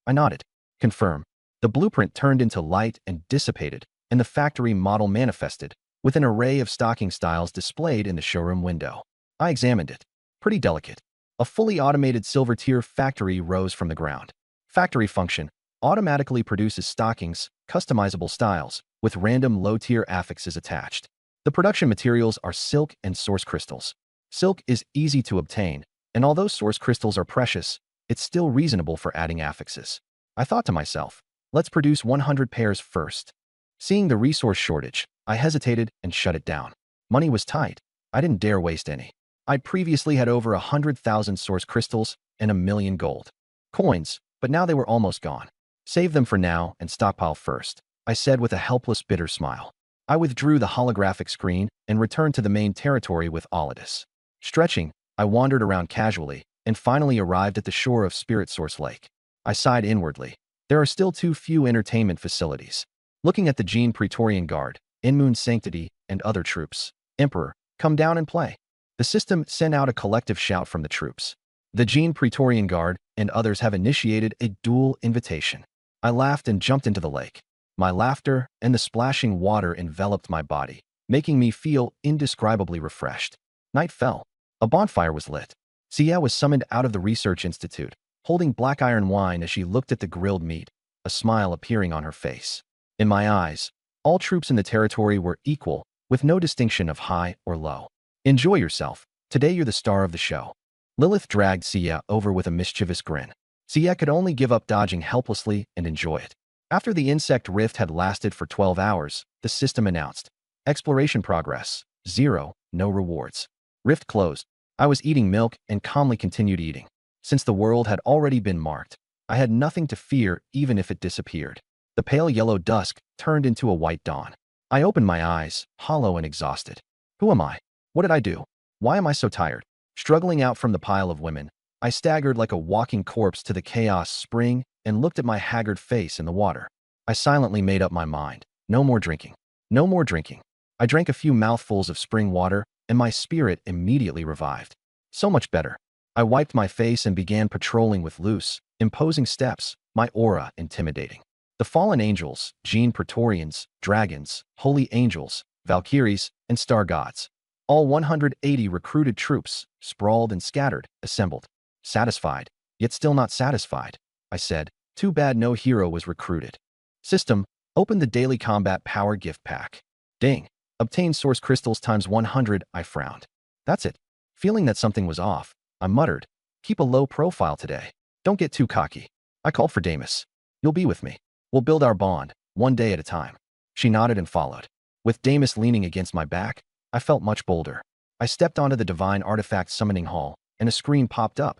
I nodded. "Confirm." The blueprint turned into light and dissipated, and the factory model manifested, with an array of stocking styles displayed in the showroom window. I examined it. Pretty delicate. A fully automated silver-tier factory rose from the ground. Factory function: automatically produces stockings, customizable styles, with random low-tier affixes attached. The production materials are silk and source crystals. Silk is easy to obtain, and although source crystals are precious, it's still reasonable for adding affixes. I thought to myself, let's produce 100 pairs first. Seeing the resource shortage, I hesitated and shut it down. Money was tight. I didn't dare waste any. I'd previously had over 100,000 source crystals and 1 million gold coins, but now they were almost gone. Save them for now and stockpile first, I said with a helpless, bitter smile. I withdrew the holographic screen and returned to the main territory with Olidus. Stretching, I wandered around casually and finally arrived at the shore of Spirit Source Lake. I sighed inwardly. There are still too few entertainment facilities. Looking at the Gene Praetorian Guard, Inmoon Sanctity, and other troops. Emperor, come down and play. The system sent out a collective shout from the troops. The Gene Praetorian Guard and others have initiated a dual invitation. I laughed and jumped into the lake. My laughter and the splashing water enveloped my body, making me feel indescribably refreshed. Night fell. A bonfire was lit. Sia was summoned out of the research institute, holding black iron wine as she looked at the grilled meat, a smile appearing on her face. In my eyes, all troops in the territory were equal, with no distinction of high or low. Enjoy yourself. Today you're the star of the show. Lilith dragged Sia over with a mischievous grin. Sia could only give up dodging helplessly and enjoy it. After the insect rift had lasted for 12 hours, the system announced, exploration progress, 0, no rewards. Rift closed. I was eating milk and calmly continued eating. Since the world had already been marked, I had nothing to fear even if it disappeared. The pale yellow dusk turned into a white dawn. I opened my eyes, hollow and exhausted. Who am I? What did I do? Why am I so tired? Struggling out from the pile of women, I staggered like a walking corpse to the chaos spring and looked at my haggard face in the water. I silently made up my mind. No more drinking. No more drinking. I drank a few mouthfuls of spring water, and my spirit immediately revived. So much better. I wiped my face and began patrolling with loose, imposing steps, my aura intimidating. The fallen angels, Gene Praetorians, dragons, holy angels, Valkyries, and star gods. All 180 recruited troops, sprawled and scattered, assembled. Satisfied, yet still not satisfied, I said. Too bad no hero was recruited. System, open the daily combat power gift pack. Ding. Obtain source crystals times 100, I frowned. That's it. Feeling that something was off, I muttered. Keep a low profile today. Don't get too cocky. I called for Damus. You'll be with me. We'll build our bond, one day at a time. She nodded and followed. With Damus leaning against my back, I felt much bolder. I stepped onto the Divine Artifact Summoning Hall, and a screen popped up.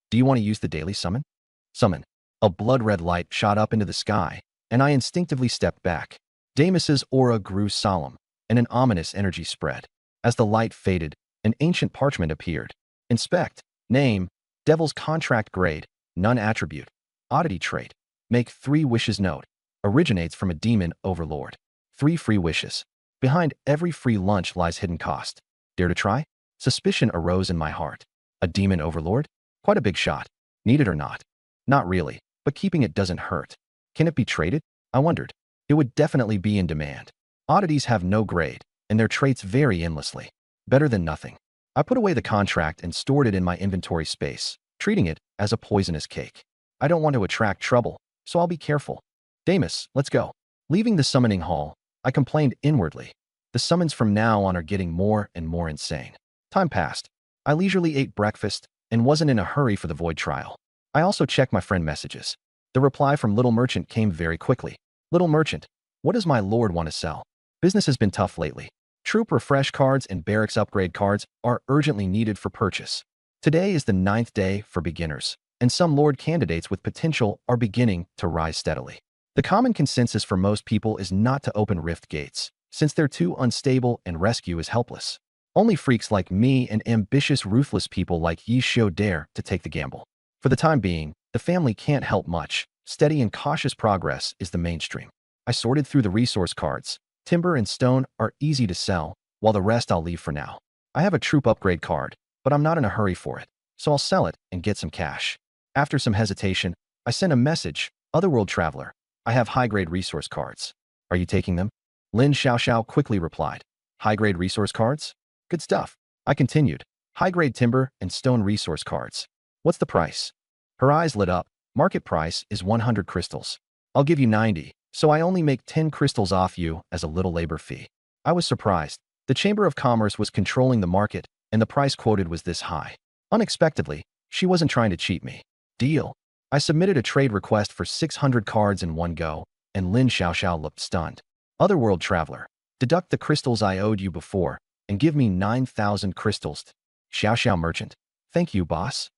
Do you want to use the daily summon? Summon. A blood-red light shot up into the sky, and I instinctively stepped back. Damus's aura grew solemn, and an ominous energy spread. As the light faded, an ancient parchment appeared. Inspect. Name. Devil's Contract Grade. None attribute. Oddity trait. Make 3 wishes note. Originates from a demon overlord. 3 free wishes. Behind every free lunch lies hidden cost. Dare to try? Suspicion arose in my heart. A demon overlord? Quite a big shot. Need it or not? Not really, but keeping it doesn't hurt. Can it be traded? I wondered. It would definitely be in demand. Oddities have no grade, and their traits vary endlessly. Better than nothing. I put away the contract and stored it in my inventory space, treating it as a poisonous cake. I don't want to attract trouble, so I'll be careful. Damus, let's go. Leaving the summoning hall, I complained inwardly. The summons from now on are getting more and more insane. Time passed. I leisurely ate breakfast and wasn't in a hurry for the void trial. I also checked my friend messages. The reply from Little Merchant came very quickly. Little Merchant, what does my lord want to sell? Business has been tough lately. Troop refresh cards and barracks upgrade cards are urgently needed for purchase. Today is the 9th day for beginners, and some lord candidates with potential are beginning to rise steadily. The common consensus for most people is not to open rift gates, since they're too unstable and rescue is helpless. Only freaks like me and ambitious, ruthless people like Yi Shou dare to take the gamble. For the time being, the family can't help much. Steady and cautious progress is the mainstream. I sorted through the resource cards. Timber and stone are easy to sell, while the rest I'll leave for now. I have a troop upgrade card, but I'm not in a hurry for it, so I'll sell it and get some cash. After some hesitation, I sent a message. Otherworld Traveler, I have high-grade resource cards. Are you taking them? Lin Xiaoxiao quickly replied. High-grade resource cards? Good stuff. I continued. High-grade timber and stone resource cards. What's the price? Her eyes lit up. Market price is 100 crystals. I'll give you 90, so I only make 10 crystals off you as a little labor fee. I was surprised. The Chamber of Commerce was controlling the market, and the price quoted was this high. Unexpectedly, she wasn't trying to cheat me. Deal. I submitted a trade request for 600 cards in one go, and Lin Xiaoxiao looked stunned. Otherworld Traveler, deduct the crystals I owed you before, and give me 9,000 crystals. Xiao Xiao merchant. Thank you, boss.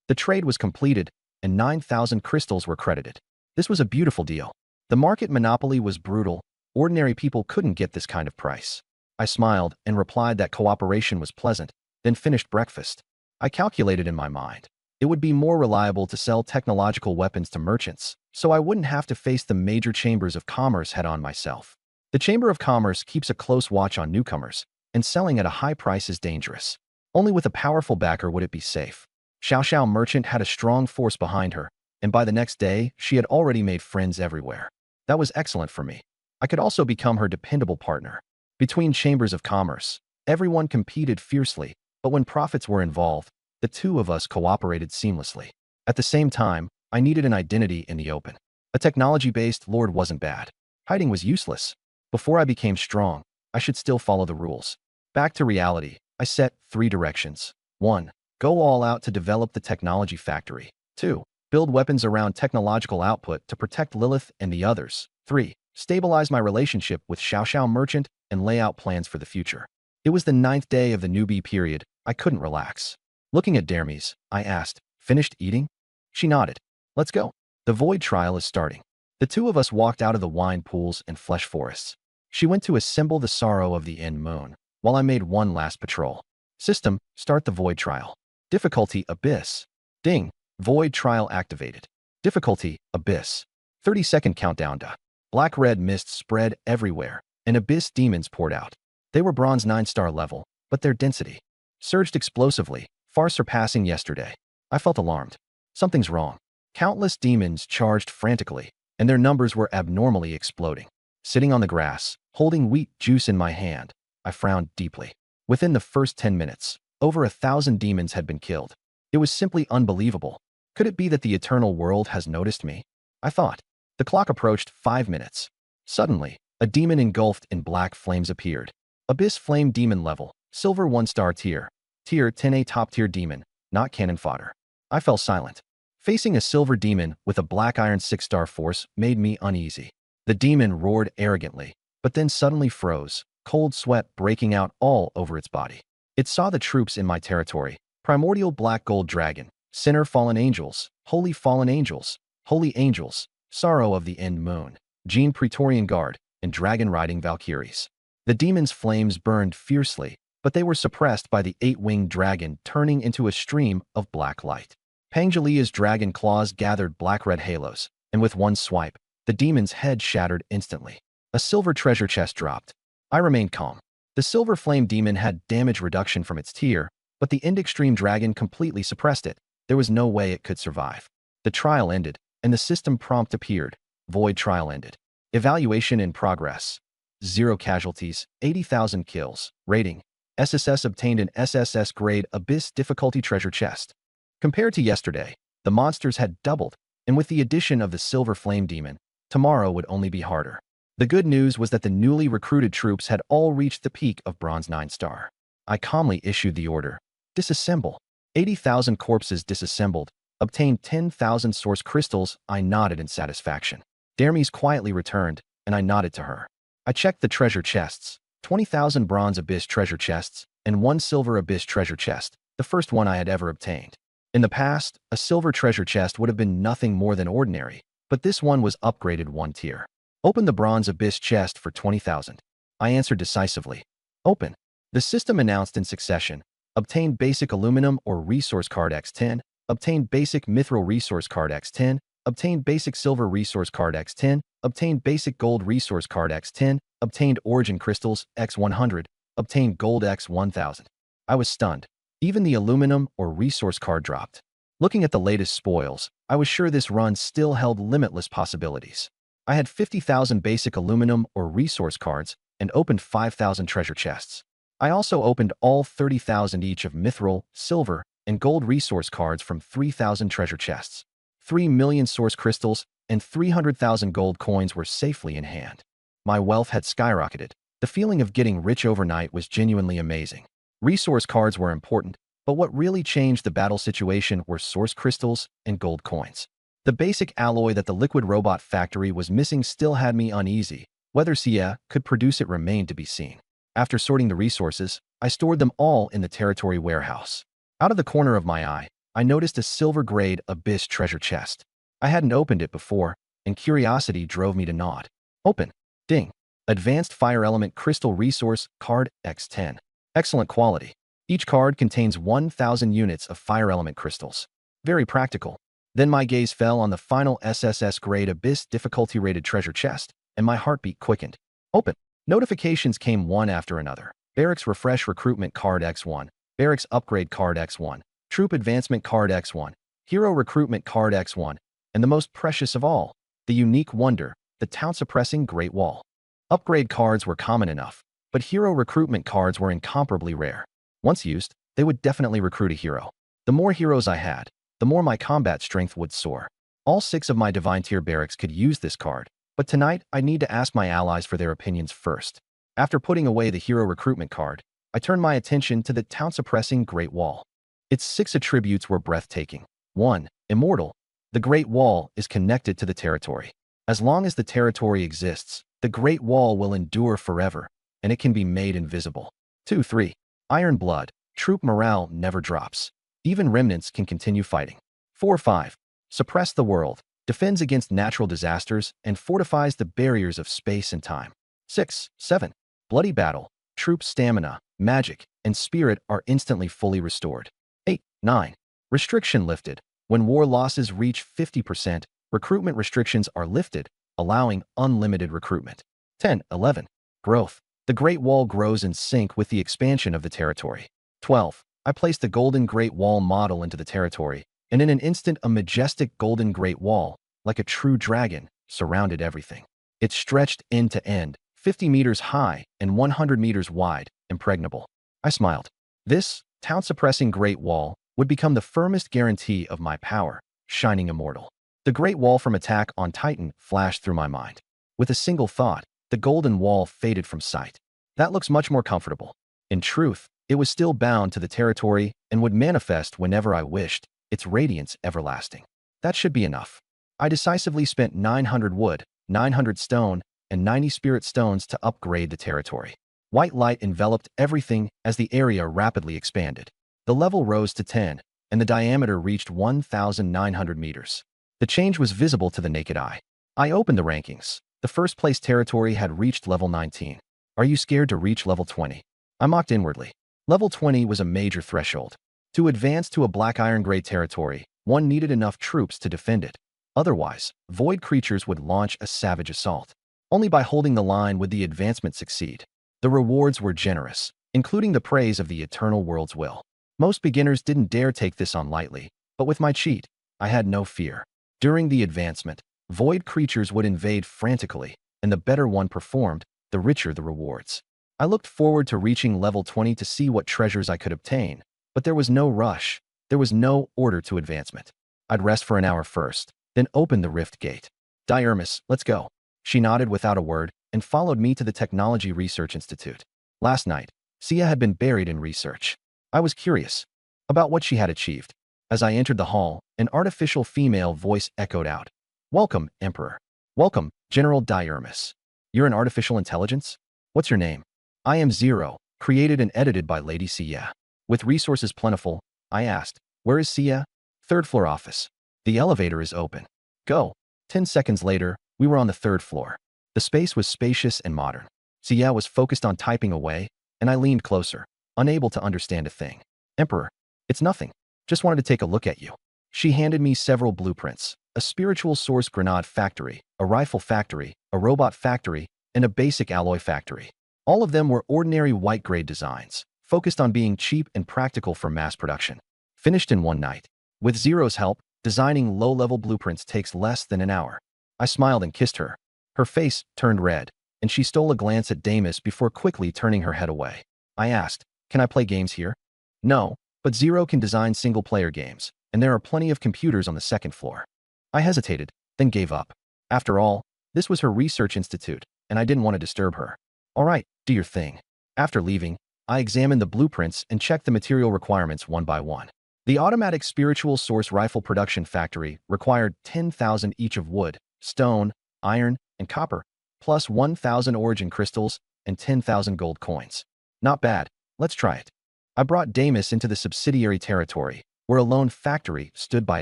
The trade was completed, and 9,000 crystals were credited. This was a beautiful deal. The market monopoly was brutal. Ordinary people couldn't get this kind of price. I smiled and replied that cooperation was pleasant, then finished breakfast. I calculated in my mind. It would be more reliable to sell technological weapons to merchants, so I wouldn't have to face the major chambers of commerce head-on myself. The Chamber of Commerce keeps a close watch on newcomers, and selling at a high price is dangerous. Only with a powerful backer would it be safe. Xiao Xiao merchant had a strong force behind her, and by the next day, she had already made friends everywhere. That was excellent for me. I could also become her dependable partner. Between chambers of commerce, everyone competed fiercely, but when profits were involved, the two of us cooperated seamlessly. At the same time, I needed an identity in the open. A technology-based lord wasn't bad. Hiding was useless. Before I became strong, I should still follow the rules. Back to reality, I set 3 directions. 1. Go all out to develop the technology factory. 2. Build weapons around technological output to protect Lilith and the others. 3. Stabilize my relationship with Xiao Xiao merchant and lay out plans for the future. It was the 9th day of the newbie period. I couldn't relax. Looking at Dermis, I asked, "Finished eating?" She nodded. "Let's go. The void trial is starting." The two of us walked out of the wine pools and flesh forests. She went to assemble the sorrow of the end moon, while I made one last patrol. System, start the void trial. Difficulty, Abyss. Ding. Void trial activated. Difficulty, Abyss. 30-second countdown to. Black-red mist spread everywhere, and Abyss demons poured out. They were bronze 9-star level, but their density surged explosively, far surpassing yesterday. I felt alarmed. Something's wrong. Countless demons charged frantically, and their numbers were abnormally exploding. Sitting on the grass, holding wheat juice in my hand, I frowned deeply. Within the first 10 minutes, over 1,000 demons had been killed. It was simply unbelievable. Could it be that the eternal world has noticed me? I thought. The clock approached 5 minutes. Suddenly, a demon engulfed in black flames appeared. Abyss Flame Demon level, Silver 1-star tier. Tier 10A top-tier demon, not cannon fodder. I fell silent. Facing a silver demon with a black iron 6-star force made me uneasy. The demon roared arrogantly, but then suddenly froze, cold sweat breaking out all over its body. It saw the troops in my territory: Primordial Black Gold Dragon, Sinner Fallen Angels, Holy Fallen Angels, Holy Angels, Sorrow of the End Moon, Gene Praetorian Guard, and Dragon-riding Valkyries. The demon's flames burned fiercely, but they were suppressed by the 8-winged dragon turning into a stream of black light. Pangelia's dragon claws gathered black-red halos, and with one swipe, the demon's head shattered instantly. A silver treasure chest dropped. I remained calm. The silver flame demon had damage reduction from its tier, but the End Extreme Dragon completely suppressed it. There was no way it could survive. The trial ended, and the system prompt appeared. Void trial ended. Evaluation in progress. 0 casualties, 80,000 kills. Rating: SSS obtained an SSS grade Abyss difficulty treasure chest. Compared to yesterday, the monsters had doubled, and with the addition of the Silver Flame Demon, tomorrow would only be harder. The good news was that the newly recruited troops had all reached the peak of Bronze 9-star. I calmly issued the order. Disassemble. 80,000 corpses disassembled. Obtained 10,000 source crystals. I nodded in satisfaction. Dermis quietly returned, and I nodded to her. I checked the treasure chests. 20,000 bronze Abyss treasure chests, and 1 silver Abyss treasure chest, the first one I had ever obtained. In the past, a silver treasure chest would have been nothing more than ordinary, but this one was upgraded 1 tier. Open the bronze Abyss chest for 20,000. I answered decisively. Open. The system announced in succession. Obtain basic aluminum or resource card X10. Obtain basic mithril resource card X10. Obtain basic silver resource card X10. Obtain basic gold resource card X10. Obtained origin crystals X100. Obtained gold X1000. I was stunned. Even the aluminum or resource card dropped. Looking at the latest spoils, I was sure this run still held limitless possibilities. I had 50,000 basic aluminum or resource cards and opened 5,000 treasure chests. I also opened all 30,000 each of mithril, silver, and gold resource cards from 3,000 treasure chests. 3 million source crystals and 300,000 gold coins were safely in hand. My wealth had skyrocketed. The feeling of getting rich overnight was genuinely amazing. Resource cards were important, but what really changed the battle situation were source crystals and gold coins. The basic alloy that the liquid robot factory was missing still had me uneasy. Whether Sia could produce it remained to be seen. After sorting the resources, I stored them all in the territory warehouse. Out of the corner of my eye, I noticed a silver-grade abyss treasure chest. I hadn't opened it before, and curiosity drove me to nod. Open. Ding. Advanced Fire Element Crystal Resource Card X10. Excellent quality. Each card contains 1,000 units of Fire Element crystals. Very practical. Then my gaze fell on the final SSS grade Abyss difficulty rated treasure chest, and my heartbeat quickened. Open. Notifications came one after another. Barracks Refresh Recruitment Card X1. Barracks Upgrade Card X1. Troop Advancement Card X1. Hero Recruitment Card X1. And the most precious of all, the unique wonder, the town-suppressing Great Wall. Upgrade cards were common enough, but hero recruitment cards were incomparably rare. Once used, they would definitely recruit a hero. The more heroes I had, the more my combat strength would soar. All 6 of my Divine Tier barracks could use this card, but tonight I need to ask my allies for their opinions first. After putting away the hero recruitment card, I turned my attention to the town-suppressing Great Wall. Its 6 attributes were breathtaking. 1. Immortal. The Great Wall is connected to the territory. As long as the territory exists, the Great Wall will endure forever, and it can be made invisible. 2. 3. Iron Blood. Troop morale never drops. Even remnants can continue fighting. 4. 5. Suppress the world. Defends against natural disasters and fortifies the barriers of space and time. 6. 7. Bloody Battle. Troop stamina, magic, and spirit are instantly fully restored. 8. 9. Restriction lifted. When war losses reach 50%, recruitment restrictions are lifted, allowing unlimited recruitment. 10. 11. Growth. The Great Wall grows in sync with the expansion of the territory. 12. I placed the Golden Great Wall model into the territory, and in an instant a majestic Golden Great Wall, like a true dragon, surrounded everything. It stretched end to end, 50 meters high and 100 meters wide, impregnable. I smiled. This, town-suppressing Great Wall, would become the firmest guarantee of my power, shining immortal. The Great Wall from Attack on Titan flashed through my mind. With a single thought, the Golden Wall faded from sight. That looks much more comfortable. In truth, it was still bound to the territory and would manifest whenever I wished, its radiance everlasting. That should be enough. I decisively spent 900 wood, 900 stone, and 90 spirit stones to upgrade the territory. White light enveloped everything as the area rapidly expanded. The level rose to 10, and the diameter reached 1,900 meters. The change was visible to the naked eye. I opened the rankings. The first-place territory had reached level 19. Are you scared to reach level 20? I mocked inwardly. Level 20 was a major threshold. To advance to a black iron grade territory, one needed enough troops to defend it. Otherwise, void creatures would launch a savage assault. Only by holding the line would the advancement succeed. The rewards were generous, including the praise of the eternal world's will. Most beginners didn't dare take this on lightly, but with my cheat, I had no fear. During the advancement, void creatures would invade frantically, and the better one performed, the richer the rewards. I looked forward to reaching level 20 to see what treasures I could obtain, but there was no rush. There was no order to advancement. I'd rest for an hour first, then open the rift gate. Diarmus, let's go. She nodded without a word and followed me to the Technology Research Institute. Last night, Sia had been buried in research. I was curious about what she had achieved. As I entered the hall, an artificial female voice echoed out. Welcome, Emperor. Welcome, General Diarmus. You're an artificial intelligence? What's your name? I am Zero, created and edited by Lady Sia. With resources plentiful, I asked, where is Sia? Third floor office. The elevator is open. Go. 10 seconds later, we were on the 3rd floor. The space was spacious and modern. Sia was focused on typing away, and I leaned closer, unable to understand a thing. Emperor, it's nothing. Just wanted to take a look at you. She handed me several blueprints, a spiritual source grenade factory, a rifle factory, a robot factory, and a basic alloy factory. All of them were ordinary white-grade designs, focused on being cheap and practical for mass production. Finished in one night. With Zero's help, designing low-level blueprints takes less than an hour. I smiled and kissed her. Her face turned red, and she stole a glance at Damus before quickly turning her head away. I asked, can I play games here? No, but Zero can design single-player games, and there are plenty of computers on the 2nd floor. I hesitated, then gave up. After all, this was her research institute, and I didn't want to disturb her. All right, do your thing. After leaving, I examined the blueprints and checked the material requirements one by one. The automatic spiritual source rifle production factory required 10,000 each of wood, stone, iron, and copper, plus 1,000 origin crystals and 10,000 gold coins. Not bad, Let's try it. I brought Damis into the subsidiary territory, where a lone factory stood by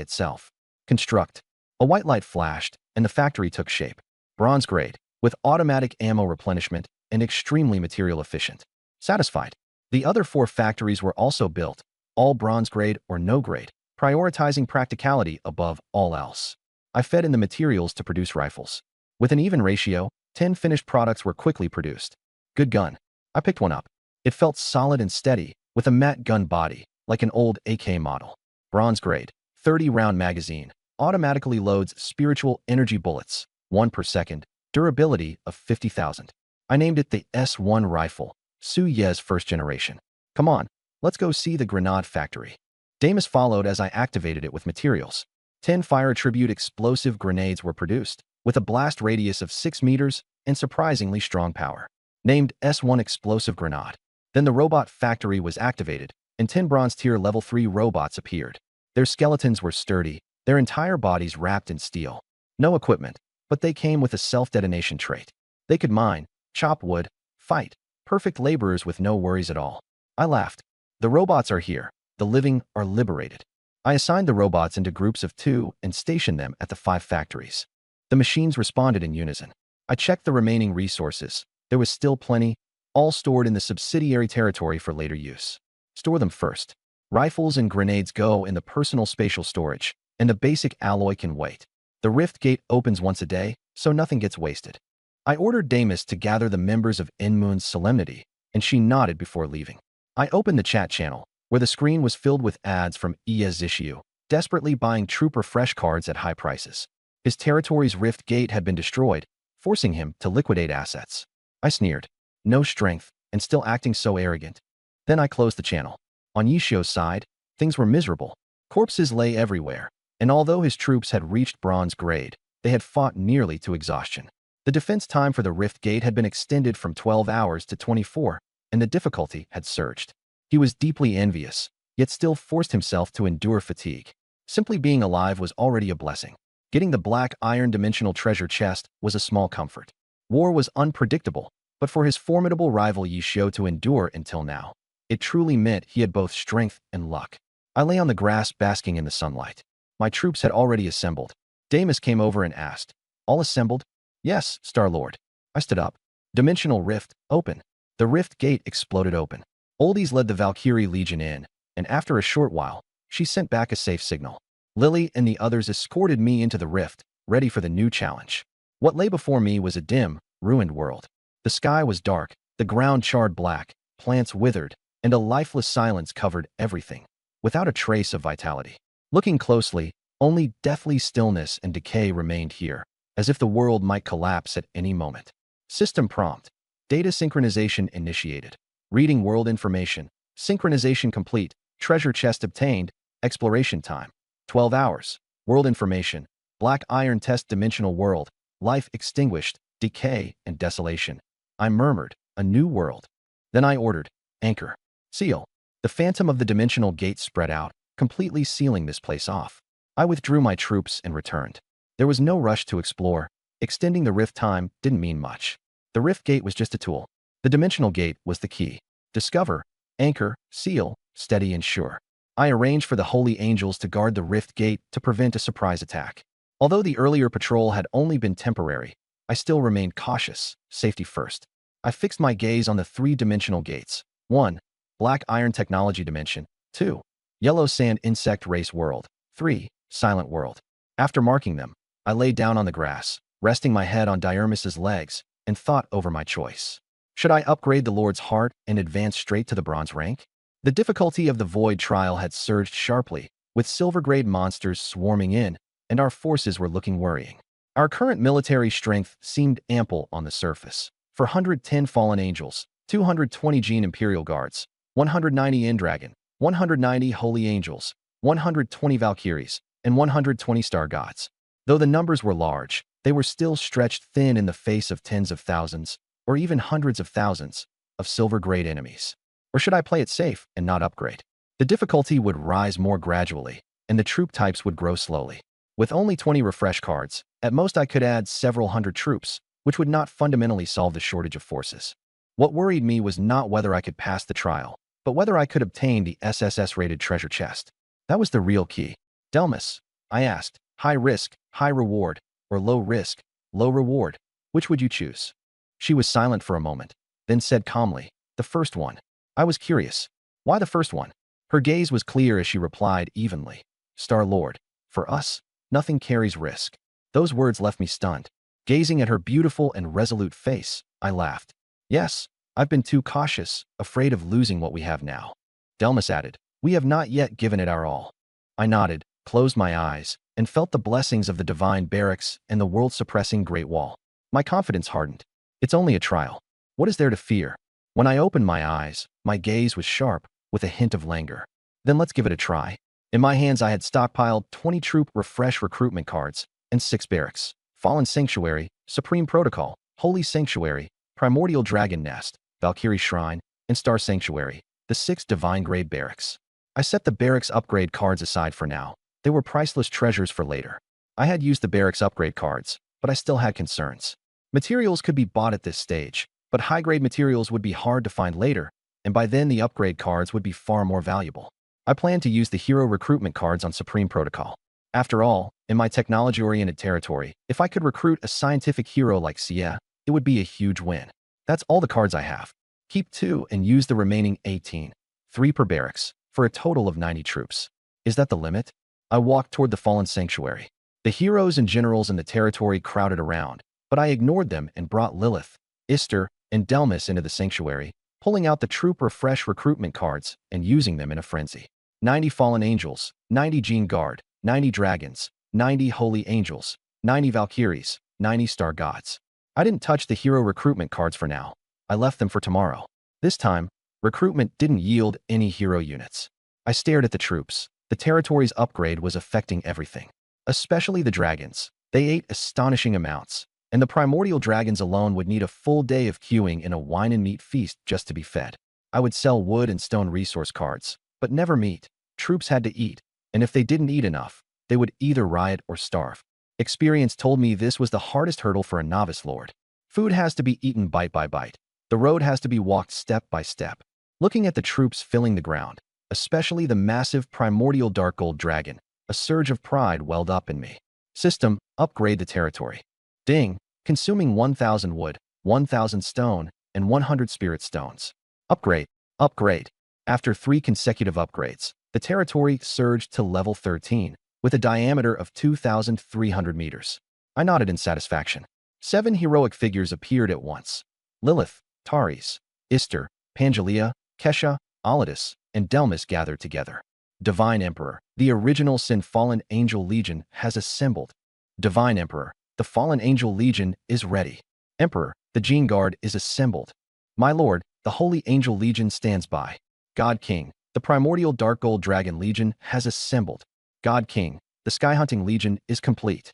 itself. Construct. A white light flashed, and the factory took shape. Bronze grade, with automatic ammo replenishment and extremely material efficient. Satisfied. The other 4 factories were also built, all bronze grade or no grade, prioritizing practicality above all else. I fed in the materials to produce rifles. With an even ratio, 10 finished products were quickly produced. Good gun. I picked one up. It felt solid and steady, with a matte gun body, like an old AK model. Bronze grade, 30-round magazine, automatically loads spiritual energy bullets, 1 per second, durability of 50,000. I named it the S1 rifle, Su Ye's first generation. Come on, let's go see the grenade factory. Damis followed as I activated it with materials. 10 fire-attribute explosive grenades were produced, with a blast radius of 6 meters and surprisingly strong power. Named S1 explosive grenade. Then the robot factory was activated, and 10 bronze tier level 3 robots appeared. Their skeletons were sturdy, their entire bodies wrapped in steel. No equipment, but they came with a self-detonation trait. They could mine, chop wood, fight. Perfect laborers with no worries at all. I laughed. The robots are here. The living are liberated. I assigned the robots into groups of 2 and stationed them at the 5 factories. The machines responded in unison. I checked the remaining resources. There was still plenty, all stored in the subsidiary territory for later use. Store them first. Rifles and grenades go in the personal spatial storage, and the basic alloy can wait. The rift gate opens once a day, so nothing gets wasted. I ordered Damis to gather the members of Enmoon's solemnity, and she nodded before leaving. I opened the chat channel, where the screen was filled with ads from Zishu, desperately buying trooper fresh cards at high prices. His territory's rift gate had been destroyed, forcing him to liquidate assets. I sneered. No strength, and still acting so arrogant. Then I closed the channel. On Yishio's side, things were miserable. Corpses lay everywhere, and although his troops had reached bronze grade, they had fought nearly to exhaustion. The defense time for the rift gate had been extended from 12 hours to 24, and the difficulty had surged. He was deeply envious, yet still forced himself to endure fatigue. Simply being alive was already a blessing. Getting the black iron dimensional treasure chest was a small comfort. War was unpredictable, but for his formidable rival Yishio to endure until now, it truly meant he had both strength and luck. I lay on the grass basking in the sunlight. My troops had already assembled. Damis came over and asked, "All assembled?" "Yes, Star-Lord." I stood up. Dimensional rift, open. The rift gate exploded open. Oldies led the Valkyrie Legion in, and after a short while, she sent back a safe signal. Lily and the others escorted me into the rift, ready for the new challenge. What lay before me was a dim, ruined world. The sky was dark, the ground charred black, plants withered, and a lifeless silence covered everything, without a trace of vitality. Looking closely, only deathly stillness and decay remained here, as if the world might collapse at any moment. System prompt. Data synchronization initiated. Reading world information. Synchronization complete. Treasure chest obtained. Exploration time. 12 hours. World information. Black iron test dimensional world. Life extinguished. Decay and desolation. I murmured, a new world. Then I ordered, anchor. Seal. The phantom of the dimensional gate spread out, completely sealing this place off. I withdrew my troops and returned. There was no rush to explore. Extending the rift time didn't mean much. The rift gate was just a tool. The dimensional gate was the key. Discover, anchor, seal, steady and sure. I arranged for the holy angels to guard the rift gate to prevent a surprise attack. Although the earlier patrol had only been temporary, I still remained cautious, safety first. I fixed my gaze on the 3-dimensional gates. 1. Black iron technology dimension. 2. Yellow sand insect race world. 3. Silent world. After marking them, I lay down on the grass, resting my head on Diarmus's legs, and thought over my choice. Should I upgrade the Lord's heart and advance straight to the bronze rank? The difficulty of the void trial had surged sharply, with silver-grade monsters swarming in, and our forces were looking worrying. Our current military strength seemed ample on the surface. For 110 fallen angels, 220 Gene Imperial Guards, 190 Endragon, 190 Holy Angels, 120 Valkyries, and 120 Star Gods. Though the numbers were large, they were still stretched thin in the face of tens of thousands, or even hundreds of thousands, of silver-grade enemies. Or should I play it safe and not upgrade? The difficulty would rise more gradually, and the troop types would grow slowly. With only 20 refresh cards, at most I could add several hundred troops, which would not fundamentally solve the shortage of forces. What worried me was not whether I could pass the trial, but whether I could obtain the SSS-rated treasure chest. That was the real key. Delmas, I asked, high risk, high reward, or low risk, low reward, which would you choose? She was silent for a moment, then said calmly, the first one. I was curious. Why the first one? Her gaze was clear as she replied evenly. Star-Lord, for us, nothing carries risk. Those words left me stunned. Gazing at her beautiful and resolute face, I laughed. Yes, I've been too cautious, afraid of losing what we have now. Delmas added, we have not yet given it our all. I nodded, closed my eyes, and felt the blessings of the divine barracks and the world-suppressing Great Wall. My confidence hardened. It's only a trial. What is there to fear? When I opened my eyes, my gaze was sharp, with a hint of languor. Then let's give it a try. In my hands I had stockpiled 20 troop refresh recruitment cards and 6 barracks. Fallen Sanctuary, Supreme Protocol, Holy Sanctuary, Primordial Dragon Nest, Valkyrie Shrine, and Star Sanctuary, the 6 divine grade barracks. I set the barracks upgrade cards aside for now. They were priceless treasures for later. I had used the barracks upgrade cards, but I still had concerns. Materials could be bought at this stage, but high-grade materials would be hard to find later, and by then the upgrade cards would be far more valuable. I planned to use the hero recruitment cards on Supreme Protocol. After all, in my technology-oriented territory, if I could recruit a scientific hero like Sia, it would be a huge win. That's all the cards I have. Keep 2 and use the remaining 18, 3 per barracks, for a total of 90 troops. Is that the limit? I walked toward the Fallen Sanctuary. The heroes and generals in the territory crowded around, but I ignored them and brought Lilith, Ister, and Delmas into the sanctuary, pulling out the troop refresh recruitment cards and using them in a frenzy. 90 fallen angels, 90 Gene Guard, 90 dragons, 90 holy angels, 90 valkyries, 90 star gods. I didn't touch the hero recruitment cards for now. I left them for tomorrow. This time, recruitment didn't yield any hero units. I stared at the troops. The territory's upgrade was affecting everything. Especially the dragons. They ate astonishing amounts, and the primordial dragons alone would need a full day of queuing in a wine and meat feast just to be fed. I would sell wood and stone resource cards, but never meat. Troops had to eat, and if they didn't eat enough, they would either riot or starve. Experience told me this was the hardest hurdle for a novice lord. Food has to be eaten bite by bite. The road has to be walked step by step. Looking at the troops filling the ground, especially the massive primordial dark gold dragon, a surge of pride welled up in me. System, upgrade the territory. Ding, consuming 1,000 wood, 1,000 stone, and 100 spirit stones. Upgrade, upgrade. After 3 consecutive upgrades, the territory surged to level 13, with a diameter of 2,300 meters. I nodded in satisfaction. 7 heroic figures appeared at once. Lilith, Taris, Ister, Pangelia, Kesha, Alidus, and Delmas gathered together. Divine Emperor, the original Sin-Fallen Angel Legion has assembled. Divine Emperor, the Fallen Angel Legion is ready. Emperor, the Gene Guard is assembled. My lord, the Holy Angel Legion stands by. God King, the Primordial Dark Gold Dragon Legion has assembled. God King, the Sky Hunting Legion is complete.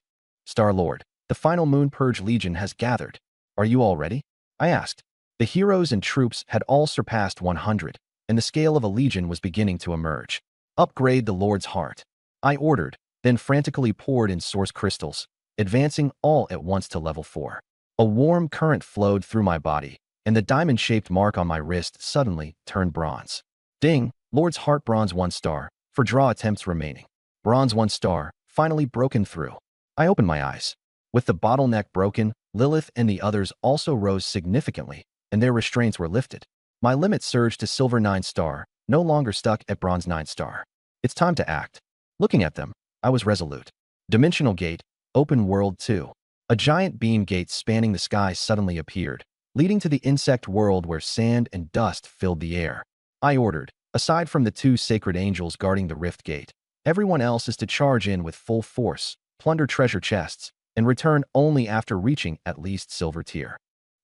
Star Lord, the Final Moon Purge Legion has gathered. Are you all ready? I asked. The heroes and troops had all surpassed 100, and the scale of a legion was beginning to emerge. Upgrade the Lord's heart. I ordered, then frantically poured in source crystals, advancing all at once to level 4. A warm current flowed through my body, and the diamond-shaped mark on my wrist suddenly turned bronze. Ding, Lord's heart bronze 1 star, for draw attempts remaining. Bronze 1 star, finally broken through. I opened my eyes. With the bottleneck broken, Lilith and the others also rose significantly, and their restraints were lifted. My limit surged to silver 9 star, no longer stuck at bronze 9 star. It's time to act. Looking at them, I was resolute. Dimensional Gate, Open World 2. A giant beam gate spanning the sky suddenly appeared, leading to the insect world where sand and dust filled the air. I ordered, aside from the 2 sacred angels guarding the rift gate, everyone else is to charge in with full force, plunder treasure chests, and return only after reaching at least silver tier.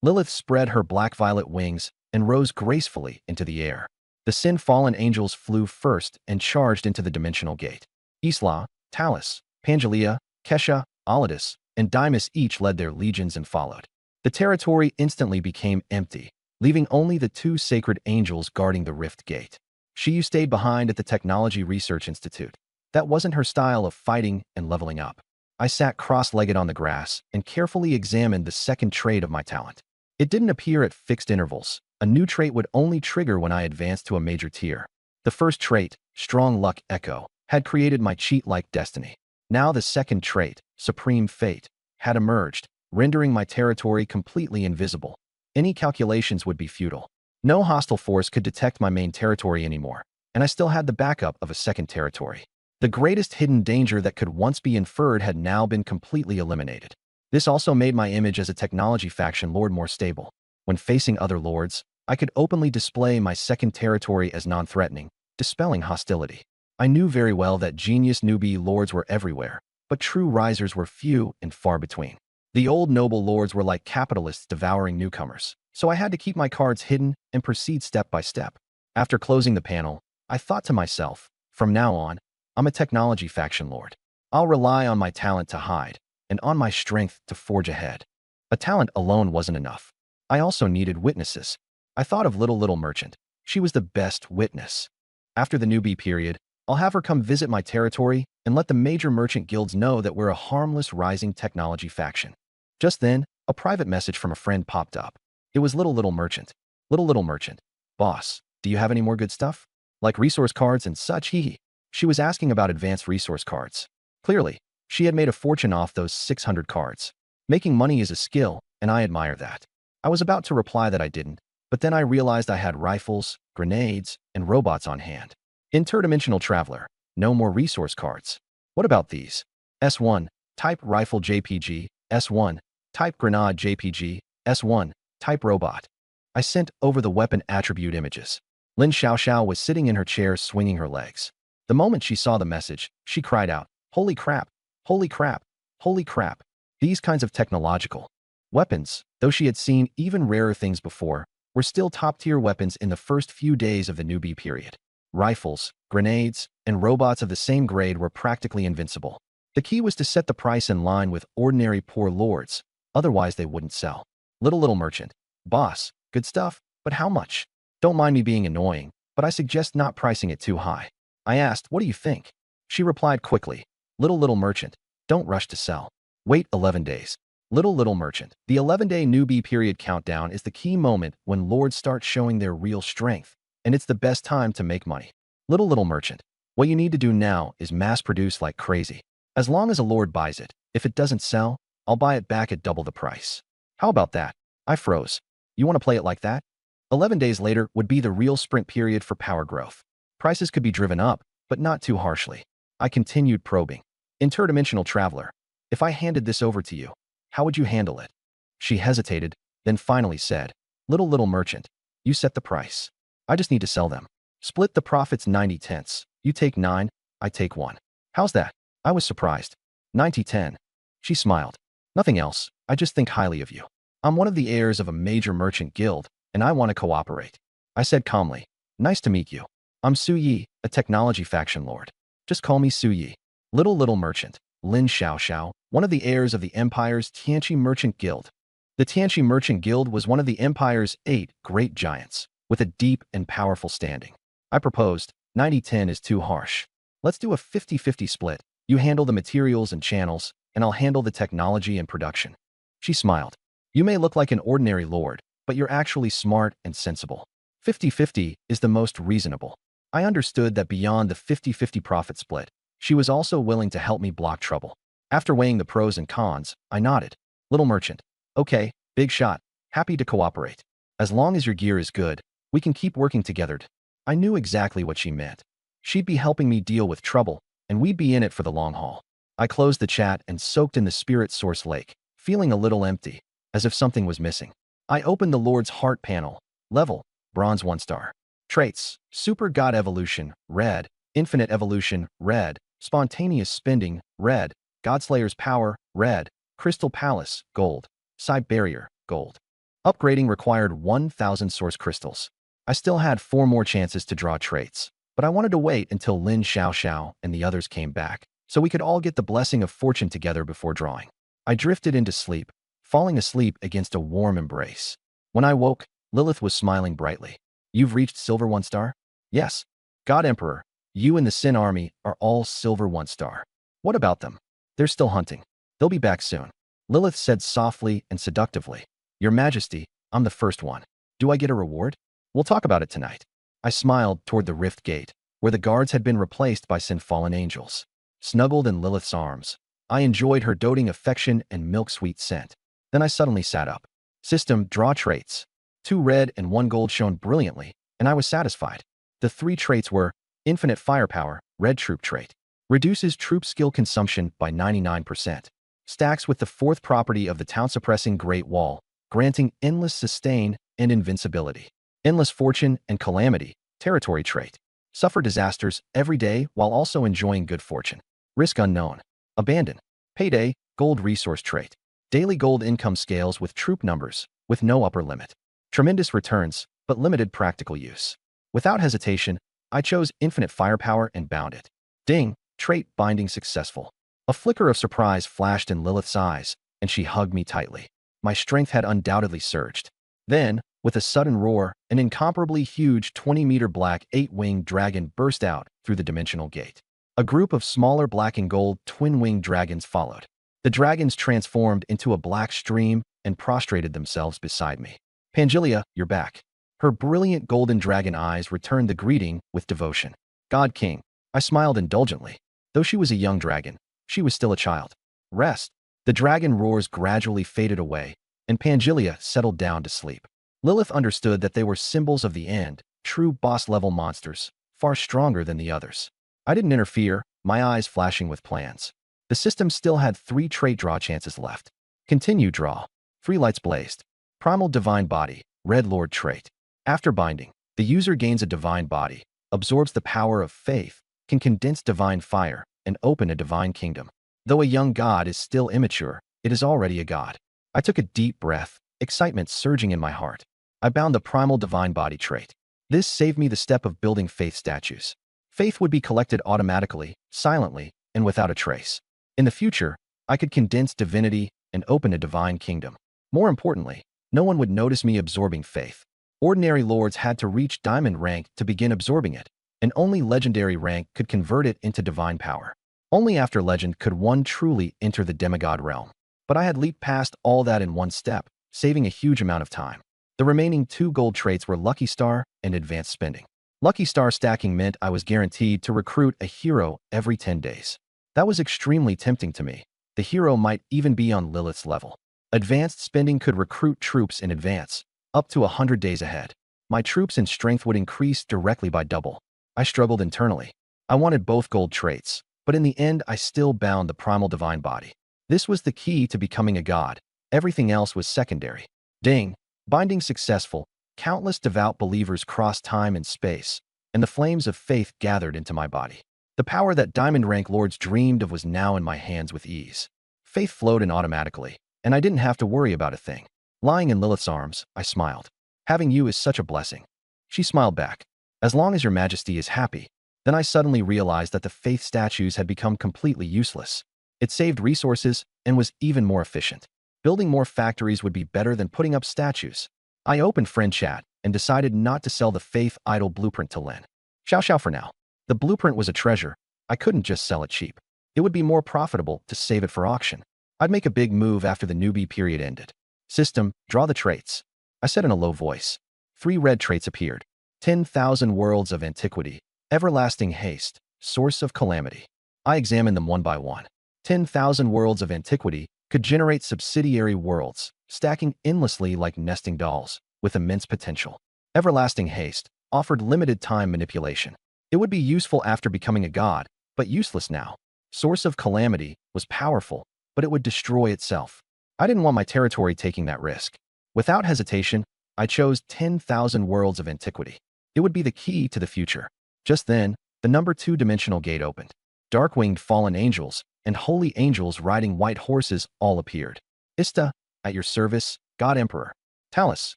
Lilith spread her black-violet wings and rose gracefully into the air. The Sin-Fallen angels flew first and charged into the dimensional gate. Isla, Talus, Pangelia, Kesha, Alidus, and Dymas each led their legions and followed. The territory instantly became empty, leaving only the 2 sacred angels guarding the rift gate. Shiyu stayed behind at the Technology Research Institute. That wasn't her style of fighting and leveling up. I sat cross-legged on the grass and carefully examined the second trait of my talent. It didn't appear at fixed intervals. A new trait would only trigger when I advanced to a major tier. The first trait, Strong Luck Echo, had created my cheat-like destiny. Now the second trait, Supreme Fate, had emerged, rendering my territory completely invisible. Any calculations would be futile. No hostile force could detect my main territory anymore, and I still had the backup of a second territory. The greatest hidden danger that could once be inferred had now been completely eliminated. This also made my image as a technology faction lord more stable. When facing other lords, I could openly display my second territory as non-threatening, dispelling hostility. I knew very well that genius newbie lords were everywhere, but true risers were few and far between. The old noble lords were like capitalists devouring newcomers, so I had to keep my cards hidden and proceed step by step. After closing the panel, I thought to myself, from now on, I'm a technology faction lord. I'll rely on my talent to hide, and on my strength to forge ahead. A talent alone wasn't enough. I also needed witnesses. I thought of Little Merchant. She was the best witness. After the newbie period, I'll have her come visit my territory and let the major merchant guilds know that we're a harmless rising technology faction. Just then, a private message from a friend popped up. It was Little Merchant. Little Merchant. Boss, do you have any more good stuff? Like resource cards and such? Hee. She was asking about advanced resource cards. Clearly, she had made a fortune off those 600 cards. Making money is a skill, and I admire that. I was about to reply that I didn't, but then I realized I had rifles, grenades, and robots on hand. Interdimensional Traveler. No more resource cards. What about these? S1. Type Rifle JPG. S1. Type Grenade JPG. S1. Type Robot. I sent over the weapon attribute images. Lin Xiaoxiao was sitting in her chair swinging her legs. The moment she saw the message, she cried out, "Holy crap! Holy crap! Holy crap!" These kinds of technological weapons, though she had seen even rarer things before, were still top-tier weapons in the first few days of the newbie period. Rifles, grenades, and robots of the same grade were practically invincible. The key was to set the price in line with ordinary poor lords, otherwise they wouldn't sell. Little Merchant. Boss, good stuff, but how much? Don't mind me being annoying, but I suggest not pricing it too high. I asked, what do you think? She replied quickly, Little Merchant, don't rush to sell. Wait 11 days. Little Merchant. The 11-day newbie period countdown is the key moment when lords start showing their real strength, and it's the best time to make money. Little Merchant. What you need to do now is mass produce like crazy. As long as a lord buys it, if it doesn't sell, I'll buy it back at double the price. How about that? I froze. You want to play it like that? 11 days later would be the real sprint period for power growth. Prices could be driven up, but not too harshly. I continued probing. Interdimensional Traveler. If I handed this over to you, how would you handle it? She hesitated, then finally said, Little Merchant, you set the price. I just need to sell them. Split the profits 90/10. You take 9, I take 1. How's that? I was surprised. 90/10. She smiled. Nothing else, I just think highly of you. I'm one of the heirs of a major merchant guild, and I want to cooperate. I said calmly, nice to meet you. I'm Su Yi, a technology faction lord. Just call me Su Yi. Little Merchant. Lin Xiaoxiao, one of the heirs of the Empire's Tianqi Merchant Guild. The Tianqi Merchant Guild was one of the Empire's 8 great giants, with a deep and powerful standing. I proposed, 90/10 is too harsh. Let's do a 50-50 split. You handle the materials and channels, and I'll handle the technology and production. She smiled. You may look like an ordinary lord, but you're actually smart and sensible. 50-50 is the most reasonable. I understood that beyond the 50-50 profit split, she was also willing to help me block trouble. After weighing the pros and cons, I nodded. Little Merchant. Okay, big shot. Happy to cooperate. As long as your gear is good, we can keep working together. I knew exactly what she meant. She'd be helping me deal with trouble, and we'd be in it for the long haul. I closed the chat and soaked in the Spirit Source Lake, feeling a little empty, as if something was missing. I opened the Lord's Heart panel. Level, Bronze 1 star. Traits, Super God Evolution, Red. Infinite Evolution, Red. Spontaneous Spending, Red. Godslayer's Power, Red. Crystal Palace, Gold. Side Barrier, Gold. Upgrading required 1,000 source crystals. I still had 4 more chances to draw traits, but I wanted to wait until Lin Xiaoxiao and the others came back, so we could all get the blessing of fortune together before drawing. I drifted into sleep, falling asleep against a warm embrace. When I woke, Lilith was smiling brightly. You've reached Silver 1 star? Yes. God Emperor, you and the Sin Army are all Silver 1 star. What about them? They're still hunting. They'll be back soon. Lilith said softly and seductively. Your Majesty, I'm the first one. Do I get a reward? We'll talk about it tonight. I smiled toward the rift gate, where the guards had been replaced by sin-fallen angels. Snuggled in Lilith's arms, I enjoyed her doting affection and milk-sweet scent. Then I suddenly sat up. System, draw traits. 2 red and 1 gold shone brilliantly, and I was satisfied. The 3 traits were infinite firepower, red troop trait. Reduces troop skill consumption by 99%. Stacks with the 4th property of the town-suppressing Great Wall, granting endless sustain and invincibility. Endless fortune and calamity, territory trait. Suffer disasters every day while also enjoying good fortune. Risk unknown. Abandon. Payday, gold resource trait. Daily gold income scales with troop numbers, with no upper limit. Tremendous returns, but limited practical use. Without hesitation, I chose infinite firepower and bound it. Ding, trait binding successful. A flicker of surprise flashed in Lilith's eyes, and she hugged me tightly. My strength had undoubtedly surged. Then, with a sudden roar, an incomparably huge 20-meter black 8-winged dragon burst out through the dimensional gate. A group of smaller black and gold twin-winged dragons followed. The dragons transformed into a black stream and prostrated themselves beside me. Pangelia, you're back. Her brilliant golden dragon eyes returned the greeting with devotion. God King. I smiled indulgently. Though she was a young dragon, she was still a child. Rest. The dragon roars gradually faded away, and Pangelia settled down to sleep. Lilith understood that they were symbols of the end, true boss-level monsters, far stronger than the others. I didn't interfere, my eyes flashing with plans. The system still had 3 trait draw chances left. Continue draw. 3 lights blazed. Primal Divine Body, Red Lord trait. After binding, the user gains a divine body, absorbs the power of faith, can condense divine fire, and open a divine kingdom. Though a young god is still immature, it is already a god. I took a deep breath, excitement surging in my heart. I bound the Primal Divine Body trait. This saved me the step of building faith statues. Faith would be collected automatically, silently, and without a trace. In the future, I could condense divinity and open a divine kingdom. More importantly, no one would notice me absorbing faith. Ordinary lords had to reach diamond rank to begin absorbing it, and only legendary rank could convert it into divine power. Only after legend could one truly enter the demigod realm. But I had leaped past all that in one step, saving a huge amount of time. The remaining 2 gold traits were Lucky Star and Advanced Spending. Lucky Star stacking meant I was guaranteed to recruit a hero every 10 days. That was extremely tempting to me. The hero might even be on Lilith's level. Advanced Spending could recruit troops in advance, up to 100 days ahead. My troops and strength would increase directly by double. I struggled internally. I wanted both gold traits, but in the end I still bound the Primal Divine Body. This was the key to becoming a god. Everything else was secondary. Ding! Binding successful, countless devout believers crossed time and space, and the flames of faith gathered into my body. The power that diamond rank lords dreamed of was now in my hands with ease. Faith flowed in automatically, and I didn't have to worry about a thing. Lying in Lilith's arms, I smiled. Having you is such a blessing. She smiled back. As long as your majesty is happy. Then I suddenly realized that the faith statues had become completely useless. It saved resources and was even more efficient. Building more factories would be better than putting up statues. I opened friend chat and decided not to sell the Faith Idol blueprint to Lin. Xiao for now. The blueprint was a treasure. I couldn't just sell it cheap. It would be more profitable to save it for auction. I'd make a big move after the newbie period ended. System, draw the traits. I said in a low voice. 3 red traits appeared. 10,000 worlds of antiquity. Everlasting haste. Source of calamity. I examined them one by one. 10,000 worlds of antiquity could generate subsidiary worlds, stacking endlessly like nesting dolls, with immense potential. Everlasting haste offered limited time manipulation. It would be useful after becoming a god, but useless now. Source of calamity was powerful, but it would destroy itself. I didn't want my territory taking that risk. Without hesitation, I chose 10,000 worlds of antiquity. It would be the key to the future. Just then, the number 2-dimensional gate opened. Dark-winged fallen angels and holy angels riding white horses all appeared. Ista, at your service, God Emperor. Talus,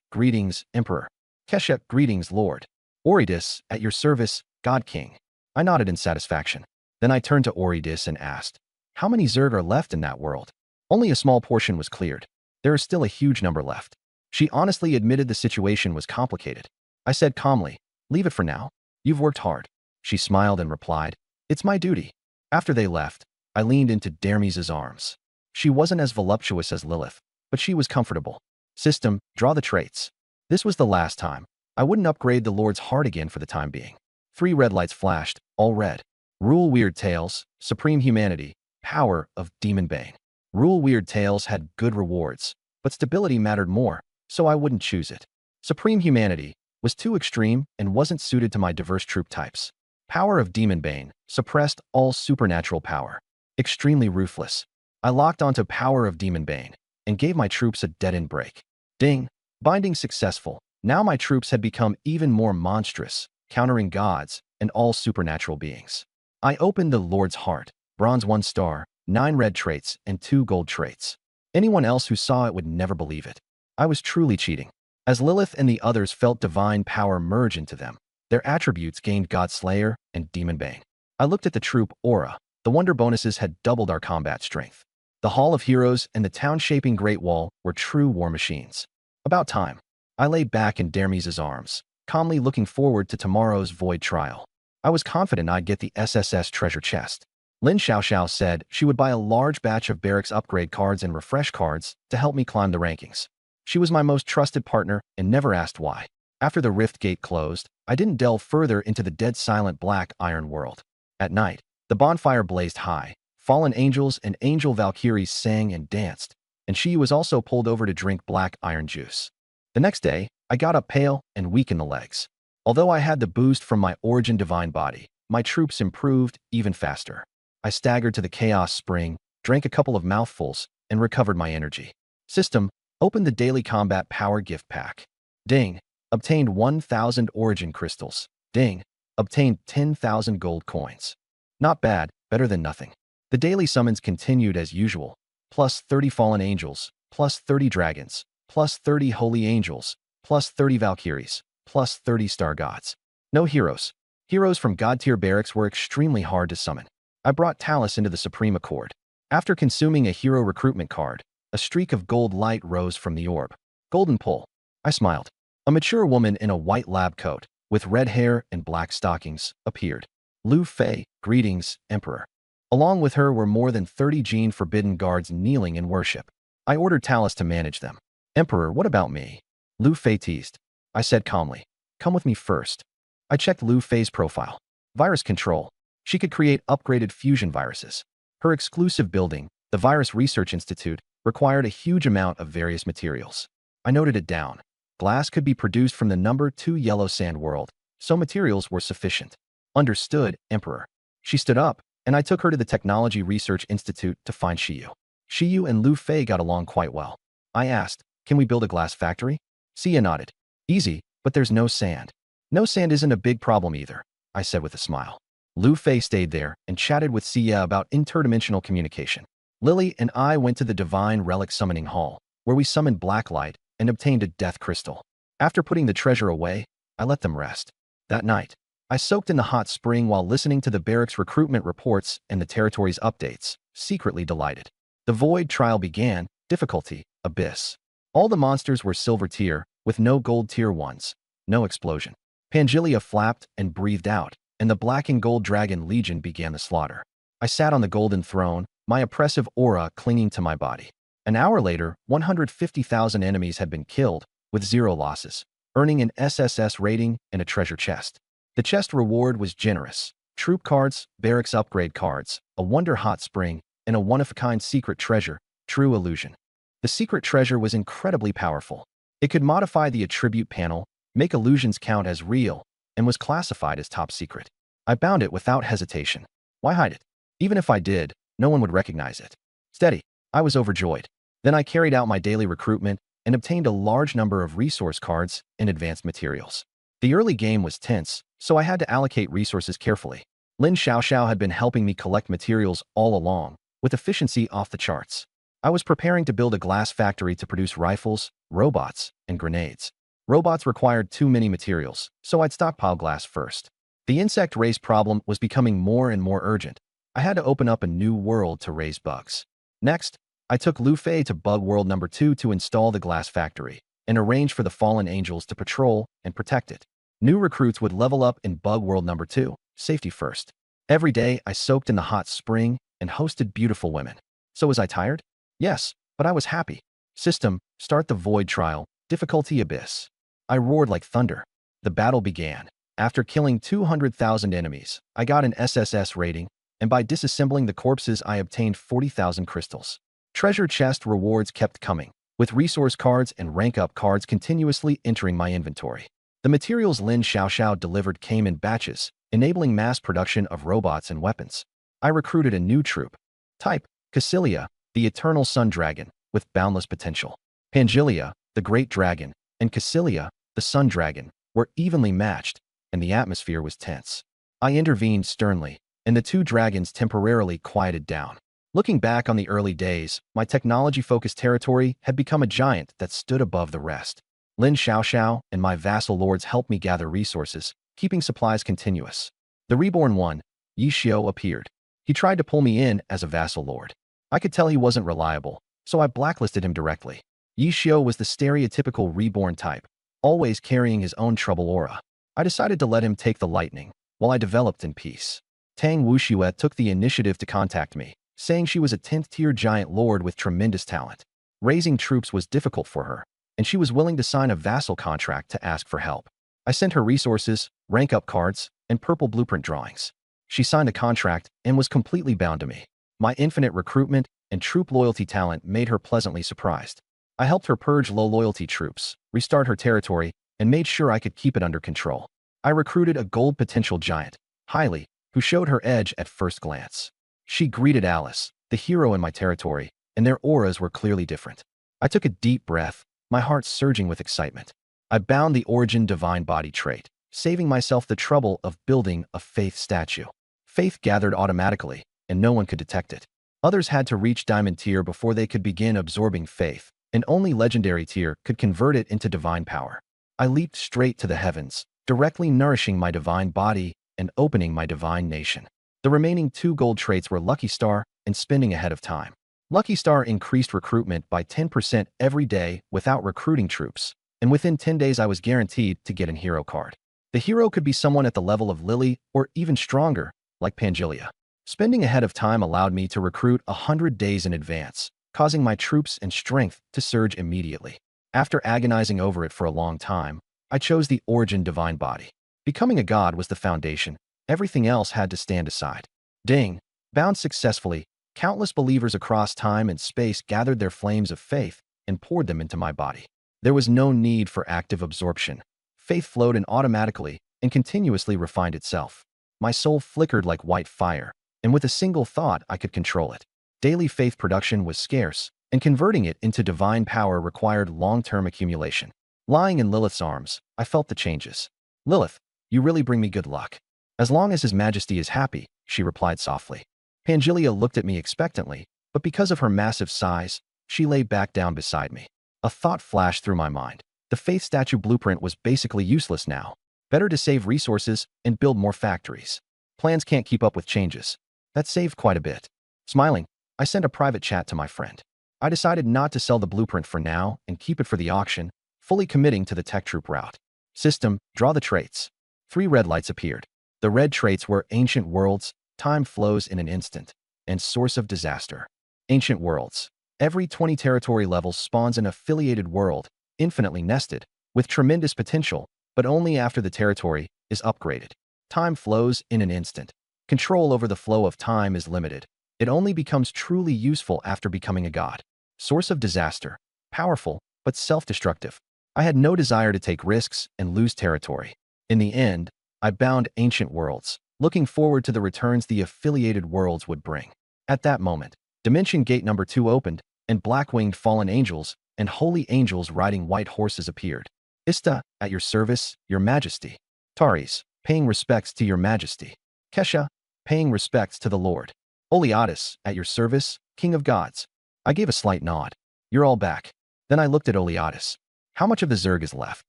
greetings, Emperor. Keshet, greetings, Lord. Oridis, at your service, God King. I nodded in satisfaction. Then I turned to Oridis and asked, how many Zerg are left in that world? Only a small portion was cleared. There is still a huge number left. She honestly admitted the situation was complicated. I said calmly, leave it for now. You've worked hard. She smiled and replied, it's my duty. After they left, I leaned into Dermise's arms. She wasn't as voluptuous as Lilith, but she was comfortable. System, draw the traits. This was the last time. I wouldn't upgrade the Lord's heart again for the time being. 3 red lights flashed, all red. Rule Weird Tales, Supreme Humanity, Power of Demon Bane. Rule Weird Tales had good rewards, but stability mattered more, so I wouldn't choose it. Supreme Humanity was too extreme and wasn't suited to my diverse troop types. Power of Demon Bane suppressed all supernatural power. Extremely ruthless. I locked onto Power of Demon Bane and gave my troops a dead-end break. Ding! Binding successful. Now my troops had become even more monstrous, countering gods and all supernatural beings. I opened the Lord's Heart, bronze 1 star, 9 red traits, and 2 gold traits. Anyone else who saw it would never believe it. I was truly cheating. As Lilith and the others felt divine power merge into them, their attributes gained God Slayer and Demon Bane. I looked at the troop aura. The wonder bonuses had doubled our combat strength. The Hall of Heroes and the town-shaping Great Wall were true war machines. About time. I lay back in Dermise's arms, calmly looking forward to tomorrow's void trial. I was confident I'd get the SSS treasure chest. Lin Xiaoxiao said she would buy a large batch of barracks upgrade cards and refresh cards to help me climb the rankings. She was my most trusted partner and never asked why. After the rift gate closed, I didn't delve further into the dead silent black iron world. At night, the bonfire blazed high. Fallen angels and angel valkyries sang and danced, and she was also pulled over to drink black iron juice. The next day, I got up pale and weak in the legs. Although I had the boost from my origin divine body, my troops improved even faster. I staggered to the chaos spring, drank a couple of mouthfuls, and recovered my energy. System, opened the daily combat power gift pack. Ding, obtained 1,000 origin crystals. Ding, obtained 10,000 gold coins. Not bad, better than nothing. The daily summons continued as usual, plus 30 fallen angels, plus 30 dragons, plus 30 holy angels, plus 30 valkyries, plus 30 star gods. No heroes. Heroes from god tier barracks were extremely hard to summon. I brought Talus into the Supreme Accord. After consuming a hero recruitment card, a streak of gold light rose from the orb. Golden pull. I smiled. A mature woman in a white lab coat, with red hair and black stockings, appeared. Lu Fei, greetings, Emperor. Along with her were more than 30 Gene Forbidden guards kneeling in worship. I ordered Talus to manage them. Emperor, what about me? Lu Fei teased. I said calmly, come with me first. I checked Lu Fei's profile. Virus control. She could create upgraded fusion viruses. Her exclusive building, the Virus Research Institute, required a huge amount of various materials. I noted it down. Glass could be produced from the number 2 yellow sand world, so materials were sufficient. Understood, Emperor. She stood up, and I took her to the Technology Research Institute to find Shiyu. Shiyu and Lu Fei got along quite well. I asked, can we build a glass factory? Xia nodded. Easy, but there's no sand. No sand isn't a big problem either, I said with a smile. Lu Fei stayed there and chatted with Xia about interdimensional communication. Lily and I went to the Divine Relic Summoning Hall, where we summoned Blacklight and obtained a death crystal. After putting the treasure away, I let them rest. That night, I soaked in the hot spring while listening to the barracks recruitment reports and the territory's updates, secretly delighted. The void trial began, difficulty, abyss. All the monsters were silver tier, with no gold tier ones. No explosion. Pangelia flapped and breathed out, and the black and gold dragon legion began the slaughter. I sat on the golden throne, my oppressive aura clinging to my body. An hour later, 150,000 enemies had been killed, with 0 losses, earning an SSS rating and a treasure chest. The chest reward was generous. Troop cards, barracks upgrade cards, a wonder hot spring, and a one-of-a-kind secret treasure, True Illusion. The secret treasure was incredibly powerful. It could modify the attribute panel, make illusions count as real, and was classified as top secret. I bound it without hesitation. Why hide it? Even if I did, no one would recognize it. Steady. I was overjoyed. Then I carried out my daily recruitment and obtained a large number of resource cards and advanced materials. The early game was tense, so I had to allocate resources carefully. Lin Xiaoxiao had been helping me collect materials all along, with efficiency off the charts. I was preparing to build a glass factory to produce rifles, robots, and grenades. Robots required too many materials, so I'd stockpile glass first. The insect race problem was becoming more and more urgent. I had to open up a new world to raise bugs. Next, I took Lu Fei to Bug World number 2 to install the glass factory and arrange for the fallen angels to patrol and protect it. New recruits would level up in Bug World number 2, safety first. Every day, I soaked in the hot spring and hosted beautiful women. So was I tired? Yes, but I was happy. System, start the void trial, difficulty abyss. I roared like thunder. The battle began. After killing 200,000 enemies, I got an SSS rating, and by disassembling the corpses I obtained 40,000 crystals. Treasure chest rewards kept coming, with resource cards and rank-up cards continuously entering my inventory. The materials Lin Xiaoxiao delivered came in batches, enabling mass production of robots and weapons. I recruited a new troop. Type, Cassilia, the Eternal Sun Dragon, with boundless potential. Pangelia, the Great Dragon, and Cassilia, the Sun Dragon, were evenly matched, and the atmosphere was tense. I intervened sternly, and the two dragons temporarily quieted down. Looking back on the early days, my technology-focused territory had become a giant that stood above the rest. Lin Xiaoxiao and my vassal lords helped me gather resources, keeping supplies continuous. The reborn one, Yi Xiao, appeared. He tried to pull me in as a vassal lord. I could tell he wasn't reliable, so I blacklisted him directly. Yi Xiao was the stereotypical reborn type, always carrying his own trouble aura. I decided to let him take the lightning, while I developed in peace. Tang Wuxue took the initiative to contact me, saying she was a 10th-tier giant lord with tremendous talent. Raising troops was difficult for her, and she was willing to sign a vassal contract to ask for help. I sent her resources, rank-up cards, and purple blueprint drawings. She signed a contract and was completely bound to me. My infinite recruitment and troop loyalty talent made her pleasantly surprised. I helped her purge low-loyalty troops, restart her territory, and made sure I could keep it under control. I recruited a gold potential giant, Hailey, who showed her edge at first glance. She greeted Alice, the hero in my territory, and their auras were clearly different. I took a deep breath, my heart surging with excitement. I bound the Origin Divine Body trait, saving myself the trouble of building a Faith statue. Faith gathered automatically, and no one could detect it. Others had to reach Diamond Tier before they could begin absorbing Faith, and only Legendary Tier could convert it into divine power. I leaped straight to the heavens, directly nourishing my divine body and opening my divine nation. The remaining 2 gold traits were Lucky Star and Spending Ahead of Time. Lucky Star increased recruitment by 10% every day without recruiting troops, and within 10 days I was guaranteed to get an hero card. The hero could be someone at the level of Lily or even stronger, like Pangelia. Spending Ahead of Time allowed me to recruit 100 days in advance, causing my troops and strength to surge immediately. After agonizing over it for a long time, I chose the Origin Divine Body. Becoming a god was the foundation. Everything else had to stand aside. Ding! Bound successfully, countless believers across time and space gathered their flames of faith and poured them into my body. There was no need for active absorption. Faith flowed in automatically and continuously refined itself. My soul flickered like white fire, and with a single thought I could control it. Daily faith production was scarce, and converting it into divine power required long-term accumulation. Lying in Lilith's arms, I felt the changes. "Lilith, you really bring me good luck." "As long as His Majesty is happy," she replied softly. Pangelia looked at me expectantly, but because of her massive size, she lay back down beside me. A thought flashed through my mind. The Faith Statue blueprint was basically useless now. Better to save resources and build more factories. Plans can't keep up with changes. That saved quite a bit. Smiling, I sent a private chat to my friend. I decided not to sell the blueprint for now and keep it for the auction, fully committing to the tech troop route. System, draw the traits. 3 red lights appeared. The red traits were Ancient Worlds, Time Flows in an Instant, and Source of Disaster. Ancient Worlds. Every 20 territory levels spawns an affiliated world, infinitely nested, with tremendous potential, but only after the territory is upgraded. Time flows in an instant. Control over the flow of time is limited. It only becomes truly useful after becoming a god. Source of Disaster. Powerful, but self-destructive. I had no desire to take risks and lose territory. In the end, I bound Ancient Worlds, looking forward to the returns the affiliated worlds would bring. At that moment, Dimension Gate number 2 opened, and black-winged fallen angels and holy angels riding white horses appeared. Ista, at your service, your majesty. Taris, paying respects to your majesty. Kesha, paying respects to the Lord. Oleatus, at your service, king of gods. I gave a slight nod. You're all back. Then I looked at Oleatus. How much of the Zerg is left?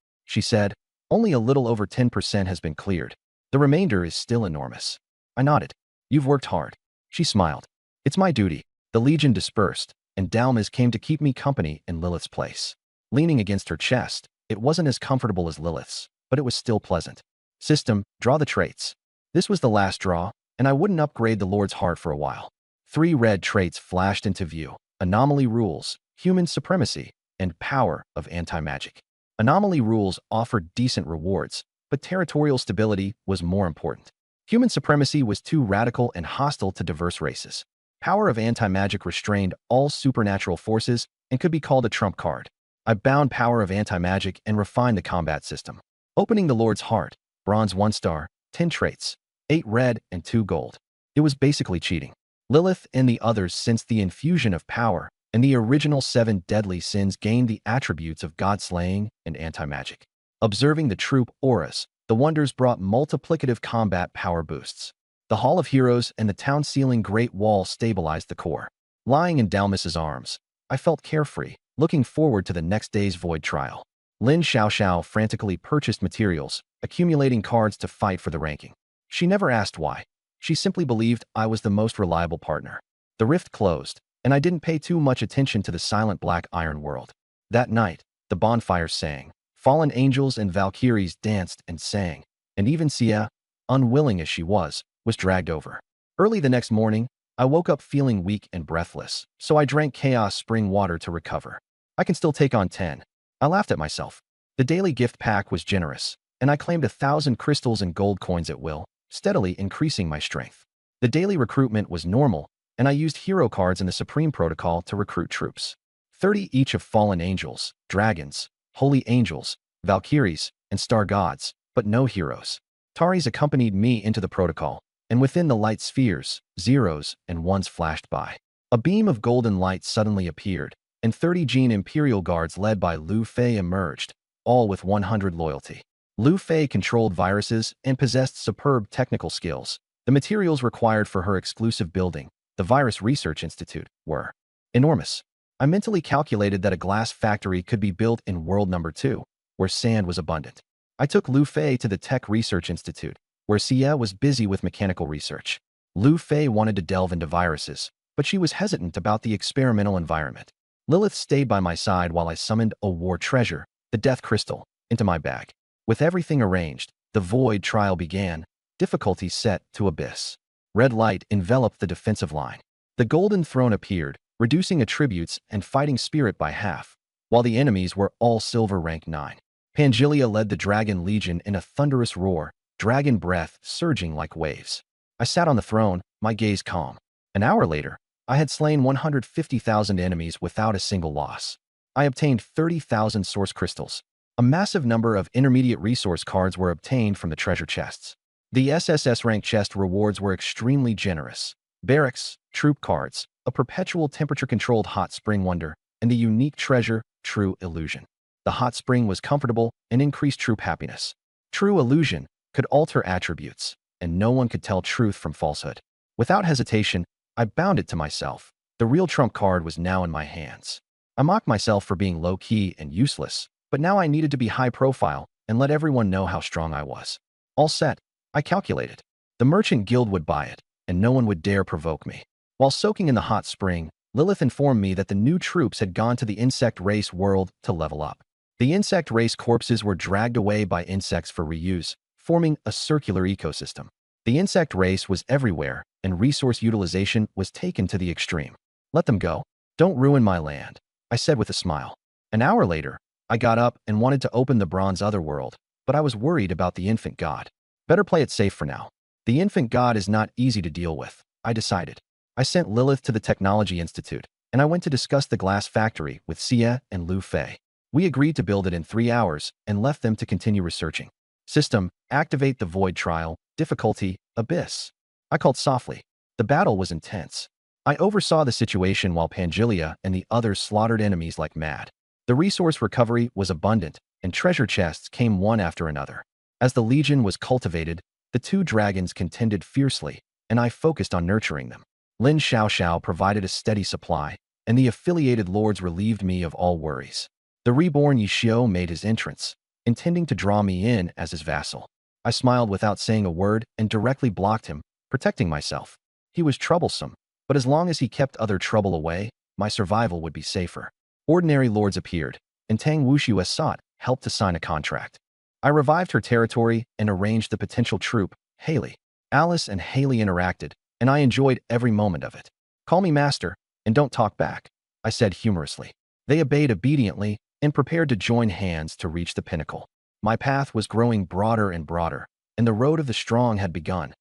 She said. Only a little over 10% has been cleared. The remainder is still enormous. I nodded. You've worked hard. She smiled. It's my duty. The Legion dispersed, and Dalmas came to keep me company in Lilith's place. Leaning against her chest, it wasn't as comfortable as Lilith's, but it was still pleasant. System, draw the traits. This was the last draw, and I wouldn't upgrade the Lord's heart for a while. 3 red traits flashed into view: Anomaly Rules, Human Supremacy, and Power of Anti-Magic. Anomaly rules offered decent rewards, but territorial stability was more important. Human supremacy was too radical and hostile to diverse races. Power of anti-magic restrained all supernatural forces and could be called a trump card. I bound power of anti-magic and refined the combat system. Opening the Lord's Heart, bronze 1 star, 10 traits, 8 red and 2 gold. It was basically cheating. Lilith and the others, since the infusion of power, and the original 7 deadly sins gained the attributes of god-slaying and anti-magic. Observing the troop auras, the wonders brought multiplicative combat power boosts. The Hall of Heroes and the town-ceiling Great Wall stabilized the core. Lying in Dalmas's arms, I felt carefree, looking forward to the next day's void trial. Lin Xiaoxiao frantically purchased materials, accumulating cards to fight for the ranking. She never asked why. She simply believed I was the most reliable partner. The rift closed, and I didn't pay too much attention to the silent black iron world. That night, the bonfires sang. Fallen angels and valkyries danced and sang, and even Sia, unwilling as she was dragged over. Early the next morning, I woke up feeling weak and breathless, so I drank chaos spring water to recover. I can still take on 10. I laughed at myself. The daily gift pack was generous, and I claimed 1,000 crystals and gold coins at will, steadily increasing my strength. The daily recruitment was normal, and I used hero cards in the Supreme Protocol to recruit troops. 30 each of fallen angels, dragons, holy angels, valkyries, and star gods, but no heroes. Taris accompanied me into the protocol, and within the light spheres, zeros and ones flashed by. A beam of golden light suddenly appeared, and 30 Gene Imperial Guards led by Lu Fei emerged, all with 100 loyalty. Lu Fei controlled viruses and possessed superb technical skills. The materials required for her exclusive building, the Virus Research Institute, were enormous. I mentally calculated that a glass factory could be built in world number 2, where sand was abundant. I took Lu Fei to the Tech Research Institute, where Xia was busy with mechanical research. Lu Fei wanted to delve into viruses, but she was hesitant about the experimental environment. Lilith stayed by my side while I summoned a war treasure, the Death Crystal, into my bag. With everything arranged, the void trial began, difficulty set to abyss. Red light enveloped the defensive line. The Golden Throne appeared, reducing attributes and fighting spirit by half, while the enemies were all silver rank 9. Pangelia led the Dragon Legion in a thunderous roar, dragon breath surging like waves. I sat on the throne, my gaze calm. An hour later, I had slain 150,000 enemies without a single loss. I obtained 30,000 source crystals. A massive number of intermediate resource cards were obtained from the treasure chests. The SSS rank chest rewards were extremely generous. Barracks, troop cards, a perpetual temperature-controlled hot spring wonder, and the unique treasure, True Illusion. The hot spring was comfortable and increased troop happiness. True Illusion could alter attributes, and no one could tell truth from falsehood. Without hesitation, I bound it to myself. The real trump card was now in my hands. I mocked myself for being low-key and useless, but now I needed to be high-profile and let everyone know how strong I was. All set, I calculated. The Merchant Guild would buy it, and no one would dare provoke me. While soaking in the hot spring, Lilith informed me that the new troops had gone to the insect race world to level up. The insect race corpses were dragged away by insects for reuse, forming a circular ecosystem. The insect race was everywhere, and resource utilization was taken to the extreme. Let them go. Don't ruin my land, I said with a smile. An hour later, I got up and wanted to open the bronze otherworld, but I was worried about the infant god. Better play it safe for now. The infant god is not easy to deal with, I decided. I sent Lilith to the Technology Institute, and I went to discuss the glass factory with Xia and Lu Fei. We agreed to build it in 3 hours and left them to continue researching. System, activate the void trial, difficulty, abyss. I called softly. The battle was intense. I oversaw the situation while Pangelia and the others slaughtered enemies like mad. The resource recovery was abundant, and treasure chests came one after another. As the Legion was cultivated, the 2 dragons contended fiercely, and I focused on nurturing them. Lin Xiaoxiao provided a steady supply, and the affiliated lords relieved me of all worries. The reborn Yishio made his entrance, intending to draw me in as his vassal. I smiled without saying a word and directly blocked him, protecting myself. He was troublesome, but as long as he kept other trouble away, my survival would be safer. Ordinary lords appeared, and Tang Wushu sought help to sign a contract. I revived her territory and arranged the potential troop, Haley. Alice and Haley interacted, and I enjoyed every moment of it. Call me master, and don't talk back, I said humorously. They obeyed obediently, and prepared to join hands to reach the pinnacle. My path was growing broader and broader, and the road of the strong had begun.